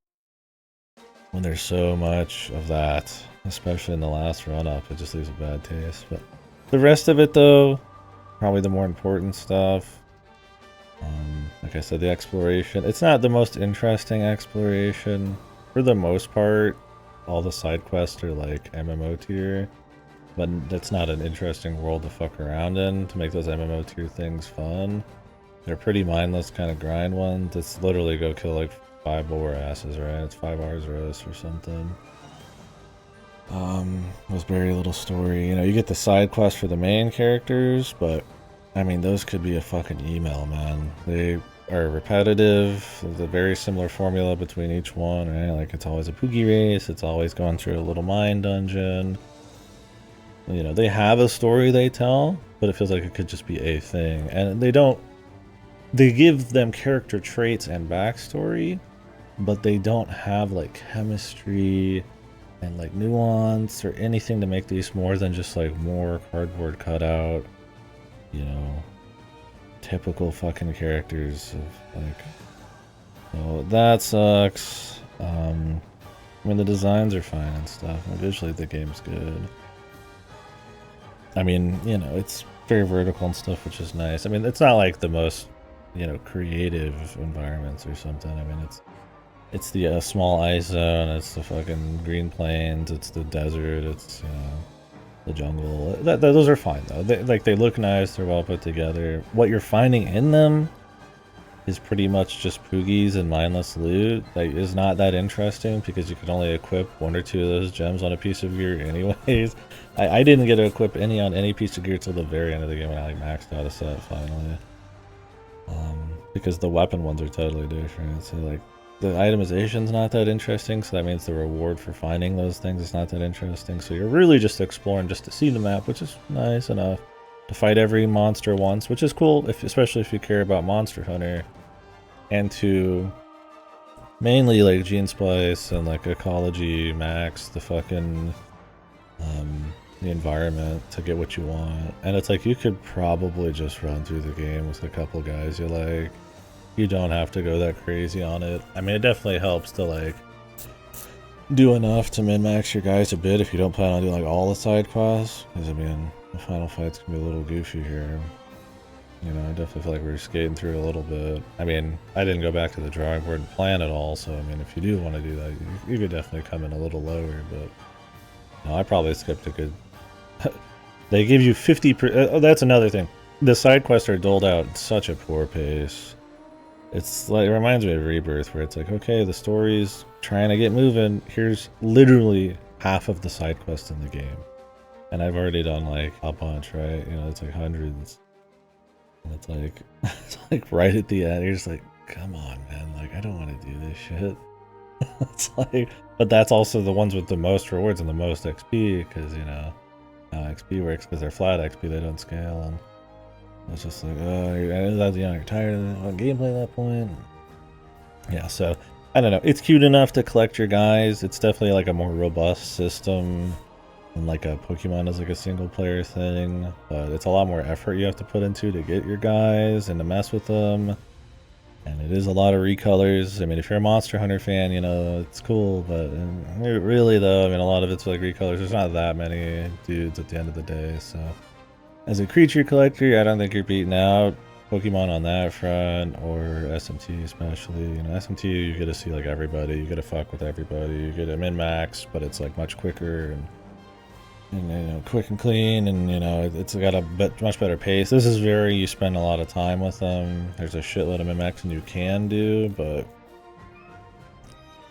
when there's so much of that, especially in the last run-up, it just leaves a bad taste. But the rest of it, though, probably the more important stuff. Like I said, the exploration, it's not the most interesting exploration for the most part. All the side quests are like MMO tier, but that's not an interesting world to fuck around in to make those MMO tier things fun. They're pretty mindless kind of grind ones. It's literally go kill like 5 boar asses, right? It's 5 hours roast or something. With very little story. You know, you get the side quests for the main characters, but I mean, those could be a fucking email, man. They are repetitive. There's a very similar formula between each one, right? Like it's always a Poogie race. It's always going through a little mine dungeon. You know, they have a story they tell, but it feels like it could just be a thing. And they give them character traits and backstory, but they don't have like chemistry and like nuance or anything to make these more than just like more cardboard cutout, you know, typical fucking characters of like, so that sucks. I mean, the designs are fine and stuff, and visually the game's good. I mean, you know, it's very vertical and stuff, which is nice. I mean, it's not like the most, you know, creative environments or something. I mean, It's the small ice zone, it's the fucking green plains, it's the desert, it's, you know, the jungle. Those are fine though. They look nice, they're well put together. What you're finding in them is pretty much just poogies and mindless loot. Like, is not that interesting because you can only equip 1 or 2 of those gems on a piece of gear anyways. I didn't get to equip any on any piece of gear till the very end of the game when I like maxed out a set finally. Because the weapon ones are totally different. So like the itemization's not that interesting, so that means the reward for finding those things is not that interesting. So you're really just exploring just to see the map, which is nice enough. To fight every monster once, which is cool, especially if you care about Monster Hunter, and to mainly like Gene Splice and like Ecology Max the fucking the environment to get what you want. And it's like you could probably just run through the game with a couple guys you like. You don't have to go that crazy on it. I mean, it definitely helps to like do enough to min-max your guys a bit if you don't plan on doing like all the side quests, because I mean the final fight's gonna be a little goofy here. You know, I definitely feel like we're skating through a little bit. I mean, I didn't go back to the drawing board and plan at all, so I mean, if you do want to do that, you could definitely come in a little lower, but no, I probably skipped a good... They give you 50%... Oh, that's another thing. The side quests are doled out at such a poor pace. It's like, it reminds me of Rebirth, where it's like, okay, the story's trying to get moving. Here's literally half of the side quests in the game. And I've already done like a bunch, right? You know, it's like hundreds. And it's like right at the end, you're just like, come on, man. Like, I don't want to do this shit. It's like, but that's also the ones with the most rewards and the most XP, because, you know, how XP works, because they're flat XP, they don't scale. And it's just like, oh, you're tired of the gameplay at that point. Yeah, so, I don't know. It's cute enough to collect your guys. It's definitely like a more robust system. And like a Pokemon is like a single player thing, but it's a lot more effort you have to put into to get your guys and to mess with them. And it is a lot of recolors. I mean, if you're a Monster Hunter fan, you know, it's cool, but really though, I mean, a lot of it's like recolors. There's not that many dudes at the end of the day, so. As a creature collector, I don't think you're beating out Pokemon on that front, or SMT especially. You know, SMT, you get to see like everybody, you get to fuck with everybody, you get a min-max, but it's like much quicker and you know, quick and clean, and you know, it's got a much better pace. This is very, you spend a lot of time with them. There's a shitload of min-maxing you can do, but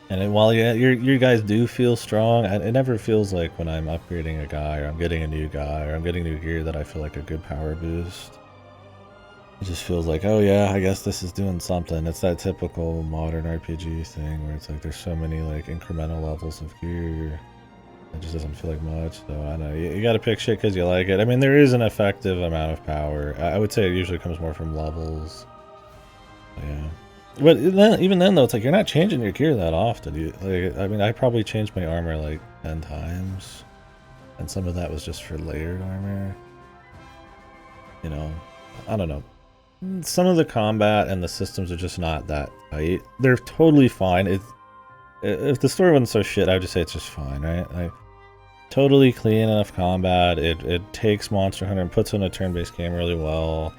and while your guys do feel strong, it never feels like when I'm upgrading a guy or I'm getting a new guy or I'm getting new gear that I feel like a good power boost. It just feels like, oh yeah, I guess this is doing something. It's that typical modern RPG thing where it's like there's so many like incremental levels of gear. It just doesn't feel like much, so I don't know. You gotta pick shit because you like it. I mean, there is an effective amount of power. I would say it usually comes more from levels. Yeah. But even then, though, it's like you're not changing your gear that often. Like, I mean, I probably changed my armor like 10 times. And some of that was just for layered armor. You know, I don't know. Some of the combat and the systems are just not that tight. They're totally fine. If the story wasn't so shit, I would just say it's just fine, right? Like, totally clean enough combat. It takes Monster Hunter and puts in a turn-based game really well.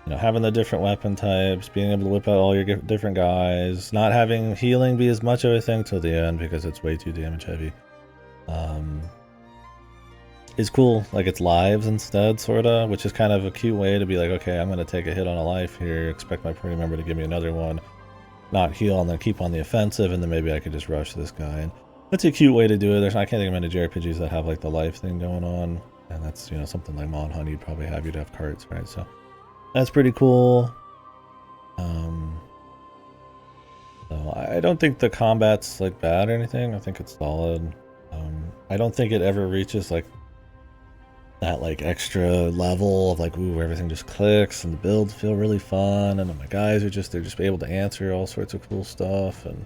You know, having the different weapon types, being able to whip out all your different guys, not having healing be as much of a thing till the end because it's way too damage heavy. Is cool. Like, it's lives instead, sorta, which is kind of a cute way to be like, okay, I'm gonna take a hit on a life here, expect my party member to give me another one. Not heal and then keep on the offensive, and then maybe I could just rush this guy. And that's a cute way to do it. I can't think of many JRPGs that have like the life thing going on, and that's, you know, something like Mon Hun, you'd probably have, you'd have carts, right? So that's pretty cool. So I don't think the combat's like bad or anything. I think it's solid. I don't think it ever reaches like that like extra level of like, ooh, everything just clicks and the builds feel really fun and my guys are just, they're just able to answer all sorts of cool stuff, and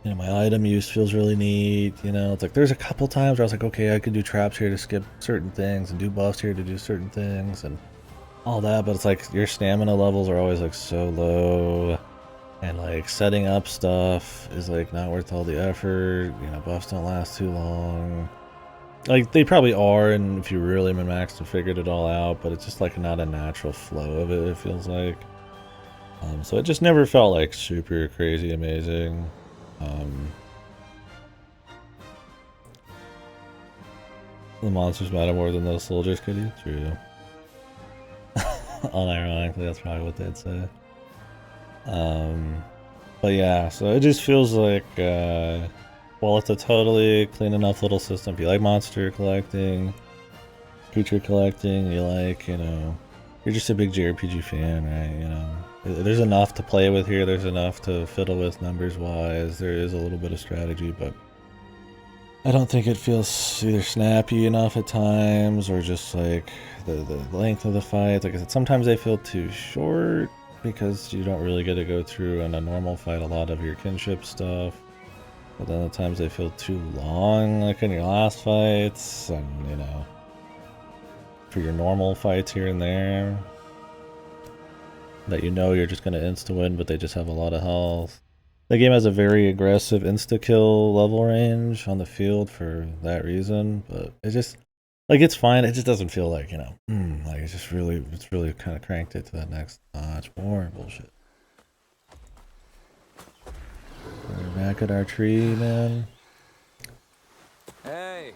you know, my item use feels really neat. You know, it's like there's a couple times where I was like, okay, I could do traps here to skip certain things and do buffs here to do certain things and all that, but it's like your stamina levels are always like so low, and like setting up stuff is like not worth all the effort. You know, buffs don't last too long. Like, they probably are, and if you really min-maxed and figured it all out, but it's just, like, not a natural flow of it, it feels like. So it just never felt, like, super crazy amazing. The monsters matter more than those soldiers, could you? True. Unironically, that's probably what they'd say. But yeah, so it just feels like, well, it's a totally clean enough little system. If you like monster collecting, creature collecting, you like, you know, you're just a big JRPG fan, right? You know, there's enough to play with here. There's enough to fiddle with numbers-wise. There is a little bit of strategy, but I don't think it feels either snappy enough at times or just like the length of the fight. Like I said, sometimes they feel too short because you don't really get to go through in a normal fight a lot of your kinship stuff. But then at times they feel too long, like in your last fights, and you know, for your normal fights here and there, that you know you're just going to insta-win, but they just have a lot of health. The game has a very aggressive insta-kill level range on the field for that reason, but it just, like, it's fine. It just doesn't feel like, you know, like it's really kind of cranked it to that next notch. More bullshit. We're back at our tree, man. Hey,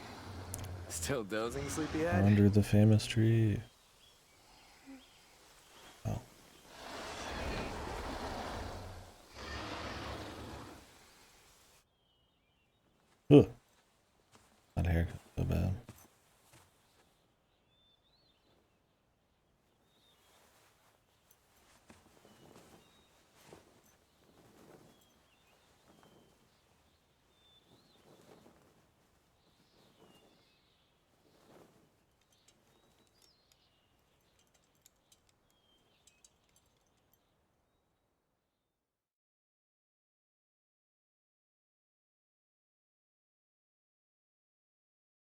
still dozing, sleepyhead? Under the famous tree. Oh. Ugh. That haircut, so bad.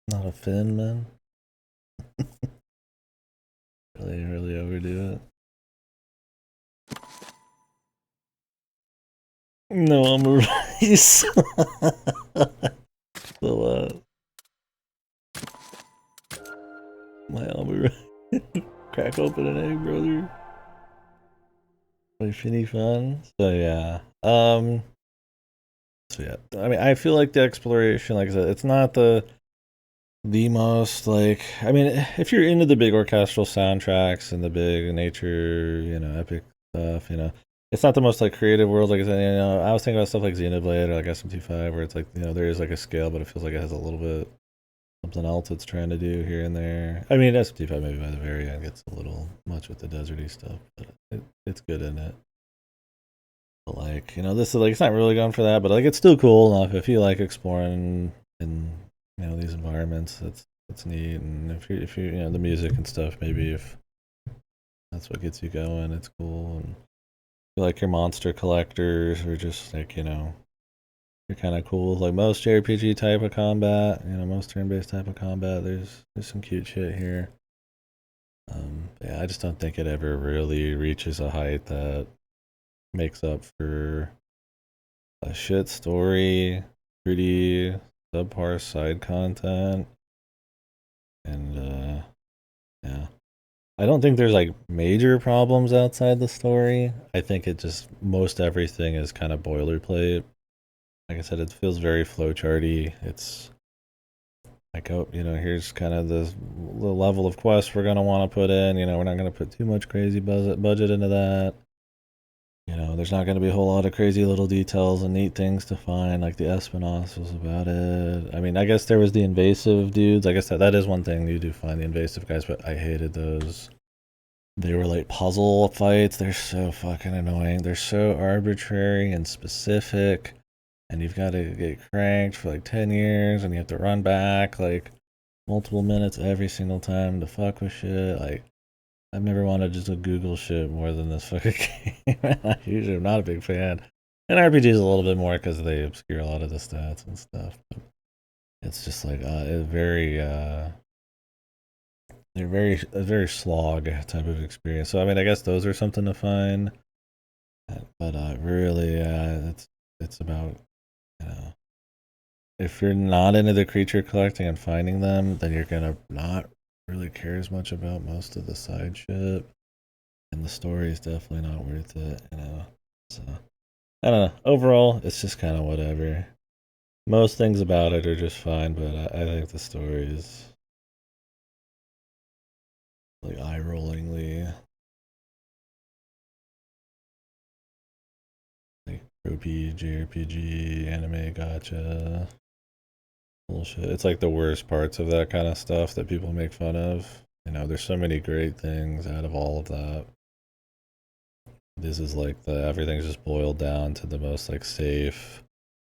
Not a fin, man. really overdo it. No, I'm a rice. So, my alma crack open an egg, brother. My finny fun. So yeah. So yeah. I mean, I feel like the exploration, like I said, it's not the most, like, I mean, if you're into the big orchestral soundtracks and the big nature, you know, epic stuff, you know, it's not the most like creative world. Like I said, you know, I was thinking about stuff like Xenoblade or like SMT5, where it's like, you know, there is like a scale, but it feels like it has a little bit something else it's trying to do here and there. I mean, SMT5 maybe by the very end gets a little much with the deserty stuff, but it's good in it. But like, you know, this is like, it's not really going for that, but like it's still cool enough if you like exploring in, you know, these environments. It's neat, and if you you know, the music and stuff, maybe if that's what gets you going, it's cool. And you like your monster collectors, or just like, you know, you're kind of cool with like most JRPG type of combat, you know, most turn-based type of combat. There's some cute shit here. Yeah, I just don't think it ever really reaches a height that makes up for a shit story, pretty subpar side content, and yeah. I don't think there's like major problems outside the story. I think it just, most everything is kind of boilerplate. Like I said, it feels very flowcharty. It's like, oh, you know, here's kind of the level of quest we're gonna want to put in. You know, we're not gonna put too much crazy budget into that. You know, there's not going to be a whole lot of crazy little details and neat things to find, like the Espinoss was about it. I mean, I guess there was the invasive dudes. I guess that is one thing, you do find the invasive guys, but I hated those. They were like puzzle fights. They're so fucking annoying. They're so arbitrary and specific, and you've got to get cranked for like 10 years, and you have to run back like multiple minutes every single time to fuck with shit. Like, I've never wanted just to Google shit more than this fucking game. I usually am not a big fan. And RPGs a little bit more because they obscure a lot of the stats and stuff. But it's just like a very slog type of experience. So I mean, I guess those are something to find. But really, it's about, you know, if you're not into the creature collecting and finding them, then you're gonna not really care as much about most of the side shit, and the story is definitely not worth it, you know. So I don't know. Overall, it's just kind of whatever. Most things about it are just fine, but I think the story is like eye-rollingly like tropey JRPG anime gotcha bullshit. It's like the worst parts of that kind of stuff that people make fun of. You know, there's so many great things out of all of that. This is like everything's just boiled down to the most like safe,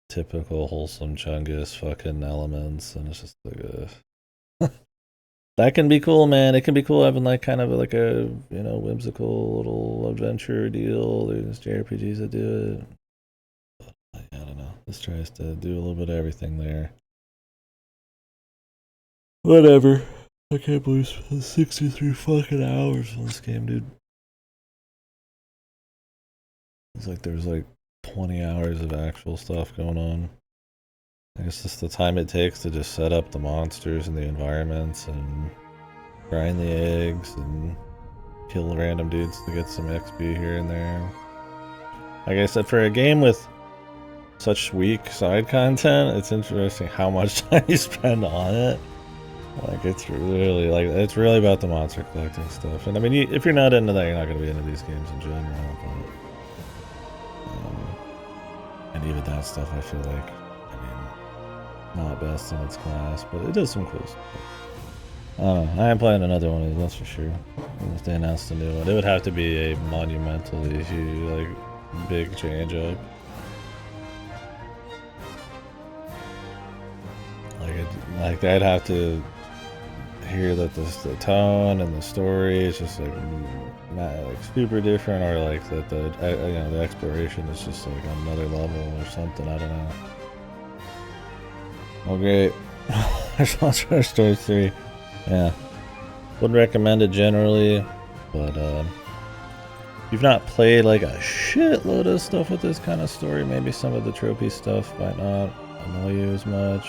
typical wholesome Chungus fucking elements, and it's just like that can be cool, man. It can be cool having like kind of like a whimsical little adventure deal. There's JRPGs that do it. But, I don't know. This tries to do a little bit of everything there. Whatever. I can't believe I spent 63 fucking hours on this game, dude. It's like there's like 20 hours of actual stuff going on. I guess just the time it takes to just set up the monsters and the environments and grind the eggs and kill random dudes to get some XP here and there. Like I said, for a game with such weak side content, it's interesting how much time you spend on it. Like it's really about the monster collecting stuff. And I mean, if you're not into that, you're not going to be into these games in general. But, and even that stuff, I feel like, not best in its class, but it does some cool stuff. I am playing another one of these, that's for sure. If they announced a new one, it would have to be a monumentally huge, like, big change up. Like I'd have to hear that the tone and the story is just like not like super different, or like that the exploration is just like on another level or something. I don't know. Oh great. Monster Story 3. Yeah. Wouldn't recommend it generally, but if you've not played like a shitload of stuff with this kind of story, maybe some of the tropey stuff might not annoy you as much.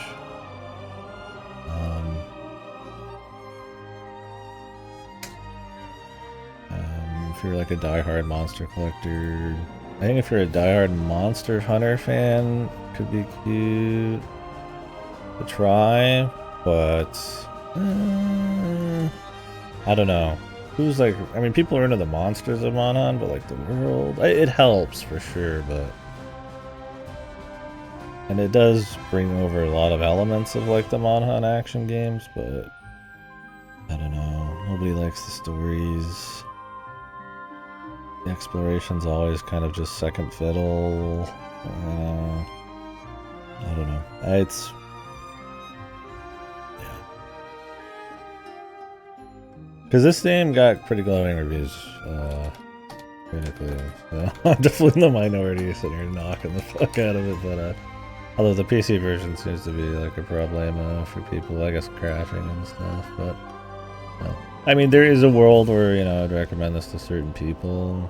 If you're like a diehard monster collector, I think if you're a diehard Monster Hunter fan, it could be cute to try, but I don't know. Who's like, I mean, people are into the monsters of Monon, but like the world, it helps for sure, but and it does bring over a lot of elements of like the Monon action games, but I don't know. Nobody likes the stories. The exploration's always kind of just second fiddle. I don't know. It's because this game got pretty glowing reviews critically. So I'm definitely in the minority sitting here knocking the fuck out of it, but although the PC version seems to be like a problema for people, I guess crashing and stuff, but I mean, there is a world where, I'd recommend this to certain people.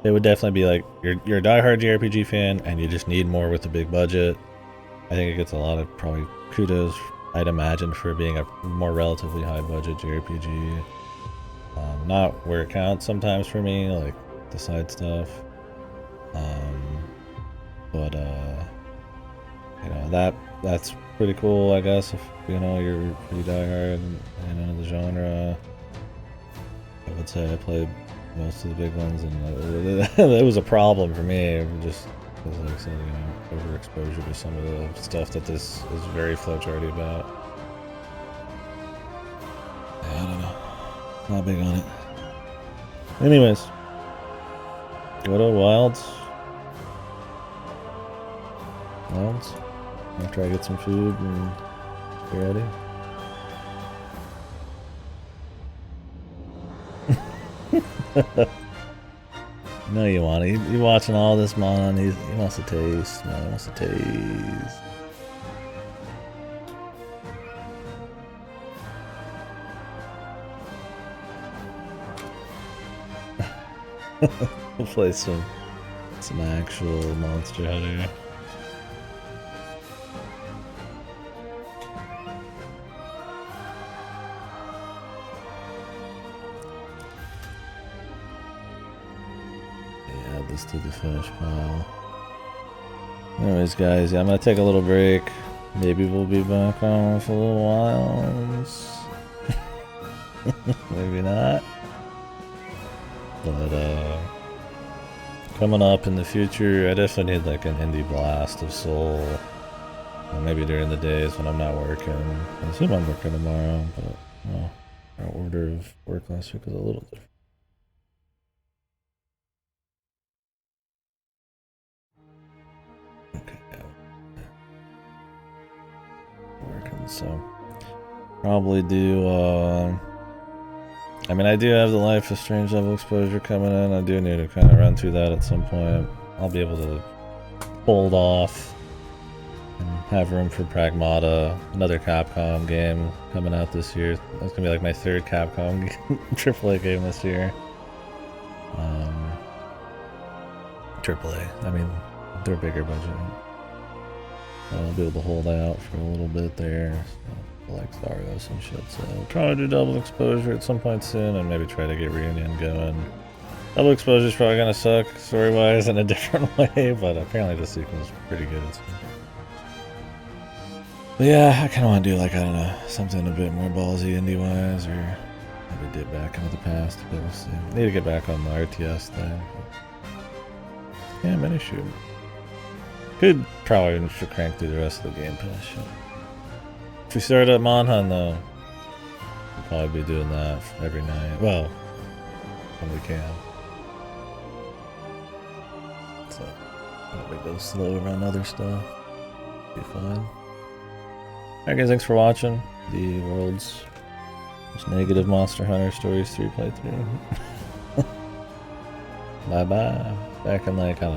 It would definitely be like, you're a diehard JRPG fan and you just need more with a big budget. I think it gets a lot of probably kudos, I'd imagine, for being a more relatively high budget JRPG. Not where it counts sometimes for me, like the side stuff. But that's pretty cool, I guess, if you're pretty diehard and the genre. I would say I played most of the big ones, and it was a problem for me. Just because, like I said, overexposure to some of the stuff that this is very flowcharty about. Yeah, I don't know. Not big on it. Anyways, go to Wilds. After I get some food and get ready. No, you want it. You're watching all this Monon. He wants to taste, man. He wants to taste. We'll play some actual Monster Hunter. Add this to the finish pile. Anyways, guys, yeah, I'm gonna take a little break. Maybe we'll be back on for a little while. Maybe not. But coming up in the future, I definitely need like an indie blast of soul. Maybe during the days when I'm not working. I assume I'm working tomorrow, but well, our order of work last week was a little different. Working, so probably do I mean, I do have the Life is Strange level exposure coming in. I do need to kind of run through that at some point. I'll be able to hold off and have room for Pragmata, another Capcom game coming out this year. That's gonna be like my third Capcom AAA game this year. AAA, I mean, they're bigger budget. I'll be able to hold out for a little bit there. So, like Stardust and shit. So I'll try to do double exposure at some point soon and maybe try to get Reunion going. Double exposure is probably gonna suck story-wise in a different way, but apparently the sequel is pretty good. But yeah, I kind of want to do like, I don't know, something a bit more ballsy indie-wise, or maybe dip back into the past. But we'll see. Need to get back on the RTS thing. Yeah, mini shoot. Could probably should crank through the rest of the Game Pass shit. If we start at Monhan though, we'll probably be doing that every night. Well, when we can. So, probably go slow around other stuff. Be fine. Alright guys, thanks for watching the world's most negative Monster Hunter Stories 3 playthrough. Bye bye. Back in like, I don't know.